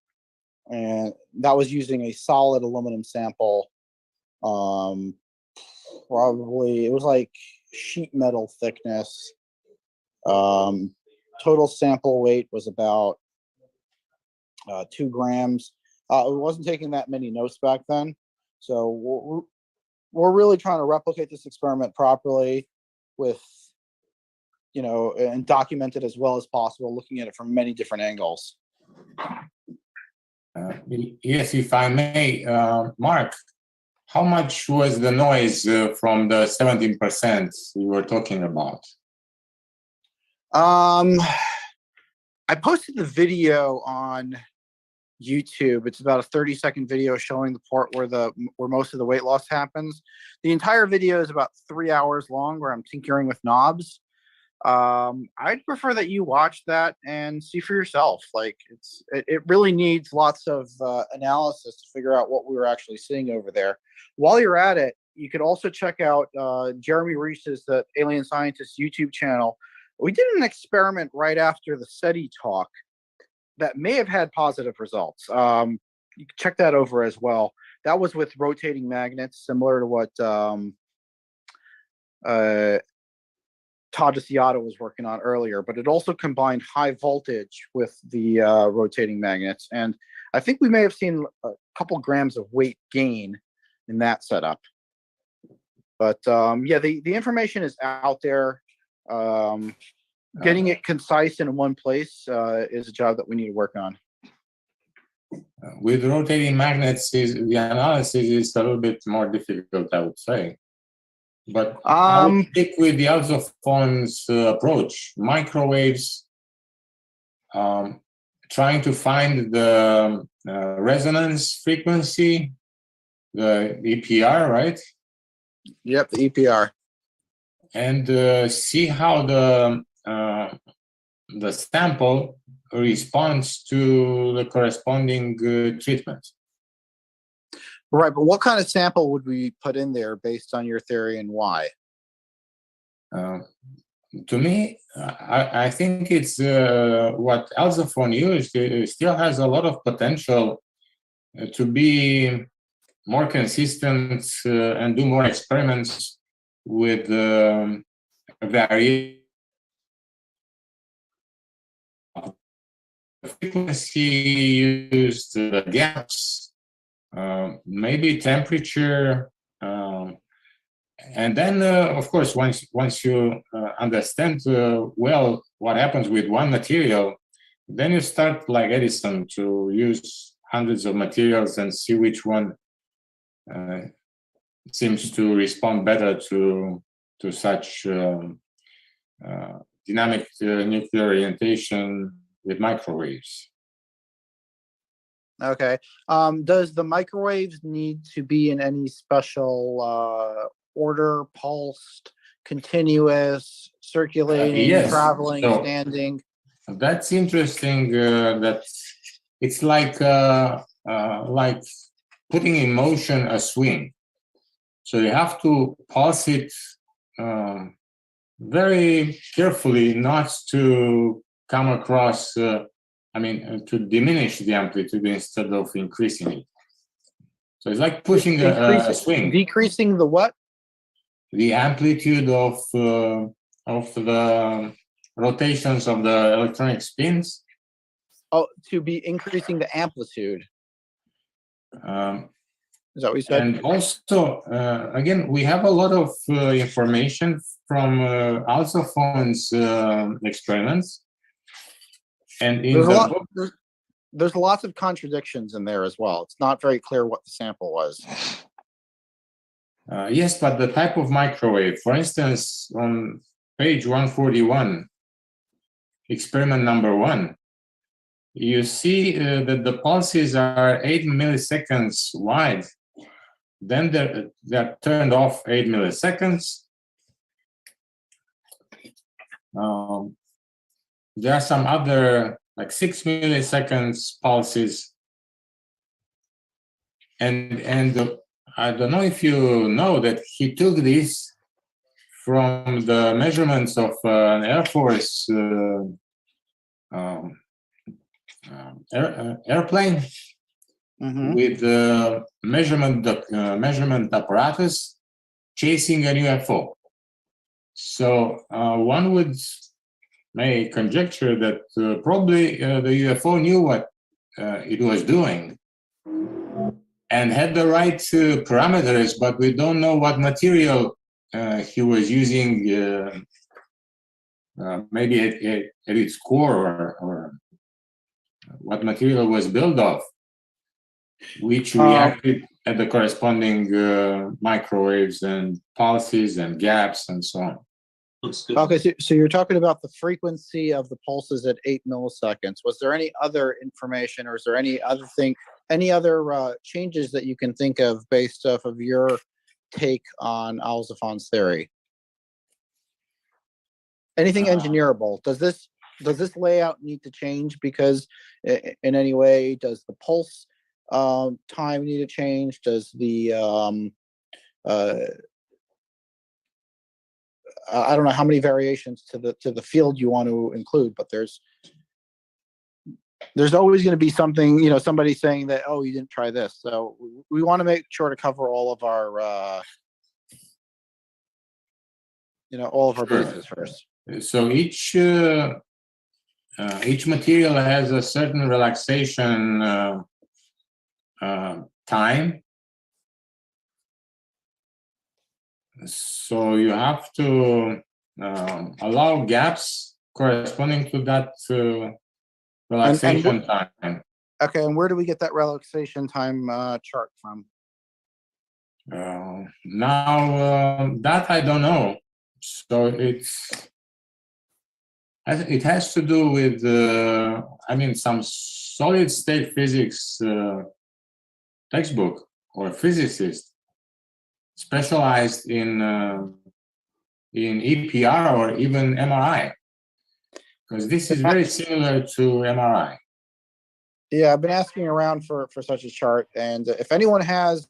And that was using a solid aluminum sample. Probably, it was like sheet metal thickness. Total sample weight was about 2 grams. It wasn't taking that many notes back then. So we're really trying to replicate this experiment properly with, and document it as well as possible, looking at it from many different angles. Yes, if I may, Mark, how much was the noise from the 17% we were talking about? I posted the video on YouTube. It's about a 30-second video showing the part where most of the weight loss happens. The entire video is about 3 hours long, where I'm tinkering with knobs. I'd prefer that you watch that and see for yourself. Like it really needs lots of analysis to figure out what we were actually seeing over there. While you're at it, you could also check out Jeremy Reese's The Alien Scientist YouTube channel. We did an experiment right after the SETI talk that may have had positive results. You can check that over as well. That was with rotating magnets, similar to what Todd DeCiato was working on earlier, but it also combined high voltage with the rotating magnets. And I think we may have seen a couple grams of weight gain in that setup. But yeah, the information is out there. Getting it concise in one place is a job that we need to work on. With rotating magnets, the analysis is a little bit more difficult, I would say. But I would stick with the Alzophone's approach. Microwaves, trying to find the resonance frequency, the EPR, right? Yep, the EPR. And see how the sample responds to the corresponding treatment. Right, but what kind of sample would we put in there based on your theory, and why? To me, I think it's what Alzophone used still has a lot of potential to be more consistent and do more experiments with variation. Frequency used, the gaps, maybe temperature, and then of course once you understand well what happens with one material, then you start like Edison to use hundreds of materials and see which one seems to respond better to such dynamic nuclear orientation with microwaves. Okay. Does the microwaves need to be in any special order, pulsed, continuous, circulating, yes. traveling, So, standing? That's interesting. That it's like putting in motion a swing. So you have to pulse it very carefully, not to come across. To diminish the amplitude instead of increasing it. So it's like pushing a swing. Decreasing the what? The amplitude of the rotations of the electronic spins. Oh, to be increasing the amplitude. Is that what you said? And also, again, we have a lot of information from Alsophone's experiments. And in the book, there's lots of contradictions in there as well. It's not very clear what the sample was. yes, but the type of microwave, for instance, on page 141, experiment number 1, you see that the pulses are 8 milliseconds wide. Then they're turned off 8 milliseconds. There are some other, like 6 milliseconds pulses. And I don't know if you know that he took this from the measurements of an Air Force airplane with measurement apparatus chasing a UFO. So one would may conjecture that probably the UFO knew what it was doing and had the right parameters, but we don't know what material he was using, maybe at its core, or what material was built of, which reacted at the corresponding microwaves and pulses and gaps and so on. Okay, so you're talking about the frequency of the pulses at 8 milliseconds. Was there any other information, or is there any other thing, any other changes that you can think of based off of your take on Alsophone's theory? Anything engineerable? Does this layout need to change because in any way? Does the pulse time need to change? Does the I don't know how many variations to the field you want to include, but there's always going to be something, you know, somebody saying that, oh, you didn't try this. So we want to make sure to cover all of our all of our bases first. So each material has a certain relaxation time. So you have to allow gaps corresponding to that relaxation time. Okay, and where do we get that relaxation time chart from? Now that I don't know. So it has to do with some solid state physics textbook or physicist specialized in EPR or even MRI, because this is very similar to MRI. Yeah, I've been asking around for such a chart, and if anyone has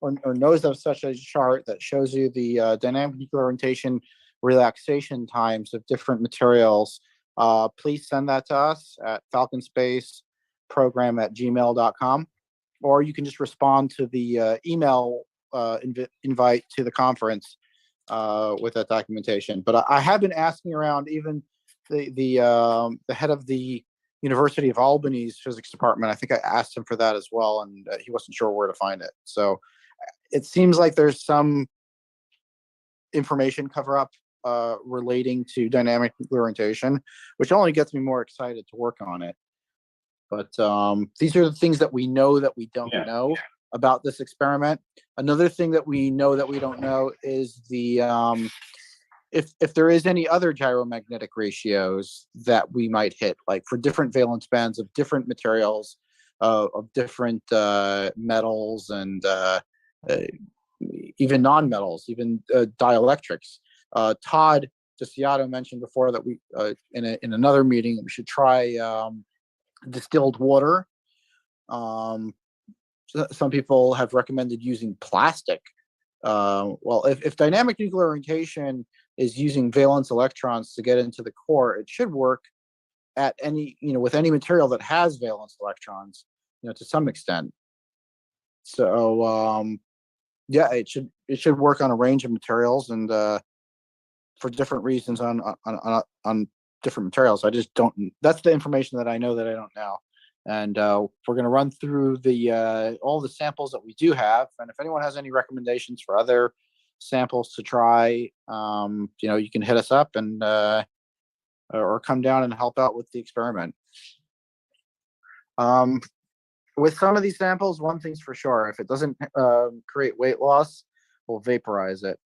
or knows of such a chart that shows you the dynamic nuclear orientation relaxation times of different materials, please send that to us at falconspaceprogram@gmail.com, or you can just respond to the email invite to the conference with that documentation. But I have been asking around, even the head of the University of Albany's physics department. I think I asked him for that as well, and he wasn't sure where to find it. So it seems like there's some information cover up relating to dynamic nuclear orientation, which only gets me more excited to work on it. But these are the things that we know that we don't know about this experiment. Another thing that we know that we don't know is the if there is any other gyromagnetic ratios that we might hit, like for different valence bands of different materials, of different metals, and even non-metals, even dielectrics. Todd Desiato mentioned before that we in another meeting we should try distilled water. Some people have recommended using plastic. Well, if dynamic nuclear orientation is using valence electrons to get into the core, it should work at any, with any material that has valence electrons, to some extent. So yeah, it should work on a range of materials and for different reasons on different materials. I just don't. That's the information that I know that I don't know. And we're going to run through the all the samples that we do have. And if anyone has any recommendations for other samples to try, you can hit us up and or come down and help out with the experiment. With some of these samples, one thing's for sure: if it doesn't create weight loss, we'll vaporize it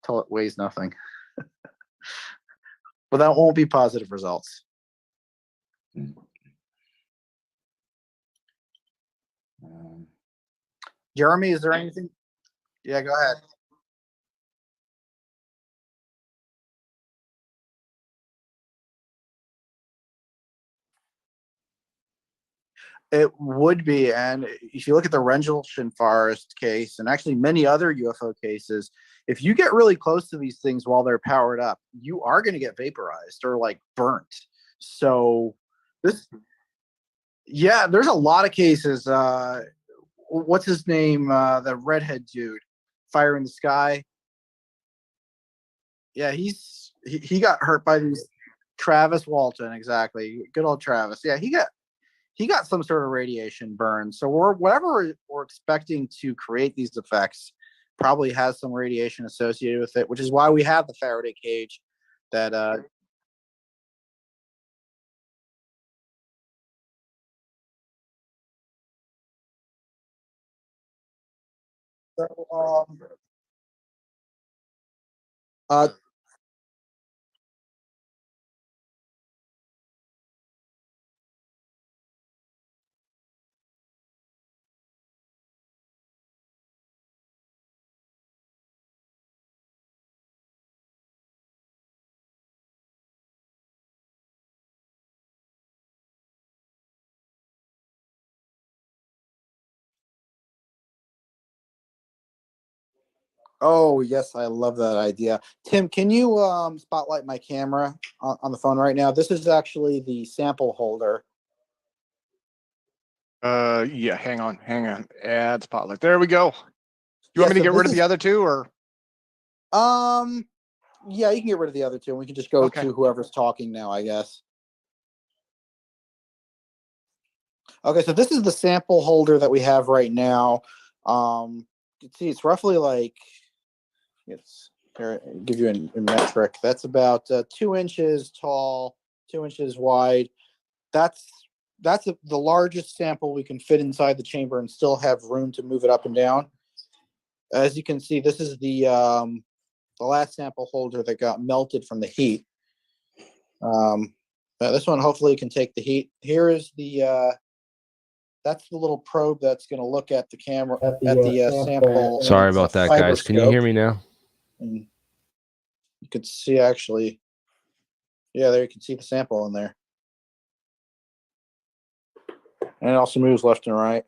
till it weighs nothing. But that won't be positive results. Jeremy, is there anything? Yeah, go ahead. It would be, and if you look at the Rendlesham Forest case, and actually many other UFO cases, if you get really close to these things while they're powered up, you are going to get vaporized or like burnt. So there's a lot of cases. What's his name? The redhead dude, Fire in the Sky. Yeah, he got hurt by these. Travis Walton, exactly. Good old Travis. Yeah, he got some sort of radiation burn. So whatever we're expecting to create these effects probably has some radiation associated with it, which is why we have the Faraday cage that oh yes, I love that idea. Tim, can you spotlight my camera on the phone right now? This is actually the sample holder. Yeah, hang on. Add spotlight. There we go. You want me to get rid of the other two, or? Yeah, you can get rid of the other two, and we can just go to whoever's talking now, I guess. Okay, so this is the sample holder that we have right now. You can see it's roughly like, here, I'll give you a metric. That's about 2 inches tall, 2 inches wide. That's the largest sample we can fit inside the chamber and still have room to move it up and down. As you can see, this is the last sample holder that got melted from the heat. This one hopefully can take the heat. Here is that's the little probe that's going to look at the camera at the sample. Sorry about that, guys. Can you hear me now? And you could see actually, yeah, there you can see the sample in there. And it also moves left and right.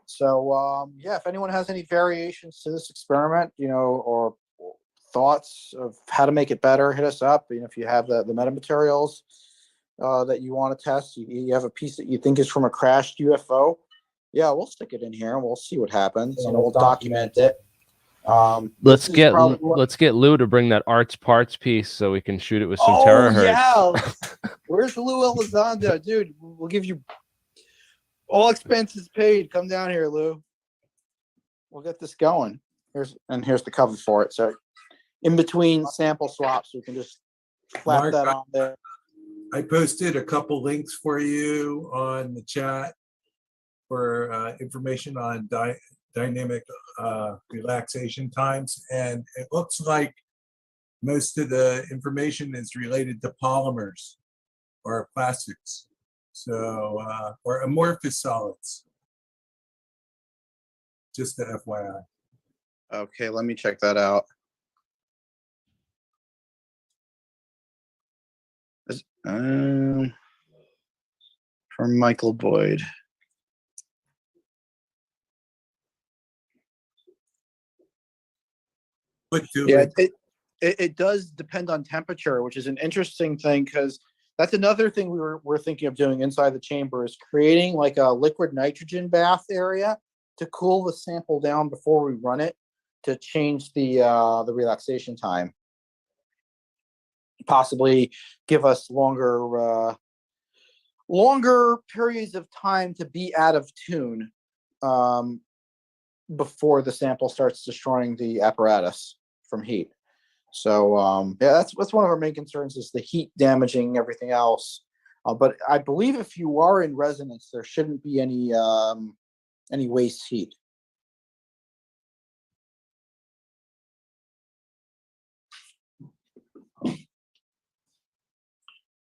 So yeah, if anyone has any variations to this experiment, or thoughts of how to make it better, hit us up. If you have the metamaterials that you want to test, you have a piece that you think is from a crashed UFO, yeah, we'll stick it in here and we'll see what happens. We'll document it. Let's get Lou to bring that arts parts piece so we can shoot it with some terahertz. Yeah. Where's Lou Elizondo? Dude, we'll give you all expenses paid. Come down here, Lou. We'll get this going. Here's the cover for it. So in between sample swaps, we can just slap Mark, that on there. I posted a couple links for you on the chat for information on dynamic relaxation times, and it looks like most of the information is related to polymers or plastics, so or amorphous solids. Just the FYI. Okay, let me check that out. From Michael Boyd. Yeah, it does depend on temperature, which is an interesting thing, because that's another thing we're thinking of doing inside the chamber, is creating like a liquid nitrogen bath area to cool the sample down before we run it. to change the relaxation time. Possibly give us longer periods of time to be out of tune before the sample starts destroying the apparatus from heat. So yeah, that's one of our main concerns, is the heat damaging everything else. But I believe if you are in resonance, there shouldn't be any waste heat.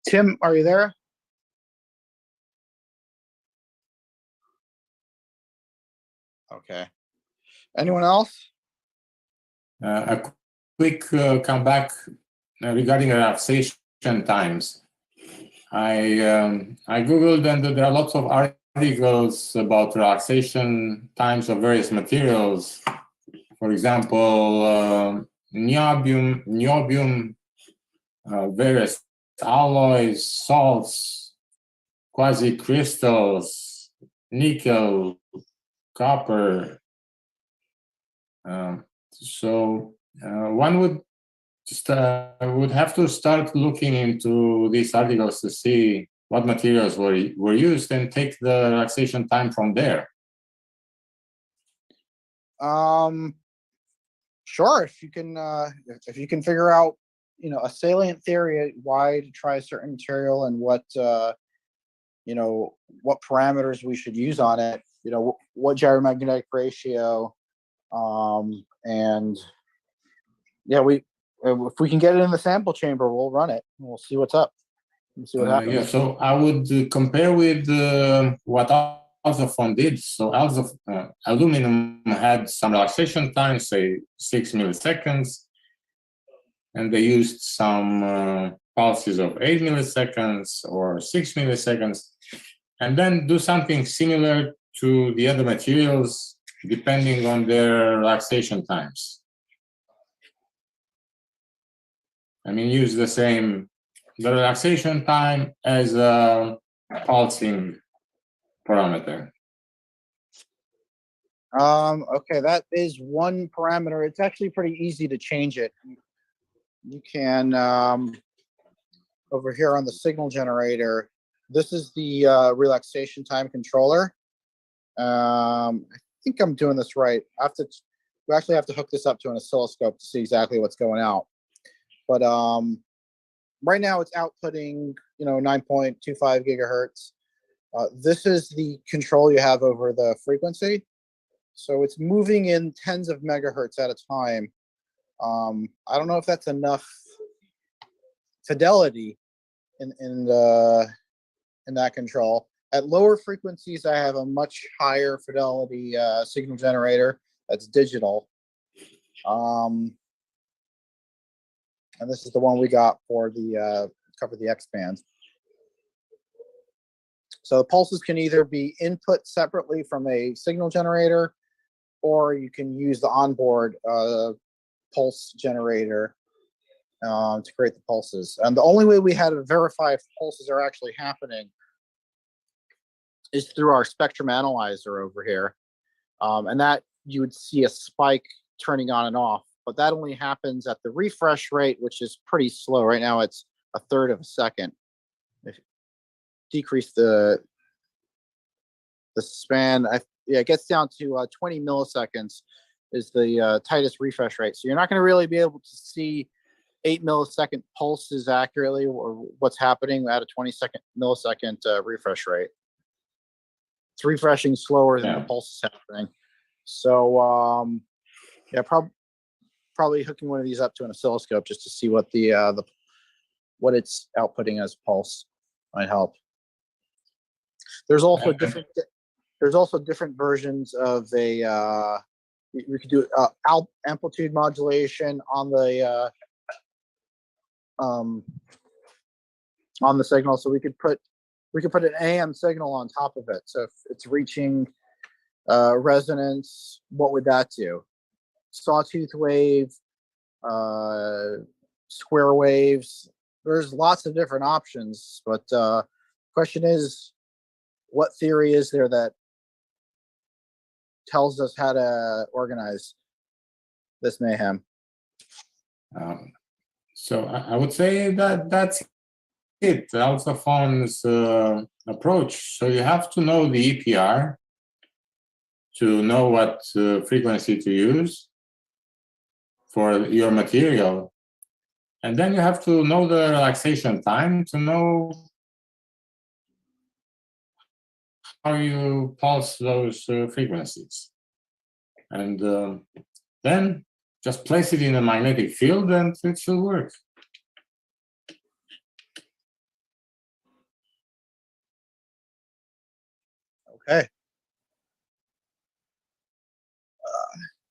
Tim, are you there? Okay. Anyone else? A quick comeback regarding relaxation times. I googled, and there are lots of articles about relaxation times of various materials. For example, niobium, various alloys, salts, quasi-crystals, nickel, copper. So one would have to start looking into these articles to see what materials were used and take the relaxation time from there. Sure. If you can figure out, a salient theory why to try a certain material and what what parameters we should use on it, what gyromagnetic ratio, and yeah, if we can get it in the sample chamber, we'll run it and we'll see what's up. We'll see what happens. Yeah, so I would compare with what Alzophon did. So aluminum had some relaxation time, say 6 milliseconds, and they used some pulses of 8 milliseconds or 6 milliseconds, and then do something similar to the other materials depending on their relaxation times. I mean, use the relaxation time as a pulsing parameter. Okay, that is one parameter. It's actually pretty easy to change it. You can, over here on the signal generator, this is the relaxation time controller. I think I'm doing this right. We actually have to hook this up to an oscilloscope to see exactly what's going out. But right now it's outputting, 9.25 gigahertz. This is the control you have over the frequency. So it's moving in tens of megahertz at a time. I don't know if that's enough fidelity in that control. At lower frequencies, I have a much higher fidelity signal generator that's digital. And this is the one we got for the cover the X band. So the pulses can either be input separately from a signal generator, or you can use the onboard pulse generator to create the pulses. And the only way we had to verify if pulses are actually happening is through our spectrum analyzer over here. And that you would see a spike turning on and off, but that only happens at the refresh rate, which is pretty slow. Right now it's 1/3 of a second. If you decrease the span, it gets down to 20 milliseconds is the tightest refresh rate. So you're not going to really be able to see 8 millisecond pulses accurately, or what's happening at a millisecond refresh rate. It's refreshing slower than the pulse is happening. So yeah, probably hooking one of these up to an oscilloscope just to see what what it's outputting as pulse might help. There's also different versions of a we could do amplitude modulation on the signal. So we could put an AM signal on top of it. So if it's reaching resonance, what would that do? Sawtooth wave, square waves. There's lots of different options, but question is, what theory is there that tells us how to organize? this mayhem. So I would say that that's it. Alpha-Faun's approach. So you have to know the EPR to know what frequency to use for your material. And then you have to know the relaxation time to know how you pulse those frequencies. And then just place it in a magnetic field and it should work. Okay.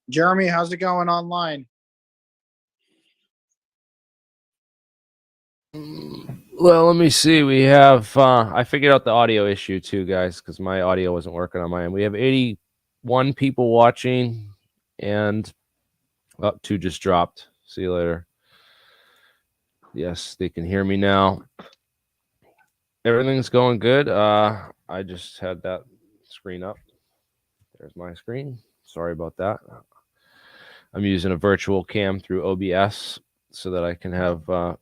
Jeremy, how's it going online? Well, let me see. We have, I figured out the audio issue too, guys, because my audio wasn't working on my end. We have 81 people watching, and 2 just dropped. See you later. Yes, they can hear me now. Everything's going good. I just had that screen up. There's my screen. Sorry about that. I'm using a virtual cam through OBS so that I can have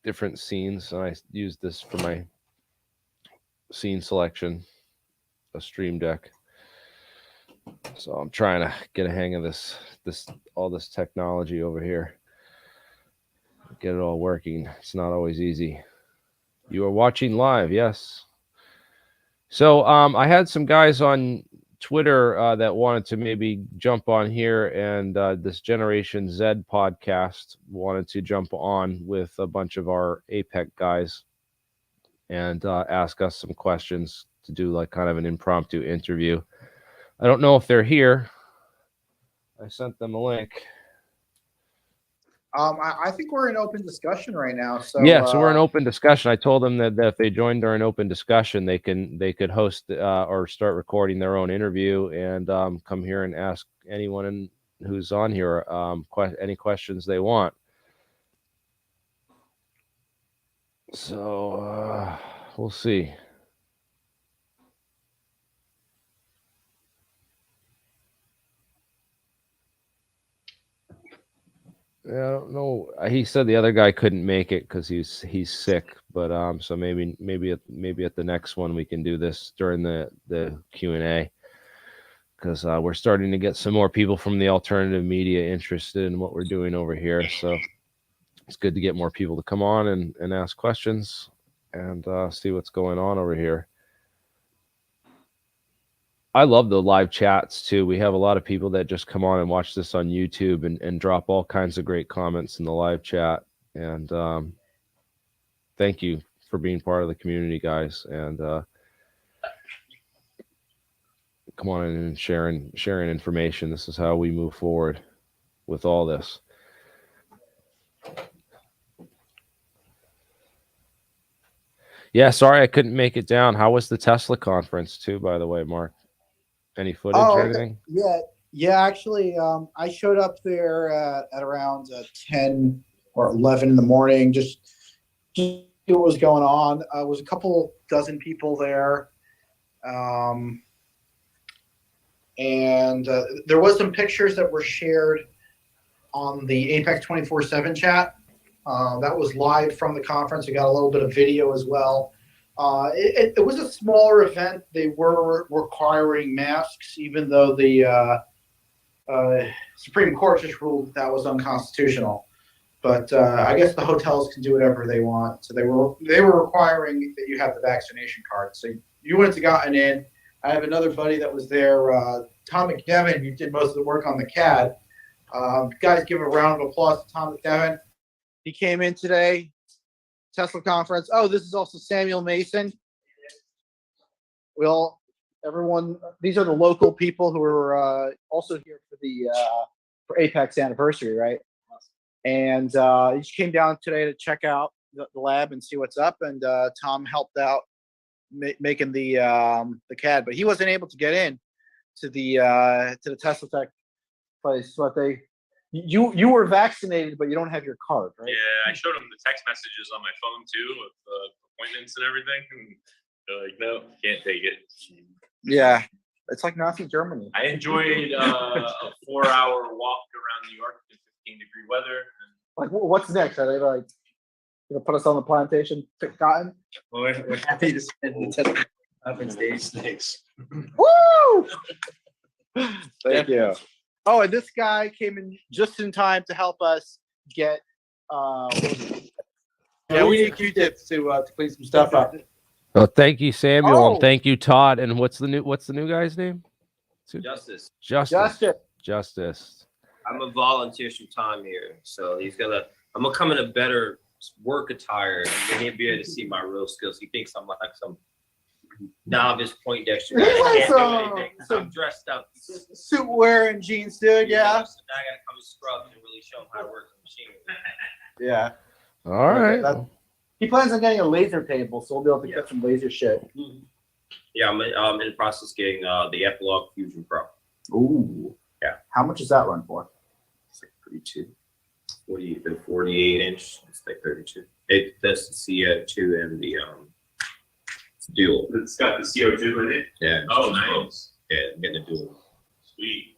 different scenes. And I use this for my scene selection, a stream deck. So I'm trying to get a hang of all this technology over here. Get it all working. It's not always easy. You are watching live, yes. So I had some guys on Twitter that wanted to maybe jump on here, and this Generation Z podcast wanted to jump on with a bunch of our APEC guys and ask us some questions to do like kind of an impromptu interview. I don't know if they're here. I sent them a link. I think we're in open discussion right now. So Yeah, so we're in open discussion. I told them that if they joined during open discussion, they could host or start recording their own interview and come here and ask anyone who's on here any questions they want. So we'll see. Yeah, I don't know. He said the other guy couldn't make it because he's sick. But so maybe at the next one we can do this during the Q&A, because we're starting to get some more people from the alternative media interested in what we're doing over here. So it's good to get more people to come on and ask questions and see what's going on over here. I love the live chats too. We have a lot of people that just come on and watch this on YouTube and drop all kinds of great comments in the live chat. And thank you for being part of the community, guys. And come on in and sharing information. This is how we move forward with all this. Yeah, sorry I couldn't make it down. How was the Tesla conference too, by the way, Mark? Any footage or anything? Yeah. Actually, I showed up there at around 10 or 11 in the morning. Just see what was going on. Was a couple dozen people there, and there was some pictures that were shared on the APEC 24/7 chat. That was live from the conference. We got a little bit of video as well. It was a smaller event. They were requiring masks, even though the Supreme Court just ruled that was unconstitutional. But I guess the hotels can do whatever they want. So they were requiring that you have the vaccination card. So you wouldn't have gotten in. I have another buddy that was there, Tom McDevitt, who did most of the work on the CAD. Guys, give a round of applause to Tom McDevitt. He came in today. Tesla conference. Oh, this is also Samuel Mason. Everyone, these are the local people who are also here for APEC's anniversary, right? And he just came down today to check out the lab and see what's up. And Tom helped out making the CAD, but he wasn't able to get in to the Tesla Tech place. So you were vaccinated, but you don't have your card, right? Yeah, I showed them the text messages on my phone too with appointments and everything. And they're like, no, can't take it. Yeah. It's like Nazi Germany. I enjoyed a 4-hour walk around New York in 15-degree weather. Like, what's next? Are they like, put us on the plantation, pick cotton? Well, we're happy to spend the test up in stage snakes. Woo! Thank you. Oh, and this guy came in just in time to help us get. Yeah, we need Q-tips to clean some stuff up. Oh, thank you, Samuel, Oh. and thank you, Todd. And what's the new guy's name? Justice. Justice. I'm a volunteer some time here, so I'm gonna come in a better work attire, and then he'll be able to see my real skills. He thinks I'm like some novice Poindexter. I can't do anything. I'm dressed up. Suit wearing jeans, dude. Yeah. So now I gotta come scrub and really show him how to work the machine. Yeah. All right. He plans on getting a laser table, so we'll be able to get some laser shit. Yeah, I'm in the process of getting the Epilogue Fusion Pro. Ooh. Yeah. How much does that run for? It's like 32. 48 inch. It's like 32. It does the CO2 and the dual. It's got the CO2 in it. Yeah. Oh, nice. Yeah, I'm getting a dual. Sweet.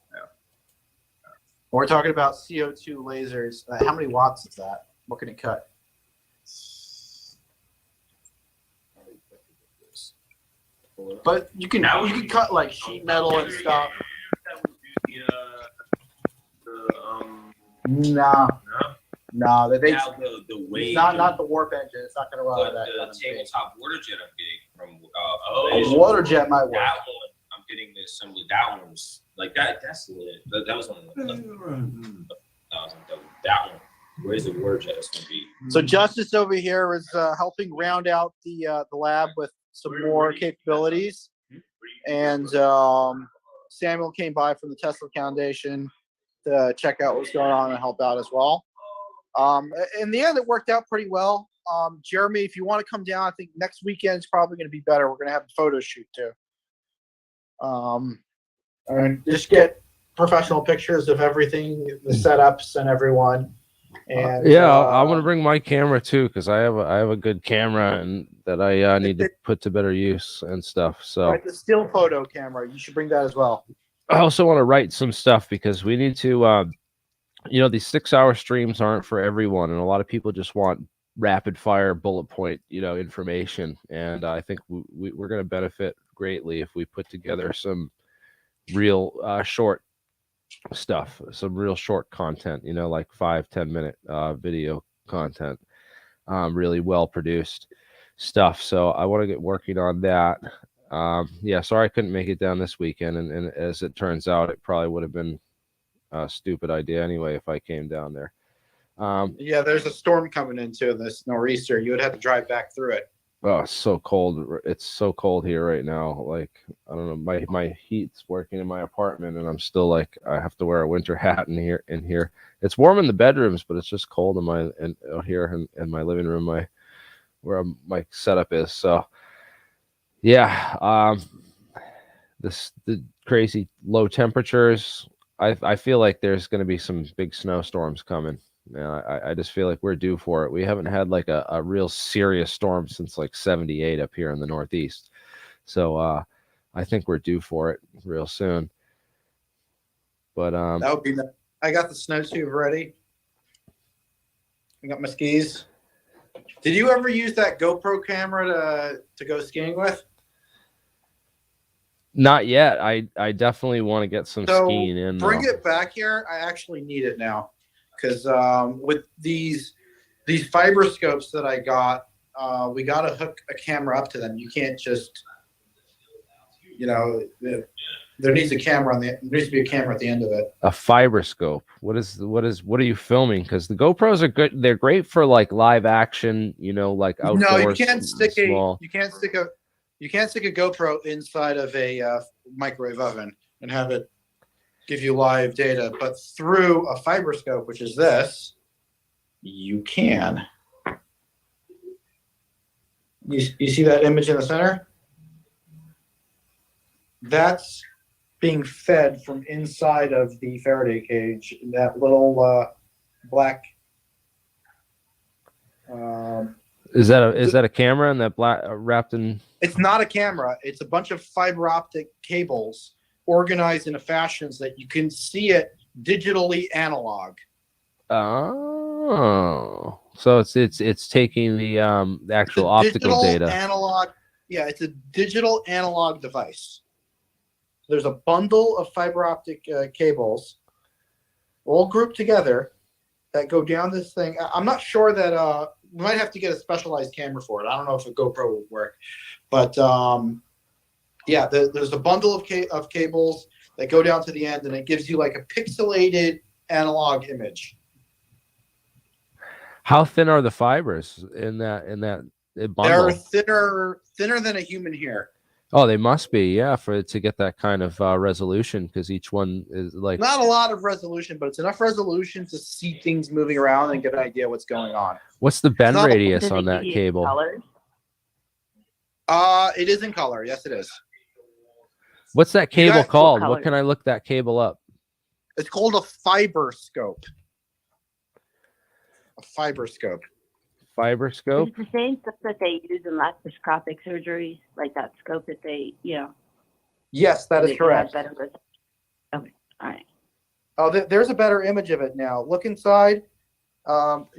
We're talking about CO2 lasers. How many watts is that? What can it cut? But you can cut like sheet metal and stuff. Nah. They Now the wave. not the warp engine. It's not going to run But that. the tabletop water jet I'm getting from A water jet might work. That one, I'm getting the assembly. That one's like that. That's lit. That was on that one. Where's the water jet? It's gonna be. So Justice over here is helping round out the lab with some more capabilities, and Samuel came by from the Tesla Foundation to check out what's going on and help out as well. In the end, it worked out pretty well. Jeremy, if you want to come down, I think next weekend is probably going to be better. We're going to have a photo shoot too. And just get professional pictures of everything, the setups and everyone. And I want to bring my camera too, because I have a good camera and that I need to put to better use and stuff. So the still photo camera, you should bring that as well. I also want to write some stuff because we need to, these 6-hour streams aren't for everyone, and a lot of people just want rapid fire bullet point, information. And I think we're going to benefit greatly if we put together some real short stuff, some real short content, like 5-10 minute video content, really well produced stuff. So I want to get working on that. Sorry I couldn't make it down this weekend, and as it turns out, it probably would have been a stupid idea anyway if I came down there. There's a storm coming into this nor'easter. You would have to drive back through it. Oh, it's so cold. It's so cold here right now. Like, I don't know, my heat's working in my apartment, and I'm still like, I have to wear a winter hat in here. It's warm in the bedrooms, but it's just cold here in my living room, where my setup is. So the crazy low temperatures. I feel like there's going to be some big snowstorms coming. I just feel like we're due for it. We haven't had like a real serious storm since like 78 up here in the Northeast. So I think we're due for it real soon. But that would be I got the snow tube ready. I got my skis. Did you ever use that GoPro camera to go skiing with? Not yet. I definitely want to get some skiing in. Bring it back here. I actually need it now. Because with these fiber scopes that I got, we got to hook a camera up to them. You can't just, there needs a camera there needs to be a camera at the end of it. A fiber scope. What are you filming? Because the GoPros are good. They're great for like live action. Like outdoors. No, you can't stick you can't stick a GoPro inside of a microwave oven and have it give you live data, but through a fiber scope, which is this, you can. You see that image in the center? That's being fed from inside of the Faraday cage, that little black. Is that a camera and that black wrapped in? It's not a camera. It's a bunch of fiber optic cables organized in a fashion so that you can see it digitally analog. Oh, so it's taking the actual optical Digital data. analog. Yeah, it's a digital analog device. There's a bundle of fiber optic cables, all grouped together, that go down this thing. I'm not sure that we might have to get a specialized camera for it. I don't know if a GoPro would work, but yeah, there's a bundle of cables that go down to the end, and it gives you like a pixelated analog image. How thin are the fibers in that bundle? They're thinner than a human hair. Oh, they must be, yeah, to get that kind of resolution, because each one is like Not a lot of resolution, but it's enough resolution to see things moving around and get an idea what's going on. What's the bend It's not- radius Does it on that give you cable? colors? It is in color. Yes, it is. What's that You cable got- called? What What can I look that cable up? It's called a fiber scope. A fiber scope. Fiber scope? It's the same stuff that they use in laparoscopic surgeries, like that scope that they, Yes, that is they can have correct. better okay, all right. Oh, there's a better image of it now. Look inside.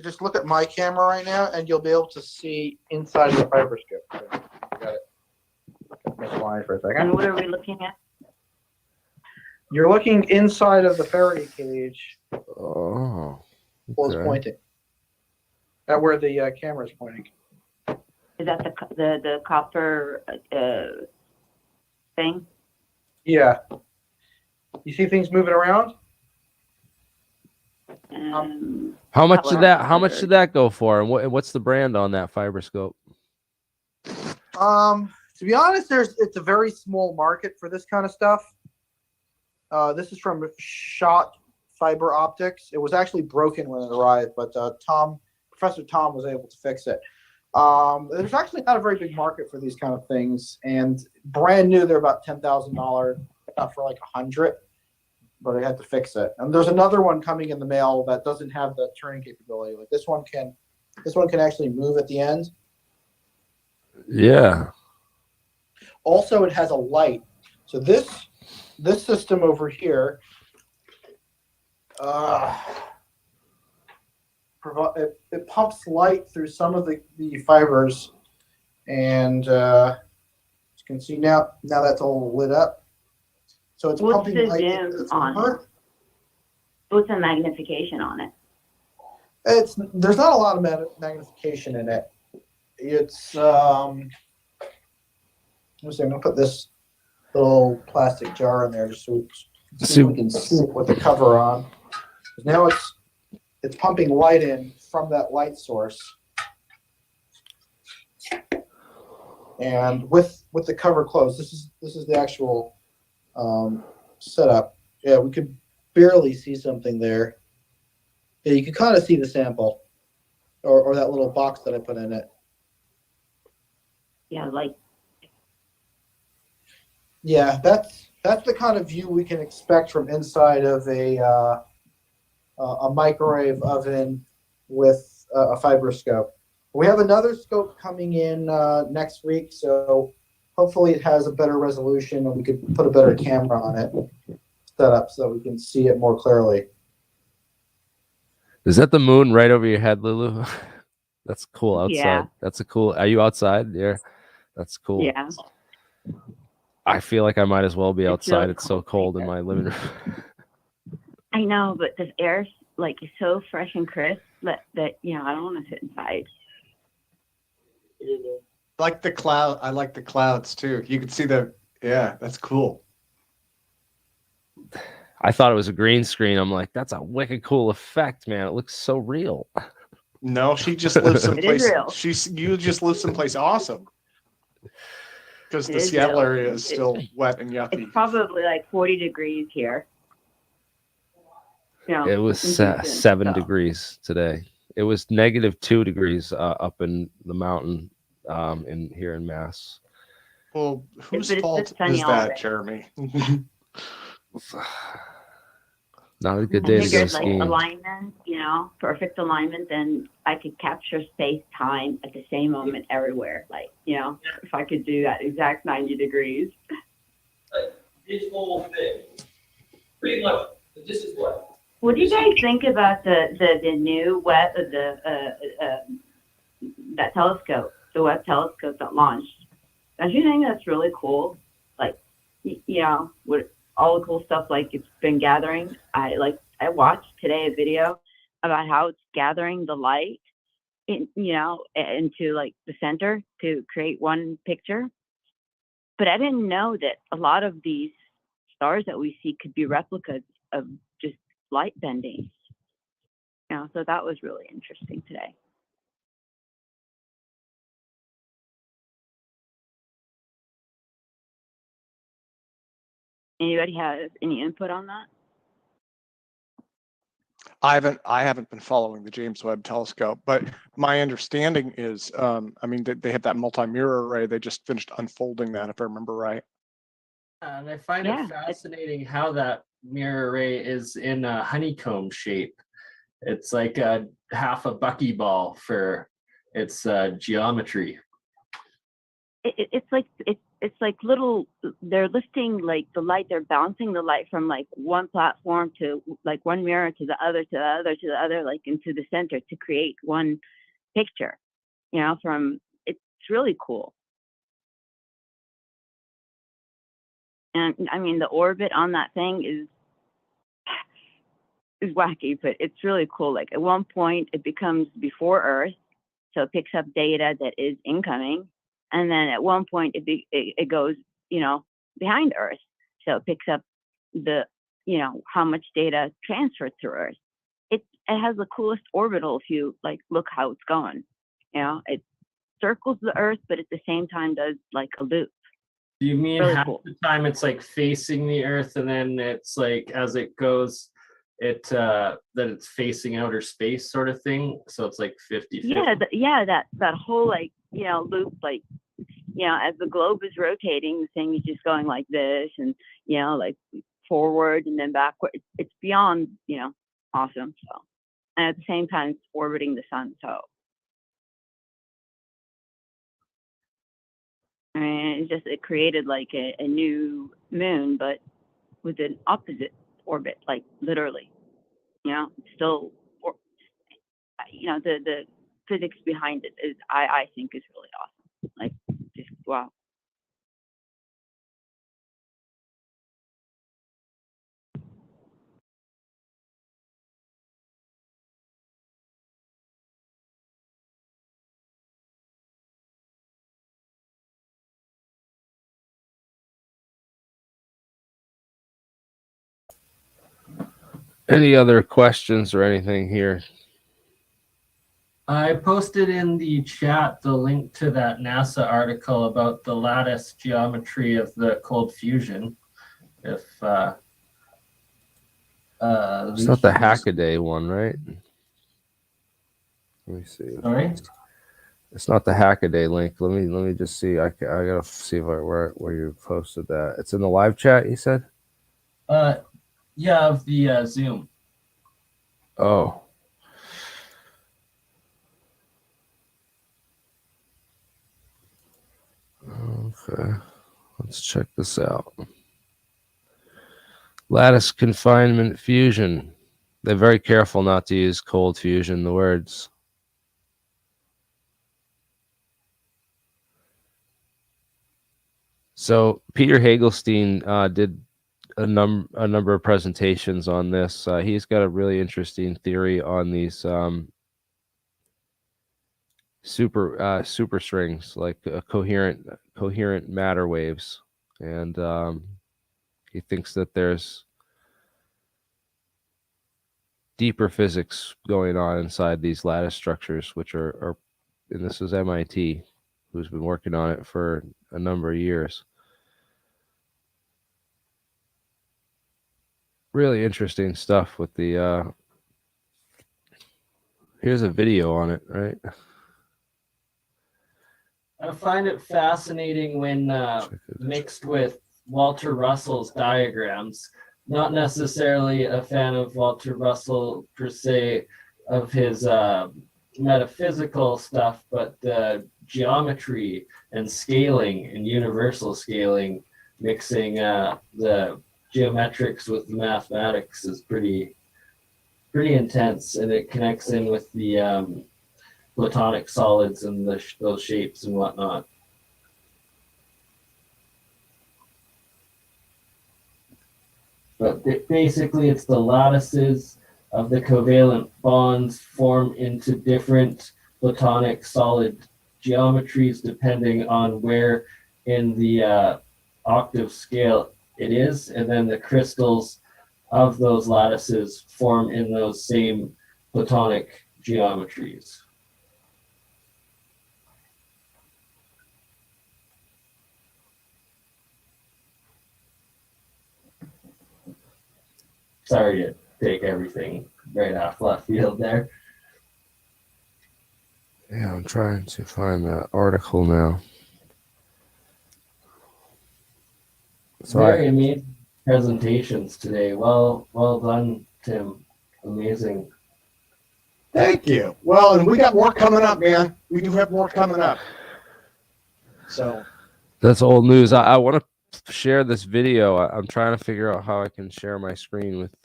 Just look at my camera right now, and you'll be able to see inside of the fiber scope. So, got it. Look at this line for a second. And what are we looking at? You're looking inside of the Faraday cage. Oh. Well, it's okay. pointing. At where the camera is pointing. Is that the copper thing? Yeah. You see things moving around? How much did that go for? And what's the brand on that fiber scope? To be honest, it's a very small market for this kind of stuff. This is from Shot Fiber Optics. It was actually broken when it arrived, but Professor Tom was able to fix it. There's actually not a very big market for these kind of things, and brand new, they're about $10,000, not for like 100, but I had to fix it. And there's another one coming in the mail that doesn't have the turning capability. Like this one can actually move at the end. Yeah. Also, it has a light. So this system over here, it pumps light through some of the fibers, and as you can see now that's all lit up. So it's What's pumping the light. zoom on it? What's the magnification on it? There's not a lot of magnification in it. It's let me see, I'm gonna put this little plastic jar in there just so we can see it with the cover on. Now it's pumping light in from that light source, and with the cover closed. This is the actual setup. Yeah, we could barely see something there. Yeah, you can kind of see the sample, or that little box that I put in it. Yeah, like Yeah, that's the kind of view we can expect from inside of a microwave oven with a fiber scope. We have another scope coming in next week, so hopefully it has a better resolution and we could put a better camera on it set up so we can see it more clearly. Is that the moon right over your head, Lulu? That's cool outside. Yeah. That's a cool. Are you outside? Yeah. That's cool. Yeah. I feel like I might as well be It's outside. really It's so cold in my living room. I know, but this air is so fresh and crisp that I don't want to sit inside. Like the cloud. I like the clouds too. You can see yeah, that's cool. I thought it was a green screen. I'm like, that's a wicked cool effect, man. It looks so real. No, she just lives It is someplace. real. You just live someplace awesome. Because It the is Seattle real. area is still wet and yucky. It's probably like 40 degrees here. It was in Houston, 7 so. degrees today. It was -2 degrees up in the mountain here in Mass. Well, whose But it's fault been sunny is all that, day. Jeremy? Not a good I day to go figured skiing. alignment, perfect alignment, then I could capture space time at the same moment everywhere. If I could do that exact 90 degrees. This whole thing, pretty much, this is what. What do you guys think about the new Webb that telescope, the Webb telescope that launched? Don't you think that's really cool? Like, you know, what all the cool stuff like it's been gathering. I watched today a video about how it's gathering the light in, you know, into like the center to create one picture. But I didn't know that a lot of these stars that we see could be replicas of just light bending. You know, so that was really interesting today. Anybody have any input on that? I haven't been following the James Webb Telescope, but my understanding is, I mean, they have that multi-mirror array. They just finished unfolding that, if I remember right. And I find it fascinating how that mirror array is in a honeycomb shape. It's like a half a buckyball for its geometry. It's like little. They're lifting like the light. They're bouncing the light from like one platform to like one mirror to the other to the other to the other, like into the center to create one picture. You know, it's really cool. And I mean, the orbit on that thing is wacky, but it's really cool. Like at one point, it becomes before Earth, so it picks up data that is incoming, and then at one point, it goes, you know, behind Earth, so it picks up the, you know, how much data transferred through Earth. It has the coolest orbital if you like look how it's going. You know, it circles the Earth, but at the same time does like a loop. Do you mean Really half cool. the time it's like facing the Earth, and then it's like as it goes, that it's facing outer space sort of thing? So it's like 50-50. Yeah, that whole like, you know, loop, like, you know, as the globe is rotating, the thing is just going like this, and you know, like forward and then backward. It's beyond, you know, awesome. So, and at the same time, it's orbiting the sun. So, I mean, it created like a new moon, but with an opposite orbit, like literally. You know, still, you know, the physics behind it is, I think, is really awesome. Like, just wow. Any other questions or anything here? I posted in the chat the link to that NASA article about the lattice geometry of the cold fusion. If It's not the Hackaday one, right? Let me see. Sorry? It's not the Hackaday link. Let me just see. I gotta see if where you posted that. It's in the live chat, you said? Yeah, of the Zoom. Oh. Okay. Let's check this out. Lattice confinement fusion. They're very careful not to use cold fusion, the words. So Peter Hagelstein did a number of presentations on this. He's got a really interesting theory on these super strings, like coherent matter waves, and he thinks that there's deeper physics going on inside these lattice structures, which are and this is MIT, who's been working on it for a number of years. Really interesting stuff with the here's a video on it, right? I find it fascinating when mixed with Walter Russell's diagrams. Not necessarily a fan of Walter Russell per se, of his metaphysical stuff, but the geometry and scaling and universal scaling mixing the geometrics with the mathematics is pretty intense, and it connects in with the platonic solids and those shapes and whatnot. But basically, it's the lattices of the covalent bonds form into different platonic solid geometries depending on where in the octave scale it is, and then the crystals of those lattices form in those same platonic geometries. Sorry to take everything right off left field there. Yeah, I'm trying to find that article now. So Very amazing presentations today. Well done, Tim. Amazing. Thank you. Well, and we got more coming up, man. We do have more coming up. So that's old news. I want to share this video. I'm trying to figure out how I can share my screen with.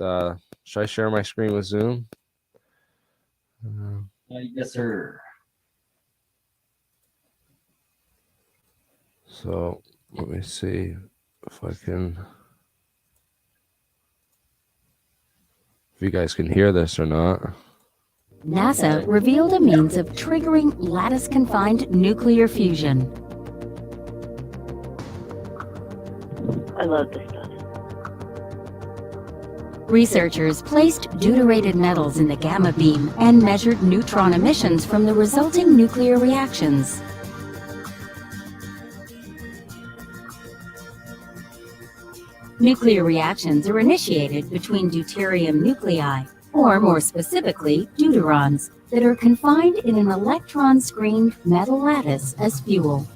Should I share my screen with Zoom? Yes, sir. So let me see if I can. If you guys can hear this or not. NASA revealed a means of triggering lattice-confined nuclear fusion. I love this stuff. Researchers placed deuterated metals in the gamma beam and measured neutron emissions from the resulting nuclear reactions. Nuclear reactions are initiated between deuterium nuclei, or more specifically, deuterons, that are confined in an electron-screened metal lattice as fuel.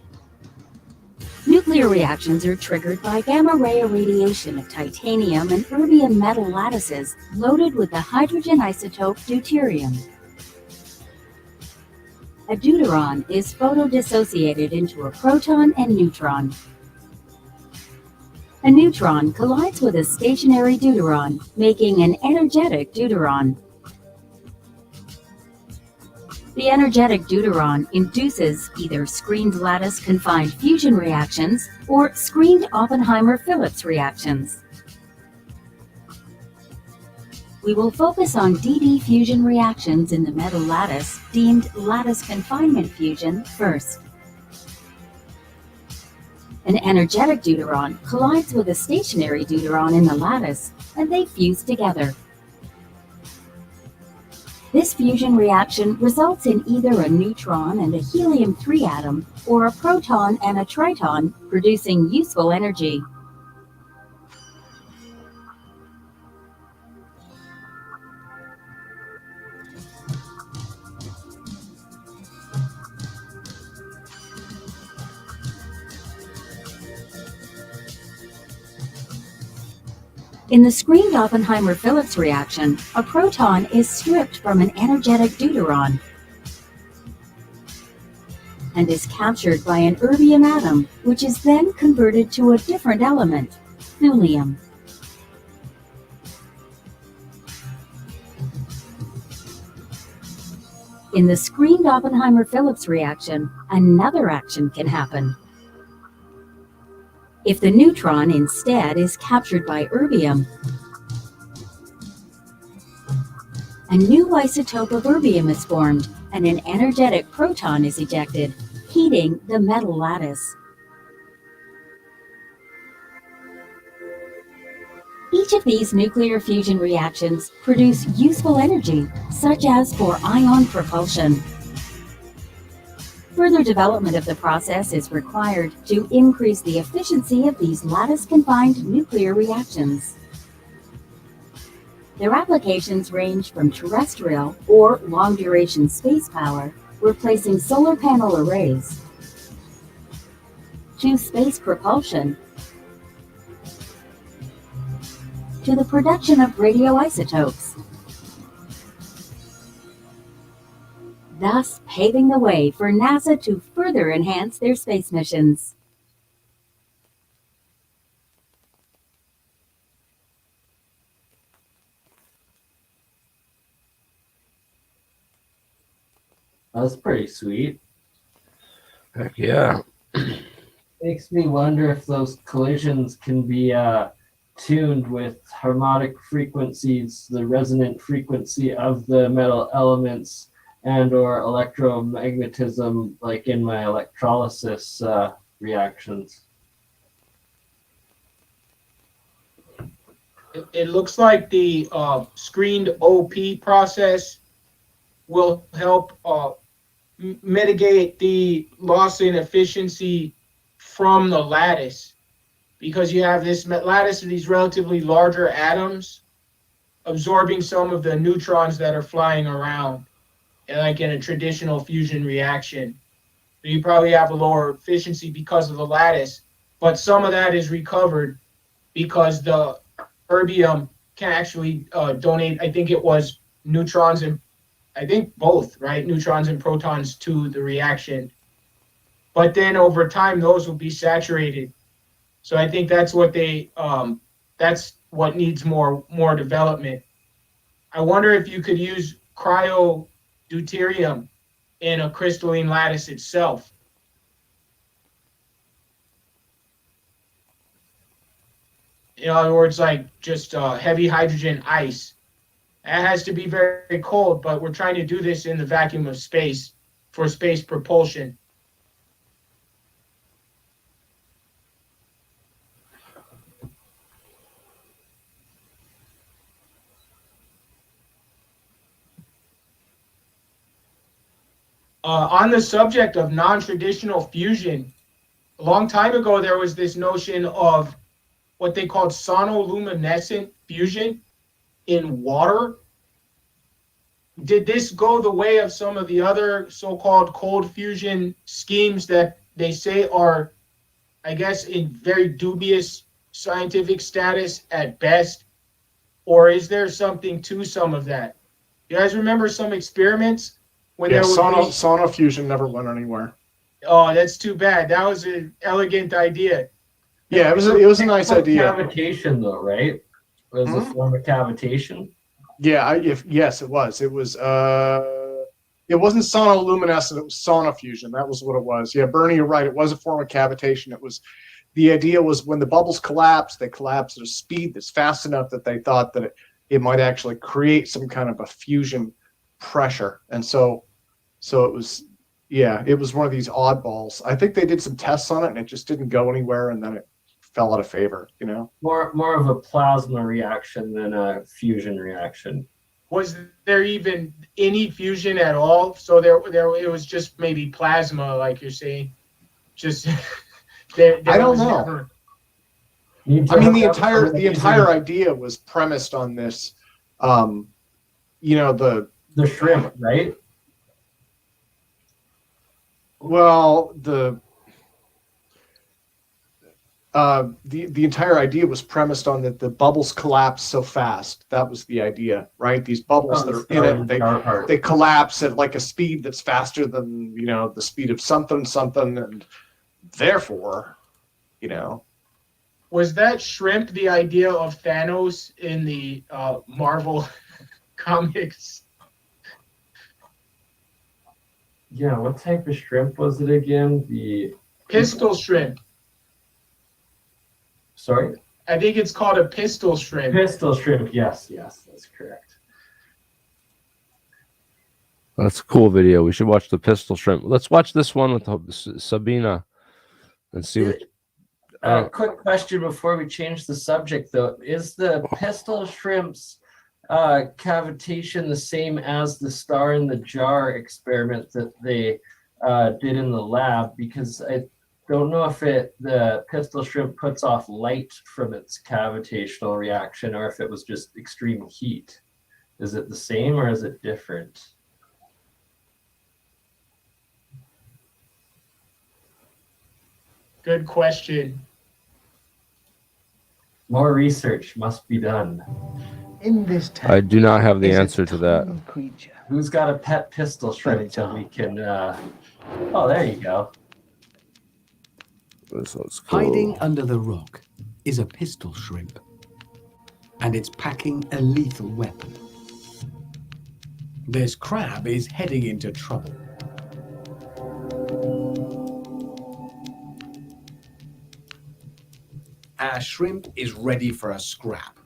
Nuclear reactions are triggered by gamma-ray irradiation of titanium and erbium metal lattices loaded with the hydrogen isotope deuterium. A deuteron is photodissociated into a proton and neutron. A neutron collides with a stationary deuteron, making an energetic deuteron. The energetic deuteron induces either screened lattice-confined fusion reactions or screened Oppenheimer-Phillips reactions. We will focus on DD fusion reactions in the metal lattice, deemed lattice confinement fusion, first. An energetic deuteron collides with a stationary deuteron in the lattice, and they fuse together. This fusion reaction results in either a neutron and a helium-3 atom, or a proton and a triton, producing useful energy. In the screened Oppenheimer-Phillips reaction, a proton is stripped from an energetic deuteron and is captured by an erbium atom, which is then converted to a different element, thulium. In the screened Oppenheimer-Phillips reaction, another action can happen. If the neutron instead is captured by erbium, a new isotope of erbium is formed and an energetic proton is ejected, heating the metal lattice. Each of these nuclear fusion reactions produce useful energy, such as for ion propulsion. Further development of the process is required to increase the efficiency of these lattice-confined nuclear reactions. Their applications range from terrestrial or long-duration space power, replacing solar panel arrays, to space propulsion, to the production of radioisotopes, thus paving the way for NASA to further enhance their space missions. That's pretty sweet. Heck yeah. Makes me wonder if those collisions can be tuned with harmonic frequencies, the resonant frequency of the metal elements, and or electromagnetism, like in my electrolysis reactions. It looks like the screened OP process will help mitigate the loss in efficiency from the lattice, because you have this lattice of these relatively larger atoms absorbing some of the neutrons that are flying around, like in a traditional fusion reaction. You probably have a lower efficiency because of the lattice, but some of that is recovered because the erbium can actually donate, I think it was neutrons and, I think both, right? Neutrons and protons to the reaction. But then over time, those will be saturated. So I think that's what that's what needs more development. I wonder if you could use cryo-deuterium in a crystalline lattice itself. In other words, like just heavy hydrogen ice. It has to be very, very cold, but we're trying to do this in the vacuum of space for space propulsion. On the subject of non-traditional fusion, a long time ago, there was this notion of what they called sonoluminescent fusion in water. Did this go the way of some of the other so-called cold fusion schemes that they say are, I guess, in very dubious scientific status at best? Or is there something to some of that? You guys remember some experiments when Yeah, there would be... sonofusion never went anywhere. Oh, that's too bad. That was an elegant idea. Yeah, it was a nice idea. Cavitation, though, right? It was a form of cavitation. Yeah, yes, it was. It was. It wasn't sonoluminescent. It was sonofusion. That was what it was. Yeah, Bernie, you're right. It was a form of cavitation. It was. The idea was when the bubbles collapse, they collapse at a speed that's fast enough that they thought that it might actually create some kind of a fusion pressure, and so it was. Yeah, it was one of these oddballs. I think they did some tests on it, and it just didn't go anywhere, and then it fell out of favor. You know, More of a plasma reaction than a fusion reaction. Was there even any fusion at all? So it was just maybe plasma, like you're saying. Just there I don't was know. never- I mean, the entire idea was premised on this. You know, the shrimp, right? Well, the entire idea was premised on that the bubbles collapse so fast. That was the idea, right? These bubbles that are in it, they collapse at like a speed that's faster than, you know, the speed of something, and therefore, you know. Was that shrimp the idea of Thanos in the Marvel comics? Yeah, what type of shrimp was it again? The Pistol shrimp. Sorry? I think it's called a pistol shrimp. Pistol shrimp, yes, that's correct. That's a cool video. We should watch the pistol shrimp. Let's watch this one with Sabina and see what. Quick question before we change the subject, though. Is the pistol shrimp's cavitation the same as the star in the jar experiment that they did in the lab? Because I don't know if the pistol shrimp puts off light from its cavitational reaction or if it was just extreme heat. Is it the same or is it different? Good question. More research must be done. In this I do not have the answer to that. creature. Who's got a pet pistol shrimp that we can? Oh, there you go. This looks cool. Hiding under the rock is a pistol shrimp, and it's packing a lethal weapon. This crab is heading into trouble. our shrimp is ready for a scrap.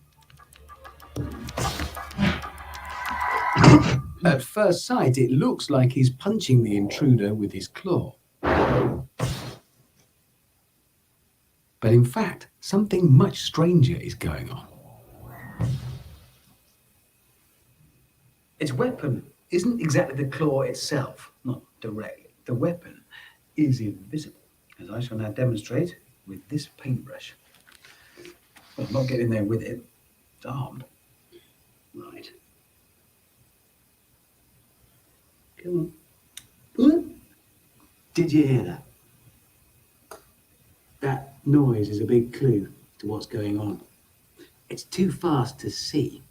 At first sight, it looks like he's punching the intruder with his claw. But in fact, something much stranger is going on. Its weapon isn't exactly the claw itself, not directly. The weapon is invisible, as I shall now demonstrate with this paintbrush. Well, not getting there with it. It's armed. Right. Come on. Did you hear that? That noise is a big clue to what's going on. It's too fast to see.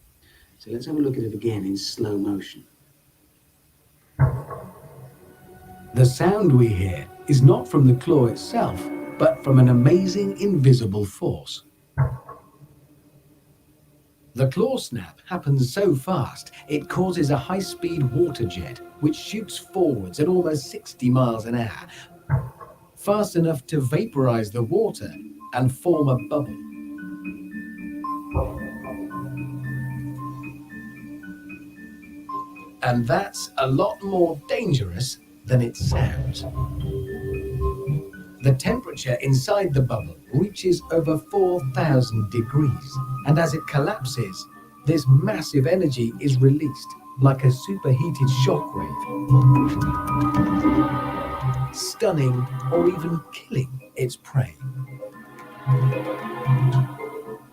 So let's have a look at it again in slow motion. The sound we hear is not from the claw itself, but from an amazing invisible force. The claw snap happens so fast, it causes a high-speed water jet, which shoots forwards at almost 60 miles an hour, fast enough to vaporize the water and form a bubble. And that's a lot more dangerous than it sounds. The temperature inside the bubble reaches over 4,000 degrees, and as it collapses, this massive energy is released like a superheated shockwave, stunning or even killing its prey.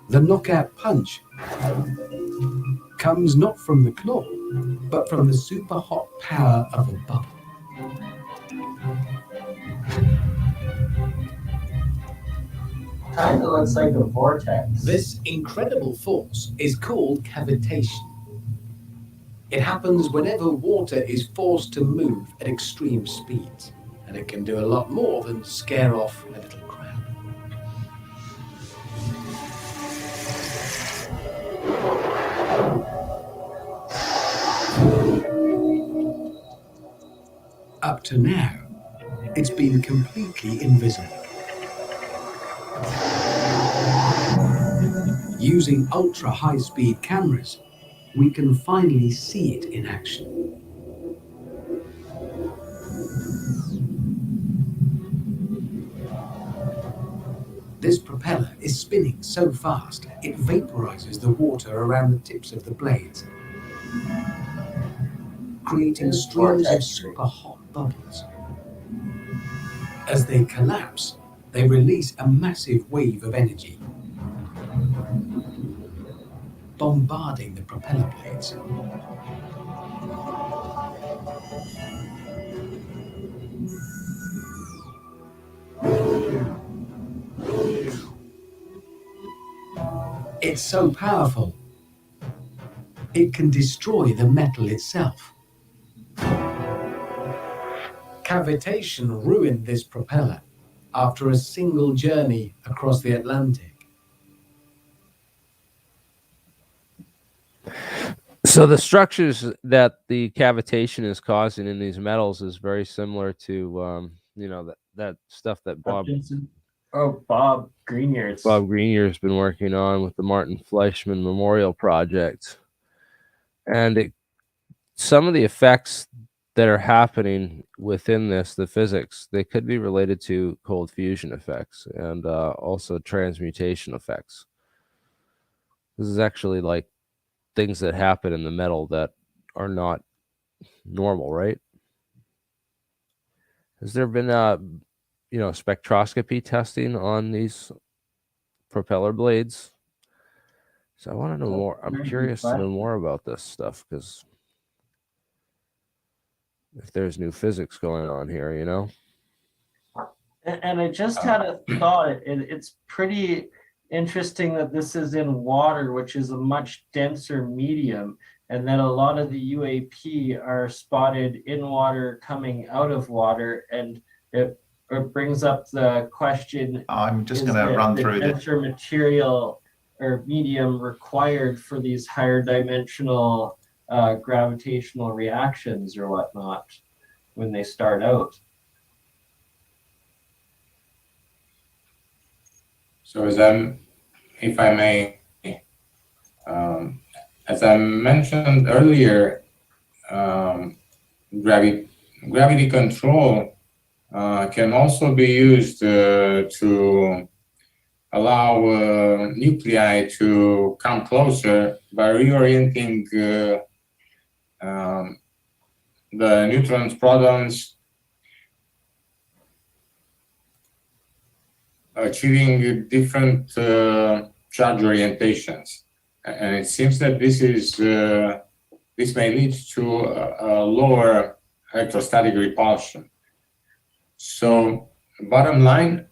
The knockout punch comes not from the claw, but from the super hot power of the bubble. Kind of looks like a vortex. This incredible force is called cavitation. It happens whenever water is forced to move at extreme speeds, and it can do a lot more than scare off a little crowd. Up to now, it's been completely invisible. Using ultra-high-speed cameras, we can finally see it in action. This propeller is spinning so fast, it vaporizes the water around the tips of the blades, creating streams of super hot bubbles. As they collapse, they release a massive wave of energy, bombarding the propeller blades. It's so powerful, it can destroy the metal itself. Cavitation ruined this propeller after a single journey across the Atlantic. So the structures that the cavitation is causing in these metals is very similar to, that stuff that Bob Greenyer's been working on with the Martin Fleischmann Memorial Project. And some of the effects that are happening within this, the physics, they could be related to cold fusion effects and also transmutation effects. This is actually like things that happen in the metal that are not normal, right? Has there been spectroscopy testing on these propeller blades? So I want to know more. I'm curious to know more about this stuff, because if there's new physics going on here, And I just had a thought. It's pretty interesting that this is in water, which is a much denser medium, and that a lot of the UAP are spotted in water coming out of water, and it brings up the question. I'm just going to run through the denser material or medium required for these higher dimensional gravitational reactions or whatnot when they start out. So if I may, as I mentioned earlier, gravity control can also be used to allow nuclei to come closer by reorienting the neutrons, protons, achieving different charge orientations. And it seems that this may lead to a lower electrostatic repulsion. So bottom line,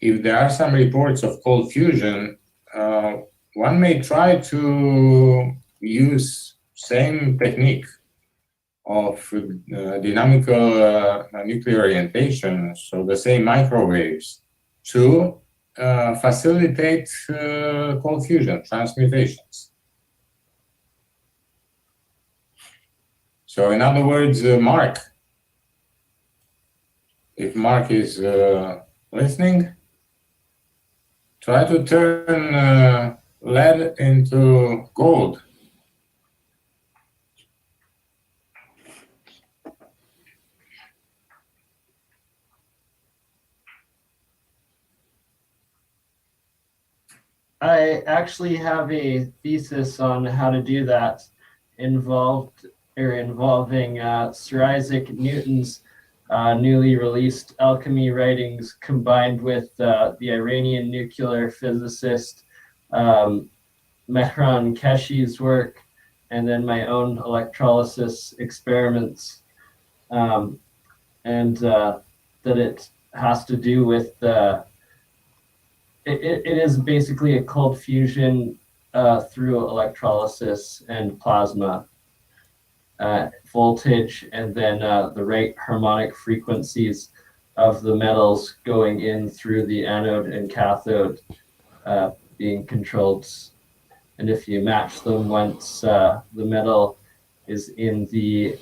if there are some reports of cold fusion, one may try to use same technique of dynamical nuclear orientation, so the same microwaves, to facilitate cold fusion transmutations. So in other words, Mark, if Mark is listening, try to turn lead into gold. I actually have a thesis on how to do that involving Sir Isaac Newton's newly released alchemy writings combined with the Iranian nuclear physicist Mehran Keshi's work, and then my own electrolysis experiments, and that it has to do with it is basically a cold fusion through electrolysis and plasma voltage, and then the right harmonic frequencies of the metals going in through the anode and cathode being controlled. And if you match them once the metal is in the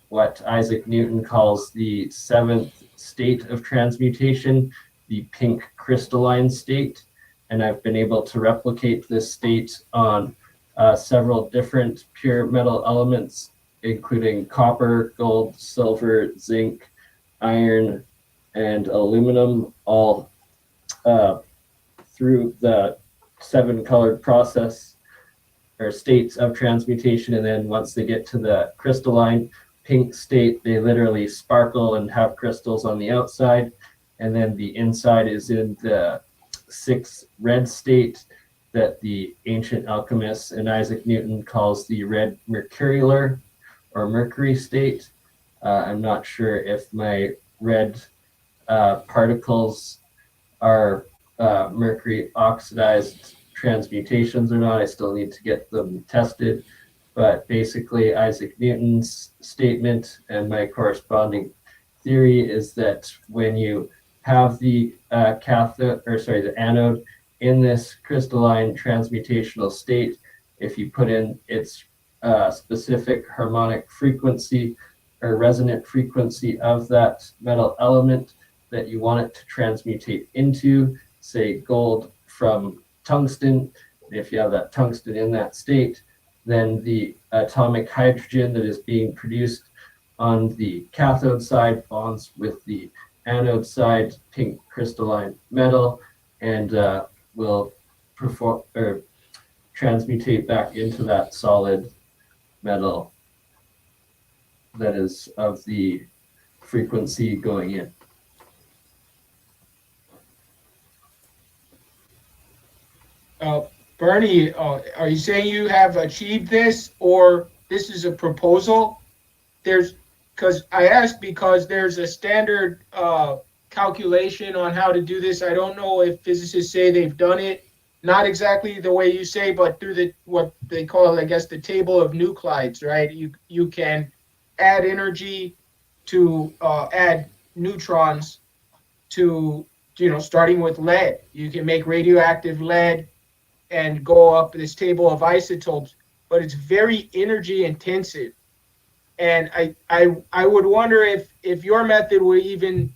what Isaac Newton calls the 7th state of transmutation, the pink crystalline state, and I've been able to replicate this state on several different pure metal elements, including copper, gold, silver, zinc, iron, and aluminum, all through the 7-colored process or states of transmutation. And then once they get to the crystalline pink state, they literally sparkle and have crystals on the outside. And then the inside is in the 6th red state that the ancient alchemists and Isaac Newton calls the red mercurial or mercury state. I'm not sure if my red particles are mercury oxidized transmutations or not. I still need to get them tested. But basically, Isaac Newton's statement and my corresponding theory is that when you have the the anode in this crystalline transmutational state, if you put in its specific harmonic frequency or resonant frequency of that metal element that you want it to transmutate into, say gold from tungsten, if you have that tungsten in that state, then the atomic hydrogen that is being produced on the cathode side bonds with the anode side pink crystalline metal and will perform or transmutate back into that solid metal that is of the frequency going in. Bernie, are you saying you have achieved this, or this is a proposal? Because I asked because there's a standard calculation on how to do this. I don't know if physicists say they've done it, not exactly the way you say, but through what they call, I guess, the table of nuclides, right? You can add energy to add neutrons to, starting with lead. You can make radioactive lead and go up this table of isotopes, but it's very energy intensive. And I would wonder if your method would even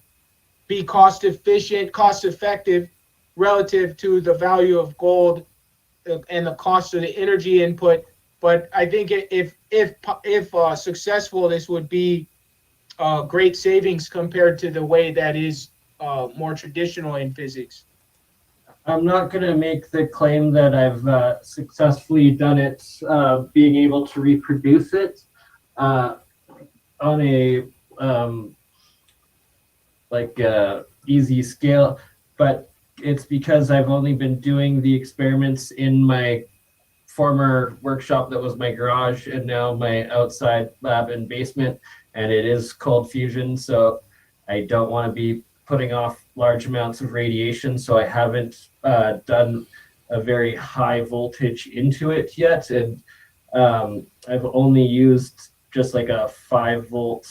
be cost efficient, cost effective relative to the value of gold and the cost of the energy input. But I think if successful, this would be great savings compared to the way that is more traditional in physics. I'm not going to make the claim that I've successfully done it, being able to reproduce it on a easy scale, but it's because I've only been doing the experiments in my former workshop that was my garage and now my outside lab and basement, and it is cold fusion, so I don't want to be putting off large amounts of radiation, so I haven't done a very high voltage into it yet, and I've only used just like a 5-volt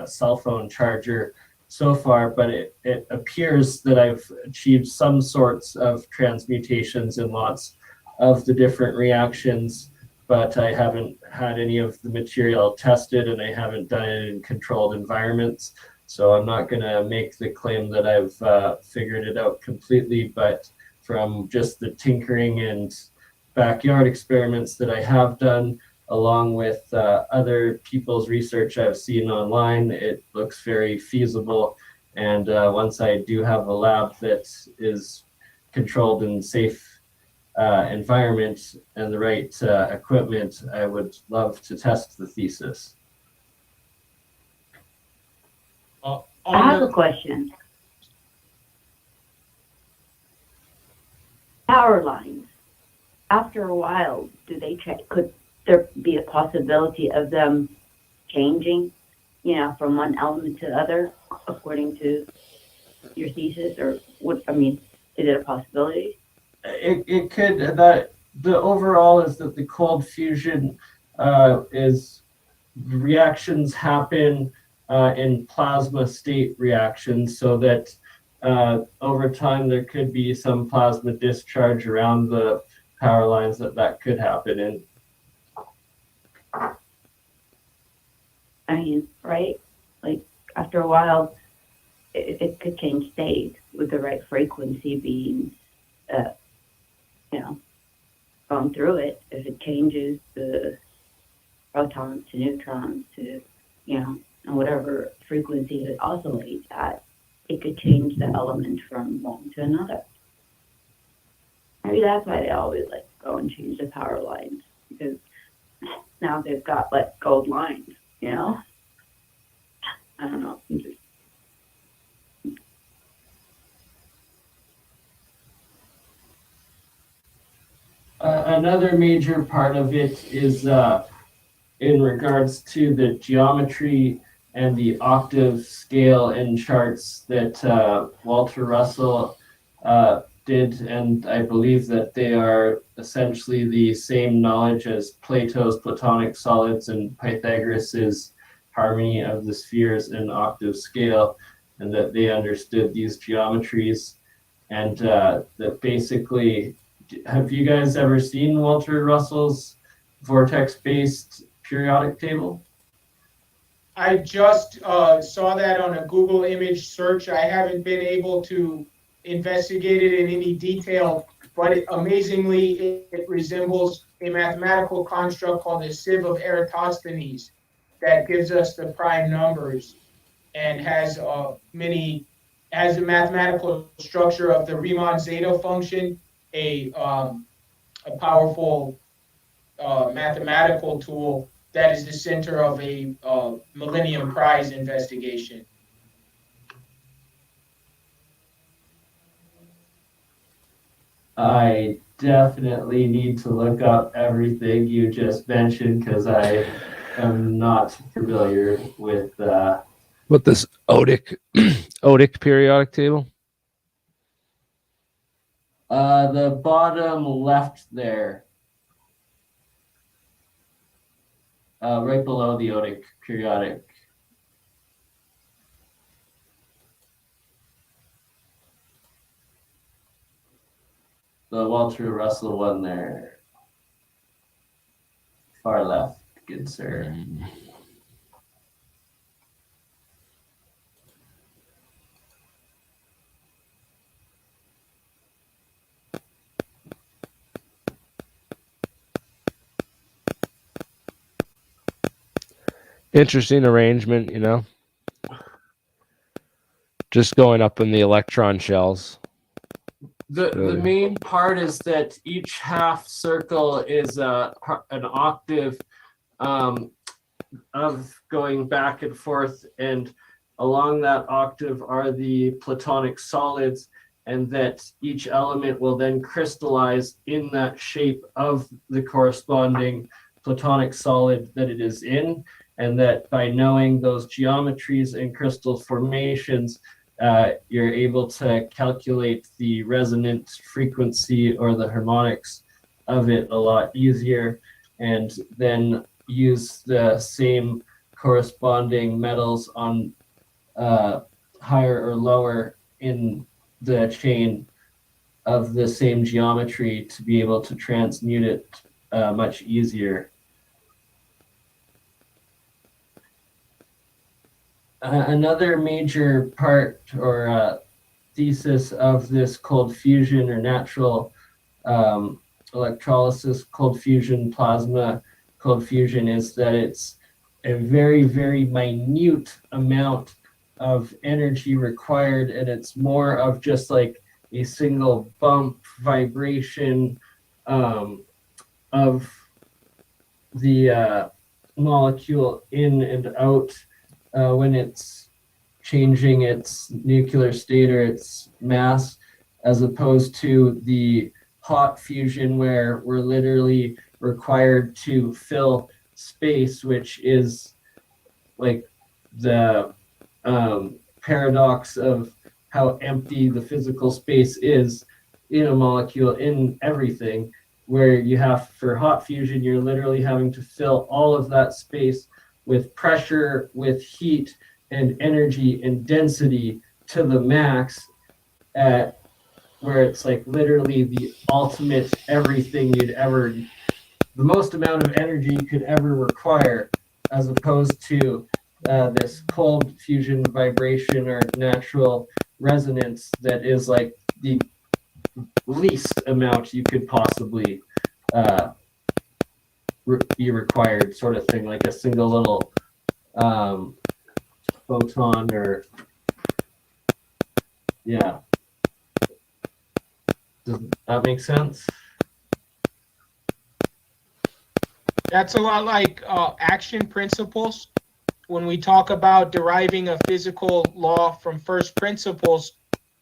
cell phone charger so far, but it appears that I've achieved some sorts of transmutations in lots of the different reactions, but I haven't had any of the material tested and I haven't done it in controlled environments. So I'm not going to make the claim that I've figured it out completely, but from just the tinkering and backyard experiments that I have done, along with other people's research I've seen online, it looks very feasible. And once I do have a lab that is controlled and safe environment and the right equipment, I would love to test the thesis. I have a question. Power lines, after a while, do they check? Could there be a possibility of them changing, from one element to the other, according to your thesis, or what? I mean, is it a possibility? It could. The overall is that the cold fusion is reactions happen in plasma state reactions, so that over time there could be some plasma discharge around the power lines that could happen in. I mean, right? Like after a while, it could change state with the right frequency being, going through it. If it changes the protons to neutrons to, and whatever frequency it oscillates at, it could change the element from one to another. Maybe that's why they always go and change the power lines, because now they've got gold lines, I don't know. Another major part of it is in regards to the geometry and the octave scale in charts that Walter Russell did, and I believe that they are essentially the same knowledge as Plato's Platonic solids and Pythagoras's harmony of the spheres in octave scale, and that they understood these geometries, and that basically, have you guys ever seen Walter Russell's vortex-based periodic table? I just saw that on a Google image search. I haven't been able to investigate it in any detail, but amazingly, it resembles a mathematical construct called the sieve of Eratosthenes that gives us the prime numbers and has a mathematical structure of the Riemann zeta function, a powerful mathematical tool that is the center of a Millennium Prize investigation. I definitely need to look up everything you just mentioned, because I am not familiar with What this ODIC periodic table? the bottom left there. Right below the ODIC periodic. The Walter Russell one there. Far left, good sir. Interesting arrangement, you know. Just going up in the electron shells. The main part is that each half circle is an octave of going back and forth, and along that octave are the platonic solids, and that each element will then crystallize in that shape of the corresponding platonic solid that it is in, and that by knowing those geometries and crystal formations, you're able to calculate the resonant frequency or the harmonics of it a lot easier, and then use the same corresponding metals on higher or lower in the chain of the same geometry to be able to transmute it much easier. Another major part or thesis of this cold fusion or natural electrolysis cold fusion, plasma cold fusion, is that it's a very, very minute amount of energy required, and it's more of just like a single bump vibration of the molecule in and out when it's changing its nuclear state or its mass, as opposed to the hot fusion where we're literally required to fill space, which is like the paradox of how empty the physical space is in a molecule, in everything, where you have, for hot fusion, you're literally having to fill all of that space with pressure, with heat and energy and density to the max, at where it's like literally the ultimate everything you'd ever, the most amount of energy you could ever require, as opposed to this cold fusion vibration or natural resonance that is like the least amount you could possibly be required, sort of thing, like a single little photon, or yeah. Does that make sense? That's a lot like action principles. When we talk about deriving a physical law from first principles,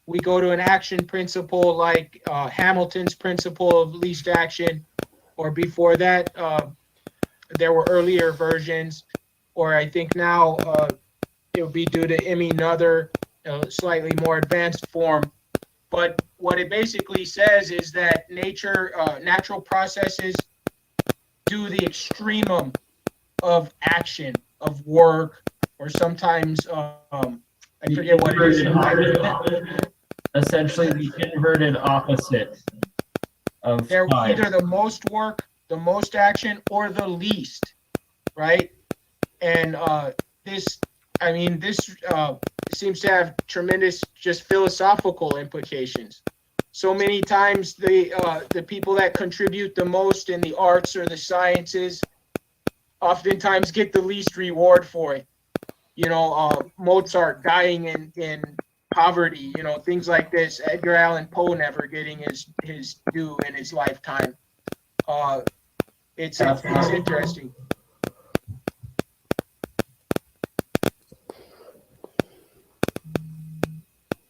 we go to an action principle like Hamilton's principle of least action, or before that, there were earlier versions, or I think now it would be due to any other slightly more advanced form. But what it basically says is that natural processes do the extremum of action, of work, or sometimes I forget what it is. Essentially the inverted opposite of they're time. either the most work, the most action, or the least, right? And this seems to have tremendous just philosophical implications. So many times the people that contribute the most in the arts or the sciences oftentimes get the least reward for it. You know, Mozart dying in poverty, you know, things like this. Edgar Allan Poe never getting his due in his lifetime. It's interesting.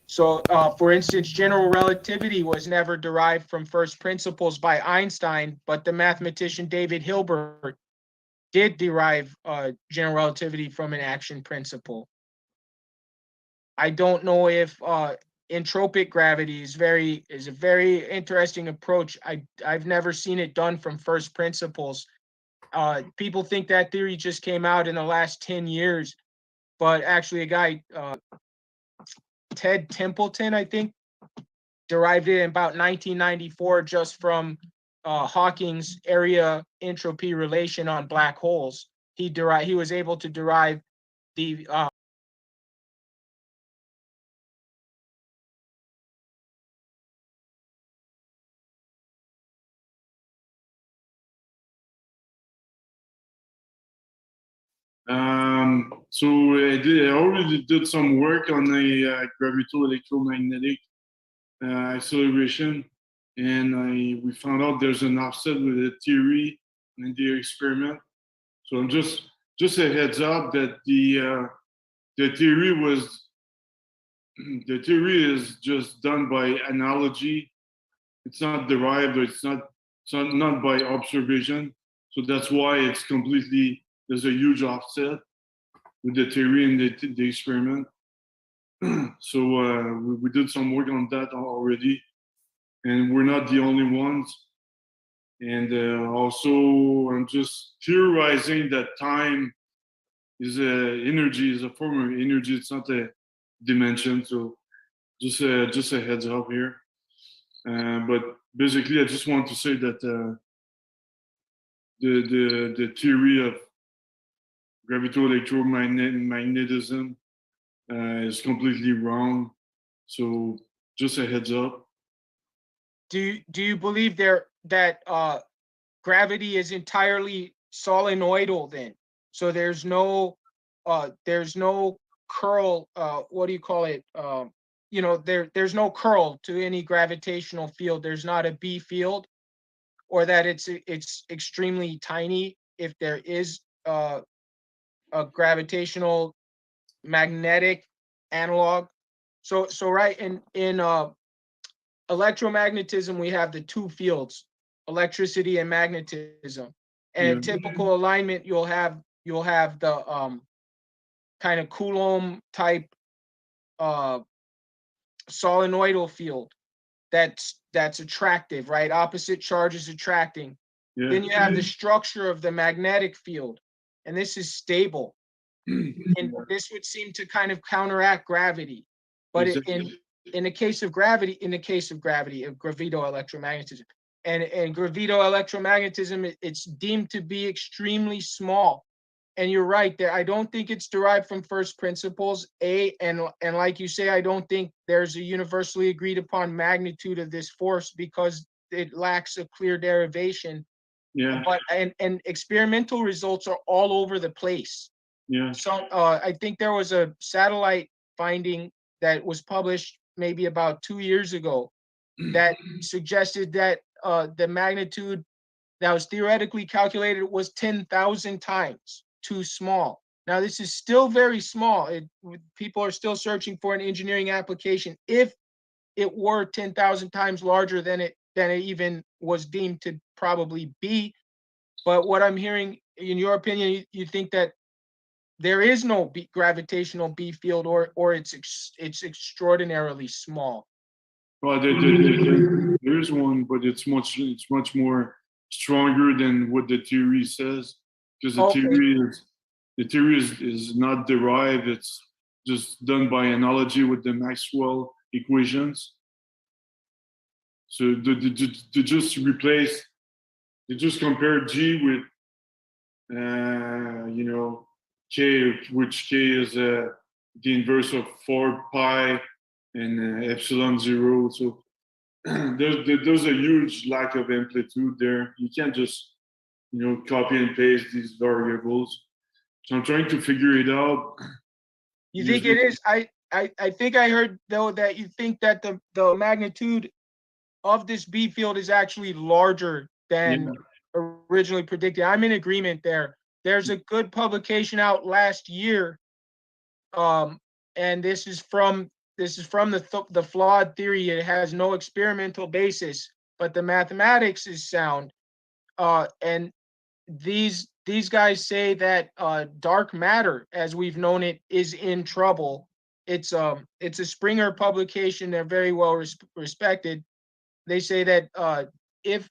So, for instance, general relativity was never derived from first principles by Einstein, but the mathematician David Hilbert did derive general relativity from an action principle. I don't know if entropic gravity is a very interesting approach. I've never seen it done from first principles. People think that theory just came out in the last 10 years, but actually a guy, Ted Templeton, I think, derived it in about 1994 just from Hawking's area entropy relation on black holes. He was able to derive the So I already did some work on a gravito-electromagnetic acceleration, and we found out there's an offset with the theory and the experiment. So I'm just a heads up that the theory is just done by analogy. It's not derived, or it's not by observation. So that's why it's completely, there's a huge offset with the theory and the experiment. So we did some work on that already, and we're not the only ones. And also, I'm just theorizing that time is energy, is a form of energy. It's not a dimension. So just a heads up here. But basically, I just want to say that the theory of gravito-electromagnetism is completely wrong. So just a heads up. Do you believe that gravity is entirely solenoidal then? So there's no curl, what do you call it? There's no curl to any gravitational field. There's not a B field, or that it's extremely tiny if there is a gravitational magnetic analog. So right in electromagnetism, we have the two fields, electricity and magnetism. And in typical alignment, you'll have the kind of Coulomb type solenoidal field that's attractive, right? Opposite charges attracting. Yeah. Then you have the structure of the magnetic field, and this is stable. And this would seem to kind of counteract gravity. But in the case of gravity, of gravito-electromagnetism, and gravito-electromagnetism, it's deemed to be extremely small. And you're right there. I don't think it's derived from first principles, and like you say, I don't think there's a universally agreed upon magnitude of this force because it lacks a clear derivation. Yeah. But and experimental results are all over the place. Yeah. So I think there was a satellite finding that was published maybe about 2 years ago that suggested that the magnitude that was theoretically calculated was 10,000 times too small. Now, this is still very small. People are still searching for an engineering application if it were 10,000 times larger than it even was deemed to probably be. But what I'm hearing, in your opinion, you think that there is no gravitational B field, or it's extraordinarily small. Well, there is one, but it's much more stronger than what the theory says, because the theory is not derived. It's just done by analogy with the Maxwell equations. So they just compare G with K, which K is the inverse of 4 pi and epsilon 0. So there's a huge lack of amplitude there. You can't just copy and paste these variables. So I'm trying to figure it out. You think it is? I think I heard though that you think that the magnitude of this B field is actually larger than originally predicted. I'm in agreement there. There's a good publication out last year, and this is from the flawed theory. It has no experimental basis, but the mathematics is sound. And these guys say that dark matter, as we've known it, is in trouble. It's a Springer publication. They're very well respected. They say that if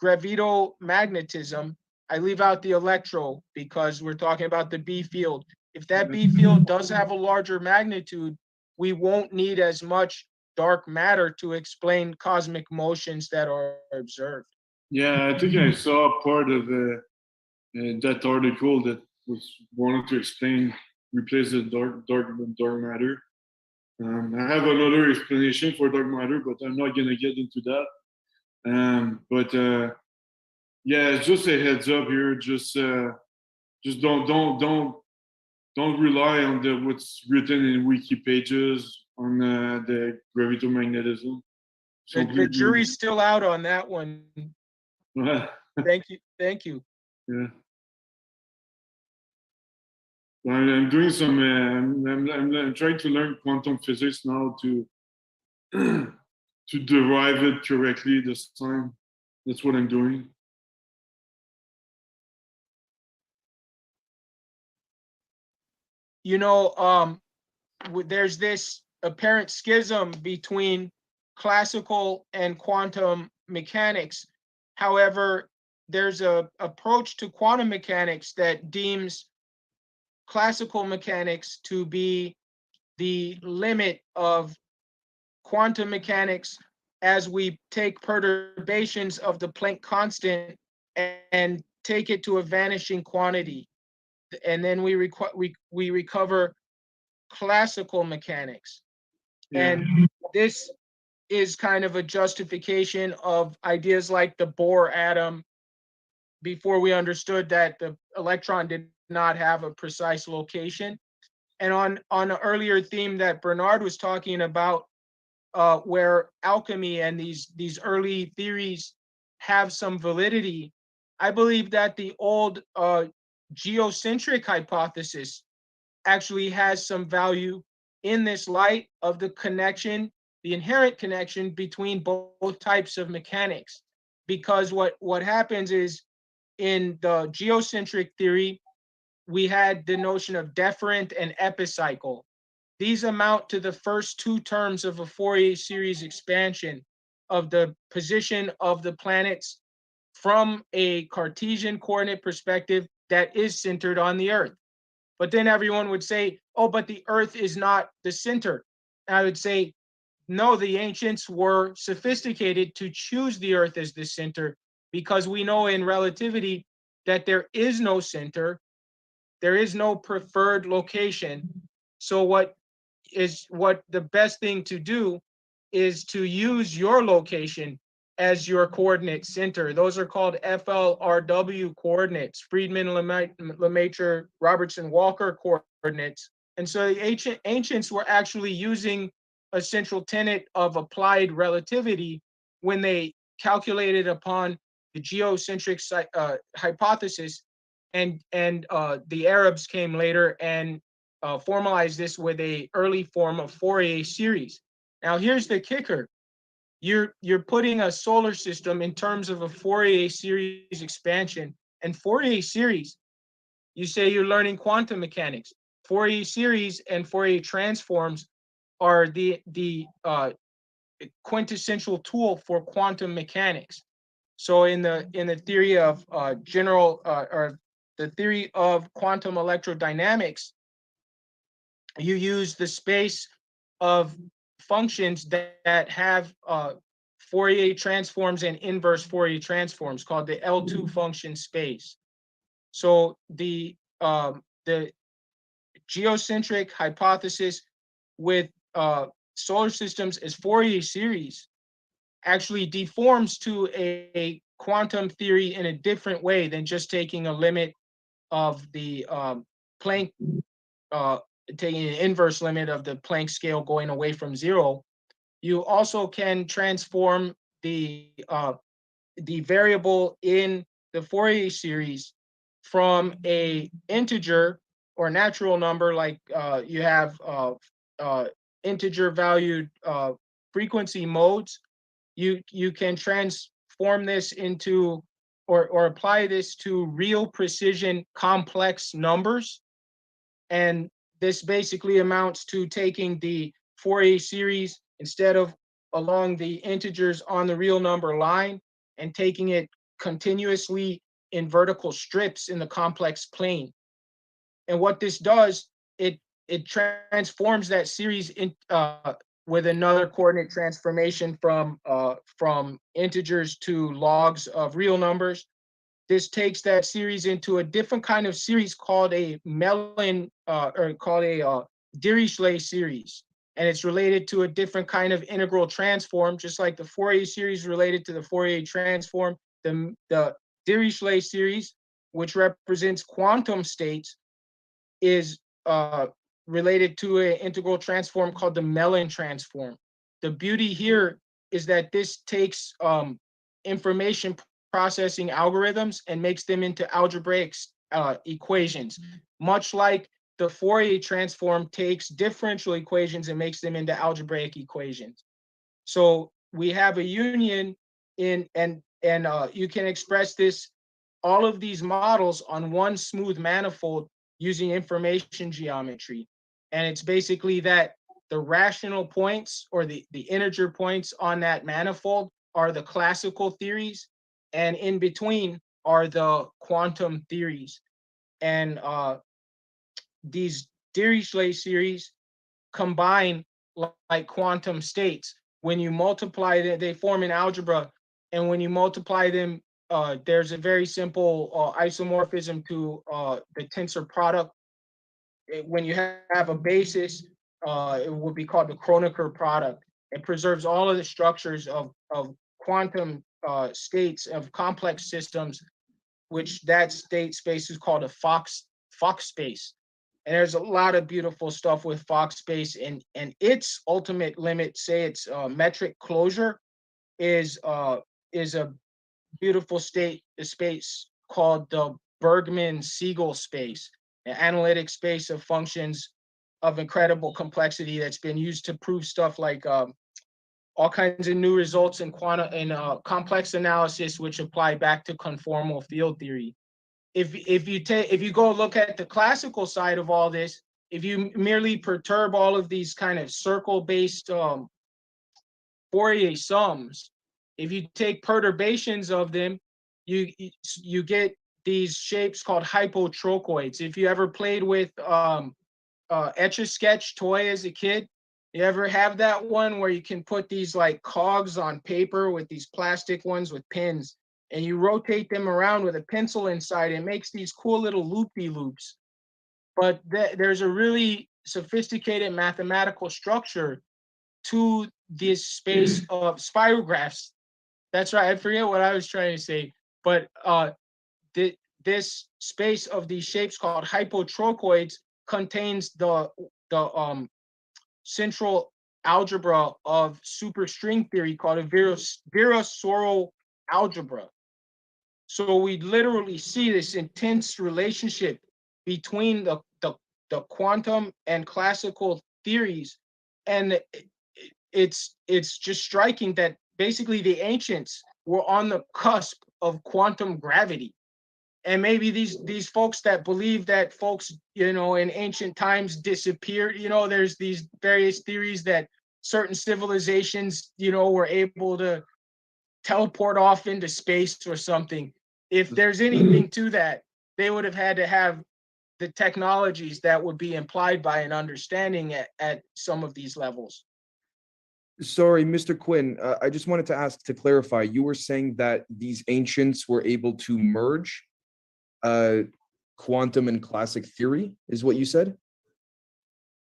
gravitomagnetism, I leave out the electro because we're talking about the B field. If that B field does have a larger magnitude, we won't need as much dark matter to explain cosmic motions that are observed. Yeah, I think I saw part of that article that was wanted to explain, replace the dark matter. I have another explanation for dark matter, but I'm not gonna get into that. Yeah, it's just a heads up here. Just don't don't rely on what's written in wiki pages on the gravitomagnetism. The jury's still out on that one. Thank you. Yeah. I'm doing some. I'm trying to learn quantum physics now to to derive it correctly this time. That's what I'm doing. You know, there's this apparent schism between classical and quantum mechanics. However, there's a approach to quantum mechanics that deems classical mechanics to be the limit of quantum mechanics as we take perturbations of the Planck constant and take it to a vanishing quantity. And then we recover classical mechanics. Yeah. And this is kind of a justification of ideas like the Bohr atom before we understood that the electron did not have a precise location. And on an earlier theme that Bernard was talking about, where alchemy and these early theories have some validity, I believe that the old geocentric hypothesis actually has some value in this light of the connection, the inherent connection between both types of mechanics. Because what happens is, in the geocentric theory, we had the notion of deferent and epicycle. These amount to the first two terms of a Fourier series expansion of the position of the planets from a Cartesian coordinate perspective that is centered on the Earth. But then everyone would say, oh, but the Earth is not the center. And I would say, no, the ancients were sophisticated to choose the Earth as the center, because we know in relativity that there is no center, there is no preferred location. So what the best thing to do is to use your location as your coordinate center. Those are called FLRW coordinates, Friedman, Lemaitre, Robertson, Walker coordinates. And so the ancients were actually using a central tenet of applied relativity when they calculated upon the geocentric hypothesis, and the Arabs came later and formalized this with a early form of Fourier series. Now here's the kicker. You're putting a solar system in terms of a Fourier series expansion, and Fourier series, you say you're learning quantum mechanics. Fourier series and Fourier transforms are the quintessential tool for quantum mechanics. So in the theory of the theory of quantum electrodynamics, you use the space of functions that have Fourier transforms and inverse Fourier transforms, called the L2 function space. So the geocentric hypothesis with solar systems as Fourier series actually deforms to a quantum theory in a different way than just taking a limit of the Planck, taking an inverse limit of the Planck scale going away from zero. You also can transform the variable in the Fourier series from a integer or natural number, like you have integer valued frequency modes. You can transform this into or apply this to real precision complex numbers. And this basically amounts to taking the Fourier series instead of along the integers on the real number line and taking it continuously in vertical strips in the complex plane. And what this does, it transforms that series in with another coordinate transformation from integers to logs of real numbers. This takes that series into a different kind of series called a Dirichlet series. And it's related to a different kind of integral transform, just like the Fourier series related to the Fourier transform. The Dirichlet series, which represents quantum states, is related to an integral transform called the Mellon transform. The beauty here is that this takes information processing algorithms and makes them into algebraic equations, much like the Fourier transform takes differential equations and makes them into algebraic equations. So we have a union in, and you can express this, all of these models on one smooth manifold using information geometry. And it's basically that the rational points or the integer points on that manifold are the classical theories, and in between are the quantum theories. And these Dirichlet series combine like quantum states. When you multiply them, they form an algebra, and when you multiply them, there's a very simple isomorphism to the tensor product. When you have a basis, it would be called the Kronecker product. It preserves all of the structures of quantum states of complex systems, which that state space is called a Fock space. And there's a lot of beautiful stuff with Fock space, and its ultimate limit, say its metric closure, is a beautiful space called the Bergman-Siegel space, an analytic space of functions of incredible complexity that's been used to prove stuff like all kinds of new results in quantum and complex analysis, which apply back to conformal field theory. If you go look at the classical side of all this, if you merely perturb all of these kind of circle-based Fourier sums, if you take perturbations of them, you get these shapes called hypotrochoids. If you ever played with Etch-a-Sketch toy as a kid, you ever have that one where you can put these like cogs on paper with these plastic ones with pins, and you rotate them around with a pencil inside, it makes these cool little loopy-loops. But there's a really sophisticated mathematical structure to this space of spirographs. That's right, I forget what I was trying to say, but this space of these shapes called hypotrochoids contains the central algebra of superstring theory called a Virasoro algebra. So we literally see this intense relationship between the quantum and classical theories, and it's just striking that basically the ancients were on the cusp of quantum gravity. And maybe these folks that believe that folks, in ancient times disappeared, there's these various theories that certain civilizations, were able to teleport off into space or something. If there's anything to that, they would have had to have the technologies that would be implied by an understanding at some of these levels. Sorry, Mr. Quinn, I just wanted to ask to clarify, you were saying that these ancients were able to merge quantum and classic theory, is what you said?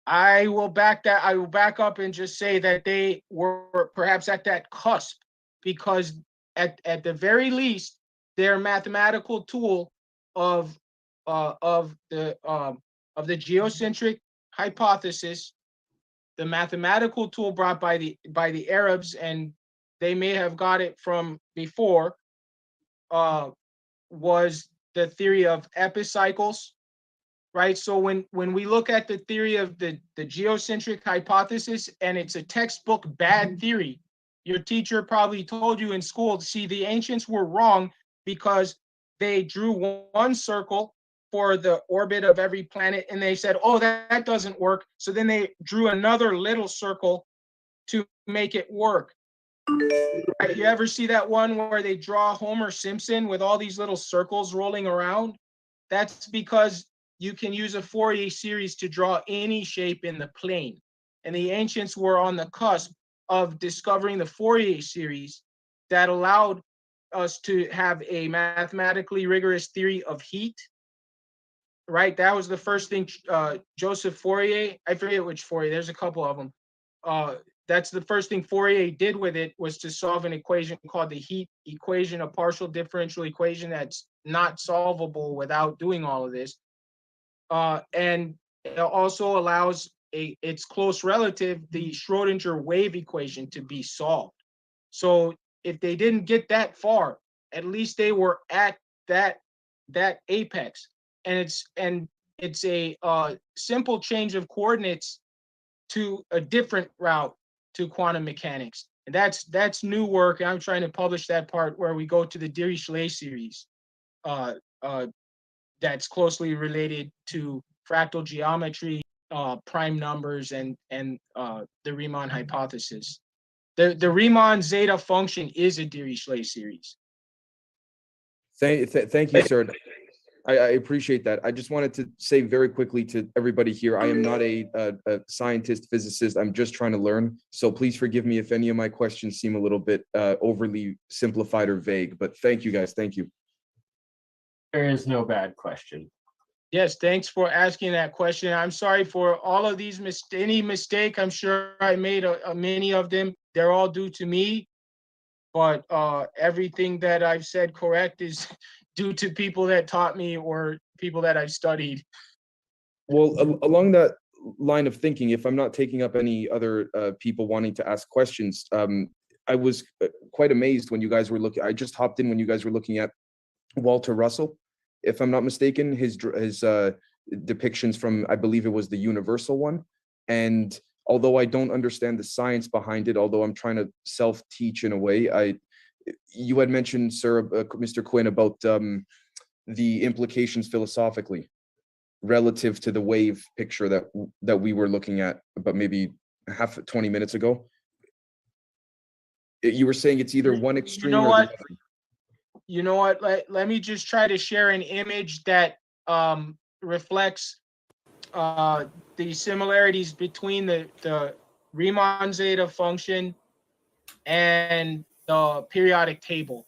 I will back up and just say that they were perhaps at that cusp, because at the very least, their mathematical tool of the geocentric hypothesis, the mathematical tool brought by the Arabs, and they may have got it from before, was the theory of epicycles, right? So when we look at the theory of the geocentric hypothesis, and it's a textbook bad theory, your teacher probably told you in school, see, the ancients were wrong because they drew one circle for the orbit of every planet, and they said, oh, that doesn't work. So then they drew another little circle to make it work. Right? You ever see that one where they draw Homer Simpson with all these little circles rolling around? That's because you can use a Fourier series to draw any shape in the plane. And the ancients were on the cusp of discovering the Fourier series that allowed us to have a mathematically rigorous theory of heat. Right, that was the first thing Joseph Fourier, I forget which Fourier, there's a couple of them. That's the first thing Fourier did with it, was to solve an equation called the heat equation, a partial differential equation that's not solvable without doing all of this. And it also allows its close relative, the Schrodinger wave equation, to be solved. So if they didn't get that far, at least they were at that apex, and it's a simple change of coordinates to a different route to quantum mechanics. And that's new work. I'm trying to publish that part where we go to the Dirichlet series that's closely related to fractal geometry, prime numbers, and the Riemann hypothesis. The Riemann zeta function is a Dirichlet series. Thank you, sir. I appreciate that. I just wanted to say very quickly to everybody here, I am not a scientist, physicist. I'm just trying to learn. So please forgive me if any of my questions seem a little bit overly simplified or vague, but thank you guys. Thank you. There is no bad question. Yes, thanks for asking that question. I'm sorry for all of these any mistake. I'm sure I made many of them. They're all due to me, but everything that I've said correct is due to people that taught me or people that I've studied. Well, along that line of thinking, if I'm not taking up any other people wanting to ask questions, I was quite amazed when you guys were looking. I just hopped in when you guys were looking at Walter Russell, if I'm not mistaken, his depictions from, I believe it was the Universal one. And although I don't understand the science behind it, although I'm trying to self-teach in a way, you had mentioned, sir, Mr. Quinn, about the implications philosophically relative to the wave picture that we were looking at about maybe 20 minutes ago. You were saying it's either one extreme or the other. You know what? Let me just try to share an image that reflects the similarities between the Riemann zeta function and the periodic table.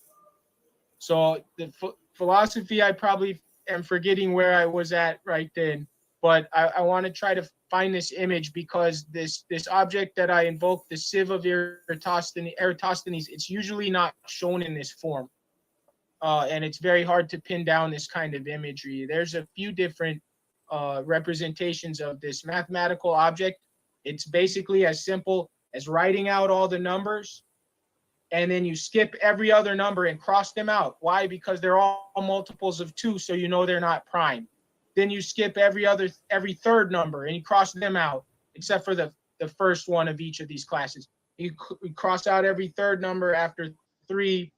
So the philosophy, I probably am forgetting where I was at right then, but I want to try to find this image because this object that I invoked, the sieve of Eratosthenes, it's usually not shown in this form. And it's very hard to pin down this kind of imagery. There's a few different representations of this mathematical object. It's basically as simple as writing out all the numbers, and then you skip every other number and cross them out. Why? Because they're all multiples of 2, so you know they're not prime. Then you skip every third number and you cross them out, except for the first one of each of these classes. You cross out every third number after 3,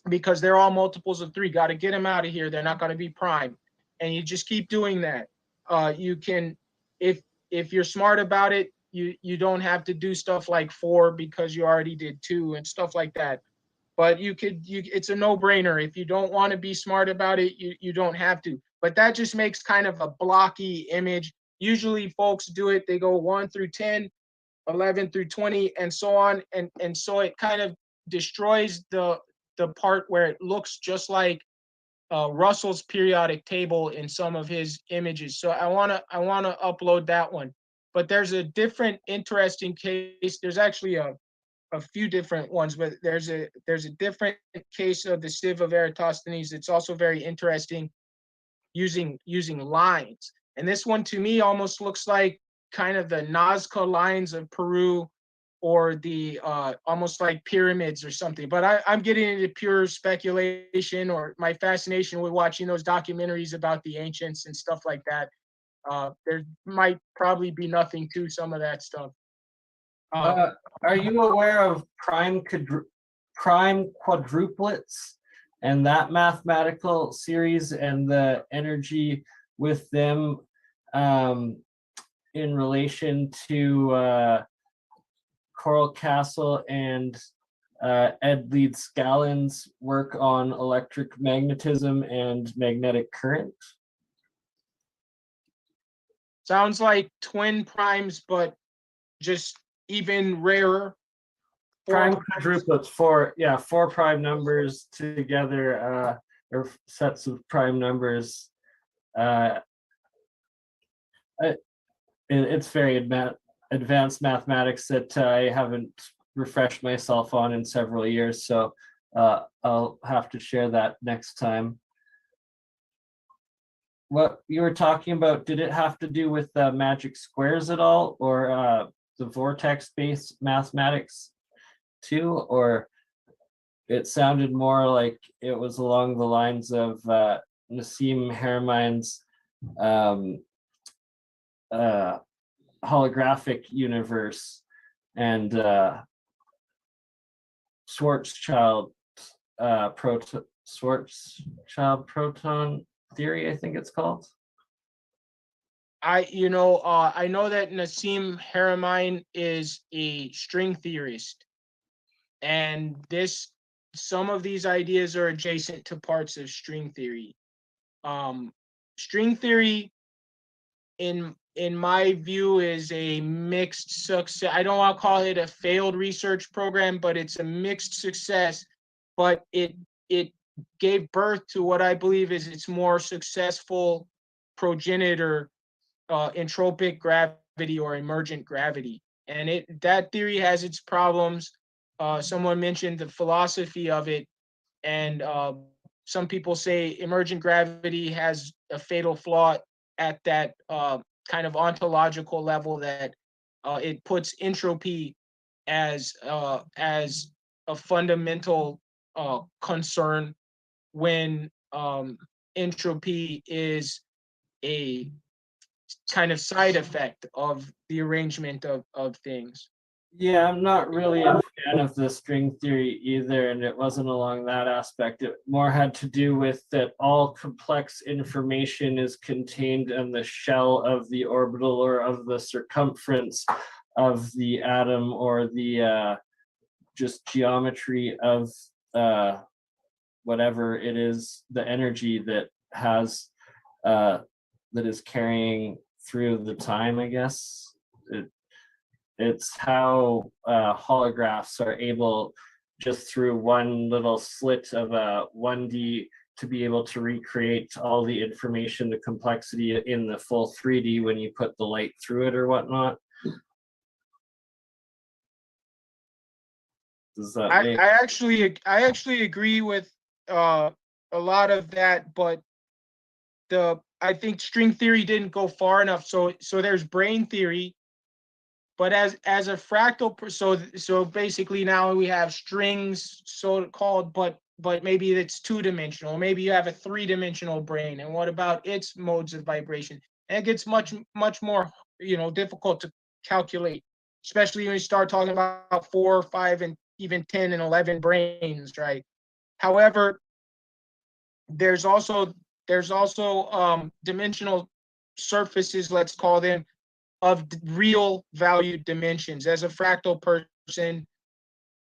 because they're all multiples of 3. Got to get them out of here. They're not going to be prime. And you just keep doing that. You can, if you're smart about it, you don't have to do stuff like 4 because you already did 2 and stuff like that. But it's a no-brainer. If you don't want to be smart about it, you don't have to. But that just makes kind of a blocky image. Usually folks do it. They go 1 through 10, 11 through 20, and so on. And so it kind of destroys the part where it looks just like Russell's periodic table in some of his images. So I wanna upload that one. But there's a different interesting case. There's actually a few different ones, but there's a different case of the sieve of Eratosthenes. It's also very interesting using lines. And this one to me almost looks like kind of the Nazca lines of Peru, or the almost like pyramids or something. But I'm getting into pure speculation, or my fascination with watching those documentaries about the ancients and stuff like that. There might probably be nothing to some of that stuff. Are you aware of prime quadruplets and that mathematical series and the energy with them in relation to Coral Castle and Ed Leeds-Gallen's work on electromagnetism and magnetic current? Sounds like twin primes, but just even rarer. Prime quadruplets, 4 prime numbers together, or sets of prime numbers. It's very advanced mathematics that I haven't refreshed myself on in several years, so I'll have to share that next time. what you were talking about, did it have to do with magic squares at all, or the vortex-based mathematics too? Or it sounded more like it was along the lines of Nassim Haramein's holographic universe and Schwarzschild proton theory, I think it's called. I know that Nassim Haramein is a string theorist, and some of these ideas are adjacent to parts of string theory. String theory, in my view, is a mixed success. I don't want to call it a failed research program, but it's a mixed success. But it gave birth to what I believe is its more successful progenitor, entropic gravity or emergent gravity. And that theory has its problems. Someone mentioned the philosophy of it, and some people say emergent gravity has a fatal flaw at that kind of ontological level, that it puts entropy as a fundamental concern, when entropy is a kind of side effect of the arrangement of things. Yeah, I'm not really a fan of the string theory either, and it wasn't along that aspect. It more had to do with that all complex information is contained in the shell of the orbital or of the circumference of the atom, or the just geometry of whatever it is, the energy that has that is carrying through the time, I guess. It's how holographs are able, just through one little slit of a 1D, to be able to recreate all the information, the complexity in the full 3D when you put the light through it or whatnot. Does that make... I actually agree with a lot of that, but I think string theory didn't go far enough. So there's brane theory, but as a fractal, so basically now we have strings, so called, but maybe it's two-dimensional. Maybe you have a three-dimensional brane, and what about its modes of vibration? And it gets much more difficult to calculate, especially when you start talking about 4, 5, and even 10 and 11 branes, right? However, there's also dimensional surfaces, let's call them, of real valued dimensions. As a fractal person,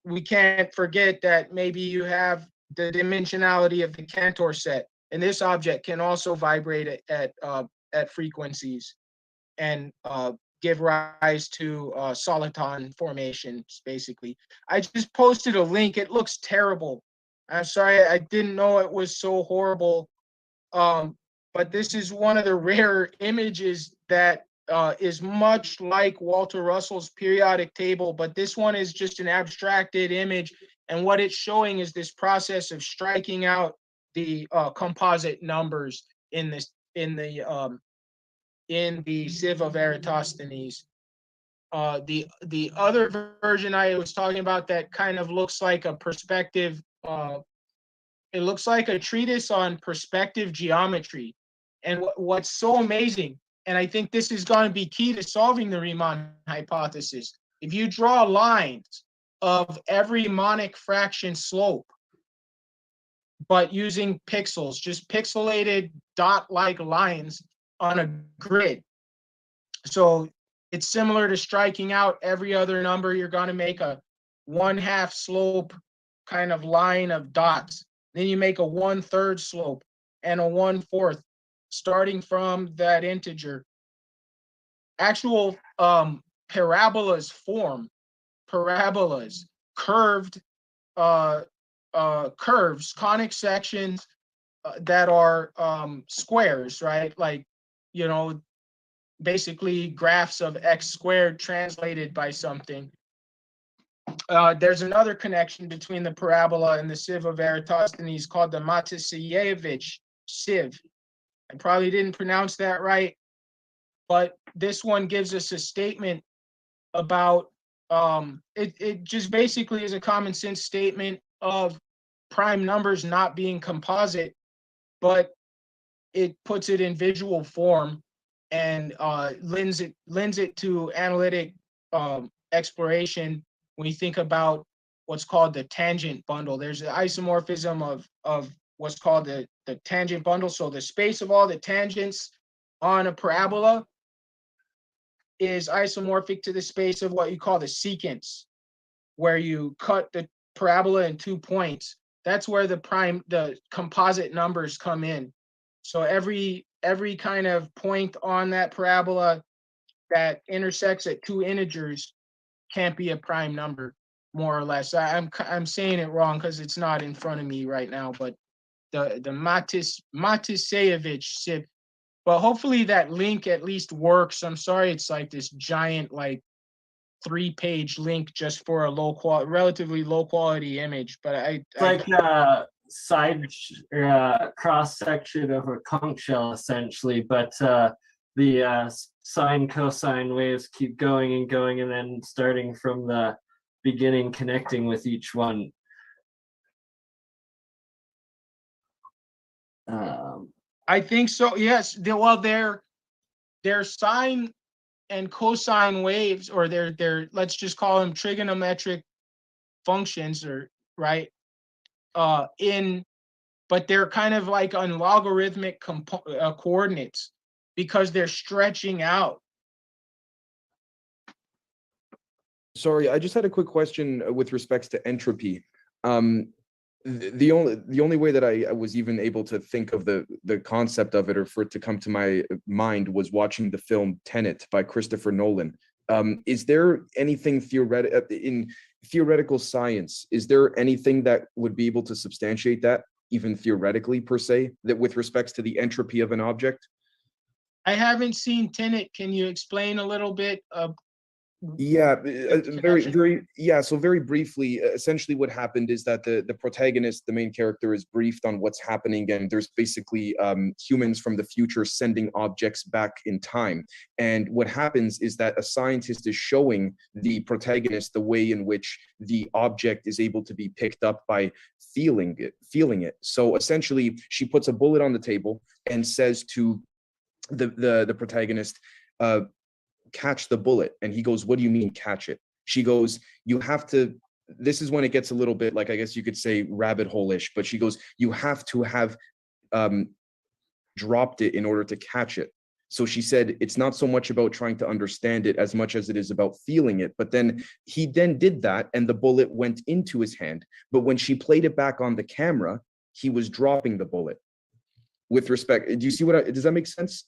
we can't forget that maybe you have the dimensionality of the Cantor set, and this object can also vibrate at frequencies and give rise to soliton formations, basically. I just posted a link. It looks terrible. I'm sorry, I didn't know it was so horrible. But this is one of the rare images that is much like Walter Russell's periodic table, but this one is just an abstracted image. And what it's showing is this process of striking out the composite numbers in the sieve of Eratosthenes. The other version I was talking about that kind of looks like a perspective, it looks like a treatise on perspective geometry. And what's so amazing, and I think this is going to be key to solving the Riemann hypothesis, if you draw lines of every monic fraction slope, but using pixels, just pixelated dot-like lines on a grid. So it's similar to striking out every other number. You're going to make a 1/2 slope kind of line of dots. Then you make a 1/3 slope and a 1/4, starting from that integer. Actual parabolas form, parabolas, curved curves, conic sections that are squares, right? Like, basically graphs of x squared translated by something. There's another connection between the parabola and the sieve of Eratosthenes called the Matiseyevich sieve. I probably didn't pronounce that right, but this one gives us a statement about, it just basically is a common sense statement of prime numbers not being composite, but it puts it in visual form and lends it to analytic exploration when you think about what's called the tangent bundle. There's an isomorphism of what's called the tangent bundle. So the space of all the tangents on a parabola is isomorphic to the space of what you call the secants, where you cut the parabola in 2 points. That's where the composite numbers come in. So every kind of point on that parabola that intersects at 2 integers can't be a prime number, more or less. I'm saying it wrong because it's not in front of me right now, but the Matiseyevich SIP. But hopefully that link at least works. I'm sorry it's like this giant like 3-page link just for a relatively low quality image. But It's like a cross section of a conch shell essentially, but the sine cosine waves keep going and going, and then starting from the beginning, connecting with each one. I think so. Yes. They're sine and cosine waves, or they're let's just call them trigonometric functions, or right. But they're kind of like on logarithmic coordinates because they're stretching out. Sorry, I just had a quick question with respects to entropy. The only way that I was even able to think of the concept of it, or for it to come to my mind, was watching the film Tenet by Christopher Nolan. Is there anything in theoretical science? Is there anything that would be able to substantiate that, even theoretically per se, that with respects to the entropy of an object? I haven't seen Tenet. Can you explain a little bit? Yeah, so very briefly, essentially what happened is that the protagonist, the main character, is briefed on what's happening, and there's basically humans from the future sending objects back in time. And what happens is that a scientist is showing the protagonist the way in which the object is able to be picked up by feeling it. So essentially, she puts a bullet on the table and says to the protagonist, catch the bullet. And he goes, what do you mean catch it? She goes, you have to, this is when it gets a little bit like, I guess you could say rabbit hole-ish, but she goes, you have to have dropped it in order to catch it. So she said, it's not so much about trying to understand it as much as it is about feeling it. But then he did that, and the bullet went into his hand. But when she played it back on the camera, he was dropping the bullet. With respect, do you see does that make sense?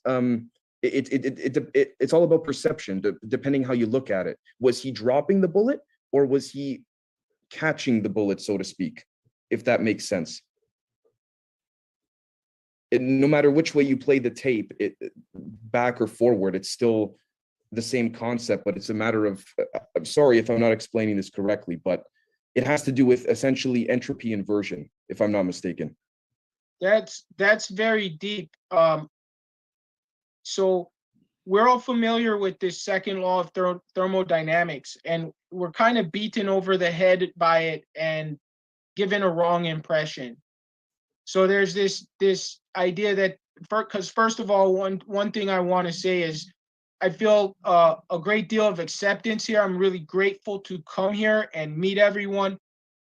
It's all about perception, depending how you look at it. Was he dropping the bullet, or was he catching the bullet, so to speak, if that makes sense? No matter which way you play the tape, back or forward, it's still the same concept, but it's a matter of, I'm sorry if I'm not explaining this correctly, but it has to do with essentially entropy inversion, if I'm not mistaken. That's very deep. So we're all familiar with this second law of thermodynamics, and we're kind of beaten over the head by it and given a wrong impression. So there's this idea that, because first of all, one thing I want to say is I feel a great deal of acceptance here. I'm really grateful to come here and meet everyone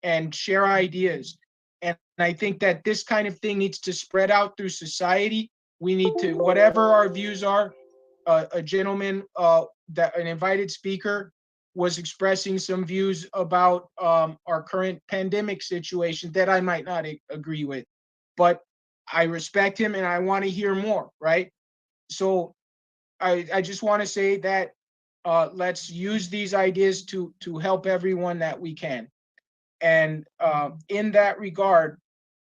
and share ideas. And I think that this kind of thing needs to spread out through society. We need to, whatever our views are, a gentleman, an invited speaker, was expressing some views about our current pandemic situation that I might not agree with, but I respect him and I want to hear more, right? So I just want to say that let's use these ideas to help everyone that we can. And in that regard,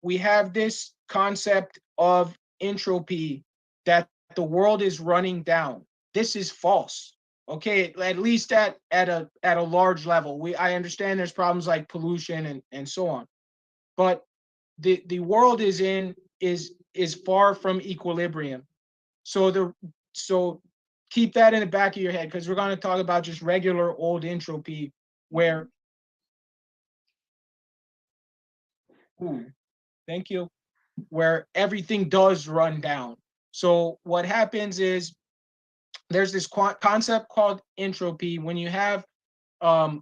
we have this concept of entropy, that the world is running down. This is false. Okay, at least at a large level. I understand there's problems like pollution and so on, but the world is is far from equilibrium. So keep that in the back of your head, because we're going to talk about just regular old entropy where, thank you, where everything does run down. So what happens is there's this concept called entropy. When you have now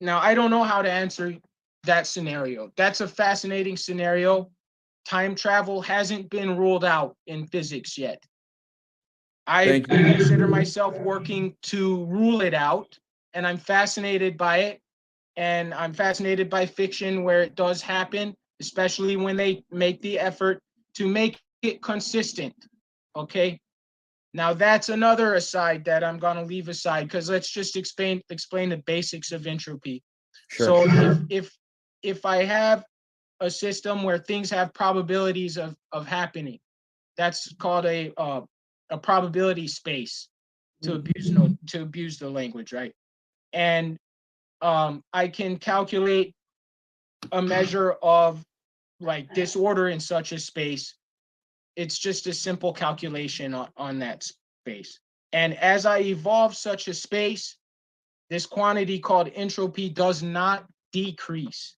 I don't know how to answer that scenario. That's a fascinating scenario. Time travel hasn't been ruled out in physics yet. I consider myself working to rule it out, and I'm fascinated by it. And I'm fascinated by fiction where it does happen, especially when they make the effort to make it consistent. Okay. Now that's another aside that I'm going to leave aside, because let's just explain the basics of entropy. Sure. So if I have a system where things have probabilities of happening, that's called a probability space, to abuse the language, right? And I can calculate a measure of like disorder in such a space. It's just a simple calculation on that space. And as I evolve such a space, this quantity called entropy does not decrease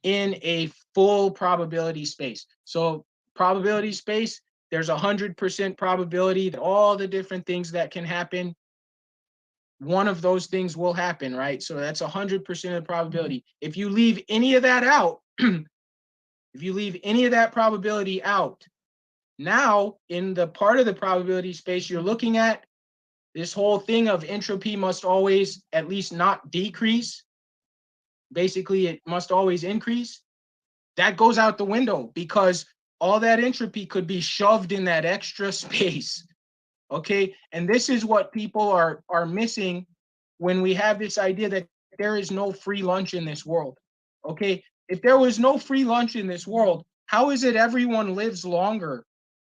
in a full probability space. So probability space, there's 100% probability that all the different things that can happen, one of those things will happen, right? So that's 100% of the probability. If you leave any of that out, if you leave any of that probability out, now in the part of the probability space you're looking at, this whole thing of entropy must always at least not decrease. Basically, it must always increase. That goes out the window, because all that entropy could be shoved in that extra space. Okay, and this is what people are missing when we have this idea that there is no free lunch in this world. Okay, if there was no free lunch in this world, how is it everyone lives longer,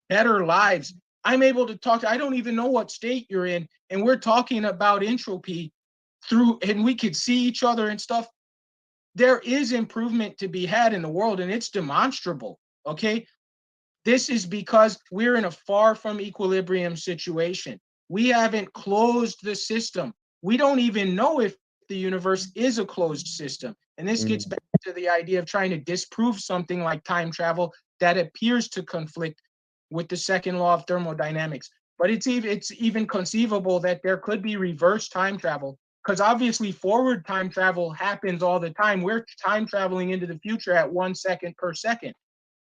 better lives? I'm able to talk to, I don't even know what state you're in, and we're talking about entropy and we could see each other and stuff. There is improvement to be had in the world, and it's demonstrable. Okay, this is because we're in a far from equilibrium situation. We haven't closed the system. We don't even know if the universe is a closed system. And this gets back to the idea of trying to disprove something like time travel that appears to conflict with the second law of thermodynamics. But it's even conceivable that there could be reverse time travel, because obviously forward time travel happens all the time. We're time traveling into the future at 1 second per second.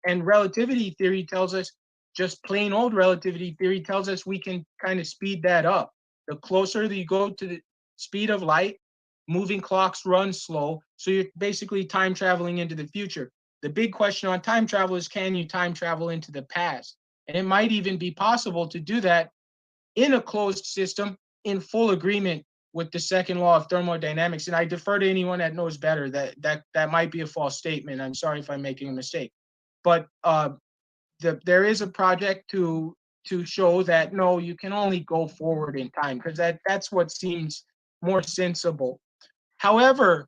And relativity theory tells us, just plain old relativity theory tells us, we can kind of speed that up. The closer that you go to the speed of light, moving clocks run slow. So you're basically time traveling into the future. The big question on time travel is, can you time travel into the past? And it might even be possible to do that in a closed system in full agreement with the second law of thermodynamics. And I defer to anyone that knows better. That might be a false statement. I'm sorry if I'm making a mistake. But there is a project to show that no, you can only go forward in time, because that's what seems more sensible. However,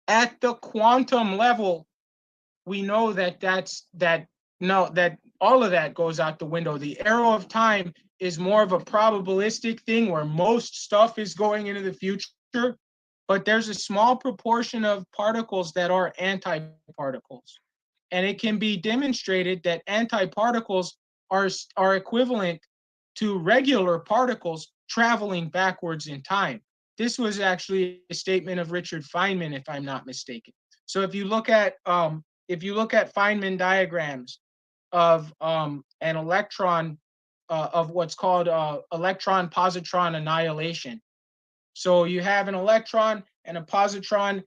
at the quantum level, we know that all of that goes out the window. The arrow of time is more of a probabilistic thing where most stuff is going into the future, but there's a small proportion of particles that are antiparticles. And it can be demonstrated that antiparticles are equivalent to regular particles traveling backwards in time. This was actually a statement of Richard Feynman, if I'm not mistaken. So if you look at Feynman diagrams of an electron, of what's called electron-positron annihilation. So you have an electron and a positron,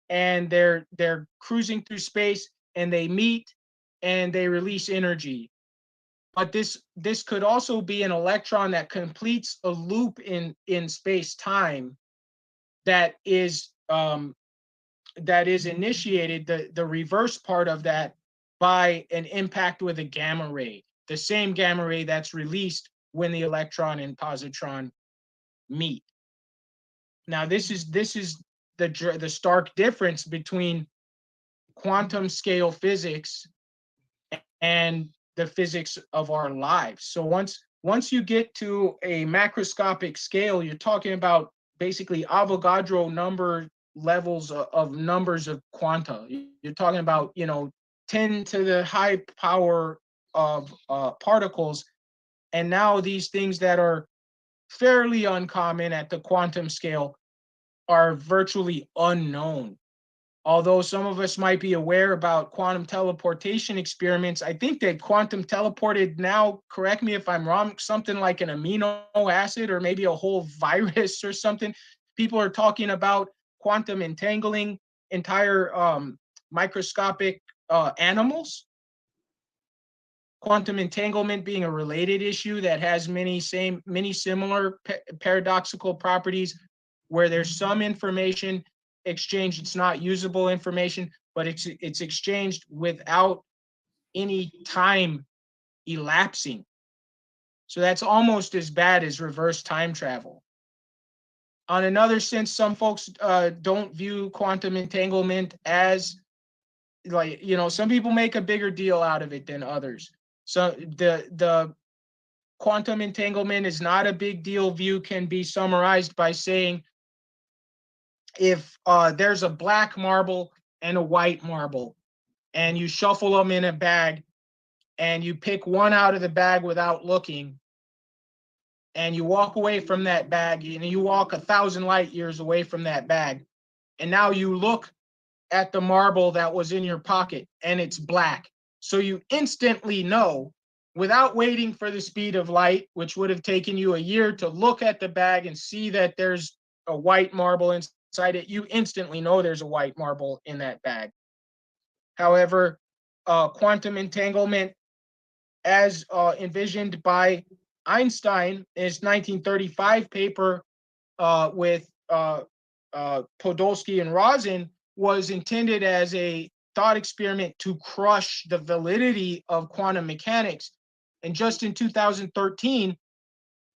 and they're cruising through space, and they meet and they release energy. But this could also be an electron that completes a loop in space-time that is initiated, the reverse part of that, by an impact with a gamma ray, the same gamma ray that's released when the electron and positron meet. Now this is the stark difference between quantum scale physics and the physics of our lives. So once you get to a macroscopic scale, you're talking about basically Avogadro number levels of numbers of quanta. You're talking about, 10 to the high power of particles. And now these things that are fairly uncommon at the quantum scale are virtually unknown. Although some of us might be aware about quantum teleportation experiments, I think that quantum teleported now, correct me if I'm wrong, something like an amino acid or maybe a whole virus or something. People are talking about quantum entangling entire microscopic animals. Quantum entanglement being a related issue that has many similar paradoxical properties, where there's some information exchange, it's not usable information, but it's exchanged without any time elapsing. So that's almost as bad as reverse time travel. On another sense, some folks don't view quantum entanglement as some people make a bigger deal out of it than others. So the quantum entanglement is not a big deal view can be summarized by saying, if there's a black marble and a white marble, and you shuffle them in a bag, and you pick one out of the bag without looking, and you walk away from that bag, and you walk 1,000 light years away from that bag, and now you look at the marble that was in your pocket, and it's black. So you instantly know, without waiting for the speed of light, which would have taken you a year to look at the bag and see that there's a white marble inside it, you instantly know there's a white marble in that bag. However, quantum entanglement, as envisioned by Einstein in his 1935 paper with Podolsky and Rosen, was intended as a thought experiment to crush the validity of quantum mechanics. And just in 2013,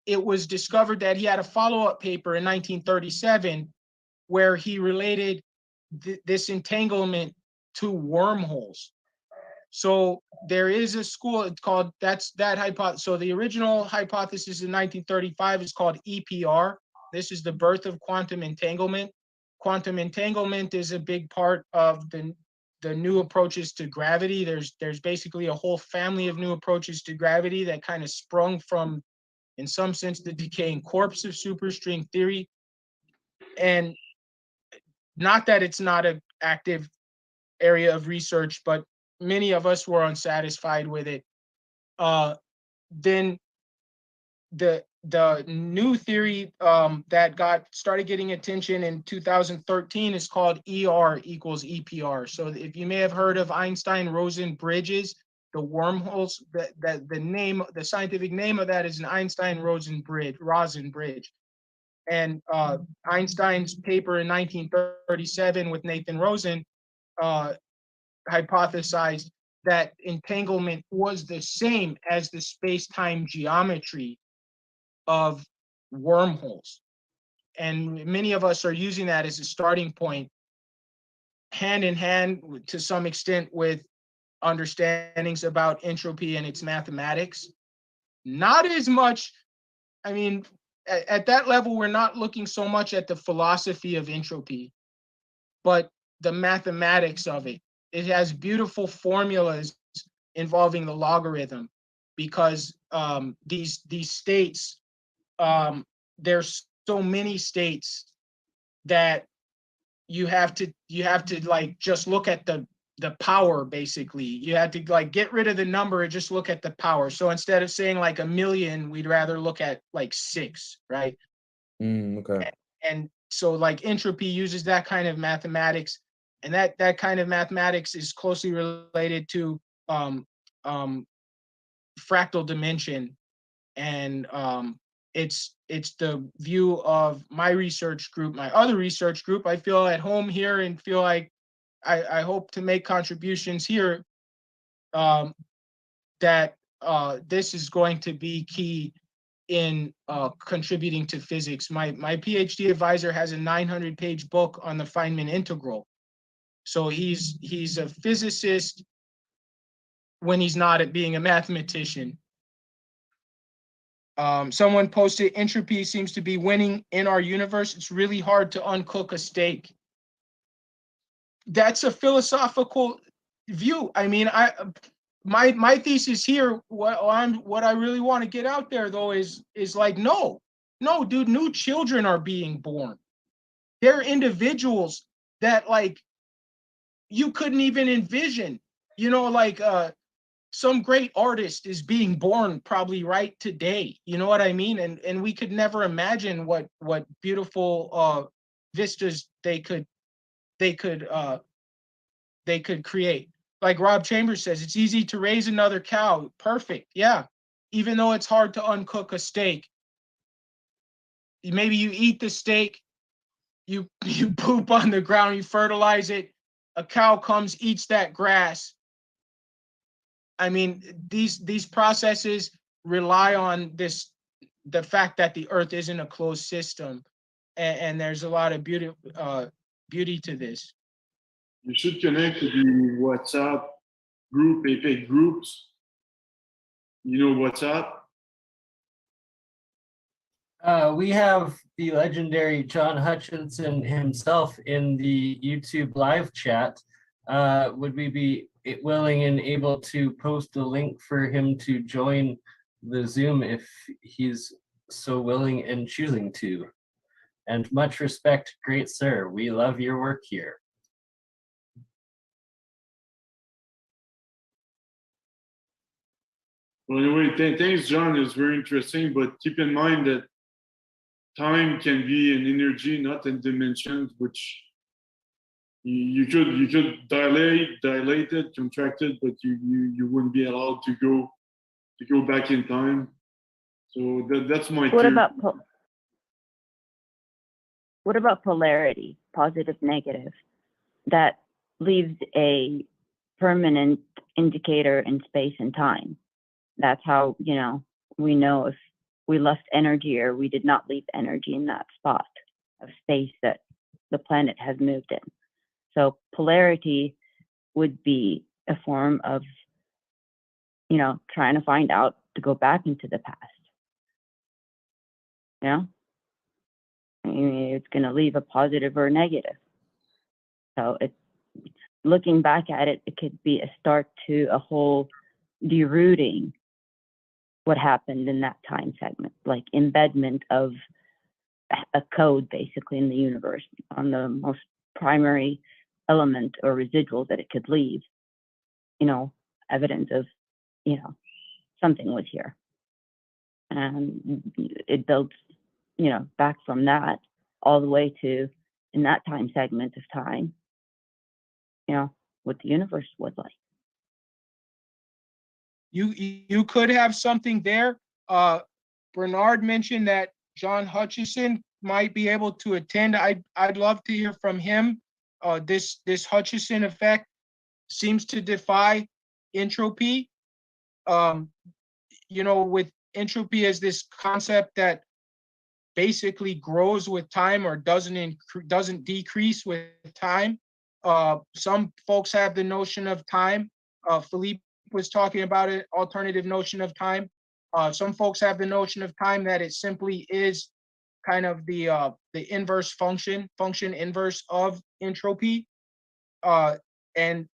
it was discovered that he had a follow-up paper in 1937 where he related this entanglement to wormholes. So there is a school, it's called, that hypothesis. So the original hypothesis in 1935 is called EPR. This is the birth of quantum entanglement. Quantum entanglement is a big part of the new approaches to gravity. There's basically a whole family of new approaches to gravity that kind of sprung from, in some sense, the decaying corpse of superstring theory. And not that it's not an active area of research, but many of us were unsatisfied with it. Then the new theory that started getting attention in 2013 is called ER equals EPR. So if you may have heard of Einstein-Rosen bridges, the wormholes, the scientific name of that is an Einstein-Rosen bridge. And Einstein's paper in 1937 with Nathan Rosen hypothesized that entanglement was the same as the space-time geometry of wormholes. And many of us are using that as a starting point, hand in hand to some extent with understandings about entropy and its mathematics. Not as much, I mean, at that level, we're not looking so much at the philosophy of entropy, but the mathematics of it. It has beautiful formulas involving the logarithm, because these states, there's so many states that you have to like just look at the power. Basically, you have to like get rid of the number and just look at the power. So instead of saying like 1,000,000, we'd rather look at like 6, right? Okay. And so like entropy uses that kind of mathematics, and that kind of mathematics is closely related to fractal dimension. And it's the view of my research group, my other research group. I feel at home here and feel like I hope to make contributions here, that this is going to be key in contributing to physics. My PhD advisor has a 900-page book on the Feynman integral. So he's a physicist when he's not at being a mathematician. Someone posted, entropy seems to be winning in our universe. It's really hard to uncook a steak. That's a philosophical view. I mean, my thesis here, what I really want to get out there though is like, no, dude, new children are being born. They're individuals that like you couldn't even envision, you know, like some great artist is being born probably right today. You know what I mean? And we could never imagine what beautiful vistas they could create. Like Rob Chambers says, it's easy to raise another cow. Perfect. Yeah. Even though it's hard to uncook a steak. Maybe you eat the steak, you poop on the ground, you fertilize it, a cow comes, eats that grass. I mean, these processes rely on the fact that the earth isn't a closed system. And there's a lot of beauty to this. You should connect to the WhatsApp group, APEC groups. You know WhatsApp? We have the legendary John Hutchison himself in the YouTube live chat. Would we be willing and able to post a link for him to join the Zoom if he's so willing and choosing to? And much respect, great sir. We love your work here. Well, anyway, thanks, John. It's very interesting, but keep in mind that time can be an energy, not in dimensions, which you could dilate it, contract it, but you wouldn't be allowed to go back in time. So that's my What theory. What about polarity, positive, negative, that leaves a permanent indicator in space and time? That's how, you know, we know if we left energy or we did not leave energy in that spot of space that the planet has moved in. So polarity would be a form of, you know, trying to find out to go back into the past. You know? I mean, it's going to leave a positive or a negative. So it's looking back at it, it could be a start to a whole derooting what happened in that time segment, like embedment of a code basically in the universe on the most primary element or residual that it could leave, you know, evidence of, you know, something was here. And it builds, you know, back from that all the way to, in that time segment of time, you know, what the universe was like. You could have something there. Bernard mentioned that John Hutchison might be able to attend. I'd love to hear from him. This Hutchison effect seems to defy entropy. You know, with entropy as this concept that basically grows with time or doesn't decrease with time. Some folks have the notion of time. Philippe was talking about an alternative notion of time. Some folks have the notion of time that it simply is kind of the inverse function inverse of entropy. And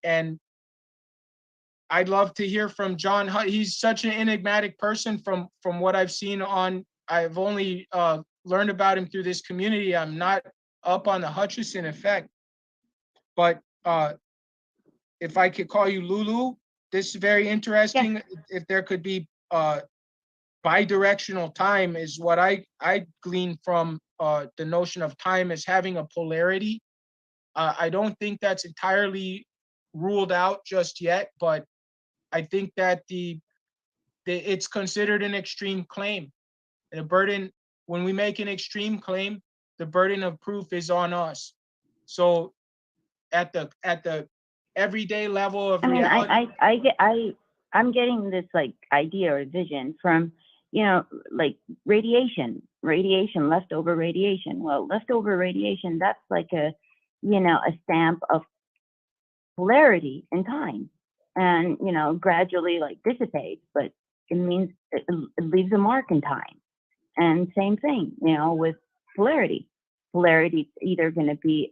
I'd love to hear from John. He's such an enigmatic person from what I've seen on. I've only learned about him through this community. I'm not up on the Hutchison effect, but if I could call you Lulu, this is very interesting. Yeah. If there could be bidirectional time is what I glean from the notion of time as having a polarity. I don't think that's entirely ruled out just yet, but I think that it's considered an extreme claim. And a burden, when we make an extreme claim, the burden of proof is on us. So at the everyday level of reality. I'm getting this like idea or vision from, you know, like radiation, leftover radiation. Well, leftover radiation, that's like a, you know, a stamp of polarity in time. and gradually like dissipates, but it means it leaves a mark in time. And same thing, with polarity. Polarity is either going to be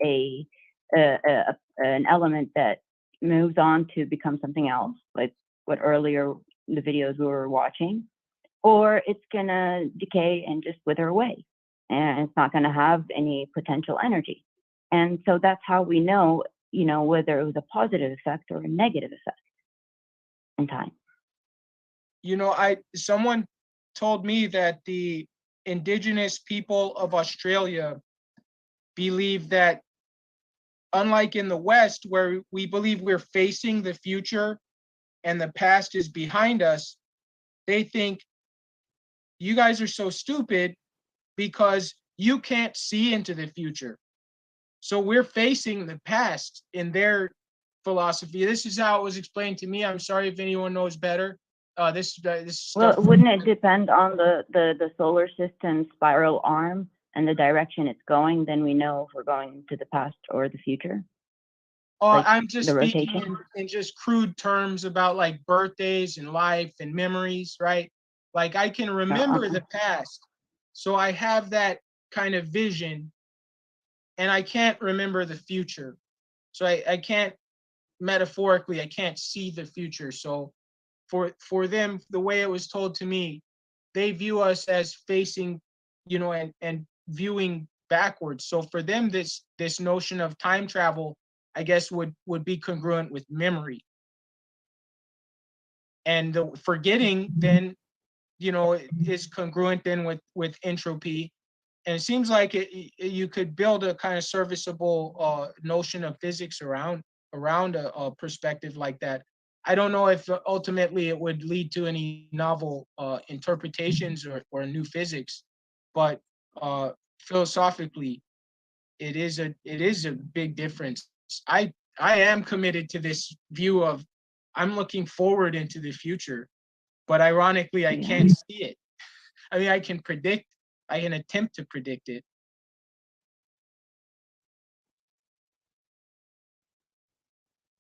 an element that moves on to become something else, like what earlier the videos we were watching, or it's going to decay and just wither away, and it's not going to have any potential energy. And so that's how we know, whether it was a positive effect or a negative effect in time. Someone told me that the indigenous people of Australia believe that, unlike in the West, where we believe we're facing the future and the past is behind us, they think you guys are so stupid because you can't see into the future. So we're facing the past in their philosophy. This is how it was explained to me. I'm sorry if anyone knows better. This Well, stuff. wouldn't it depend on the solar system spiral arm and the direction it's going? Then we know if we're going to the past or the future. Like I'm just the speaking rotation? in just crude terms about like birthdays and life and memories, right? Like I can remember the past, so I have that kind of vision, and I can't remember the future. So I can't, metaphorically, I can't see the future. So for them, the way it was told to me, they view us as facing, and viewing backwards. So for them, this notion of time travel, I guess, would be congruent with memory. And the forgetting then, is congruent then with entropy. And it seems like you could build a kind of serviceable notion of physics around a perspective like that. I don't know if ultimately it would lead to any novel interpretations or new physics, but philosophically, it is a big difference. I am committed to this view of I'm looking forward into the future, but ironically, I can't see it. I mean, I can attempt to predict it.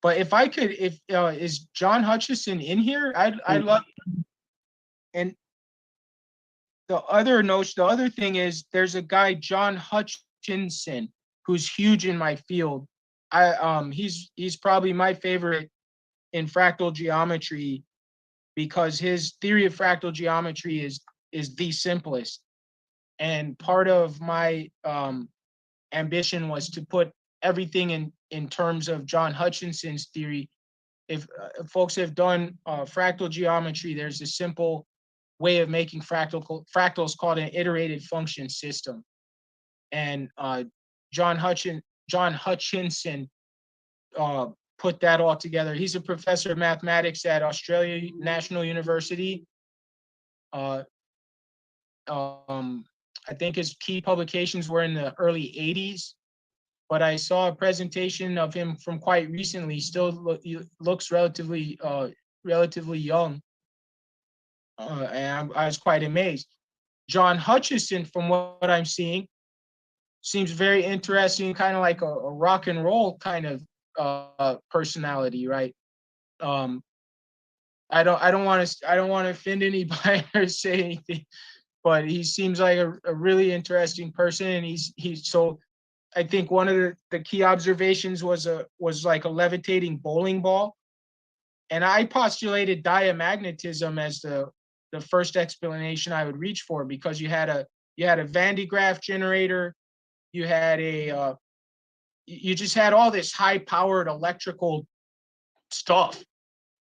But if I could, is John Hutchison in here? I'd love. And the other thing is, there's a guy, John Hutchinson, who's huge in my field. He's probably my favorite in fractal geometry, because his theory of fractal geometry is the simplest. And part of my ambition was to put everything in terms of John Hutchinson's theory. If folks have done fractal geometry, there's a simple way of making fractals called an iterated function system. And John Hutchinson put that all together. He's a professor of mathematics at Australia National University. I think his key publications were in the early 80s, but I saw a presentation of him from quite recently. He still looks relatively young, and I was quite amazed. John Hutchison, from what I'm seeing, seems very interesting, kind of like a rock and roll kind of personality, right? I don't want to offend anybody or say anything, but he seems like a really interesting person, and he's so. I think one of the key observations was like a levitating bowling ball, and I postulated diamagnetism as the first explanation I would reach for, because you had a Van de Graaff generator, you had you just had all this high powered electrical stuff.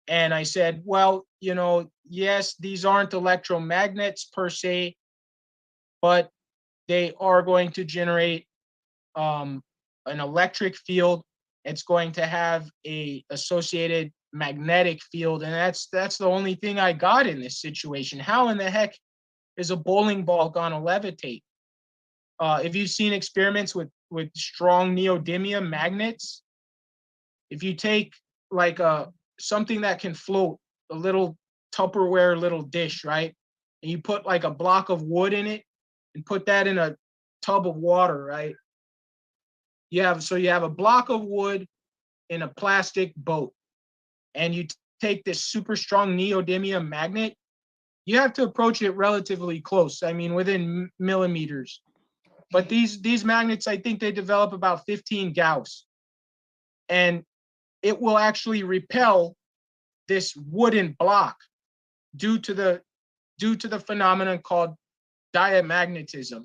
And I said, well, yes, these aren't electromagnets per se, but they are going to generate an electric field. It's going to have a associated magnetic field, and that's the only thing I got in this situation. How in the heck is a bowling ball gonna levitate? If you've seen experiments with strong neodymium magnets, if you take like something that can float, a little Tupperware little dish, right? And you put like a block of wood in it and put that in a tub of water, right? You have a block of wood in a plastic boat, and you take this super strong neodymium magnet, you have to approach it relatively close. I mean, within millimeters. But these magnets, I think they develop about 15 Gauss, and it will actually repel this wooden block due to the phenomenon called diamagnetism.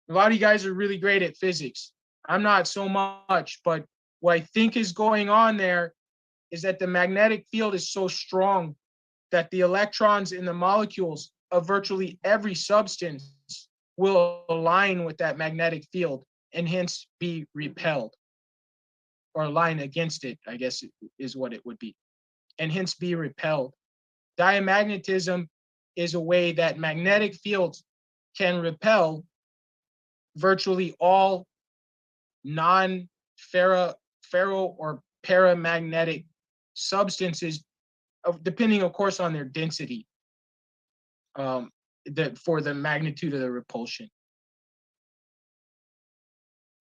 A lot of you guys are really great at physics. I'm not so much, but what I think is going on there is that the magnetic field is so strong that the electrons in the molecules of virtually every substance will align with that magnetic field and hence be repelled, or align against it, I guess is what it would be, and hence be repelled. Diamagnetism is a way that magnetic fields can repel virtually all non-ferro or paramagnetic substances, depending, of course, on their density, for the magnitude of the repulsion.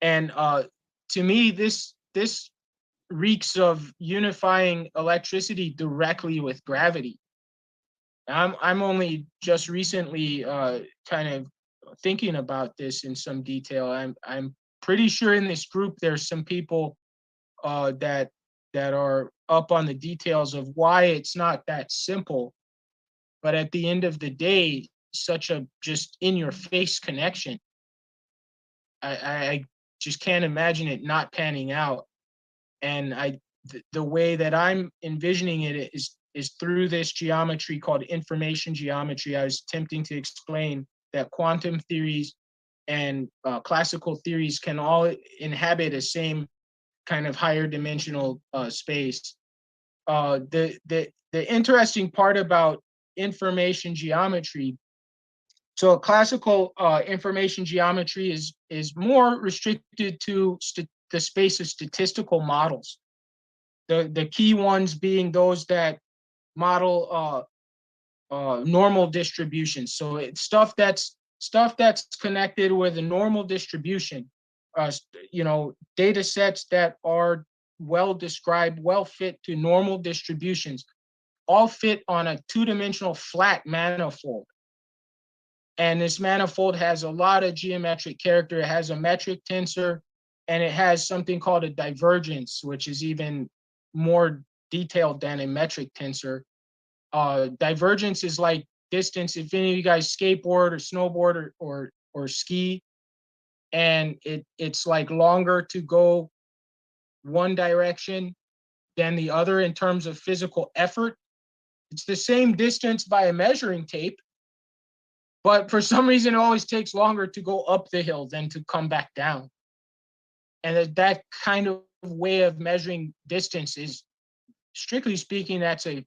And to me, this reeks of unifying electricity directly with gravity. I'm only just recently kind of thinking about this in some detail. I'm pretty sure in this group there's some people that are up on the details of why it's not that simple. But at the end of the day, such a just in your face connection. I just can't imagine it not panning out. And the way that I'm envisioning it is through this geometry called information geometry. I was attempting to explain that quantum theories and classical theories can all inhabit a same kind of higher dimensional space. The interesting part about information geometry, so classical information geometry is more restricted to the space of statistical models. The key ones being those that model normal distributions. So it's stuff that's connected with a normal distribution. Data sets that are well described, well fit to normal distributions, all fit on a two-dimensional flat manifold. And this manifold has a lot of geometric character. It has a metric tensor, and it has something called a divergence, which is even more detailed than a metric tensor. Divergence is like distance. If any of you guys skateboard or snowboard or ski, and it's like longer to go one direction than the other in terms of physical effort. It's the same distance by a measuring tape, but for some reason it always takes longer to go up the hill than to come back down. And that kind of way of measuring distance is, strictly speaking, that's a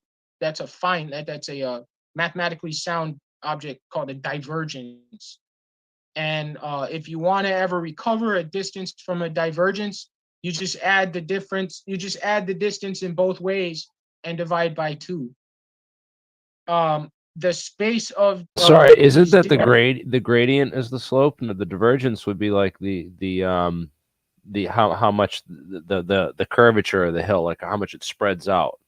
mathematically sound object called a divergence. And if you want to ever recover a distance from a divergence, you just add the difference. You just add the distance in both ways and divide by 2. The space of Sorry, isn't that the gradient is the slope, and the divergence would be like the how much the curvature of the hill, like how much it spreads out.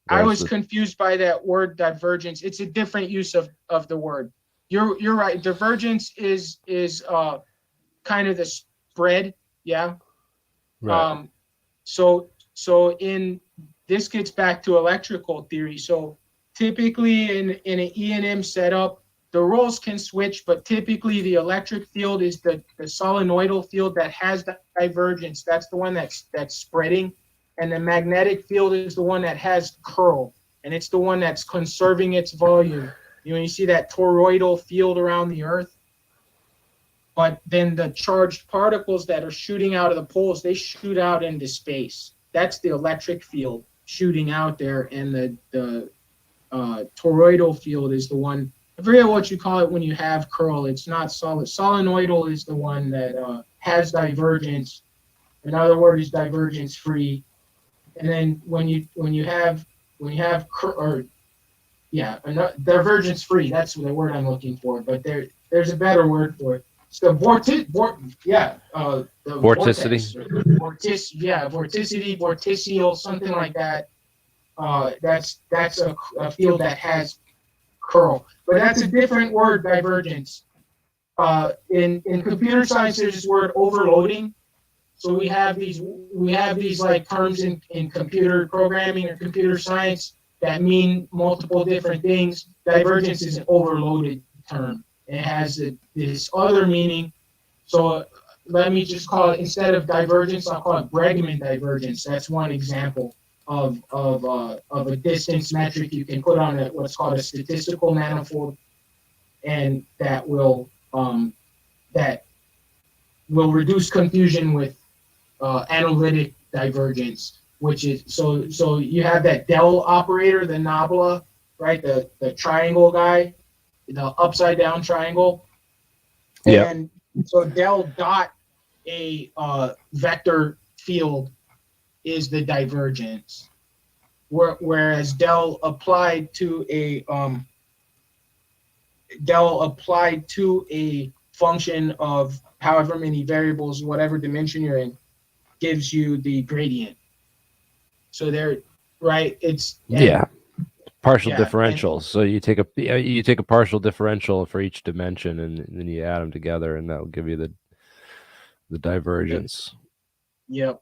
I was confused by that word divergence. It's a different use of the word. You're right. Divergence is kind of the spread, yeah. Right. So in this gets back to electrical theory. So typically in an E&M setup, the roles can switch, but typically the electric field is the solenoidal field that has the divergence. That's the one that's spreading, and the magnetic field is the one that has curl, and it's the one that's conserving its volume. You see that toroidal field around the Earth, but then the charged particles that are shooting out of the poles, they shoot out into space. That's the electric field shooting out there, and the toroidal field is the one, I forget what you call it when you have curl. It's not solid. Solenoidal is the one that has divergence. Another word is divergence free. And then when you have divergence free, that's the word I'm looking for, but there's a better word for it. So vorticity, vorticity, vorticial, something like that. That's a field that has curl, but that's a different word, divergence. In computer science, there's this word overloading. So we have these like terms in computer programming or computer science that mean multiple different things. Divergence is an overloaded term. It has this other meaning. So let me just call it, instead of divergence, I'll call it Bregman divergence. That's one example of a distance metric you can put on what's called a statistical manifold, and that will reduce confusion with analytic divergence, which is so you have that del operator, the nabla, right? The triangle guy, the upside down triangle. Yeah. And so del dot a vector field is the divergence, whereas del applied to a function of however many variables, whatever dimension you're in, gives you the gradient. So there, right? Yeah. Partial yeah, differentials. So you take a partial differential for each dimension, and then you add them together, and that will give you the divergence. Yep.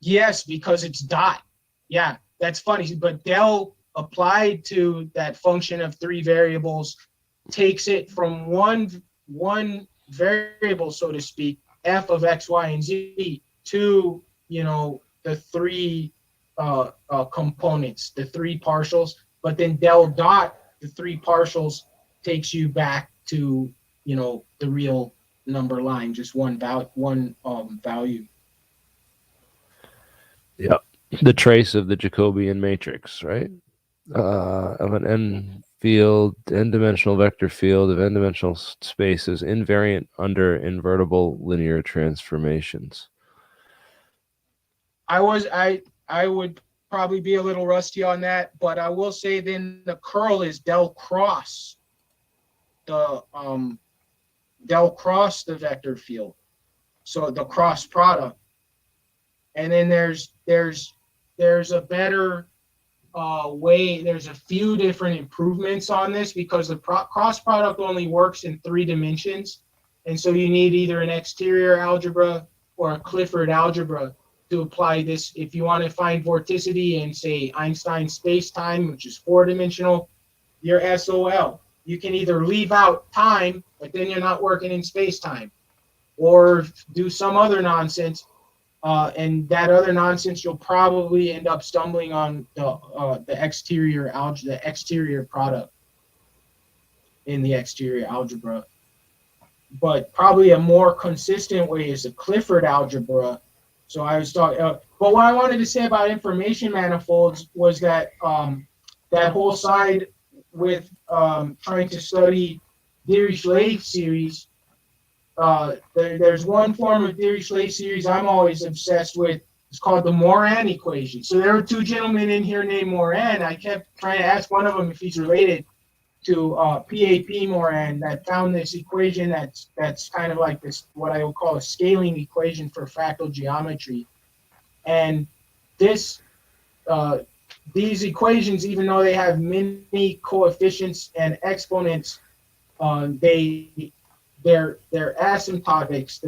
Yes, because it's dot. Yeah, that's funny. But del applied to that function of three variables takes it from one variable, so to speak, f of x, y, and z, to the three components, the three partials. But then del dot the three partials takes you back to the real number line, just one value. Yep. The trace of the Jacobian matrix, right? Of an n-dimensional vector field of n-dimensional spaces invariant under invertible linear transformations. I would probably be a little rusty on that, but I will say then the curl is del cross the vector field, so the cross product. And then there's a better way. There's a few different improvements on this, because the cross product only works in 3 dimensions, and so you need either an exterior algebra or a Clifford algebra to apply this. If you want to find vorticity in, say, Einstein space-time, which is 4-dimensional, you're SOL. You can either leave out time, but then you're not working in space-time, or do some other nonsense. And that other nonsense, you'll probably end up stumbling on the exterior algebra, the exterior product in the exterior algebra. But probably a more consistent way is a Clifford algebra. So I was talking, but what I wanted to say about information manifolds was that that whole side with trying to study Dirichlet series. There's one form of Dirichlet series I'm always obsessed with. It's called the Moran equation. So there were 2 gentlemen in here named Moran. I kept trying to ask one of them if he's related to PAP Moran, that found this equation that's kind of like this, what I would call a scaling equation for fractal geometry. And these equations, even though they have many coefficients and exponents, they're asymptotics.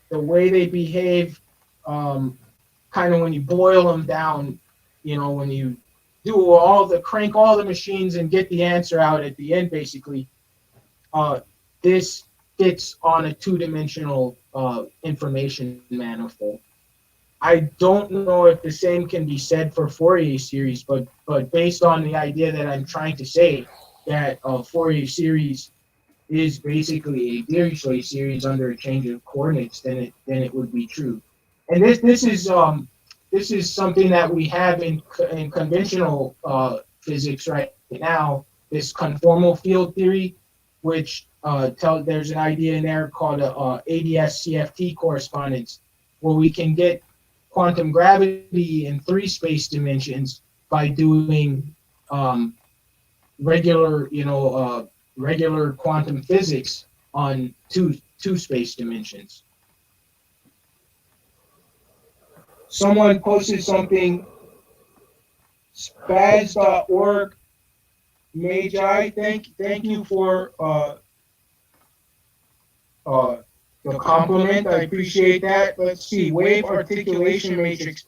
The way they behave, kind of when you boil them down, when you do crank all the machines and get the answer out at the end, basically, this fits on a 2-dimensional information manifold. I don't know if the same can be said for Fourier series, but based on the idea that I'm trying to say, that Fourier series is basically a Dirichlet series under a change of coordinates, then it would be true. And this is something that we have in conventional physics right now. This conformal field theory, which there's an idea in there called ADS-CFT correspondence, where we can get quantum gravity in 3 space dimensions by doing regular quantum physics on two space dimensions. Someone posted something spaz.org. Magi, thank you for the compliment. I appreciate that. Let's see, wave articulation matrix.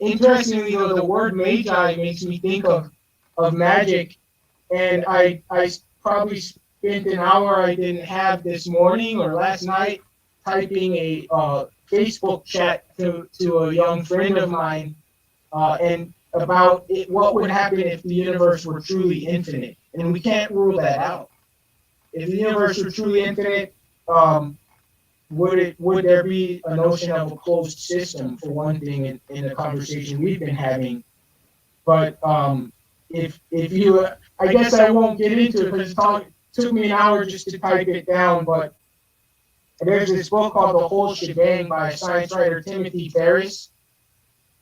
Interestingly, though, the word magi makes me think of magic, and I probably spent an hour I didn't have this morning or last night typing a Facebook chat to a young friend of mine, and about what would happen if the universe were truly infinite, and we can't rule that out. If the universe were truly infinite, would there be a notion of a closed system, for one thing, in the conversation we've been having? But if you, I guess I won't get into it because it took me an hour just to type it down. But there's this book called The Whole Shebang by science writer Timothy Ferris,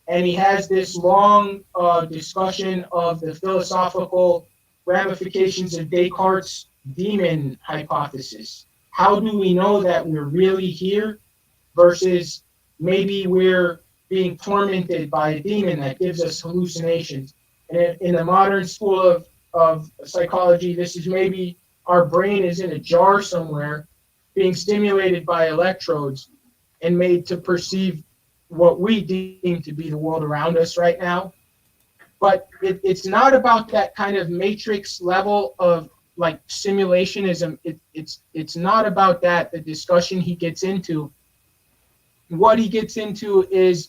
and he has this long discussion of the philosophical ramifications of Descartes' demon hypothesis. How do we know that we're really here versus maybe we're being tormented by a demon that gives us hallucinations? And in the modern school of psychology, this is maybe our brain is in a jar somewhere being stimulated by electrodes and made to perceive what we deem to be the world around us right now. But it's not about that kind of matrix level of like simulationism. It's not about that. The discussion he gets into, what he gets into is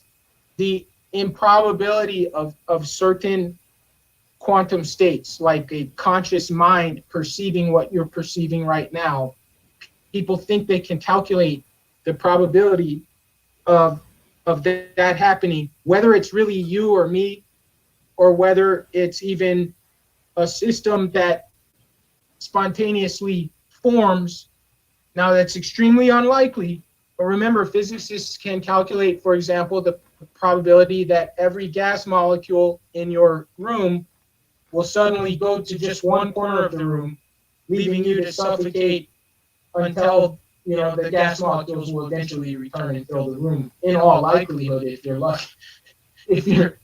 the improbability of certain quantum states, like a conscious mind perceiving what you're perceiving right now. People think they can calculate the probability of that happening, whether it's really you or me, or whether it's even a system that spontaneously forms. Now, that's extremely unlikely, but remember, physicists can calculate, for example, the probability that every gas molecule in your room will suddenly go to just one corner of the room, leaving you to suffocate until the gas molecules will eventually return and fill the room. In all likelihood, if you're lucky, if you're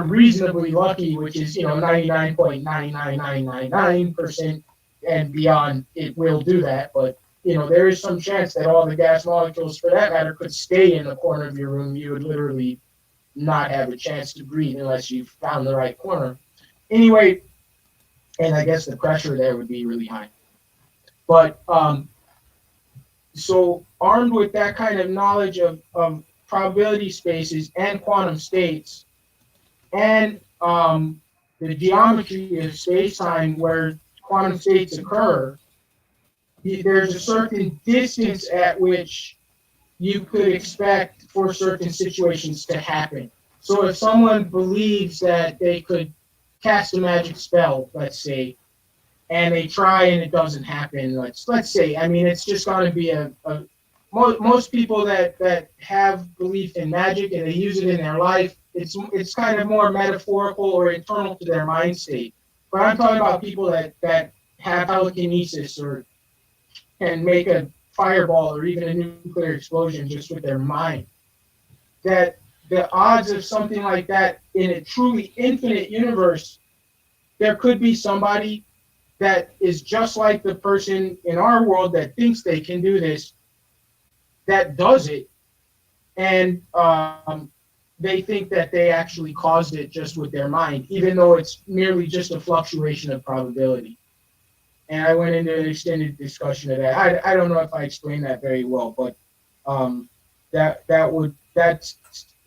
reasonably lucky, which is 99.99999% and beyond, it will do that. But there is some chance that all the gas molecules, for that matter, could stay in the corner of your room. You would literally not have a chance to breathe unless you found the right corner. Anyway, and I guess the pressure there would be really high. But so armed with that kind of knowledge of probability spaces and quantum states, and the geometry of space-time where quantum states occur, there's a certain distance at which you could expect for certain situations to happen. So if someone believes that they could cast a magic spell, let's say, and they try and it doesn't happen, let's say, I mean, it's just going to be most people that have belief in magic and they use it in their life, it's kind of more metaphorical or internal to their mind state. But I'm talking about people that have telekinesis or can make a fireball or even a nuclear explosion just with their mind. That the odds of something like that in a truly infinite universe, there could be somebody that is just like the person in our world that thinks they can do this, that does it, and they think that they actually caused it just with their mind, even though it's merely just a fluctuation of probability. And I went into an extended discussion of that. I don't know if I explained that very well, but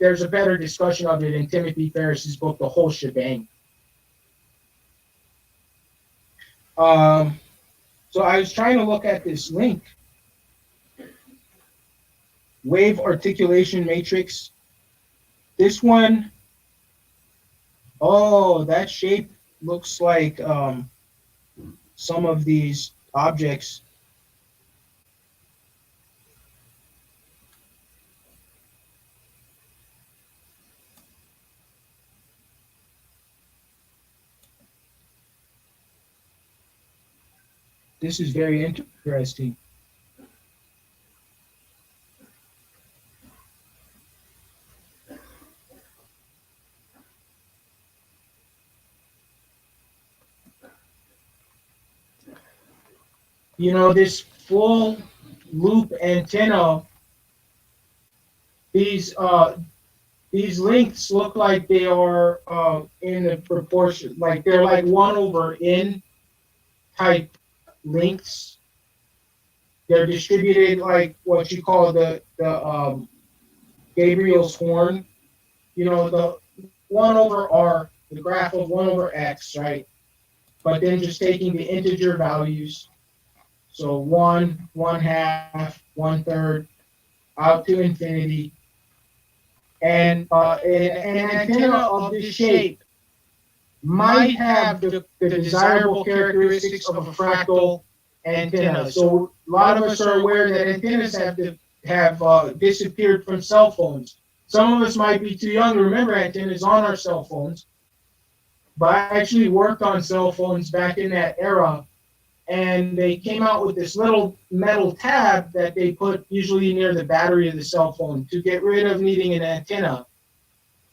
there's a better discussion of it in Timothy Ferris's book, The Whole Shebang. So I was trying to look at this link. Wave articulation matrix. This one, oh, that shape looks like some of these objects. This is very interesting. this full loop antenna, these lengths look like they are in a proportion, like they're like 1/n type lengths. They're distributed like what you call the Gabriel's horn, the 1/r, the graph of 1/x, right? But then just taking the integer values, so 1, 1/2, 1/3, out to infinity. And an antenna of this shape might have the desirable characteristics of a fractal antenna. So a lot of us are aware that antennas have disappeared from cell phones. Some of us might be too young to remember antennas on our cell phones, but I actually worked on cell phones back in that era, and they came out with this little metal tab that they put usually near the battery of the cell phone to get rid of needing an antenna.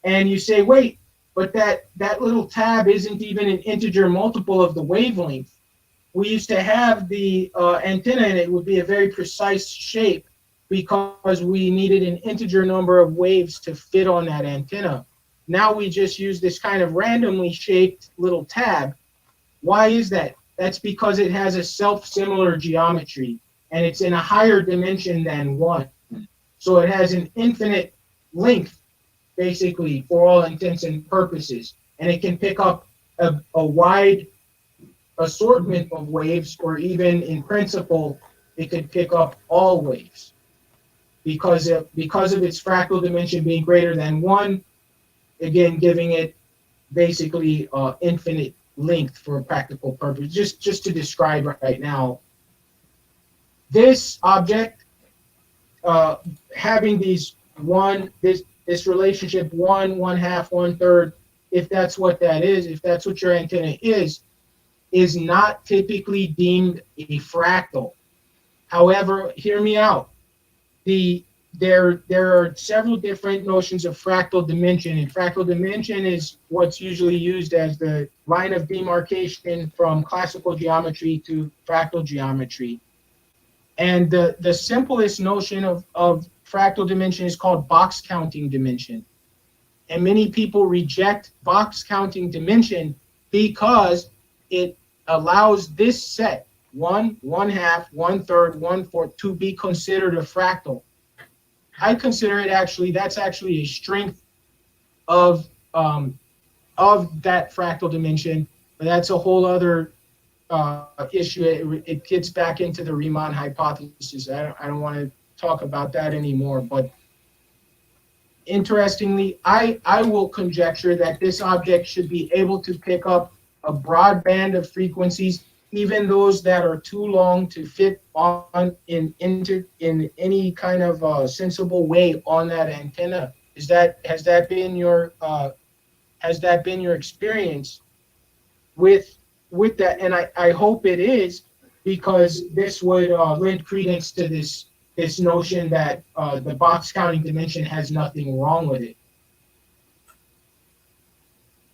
And you say, wait, but that little tab isn't even an integer multiple of the wavelength. We used to have the antenna, and it would be a very precise shape because we needed an integer number of waves to fit on that antenna. Now we just use this kind of randomly shaped little tab. Why is that? That's because it has a self-similar geometry, and it's in a higher dimension than 1. So it has an infinite length, basically, for all intents and purposes. And it can pick up a wide assortment of waves, or even in principle, it could pick up all waves. Because of its fractal dimension being greater than 1, again, giving it basically infinite length for a practical purpose. Just to describe right now, this object having this relationship 1, 1/2, 1/3, if that's what that is, if that's what your antenna is not typically deemed a fractal. However, hear me out. There are several different notions of fractal dimension, and fractal dimension is what's usually used as the line of demarcation from classical geometry to fractal geometry. And the simplest notion of fractal dimension is called box counting dimension. And many people reject box counting dimension because it allows this set, 1, 1/2, 1/3, 1/4, to be considered a fractal. I consider that's actually a strength of that fractal dimension, but that's a whole other issue. It gets back into the Riemann hypothesis. I don't want to talk about that anymore, but interestingly, I will conjecture that this object should be able to pick up a broad band of frequencies, even those that are too long to fit on in any kind of sensible way on that antenna. Has that been your experience with that? And I hope it is, because this would lend credence to this notion that the box counting dimension has nothing wrong with it.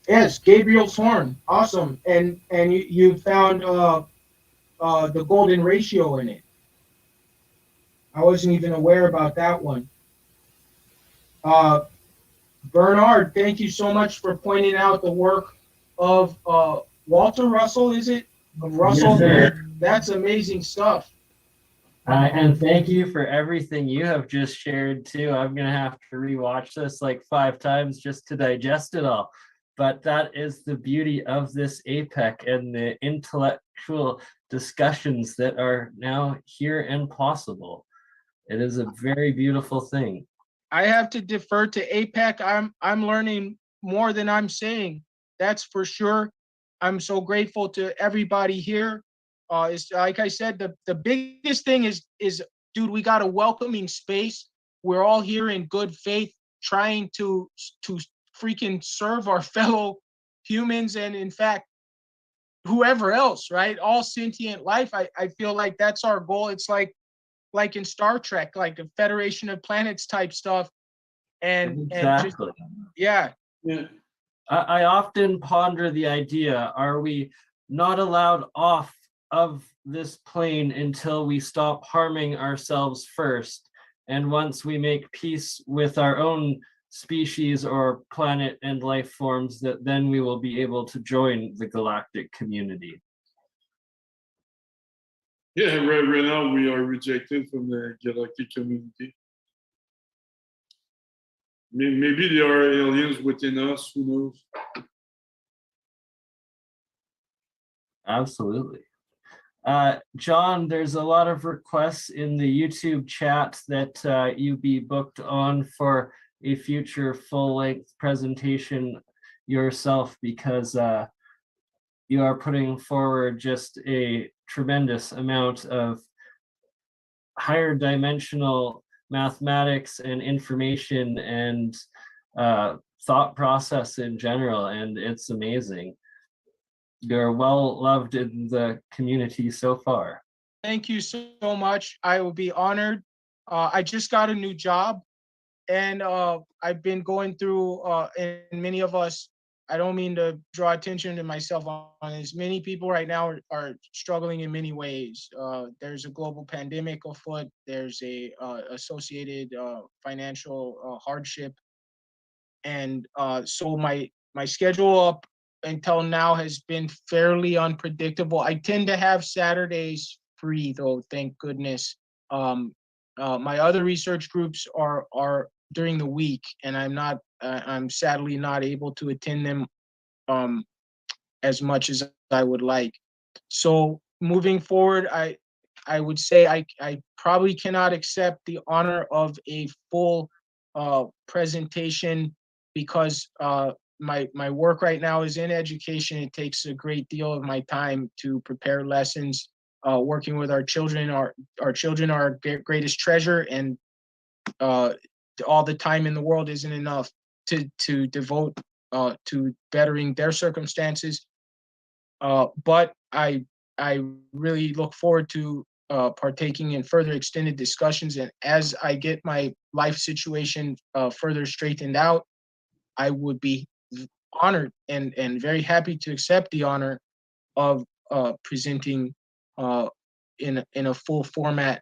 Yes, Gabriel's horn, awesome, and you found the golden ratio in it. I wasn't even aware about that one. Bernard, thank you so much for pointing out the work of Walter Russell, is it? Of Russell? Yes, That's amazing stuff. And thank you for everything you have just shared too. I'm gonna have to rewatch this like 5 times just to digest it all. But that is the beauty of this APEC and the intellectual discussions that are now here and possible. It is a very beautiful thing. I have to defer to APEC. I'm learning more than I'm saying. That's for sure. I'm so grateful to everybody here. It's like I said, the biggest thing is, dude, we got a welcoming space. We're all here in good faith, trying to freaking serve our fellow humans, and in fact, whoever else, right? All sentient life. I feel like that's our goal. It's like in Star Trek, like a Federation of Planets type stuff. And exactly. Yeah. I often ponder the idea, are we not allowed off of this plane until we stop harming ourselves first. And once we make peace with our own species or planet and life forms, that then we will be able to join the galactic community. Yeah, right now we are rejected from the galactic community. Maybe there are aliens within us, who knows? Absolutely. John, there's a lot of requests in the YouTube chat that you be booked on for a future full-length presentation yourself, because you are putting forward just a tremendous amount of higher dimensional mathematics and information and thought process in general, and it's amazing. You're well loved in the community so far. Thank you so much. I will be honored. I just got a new job, and I've been going through, and many of us, I don't mean to draw attention to myself on this, many people right now are struggling in many ways. There's a global pandemic afoot. There's a associated financial hardship. And so my schedule up until now has been fairly unpredictable. I tend to have Saturdays free though, thank goodness. My other research groups are during the week, and I'm sadly not able to attend them as much as I would like. So moving forward, I would say I probably cannot accept the honor of a full presentation, because my work right now is in education. It takes a great deal of my time to prepare lessons. Working with our children, our children are our greatest treasure, and all the time in the world isn't enough to devote to bettering their circumstances. But I really look forward to partaking in further extended discussions, and as I get my life situation further straightened out, I would be honored and very happy to accept the honor of presenting in a full format,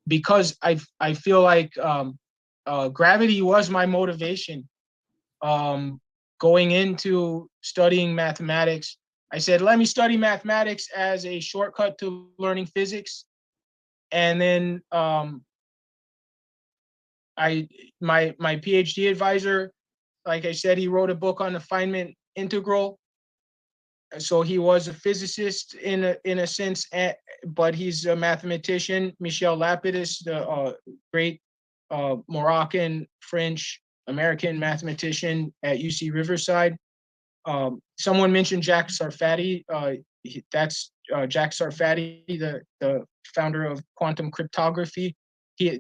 because I feel like gravity was my motivation going into studying mathematics. I said, let me study mathematics as a shortcut to learning physics. And then my PhD advisor, like I said, he wrote a book on the Feynman integral. So he was a physicist in a sense, but he's a mathematician. Michel Lapidus, the great Moroccan, French, American mathematician at UC Riverside. Someone mentioned Jack Sarfati. That's Jack Sarfati, the founder of quantum cryptography.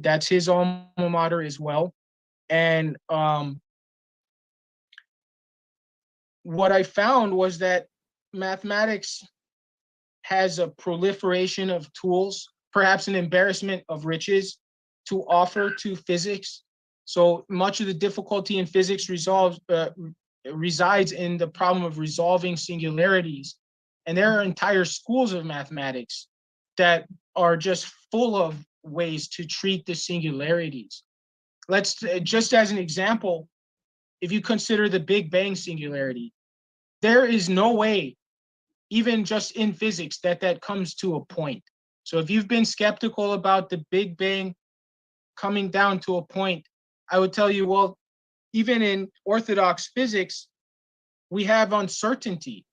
That's his alma mater as well. And what I found was that mathematics has a proliferation of tools, perhaps an embarrassment of riches, to offer to physics. So much of the difficulty in physics resides in the problem of resolving singularities. And there are entire schools of mathematics that are just full of ways to treat the singularities. Let's, just as an example, if you consider the Big Bang singularity, there is no way, even just in physics, that comes to a point. So if you've been skeptical about the Big Bang coming down to a point, I would tell you, well, even in orthodox physics, we have uncertainty.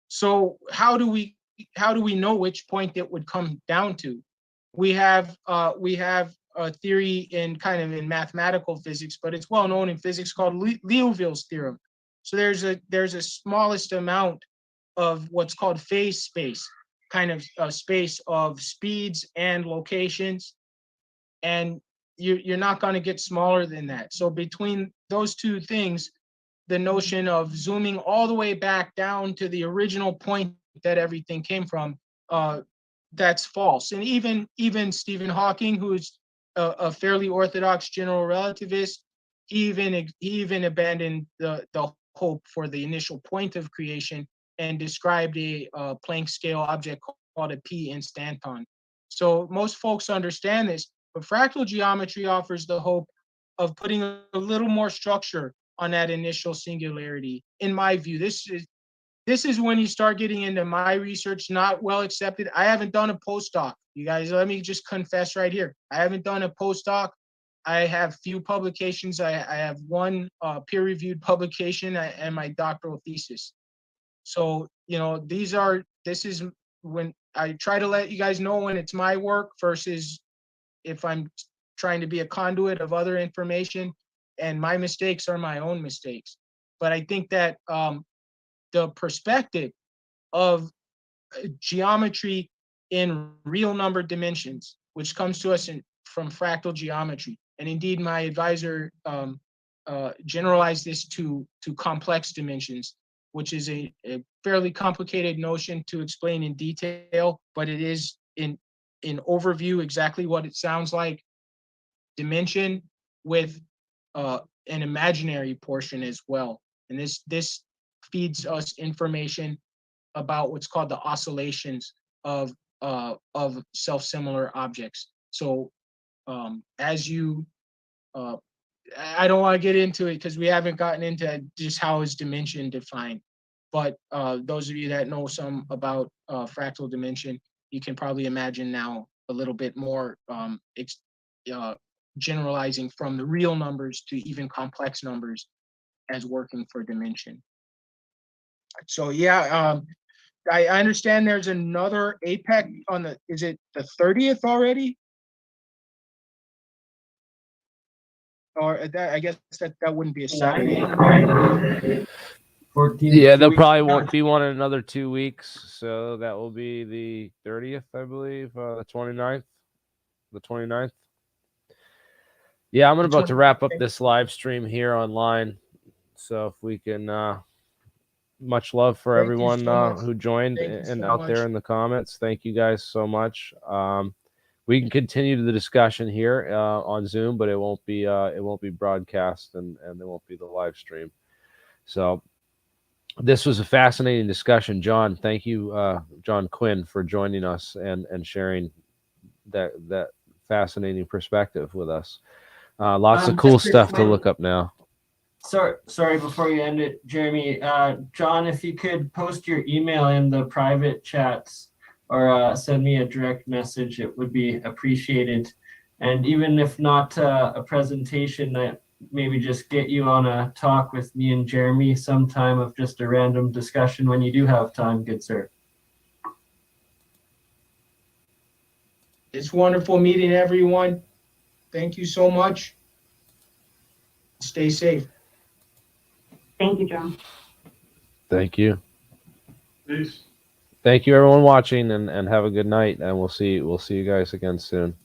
So how do we know which point it would come down to? We have a theory in mathematical physics, but it's well known in physics, called Liouville's theorem. So there's a smallest amount of what's called phase space, kind of a space of speeds and locations, and you're not going to get smaller than that. So between those two things, the notion of zooming all the way back down to the original point that everything came from, that's false. And even Stephen Hawking, who's a fairly orthodox general relativist, he even abandoned the hope for the initial point of creation, and described a Planck scale object called a P instanton. So most folks understand this, but fractal geometry offers the hope of putting a little more structure on that initial singularity. In my view, this is when you start getting into my research, not well accepted. I haven't done a postdoc. You guys, let me just confess right here. I haven't done a postdoc. I have few publications. I have one peer-reviewed publication and my doctoral thesis. So, you know, this is when I try to let you guys know when it's my work versus if I'm trying to be a conduit of other information, and my mistakes are my own mistakes. But I think that the perspective of geometry in real number dimensions, which comes to us from fractal geometry, and indeed my advisor generalized this to complex dimensions, which is a fairly complicated notion to explain in detail, but it is in overview exactly what it sounds like. Dimension with an imaginary portion as well. And this feeds us information about what's called the oscillations of self-similar objects. So as you, I don't want to get into it because we haven't gotten into just how is dimension defined. But those of you that know some about fractal dimension, you can probably imagine now a little bit more generalizing from the real numbers to even complex numbers as working for dimension. So yeah, I understand there's another APEC on the, is it the 30th already? Or that, I guess that wouldn't be a Saturday. Yeah, there probably won't be one in another 2 weeks. So that will be the 30th, I believe, the 29th. The 29th. Yeah, I'm about to wrap up this live stream here online. So if we can, much love for everyone who joined and out there in the comments. Thank you guys so much. We can continue the discussion here on Zoom, but it won't be broadcast and there won't be the live stream. So this was a fascinating discussion, John. Thank you, John Quinn, for joining us and sharing that fascinating perspective with us. Lots of cool stuff to look up now. Sorry, before you end it, Jeremy, John, if you could post your email in the private chats or send me a direct message, it would be appreciated. And even if not a presentation, that maybe just get you on a talk with me and Jeremy sometime of just a random discussion when you do have time, good sir. It's wonderful meeting everyone. Thank you so much. Stay safe. Thank you, John. Thank you. Peace. Thank you, everyone watching, and have a good night. And we'll see you guys again soon.